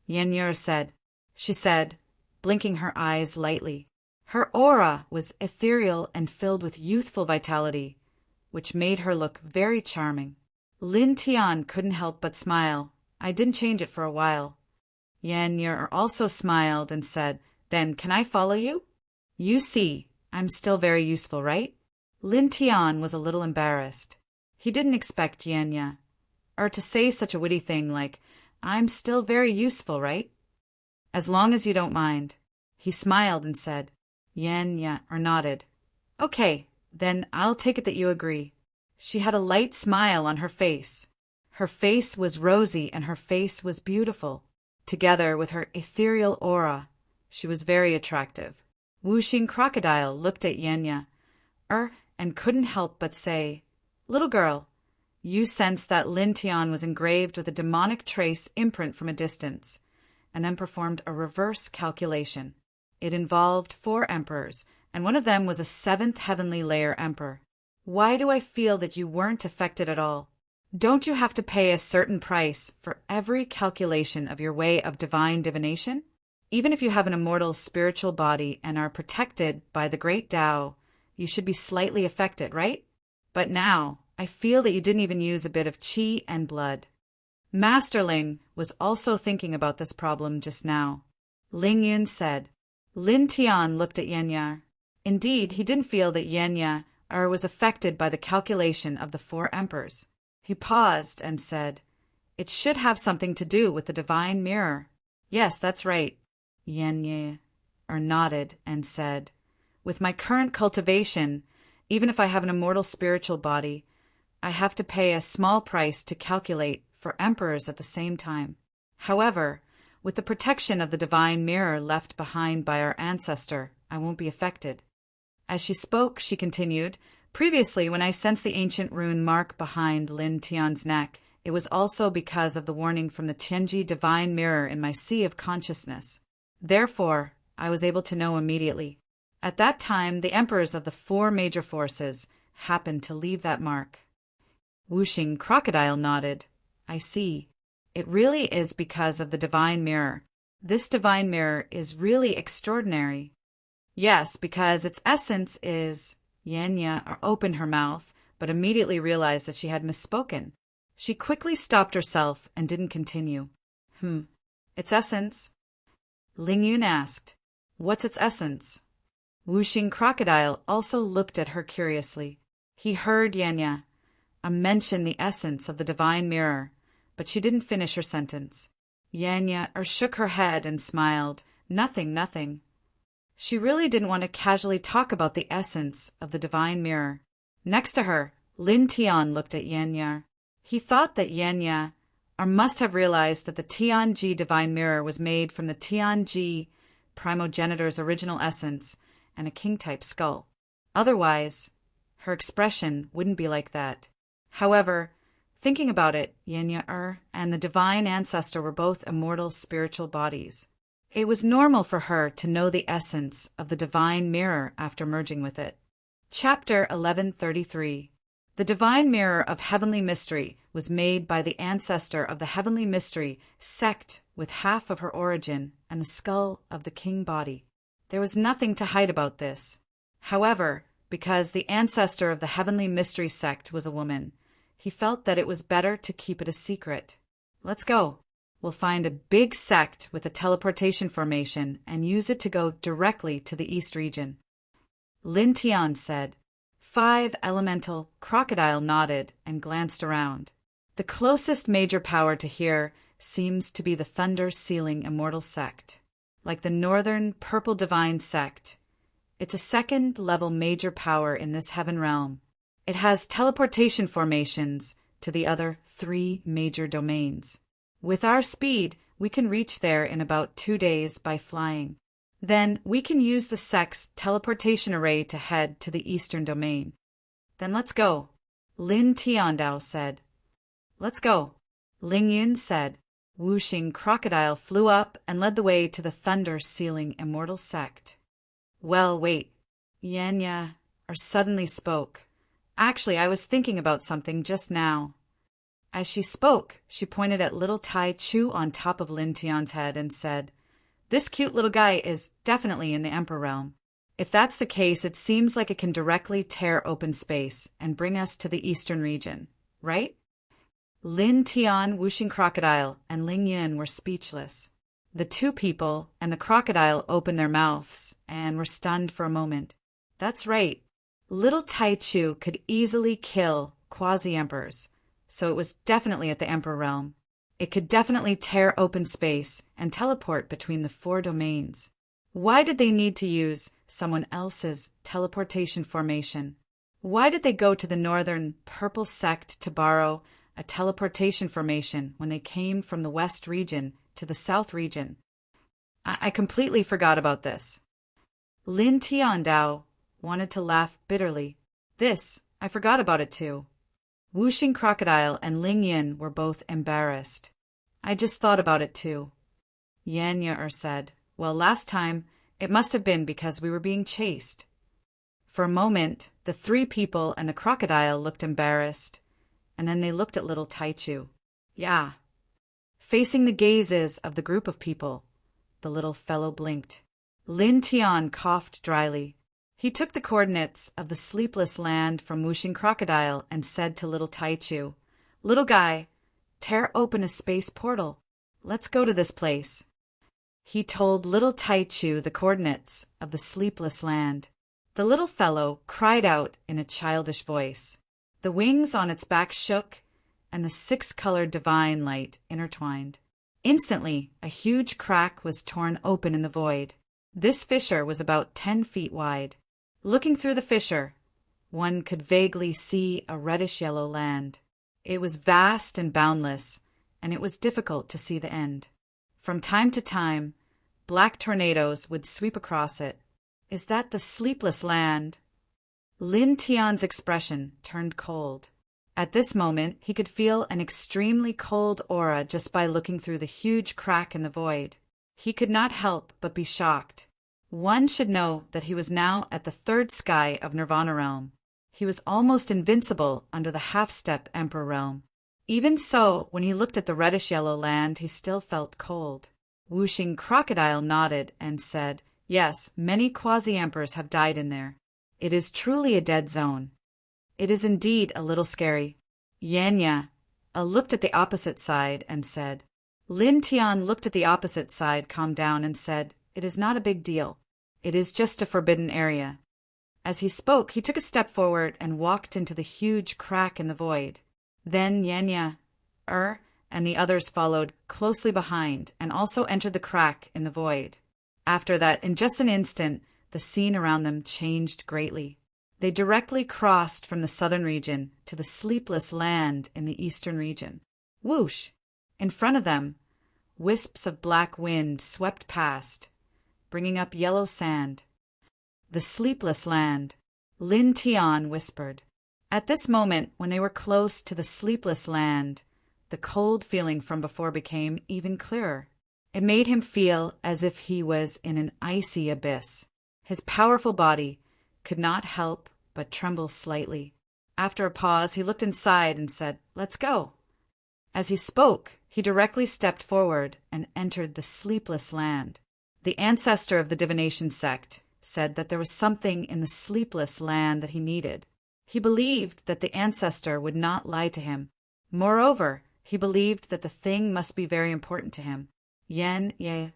Yenyer said. She said, blinking her eyes lightly. Her aura was ethereal and filled with youthful vitality, which made her look very charming. Lin Tian couldn't help but smile. I didn't change it for a while. Yenyer also smiled and said, Then can I follow you? You see, I'm still very useful, right? Lin Tian was a little embarrassed. He didn't expect Yenya to say such a witty thing like, I'm still very useful, right? As long as you don't mind. He smiled and said, Yenya nodded. Okay, then I'll take it that you agree. She had a light smile on her face. Her face was rosy and her face was beautiful. Together with her ethereal aura, she was very attractive. Wuxing Crocodile looked at Yenya and couldn't help but say, Little girl, you sensed that Lin Tian was engraved with a demonic trace imprint from a distance, and then performed a reverse calculation. It involved 4 emperors, and one of them was a 7th heavenly layer emperor. Why do I feel that you weren't affected at all? Don't you have to pay a certain price for every calculation of your way of divine divination? Even if you have an immortal spiritual body and are protected by the great Tao, you should be slightly affected, right? But now, I feel that you didn't even use a bit of qi and blood. Master Ling was also thinking about this problem just now. Ling Yun said. Lin Tian looked at Yenya. Indeed, he didn't feel that Yenya was affected by the calculation of the 4 emperors. He paused and said, It should have something to do with the divine mirror. Yes, that's right. Yenya nodded and said, With my current cultivation, even if I have an immortal spiritual body, I have to pay a small price to calculate for emperors at the same time. However, with the protection of the divine mirror left behind by our ancestor, I won't be affected. As she spoke, she continued, Previously, when I sensed the ancient rune mark behind Lin Tian's neck, it was also because of the warning from the Tianji divine mirror in my sea of consciousness. Therefore, I was able to know immediately. At that time, the emperors of the 4 major forces happened to leave that mark. Whooshing Crocodile nodded. I see. It really is because of the divine mirror. This divine mirror is really extraordinary. Yes, because its essence is... Yenya opened her mouth, but immediately realized that she had misspoken. She quickly stopped herself and didn't continue. Its essence? Ling Yun asked. What's its essence? Whooshing Crocodile also looked at her curiously. He heard Yenya mention the essence of the divine mirror, but she didn't finish her sentence. Yenya shook her head and smiled. Nothing. She really didn't want to casually talk about the essence of the divine mirror. Next to her, Lin Tian looked at Yenya. He thought that Yenya must have realized that the Tianji divine mirror was made from the Tianji primogenitor's original essence and a king-type skull. Otherwise, her expression wouldn't be like that. However, thinking about it, Yenya and the divine ancestor were both immortal spiritual bodies. It was normal for her to know the essence of the divine mirror after merging with it. Chapter 1133. The divine mirror of heavenly mystery was made by the ancestor of the heavenly mystery sect with half of her origin and the skull of the king body. There was nothing to hide about this. However, because the ancestor of the heavenly mystery sect was a woman, he felt that it was better to keep it a secret. Let's go. We'll find a big sect with a teleportation formation and use it to go directly to the East region. Lin Tian said. 5 elemental Crocodile nodded and glanced around. The closest major power to here seems to be the Thunder Sealing Immortal Sect. Like the Northern Purple Divine Sect, it's a 2nd-level major power in this heaven realm. It has teleportation formations to the other 3 major domains. With our speed, we can reach there in about 2 days by flying. Then we can use the sect's teleportation array to head to the eastern domain. Then let's go, Lin Tiandao said. Let's go, Ling Yun said. Whooshing Crocodile flew up and led the way to the thunder-sealing immortal sect. Well, wait, Yenya suddenly spoke. Actually, I was thinking about something just now. As she spoke, she pointed at little Tai Chu on top of Lin Tian's head and said, This cute little guy is definitely in the Emperor realm. If that's the case, it seems like it can directly tear open space and bring us to the eastern region, right? Lin Tian, Whooshing Crocodile, and Ling Yun were speechless. The 2 people and the crocodile opened their mouths and were stunned for a moment. That's right. Little Tai Chu could easily kill quasi-emperors, so it was definitely at the Emperor realm. It could definitely tear open space and teleport between the 4 domains. Why did they need to use someone else's teleportation formation? Why did they go to the Northern Purple Sect to borrow a teleportation formation when they came from the West region to the South region? I completely forgot about this. Lin Tiandao wanted to laugh bitterly. I forgot about it too. Whooshing Crocodile and Ling Yin were both embarrassed. I just thought about it too. Yenya said, Well, last time, it must have been because we were being chased. For a moment, the 3 people and the crocodile looked embarrassed, and then they looked at little Tai Chu. Yeah. Facing the gazes of the group of people, the little fellow blinked. Lin Tian coughed dryly. He took the coordinates of the sleepless land from Whooshing Crocodile and said to little Tai Chu, Little guy, tear open a space portal. Let's go to this place. He told little Tai Chu the coordinates of the sleepless land. The little fellow cried out in a childish voice. The wings on its back shook, and the 6-colored divine light intertwined. Instantly, a huge crack was torn open in the void. This fissure was about 10 feet wide. Looking through the fissure, one could vaguely see a reddish-yellow land. It was vast and boundless, and it was difficult to see the end. From time to time, black tornadoes would sweep across it. Is that the sleepless land? Lin Tian's expression turned cold. At this moment, he could feel an extremely cold aura just by looking through the huge crack in the void. He could not help but be shocked. One should know that he was now at the third sky of Nirvana realm. He was almost invincible under the half-step Emperor realm. Even so, when he looked at the reddish-yellow land, he still felt cold. Whooshing Crocodile nodded and said, "Yes, many quasi-emperors have died in there. It is truly a dead zone. It is indeed a little scary." Yenya looked at the opposite side and said. Lin Tian looked at the opposite side, calmed down, and said, "It is not a big deal. It is just a forbidden area." As he spoke, he took a step forward and walked into the huge crack in the void. Then Yenya, and the others followed closely behind and also entered the crack in the void. After that, in just an instant, the scene around them changed greatly. They directly crossed from the southern region to the sleepless land in the eastern region. Whoosh! In front of them, wisps of black wind swept past, bringing up yellow sand. "The sleepless land," Lin Tian whispered. At this moment, when they were close to the sleepless land, the cold feeling from before became even clearer. It made him feel as if he was in an icy abyss. His powerful body could not help but tremble slightly. After a pause, he looked inside and said, "Let's go." As he spoke, he directly stepped forward and entered the sleepless land. The ancestor of the divination sect said that there was something in the sleepless land that he needed. He believed that the ancestor would not lie to him. Moreover, he believed that the thing must be very important to him. Ye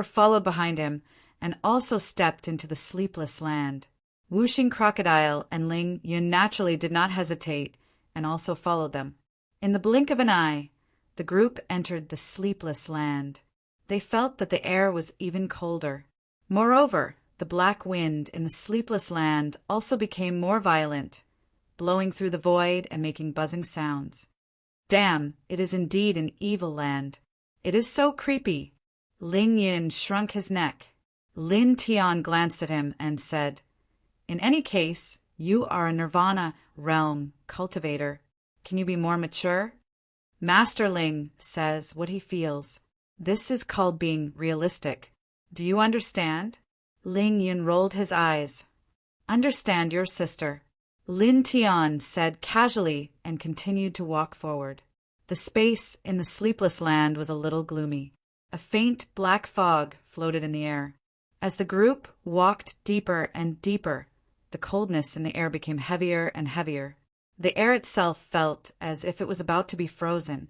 followed behind him and also stepped into the sleepless land. Whooshing Crocodile and Ling Yun naturally did not hesitate and also followed them. In the blink of an eye, the group entered the sleepless land. They felt that the air was even colder. Moreover, the black wind in the sleepless land also became more violent, blowing through the void and making buzzing sounds. Damn, it is indeed an evil land. It is so creepy. Ling Yin shrunk his neck. Lin Tian glanced at him and said, "In any case, you are a Nirvana realm cultivator. Can you be more mature?" Master Ling says what he feels. This is called being realistic. Do you understand? Ling Yin rolled his eyes. "Understand your sister," Lin Tian said casually and continued to walk forward. The space in the sleepless land was a little gloomy. A faint black fog floated in the air. As the group walked deeper and deeper, the coldness in the air became heavier and heavier. The air itself felt as if it was about to be frozen.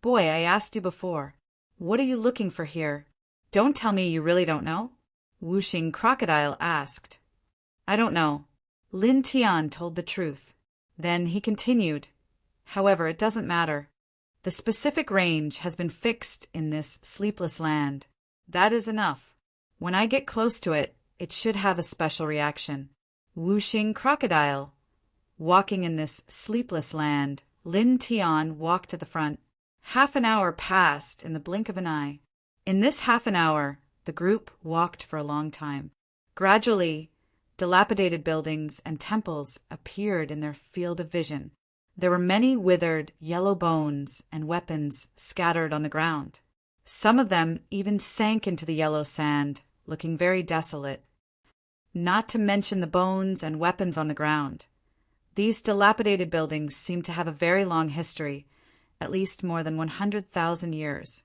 "Boy, I asked you before. What are you looking for here? Don't tell me you really don't know?" Whooshing Crocodile asked. "I don't know." Lin Tian told the truth. Then he continued, "However, it doesn't matter. The specific range has been fixed in this sleepless land. That is enough. When I get close to it, it should have a special reaction." Whooshing Crocodile. Walking in this sleepless land, Lin Tian walked to the front. Half an hour passed in the blink of an eye. In this half an hour, the group walked for a long time. Gradually, dilapidated buildings and temples appeared in their field of vision. There were many withered, yellow bones and weapons scattered on the ground. Some of them even sank into the yellow sand, looking very desolate. Not to mention the bones and weapons on the ground. These dilapidated buildings seemed to have a very long history, at least more than 100,000 years.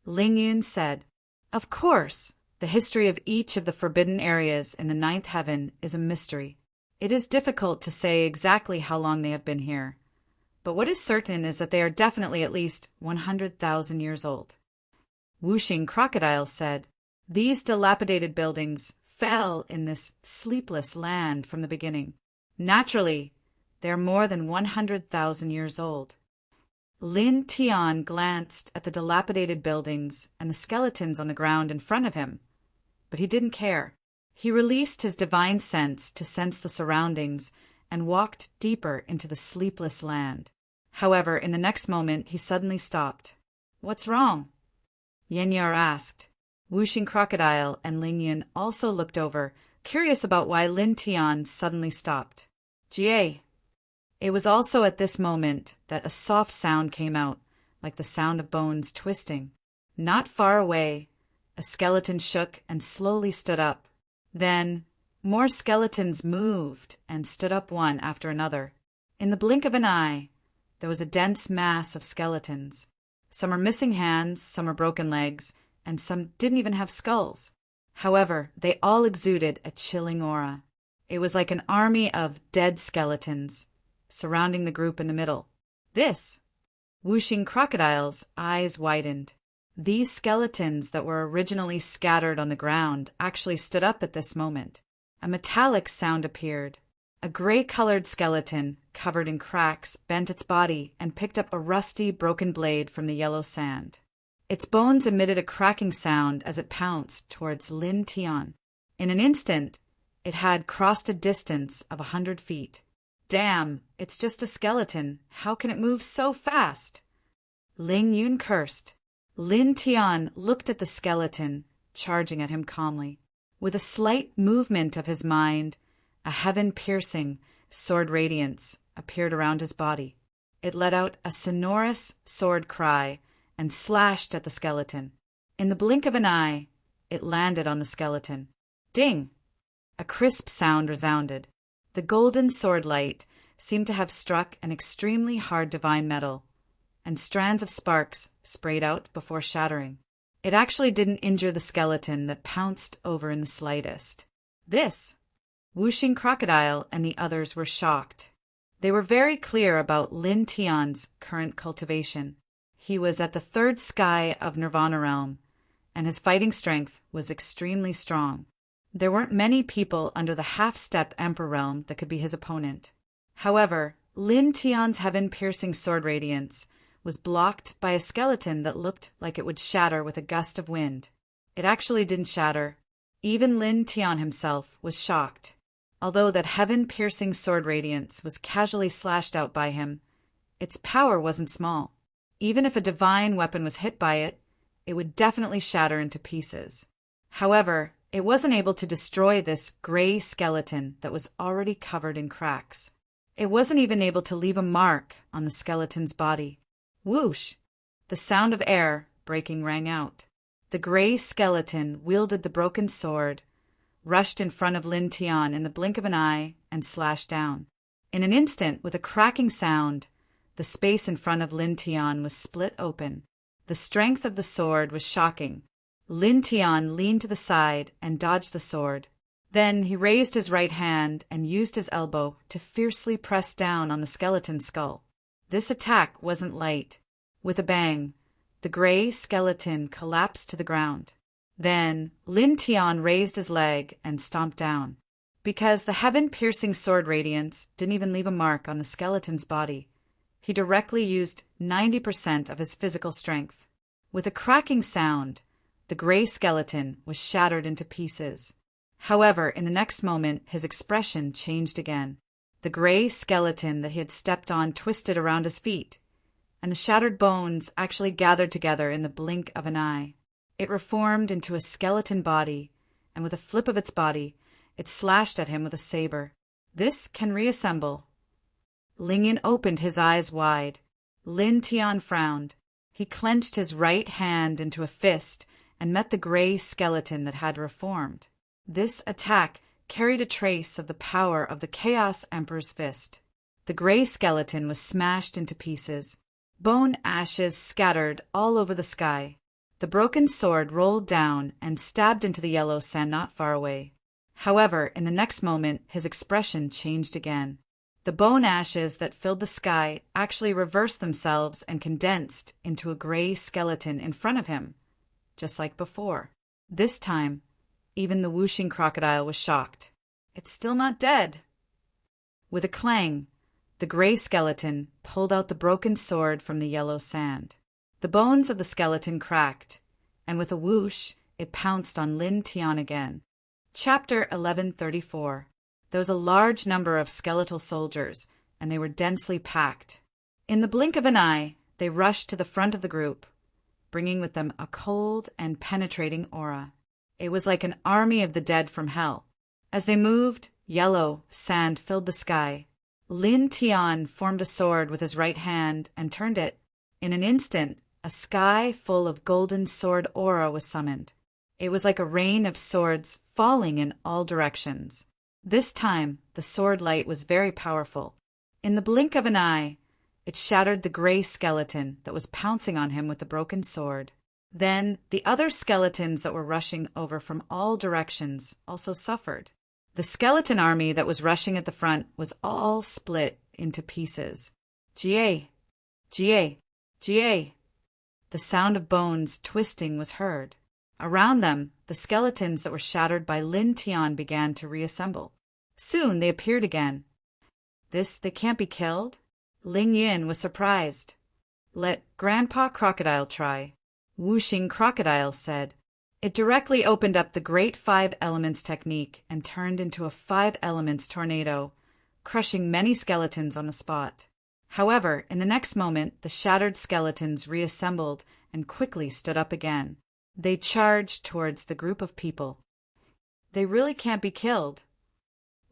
Ling Yun said, "Of course, the history of each of the forbidden areas in the ninth heaven is a mystery. It is difficult to say exactly how long they have been here, but what is certain is that they are definitely at least 100,000 years old." Whooshing Crocodile said, "These dilapidated buildings fell in this sleepless land from the beginning. Naturally, they are more than 100,000 years old." Lin Tian glanced at the dilapidated buildings and the skeletons on the ground in front of him, but he didn't care. He released his divine sense to sense the surroundings and walked deeper into the sleepless land. However, in the next moment, he suddenly stopped. "What's wrong?" Yenyar asked. Whooshing Crocodile and Ling Yun also looked over, curious about why Lin Tian suddenly stopped. "Jie," It was also at this moment that a soft sound came out, like the sound of bones twisting. Not far away, a skeleton shook and slowly stood up. Then, more skeletons moved and stood up one after another. In the blink of an eye, there was a dense mass of skeletons. Some were missing hands, some were broken legs, and some didn't even have skulls. However, they all exuded a chilling aura. It was like an army of dead skeletons surrounding the group in the middle. This whooshing crocodile's eyes widened. These skeletons that were originally scattered on the ground actually stood up at this moment. A metallic sound appeared. A gray-colored skeleton, covered in cracks, bent its body and picked up a rusty, broken blade from the yellow sand. Its bones emitted a cracking sound as it pounced towards Lin Tian. In an instant, it had crossed a distance of 100 feet. Damn, it's just a skeleton. How can it move so fast? Ling Yun cursed. Lin Tian looked at the skeleton, charging at him calmly. With a slight movement of his mind, a heaven-piercing sword radiance appeared around his body. It let out a sonorous sword cry and slashed at the skeleton. In the blink of an eye, it landed on the skeleton. Ding! A crisp sound resounded. The golden sword light seemed to have struck an extremely hard divine metal, and strands of sparks sprayed out before shattering. It actually didn't injure the skeleton that pounced over in the slightest. This whooshing crocodile and the others were shocked. They were very clear about Lin Tian's current cultivation. He was at the third sky of Nirvana realm, and his fighting strength was extremely strong. There weren't many people under the half-step Emperor realm that could be his opponent. However, Lin Tian's heaven-piercing sword radiance was blocked by a skeleton that looked like it would shatter with a gust of wind. It actually didn't shatter. Even Lin Tian himself was shocked. Although that heaven-piercing sword radiance was casually slashed out by him, its power wasn't small. Even if a divine weapon was hit by it, it would definitely shatter into pieces. However, it wasn't able to destroy this gray skeleton that was already covered in cracks. It wasn't even able to leave a mark on the skeleton's body. Whoosh! The sound of air breaking rang out. The gray skeleton wielded the broken sword, rushed in front of Lin Tian in the blink of an eye, and slashed down. In an instant, with a cracking sound, the space in front of Lin Tian was split open. The strength of the sword was shocking. Lin Tian leaned to the side and dodged the sword. Then he raised his right hand and used his elbow to fiercely press down on the skeleton's skull. This attack wasn't light. With a bang, the gray skeleton collapsed to the ground. Then Lin Tian raised his leg and stomped down. Because the heaven-piercing sword radiance didn't even leave a mark on the skeleton's body, he directly used 90% of his physical strength. With a cracking sound, the gray skeleton was shattered into pieces. However, in the next moment, his expression changed again. The gray skeleton that he had stepped on twisted around his feet, and the shattered bones actually gathered together in the blink of an eye. It reformed into a skeleton body, and with a flip of its body, it slashed at him with a saber. This can reassemble. Ling Yin opened his eyes wide. Lin Tian frowned. He clenched his right hand into a fist and met the gray skeleton that had reformed. This attack carried a trace of the power of the Chaos Emperor's fist. The gray skeleton was smashed into pieces. Bone ashes scattered all over the sky. The broken sword rolled down and stabbed into the yellow sand not far away. However, in the next moment, his expression changed again. The bone ashes that filled the sky actually reversed themselves and condensed into a gray skeleton in front of him, just like before. This time, even the whooshing crocodile was shocked. It's still not dead. With a clang, the gray skeleton pulled out the broken sword from the yellow sand. The bones of the skeleton cracked, and with a whoosh, it pounced on Lin Tian again. Chapter 1134. There was a large number of skeletal soldiers, and they were densely packed. In the blink of an eye, they rushed to the front of the group, bringing with them a cold and penetrating aura. It was like an army of the dead from hell. As they moved, yellow sand filled the sky. Lin Tian formed a sword with his right hand and turned it. In an instant, a sky full of golden sword aura was summoned. It was like a rain of swords falling in all directions. This time, the sword light was very powerful. In the blink of an eye, it shattered the gray skeleton that was pouncing on him with the broken sword. Then, the other skeletons that were rushing over from all directions also suffered. The skeleton army that was rushing at the front was all split into pieces. Jie! Jie! Jie! The sound of bones twisting was heard. Around them, the skeletons that were shattered by Lin Tian began to reassemble. Soon they appeared again. They can't be killed? Ling Yin was surprised. Let Grandpa Crocodile try. Whooshing Crocodile said. It directly opened up the great 5 elements technique and turned into a 5 elements tornado, crushing many skeletons on the spot. However, in the next moment, the shattered skeletons reassembled and quickly stood up again. They charged towards the group of people. They really can't be killed.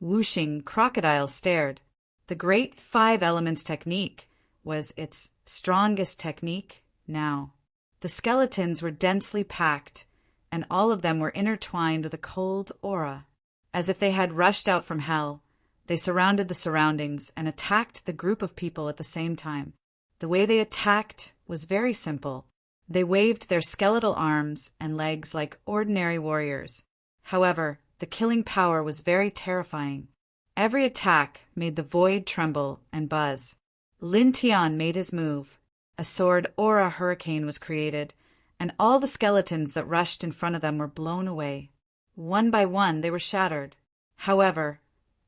Whooshing Crocodile stared. The great 5 elements technique was its strongest technique now. The skeletons were densely packed, and all of them were intertwined with a cold aura. As if they had rushed out from hell, they surrounded the surroundings and attacked the group of people at the same time. The way they attacked was very simple. They waved their skeletal arms and legs like ordinary warriors. However, the killing power was very terrifying. Every attack made the void tremble and buzz. Lin Tian made his move. A sword aura hurricane was created, and all the skeletons that rushed in front of them were blown away. One by one they were shattered. However,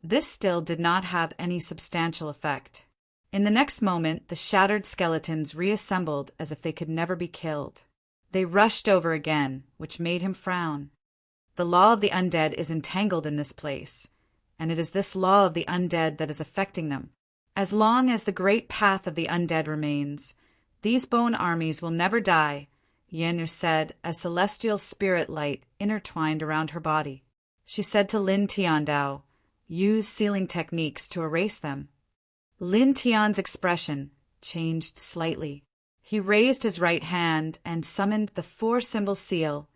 this still did not have any substantial effect. In the next moment, the shattered skeletons reassembled as if they could never be killed. They rushed over again, which made him frown. The law of the undead is entangled in this place, and it is this law of the undead that is affecting them. As long as the great path of the undead remains, these bone armies will never die, Yen'er said as celestial spirit light intertwined around her body. She said to Lin Tiandao, use sealing techniques to erase them. Lin Tian's expression changed slightly. He raised his right hand and summoned the 4-symbol seal,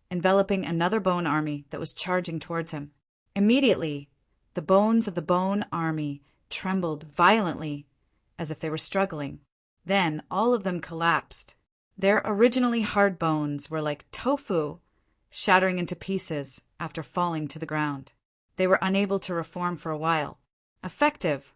enveloping another bone army that was charging towards him. Immediately, the bones of the bone army trembled violently as if they were struggling. Then all of them collapsed. Their originally hard bones were like tofu, shattering into pieces after falling to the ground. They were unable to reform for a while. Effective.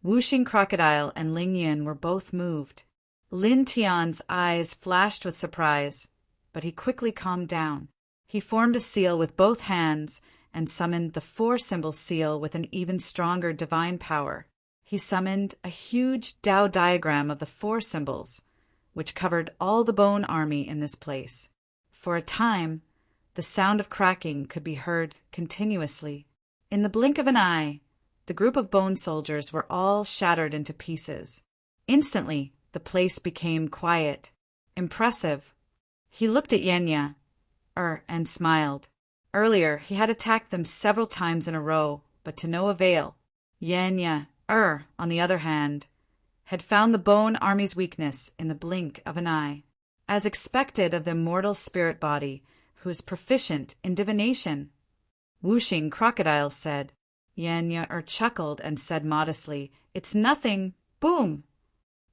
Whooshing Crocodile and Ling Yin were both moved. Lin Tian's eyes flashed with surprise, but he quickly calmed down. He formed a seal with both hands and summoned the 4-symbol seal with an even stronger divine power. He summoned a huge Tao diagram of the 4 symbols, which covered all the bone army in this place. For a time, the sound of cracking could be heard continuously. In the blink of an eye, the group of bone soldiers were all shattered into pieces. Instantly, the place became quiet. Impressive. He looked at Yenya, and smiled. Earlier, he had attacked them several times in a row, but to no avail. Yenya, on the other hand, had found the bone army's weakness in the blink of an eye. As expected of the immortal spirit body, who is proficient in divination. Whooshing Crocodile said. Yenya chuckled and said modestly, it's nothing. Boom!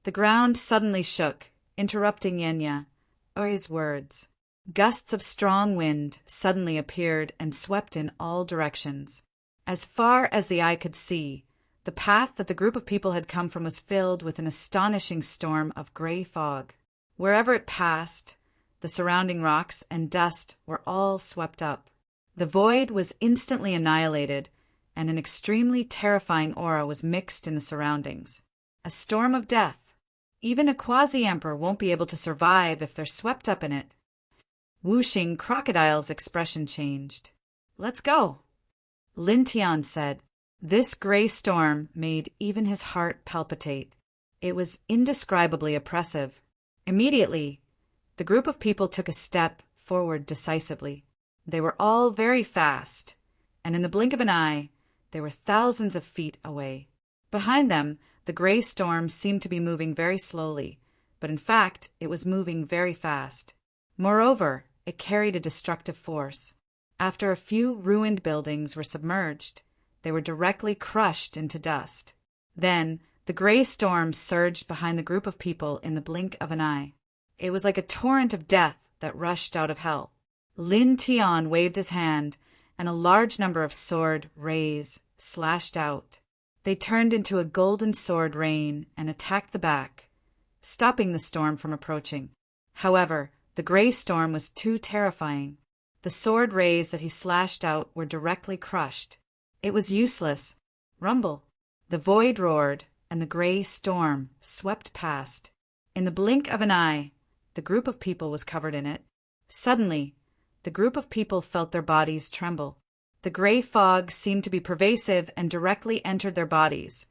The ground suddenly shook, interrupting Yenya's words. Gusts of strong wind suddenly appeared and swept in all directions. As far as the eye could see, the path that the group of people had come from was filled with an astonishing storm of gray fog. Wherever it passed, the surrounding rocks and dust were all swept up. The void was instantly annihilated, and an extremely terrifying aura was mixed in the surroundings. A storm of death. Even a quasi-emperor won't be able to survive if they're swept up in it. Whooshing Crocodile's expression changed. Let's go, Lin Tian said. This gray storm made even his heart palpitate. It was indescribably oppressive. Immediately, the group of people took a step forward decisively. They were all very fast, and in the blink of an eye, they were thousands of feet away. Behind them, the gray storm seemed to be moving very slowly, but in fact, it was moving very fast. Moreover, it carried a destructive force. After a few ruined buildings were submerged, they were directly crushed into dust. Then, the gray storm surged behind the group of people in the blink of an eye. It was like a torrent of death that rushed out of hell. Lin Tian waved his hand, and a large number of sword rays slashed out. They turned into a golden sword rain and attacked the back, stopping the storm from approaching. However, the gray storm was too terrifying. The sword rays that he slashed out were directly crushed. It was useless. Rumble. The void roared, and the gray storm swept past. In the blink of an eye, the group of people was covered in it. Suddenly, the group of people felt their bodies tremble. The gray fog seemed to be pervasive and directly entered their bodies,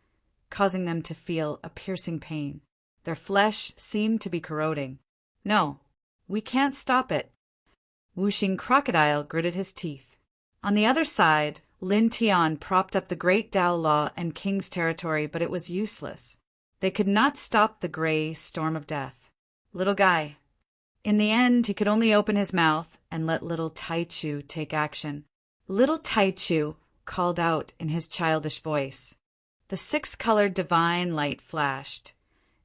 causing them to feel a piercing pain. Their flesh seemed to be corroding. No, we can't stop it. Wuxing Crocodile gritted his teeth. On the other side, Lin Tian propped up the Great Dao Law and King's territory, but it was useless. They could not stop the gray storm of death. Little guy. In the end, he could only open his mouth and let little Taichu take action. Little Taichu called out in his childish voice. The six-colored divine light flashed,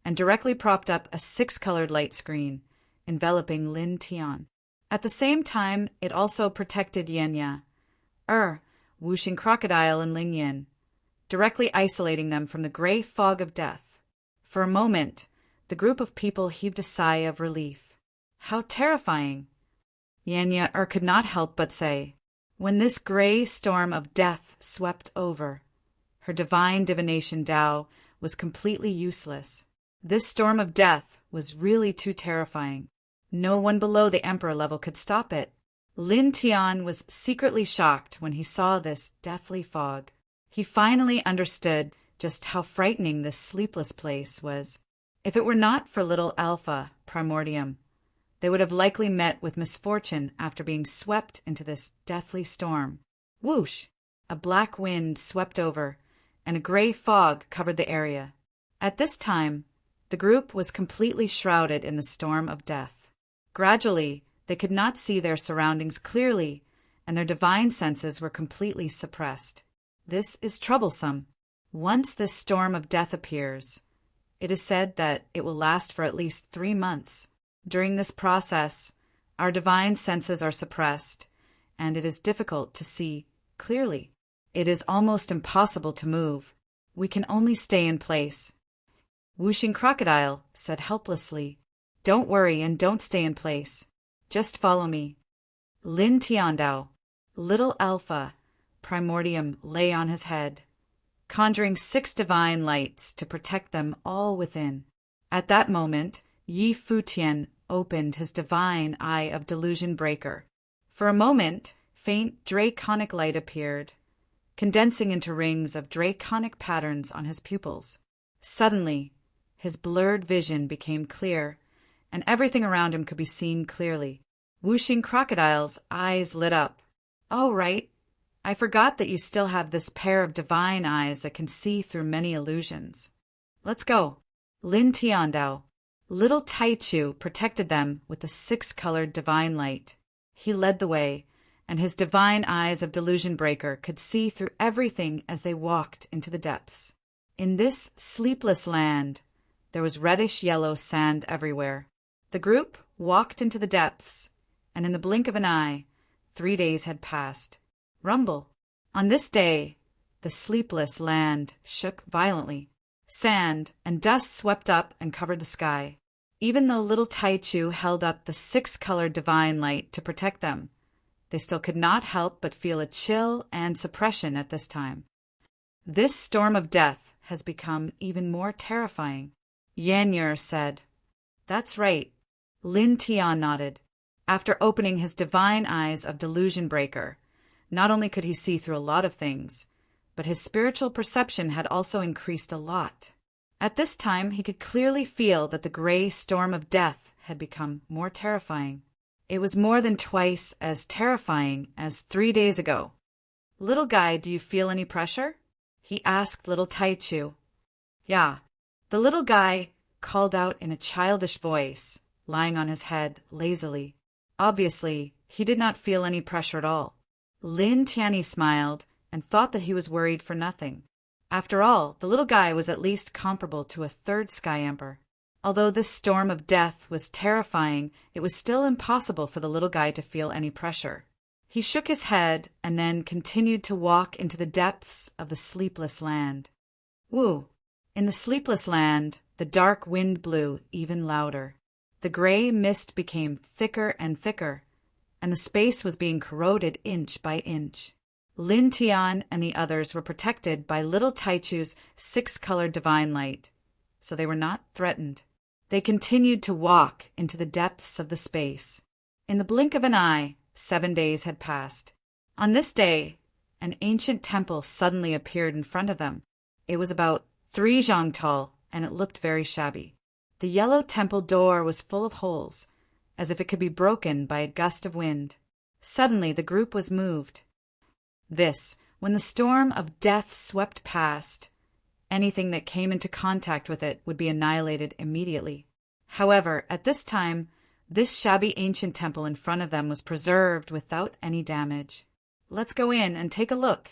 and directly propped up a six-colored light screen, enveloping Lin Tian. At the same time, it also protected Yenya, Wuxing Crocodile and Ling Yin, directly isolating them from the gray fog of death. For a moment, the group of people heaved a sigh of relief. How terrifying! Yenya could not help but say, when this gray storm of death swept over, her divine divination Dao was completely useless. This storm of death was really too terrifying. No one below the emperor level could stop it. Lin Tian was secretly shocked when he saw this deathly fog. He finally understood just how frightening this sleepless place was. If it were not for little Alpha Primordium, they would have likely met with misfortune after being swept into this deathly storm. Whoosh! A black wind swept over, and a gray fog covered the area. At this time, the group was completely shrouded in the storm of death. Gradually, they could not see their surroundings clearly, and their divine senses were completely suppressed. This is troublesome. Once this storm of death appears, it is said that it will last for at least 3 months. During this process, our divine senses are suppressed, and it is difficult to see clearly. It is almost impossible to move. We can only stay in place. Wuxing Crocodile said helplessly, "Don't worry and don't stay in place. Just follow me." Lin Tiandao, little Alpha Primordium, lay on his head, conjuring 6 divine lights to protect them all within. At that moment, Yi Futian opened his divine eye of delusion breaker. For a moment, faint draconic light appeared, condensing into rings of draconic patterns on his pupils. Suddenly, his blurred vision became clear, and everything around him could be seen clearly. Wuxing Crocodile's eyes lit up. "Oh, right. I forgot that you still have this pair of divine eyes that can see through many illusions. Let's go." Lin Tiandao, little Taichu, protected them with the 6-colored divine light. He led the way, and his divine eyes of delusion breaker could see through everything as they walked into the depths. In this sleepless land, there was reddish-yellow sand everywhere. The group walked into the depths, and in the blink of an eye, 3 days had passed. Rumble. On this day, the sleepless land shook violently. Sand and dust swept up and covered the sky. Even though little Taichu held up the 6-colored divine light to protect them, they still could not help but feel a chill and suppression at this time. This storm of death has become even more terrifying. Yanyer said. "That's right." Lin Tian nodded. After opening his divine eyes of delusion breaker, not only could he see through a lot of things, but his spiritual perception had also increased a lot. At this time, he could clearly feel that the gray storm of death had become more terrifying. It was more than twice as terrifying as 3 days ago. "Little guy, do you feel any pressure?" he asked little Taichu, Yeah. The little guy called out in a childish voice, lying on his head lazily. Obviously, he did not feel any pressure at all. Lin Tianyi smiled and thought that he was worried for nothing. After all, the little guy was at least comparable to a third Sky Emperor. Although this storm of death was terrifying, it was still impossible for the little guy to feel any pressure. He shook his head and then continued to walk into the depths of the sleepless land. Woo! In the sleepless land, the dark wind blew even louder. The gray mist became thicker and thicker, and the space was being corroded inch by inch. Lin Tian and the others were protected by little Taichu's six-colored divine light, so they were not threatened. They continued to walk into the depths of the space. In the blink of an eye, 7 days had passed. On this day, an ancient temple suddenly appeared in front of them. It was about 3 zhang tall, and it looked very shabby. The yellow temple door was full of holes, as if it could be broken by a gust of wind. Suddenly the group was moved. When the storm of death swept past, anything that came into contact with it would be annihilated immediately. However, at this time, this shabby ancient temple in front of them was preserved without any damage. Let's go in and take a look.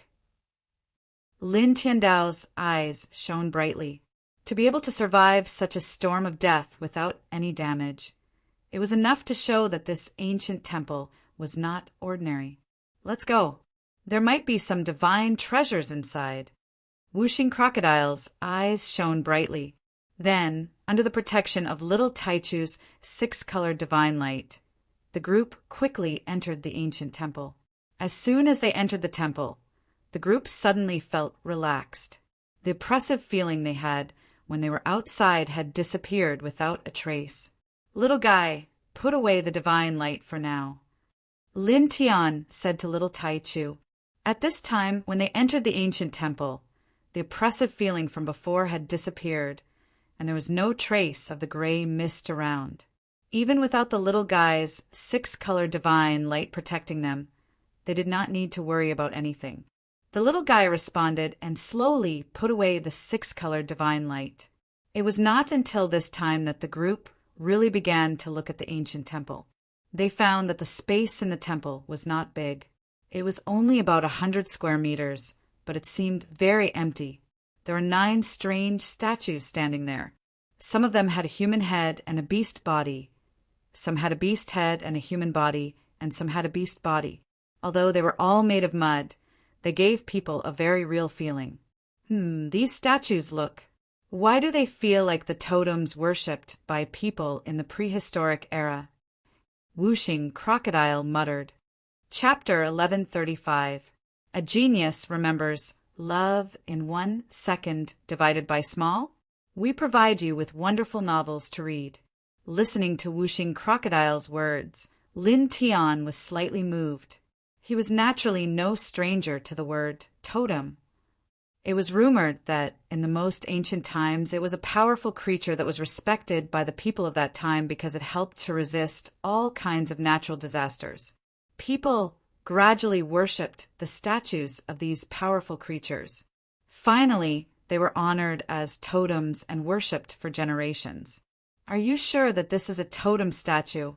Lin Tiandao's eyes shone brightly. To be able to survive such a storm of death without any damage, it was enough to show that this ancient temple was not ordinary. Let's go. There might be some divine treasures inside. Whooshing Crocodile's eyes shone brightly. Then, under the protection of little Taichu's six-colored divine light, the group quickly entered the ancient temple. As soon as they entered the temple, the group suddenly felt relaxed. The oppressive feeling they had when they were outside had disappeared without a trace. Little guy, put away the divine light for now. Lin Tian said to little Taichu. At this time, when they entered the ancient temple, the oppressive feeling from before had disappeared, and there was no trace of the gray mist around. Even without the little guy's six-colored divine light protecting them, they did not need to worry about anything. The little guy responded and slowly put away the six-colored divine light. It was not until this time that the group really began to look at the ancient temple. They found that the space in the temple was not big. It was only about 100 square meters, but it seemed very empty. There were 9 strange statues standing there. Some of them had a human head and a beast body. Some had a beast head and a human body, and some had a beast body. Although they were all made of mud, they gave people a very real feeling. These statues look. Why do they feel like the totems worshipped by people in the prehistoric era? Whooshing Crocodile muttered. Chapter 1135. A genius remembers love in 1 second divided by small. We provide you with wonderful novels to read. Listening to Whooshing Crocodile's words, Lin Tian was slightly moved. He was naturally no stranger to the word totem. It was rumored that, in the most ancient times, it was a powerful creature that was respected by the people of that time because it helped to resist all kinds of natural disasters. People gradually worshipped the statues of these powerful creatures. Finally, they were honored as totems and worshipped for generations. Are you sure that this is a totem statue?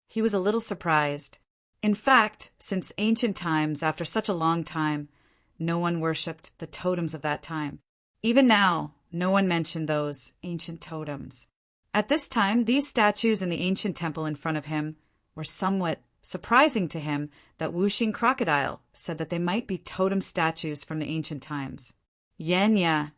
He was a little surprised. In fact, since ancient times, after such a long time, no one worshipped the totems of that time. Even now, no one mentioned those ancient totems. At this time, these statues in the ancient temple in front of him were somewhat surprising to him that Whooshing Crocodile said that they might be totem statues from the ancient times. Yenya,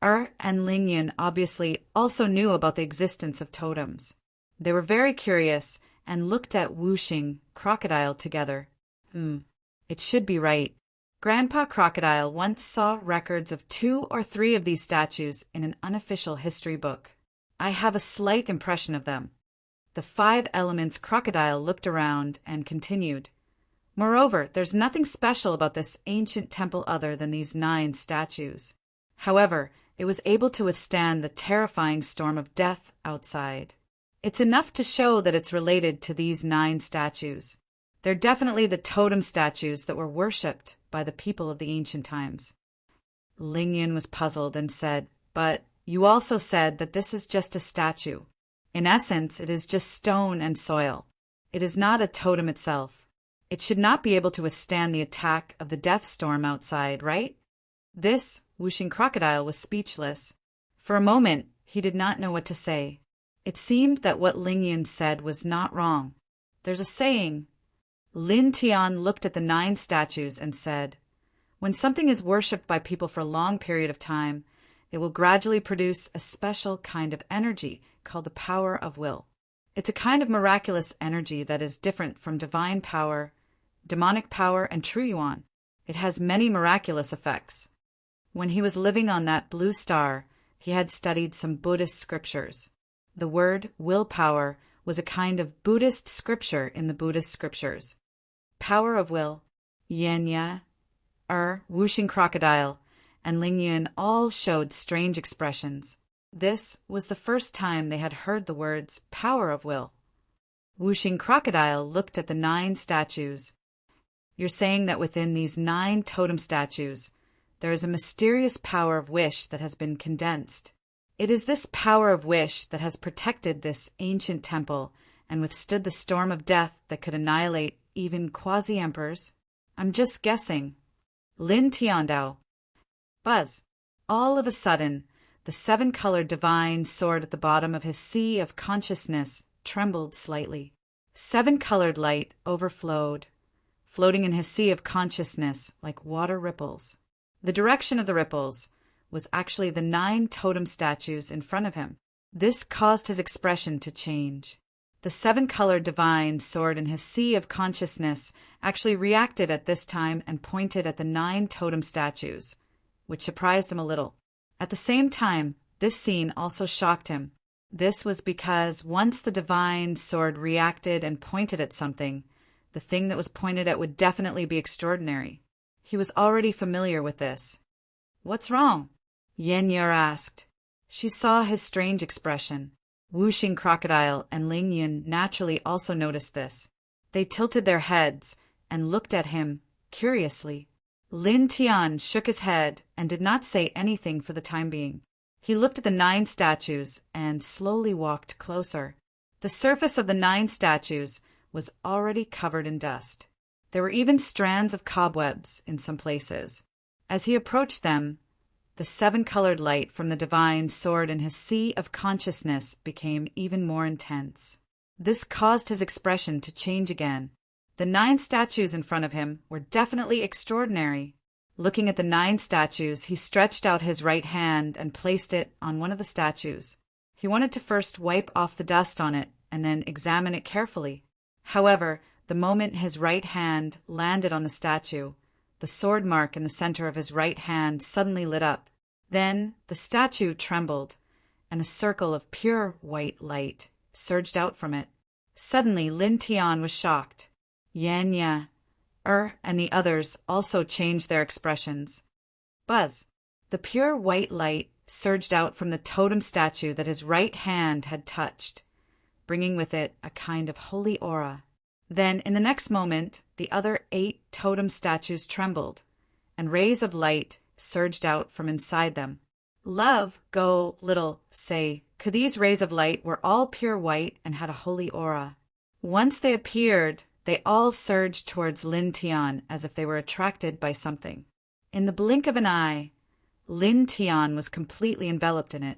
and Lingyan obviously also knew about the existence of totems. They were very curious and looked at Whooshing Crocodile together. It should be right. Grandpa Crocodile once saw records of 2 or 3 of these statues in an unofficial history book. I have a slight impression of them. The 5 elements Crocodile looked around and continued. Moreover, there's nothing special about this ancient temple other than these 9 statues. However, it was able to withstand the terrifying storm of death outside. It's enough to show that it's related to these 9 statues. They're definitely the totem statues that were worshipped by the people of the ancient times. Lingyan was puzzled and said, "But You also said that this is just a statue. In essence, it is just stone and soil. It is not a totem itself. It should not be able to withstand the attack of the death storm outside, right? This whooshing crocodile was speechless. For a moment, he did not know what to say. It seemed that what Ling Yun said was not wrong. There's a saying. Lin Tian looked at the 9 statues and said, when something is worshipped by people for a long period of time, it will gradually produce a special kind of energy called the power of will. It's a kind of miraculous energy that is different from divine power, demonic power, and true yuan. It has many miraculous effects. When he was living on that blue star, he had studied some Buddhist scriptures. The word willpower was a kind of Buddhist scripture in the Buddhist scriptures. Power of will, Yenya, whooshing crocodile, and Ling Yun all showed strange expressions. This was the first time they had heard the words power of will. Whooshing crocodile looked at the 9 statues. You're saying that within these 9 totem statues, there is a mysterious power of wish that has been condensed. It is this power of wish that has protected this ancient temple and withstood the storm of death that could annihilate even quasi-emperors. I'm just guessing. Lin Tiandao. Buzz. All of a sudden, the 7-colored divine sword at the bottom of his sea of consciousness trembled slightly. 7-colored light overflowed, floating in his sea of consciousness like water ripples. The direction of the ripples was actually the 9 totem statues in front of him. This caused his expression to change. The 7-colored divine sword in his sea of consciousness actually reacted at this time and pointed at the 9 totem statues, which surprised him a little. At the same time, this scene also shocked him. This was because once the divine sword reacted and pointed at something, the thing that was pointed at would definitely be extraordinary. He was already familiar with this. What's wrong? Yen Yer asked. She saw his strange expression. Whooshing crocodile and Ling Yun naturally also noticed this. They tilted their heads and looked at him curiously. Lin Tian shook his head and did not say anything for the time being. He looked at the 9 statues and slowly walked closer. The surface of the 9 statues was already covered in dust. There were even strands of cobwebs in some places. As he approached them, the 7-colored light from the divine sword in his sea of consciousness became even more intense. This caused his expression to change again. The 9 statues in front of him were definitely extraordinary. Looking at the 9 statues, he stretched out his right hand and placed it on one of the statues. He wanted to first wipe off the dust on it and then examine it carefully. However, the moment his right hand landed on the statue, the sword mark in the center of his right hand suddenly lit up. Then the statue trembled, and a circle of pure white light surged out from it. Suddenly, Lin Tian was shocked. Yan Ya, and the others also changed their expressions. Buzz. The pure white light surged out from the totem statue that his right hand had touched, bringing with it a kind of holy aura. Then, in the next moment, the other 8 totem statues trembled, and rays of light surged out from inside them. Love, go, little, say, could these rays of light were all pure white and had a holy aura. Once they appeared, they all surged towards Lin Tian as if they were attracted by something. In the blink of an eye, Lin Tian was completely enveloped in it.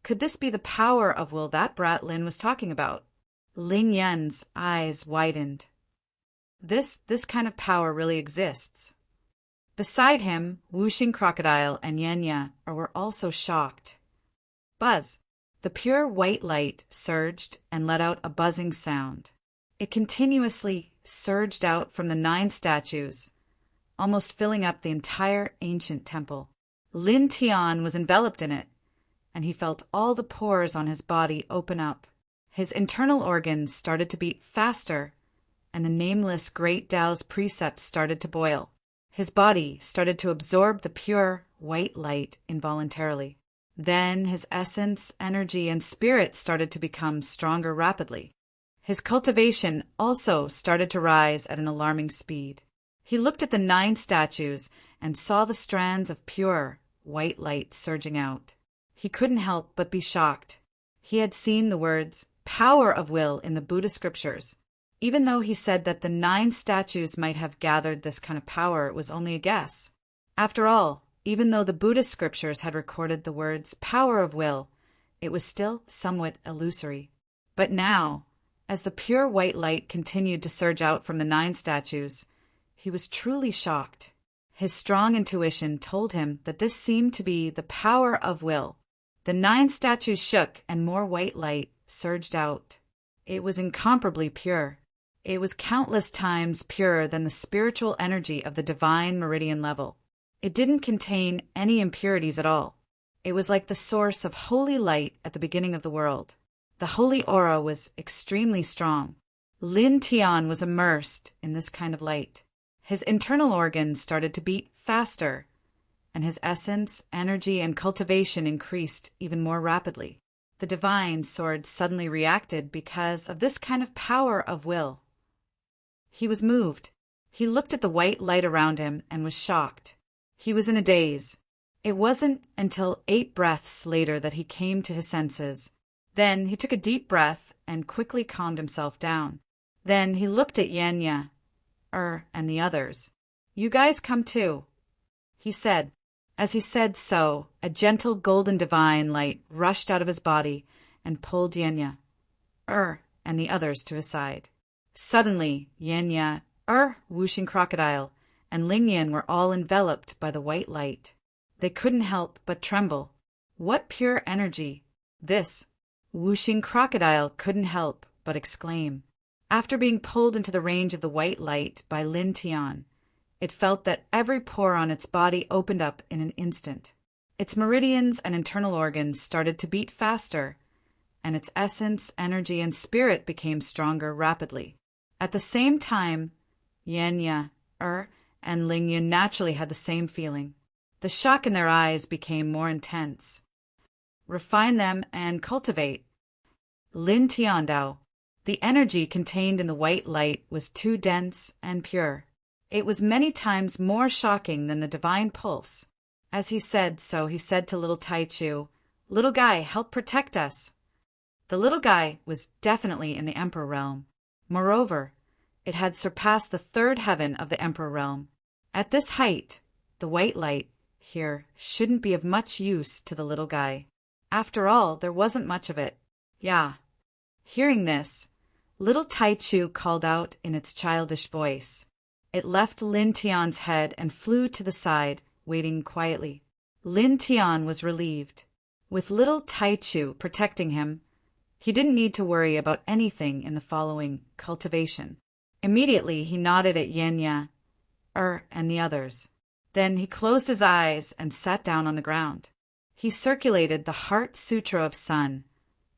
Could this be the power of will that brat Lin was talking about? Ling Yan's eyes widened. This kind of power really exists. Beside him, Whooshing Crocodile and Yenya were also shocked. Buzz. The pure white light surged and let out a buzzing sound. It continuously surged out from the 9 statues, almost filling up the entire ancient temple. Lin Tian was enveloped in it, and he felt all the pores on his body open up. His internal organs started to beat faster, and the nameless Great Tao's precepts started to boil. His body started to absorb the pure white light involuntarily. Then his essence, energy, and spirit started to become stronger rapidly. His cultivation also started to rise at an alarming speed. He looked at the 9 statues and saw the strands of pure white light surging out. He couldn't help but be shocked. He had seen the words power of will in the Buddhist scriptures. Even though he said that the 9 statues might have gathered this kind of power, it was only a guess. After all, even though the Buddhist scriptures had recorded the words power of will, it was still somewhat illusory. But now, as the pure white light continued to surge out from the 9 statues, he was truly shocked. His strong intuition told him that this seemed to be the power of will. The 9 statues shook and more white light surged out. It was incomparably pure. It was countless times purer than the spiritual energy of the divine meridian level. It didn't contain any impurities at all. It was like the source of holy light at the beginning of the world. The holy aura was extremely strong. Lin Tian was immersed in this kind of light. His internal organs started to beat faster, and his essence, energy, and cultivation increased even more rapidly. The divine sword suddenly reacted because of this kind of power of will. He was moved. He looked at the white light around him and was shocked. He was in a daze. It wasn't until 8 breaths later that he came to his senses. Then he took a deep breath and quickly calmed himself down. Then he looked at Yenya, and the others. "You guys come too," he said. As he said so, a gentle golden divine light rushed out of his body and pulled Yenya, and the others to his side. Suddenly, Yenya, Whooshing Crocodile, and Lingyan were all enveloped by the white light. They couldn't help but tremble. What pure energy! This! Whooshing Crocodile couldn't help but exclaim. After being pulled into the range of the white light by Lin Tian, it felt that every pore on its body opened up in an instant. Its meridians and internal organs started to beat faster, and its essence, energy, and spirit became stronger rapidly. At the same time, Yenya, and Lingyan naturally had the same feeling. The shock in their eyes became more intense. Refine them and cultivate. Lin Tiandao. The energy contained in the white light was too dense and pure. It was many times more shocking than the divine pulse. As he said so, he said to little Taichu, "Little guy, help protect us." The little guy was definitely in the Emperor realm. Moreover, it had surpassed the 3rd heaven of the Emperor realm. At this height, the white light here shouldn't be of much use to the little guy. After all, there wasn't much of it. Yeah. Hearing this, little Taichu called out in its childish voice. It left Lin Tian's head and flew to the side, waiting quietly. Lin Tian was relieved. With little Taichu protecting him, he didn't need to worry about anything in the following cultivation. Immediately he nodded at Yenya, and the others. Then he closed his eyes and sat down on the ground. He circulated the Heart Sutra of Sun,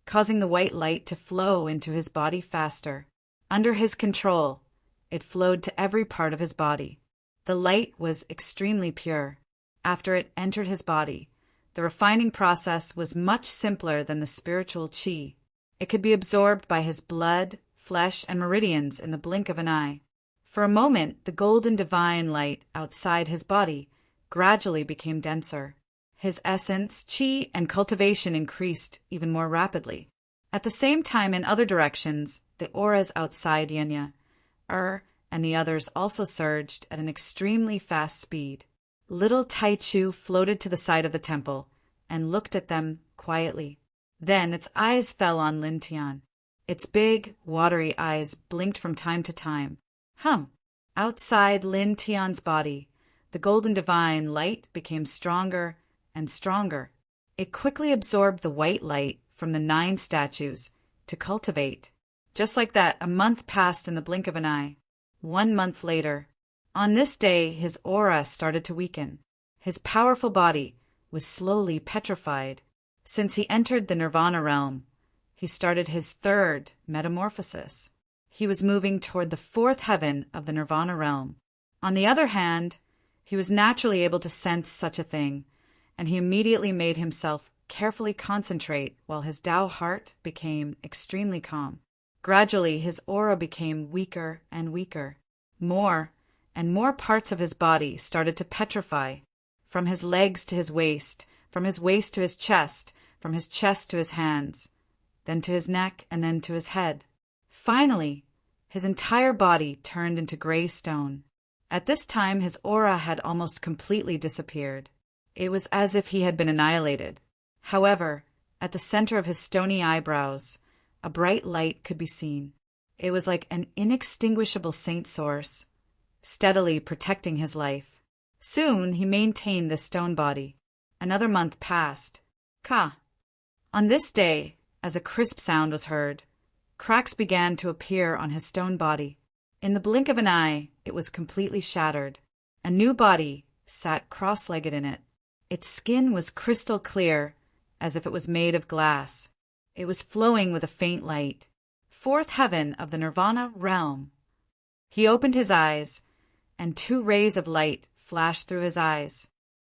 causing the white light to flow into his body faster. Under his control, it flowed to every part of his body. The light was extremely pure. After it entered his body, the refining process was much simpler than the spiritual qi. It could be absorbed by his blood, flesh, and meridians in the blink of an eye. For a moment, the golden divine light outside his body gradually became denser. His essence, qi, and cultivation increased even more rapidly. At the same time, in other directions, the auras outside Yenya, and the others also surged at an extremely fast speed. Little Taichu floated to the side of the temple and looked at them quietly. Then its eyes fell on Lin Tian. Its big, watery eyes blinked from time to time. Outside Lin Tian's body, the golden divine light became stronger and stronger. It quickly absorbed the white light from the 9 statues to cultivate. Just like that, a month passed in the blink of an eye. 1 month later, on this day, his aura started to weaken. His powerful body was slowly petrified. Since he entered the Nirvana realm, he started his 3rd metamorphosis. He was moving toward the 4th heaven of the Nirvana realm. On the other hand, he was naturally able to sense such a thing, and he immediately made himself carefully concentrate while his Tao heart became extremely calm. Gradually, his aura became weaker and weaker. More and more parts of his body started to petrify. From his legs to his waist, from his waist to his chest, from his chest to his hands, then to his neck, and then to his head. Finally, his entire body turned into gray stone. At this time, his aura had almost completely disappeared. It was as if he had been annihilated. However, at the center of his stony eyebrows, a bright light could be seen. It was like an inextinguishable saint source, steadily protecting his life. Soon he maintained this stone body. Another month passed. On this day, as a crisp sound was heard, cracks began to appear on his stone body. In the blink of an eye, it was completely shattered. A new body sat cross-legged in it. Its skin was crystal clear, as if it was made of glass. It was flowing with a faint light. Fourth heaven of the Nirvana realm. He opened his eyes, and 2 rays of light flashed through his eyes.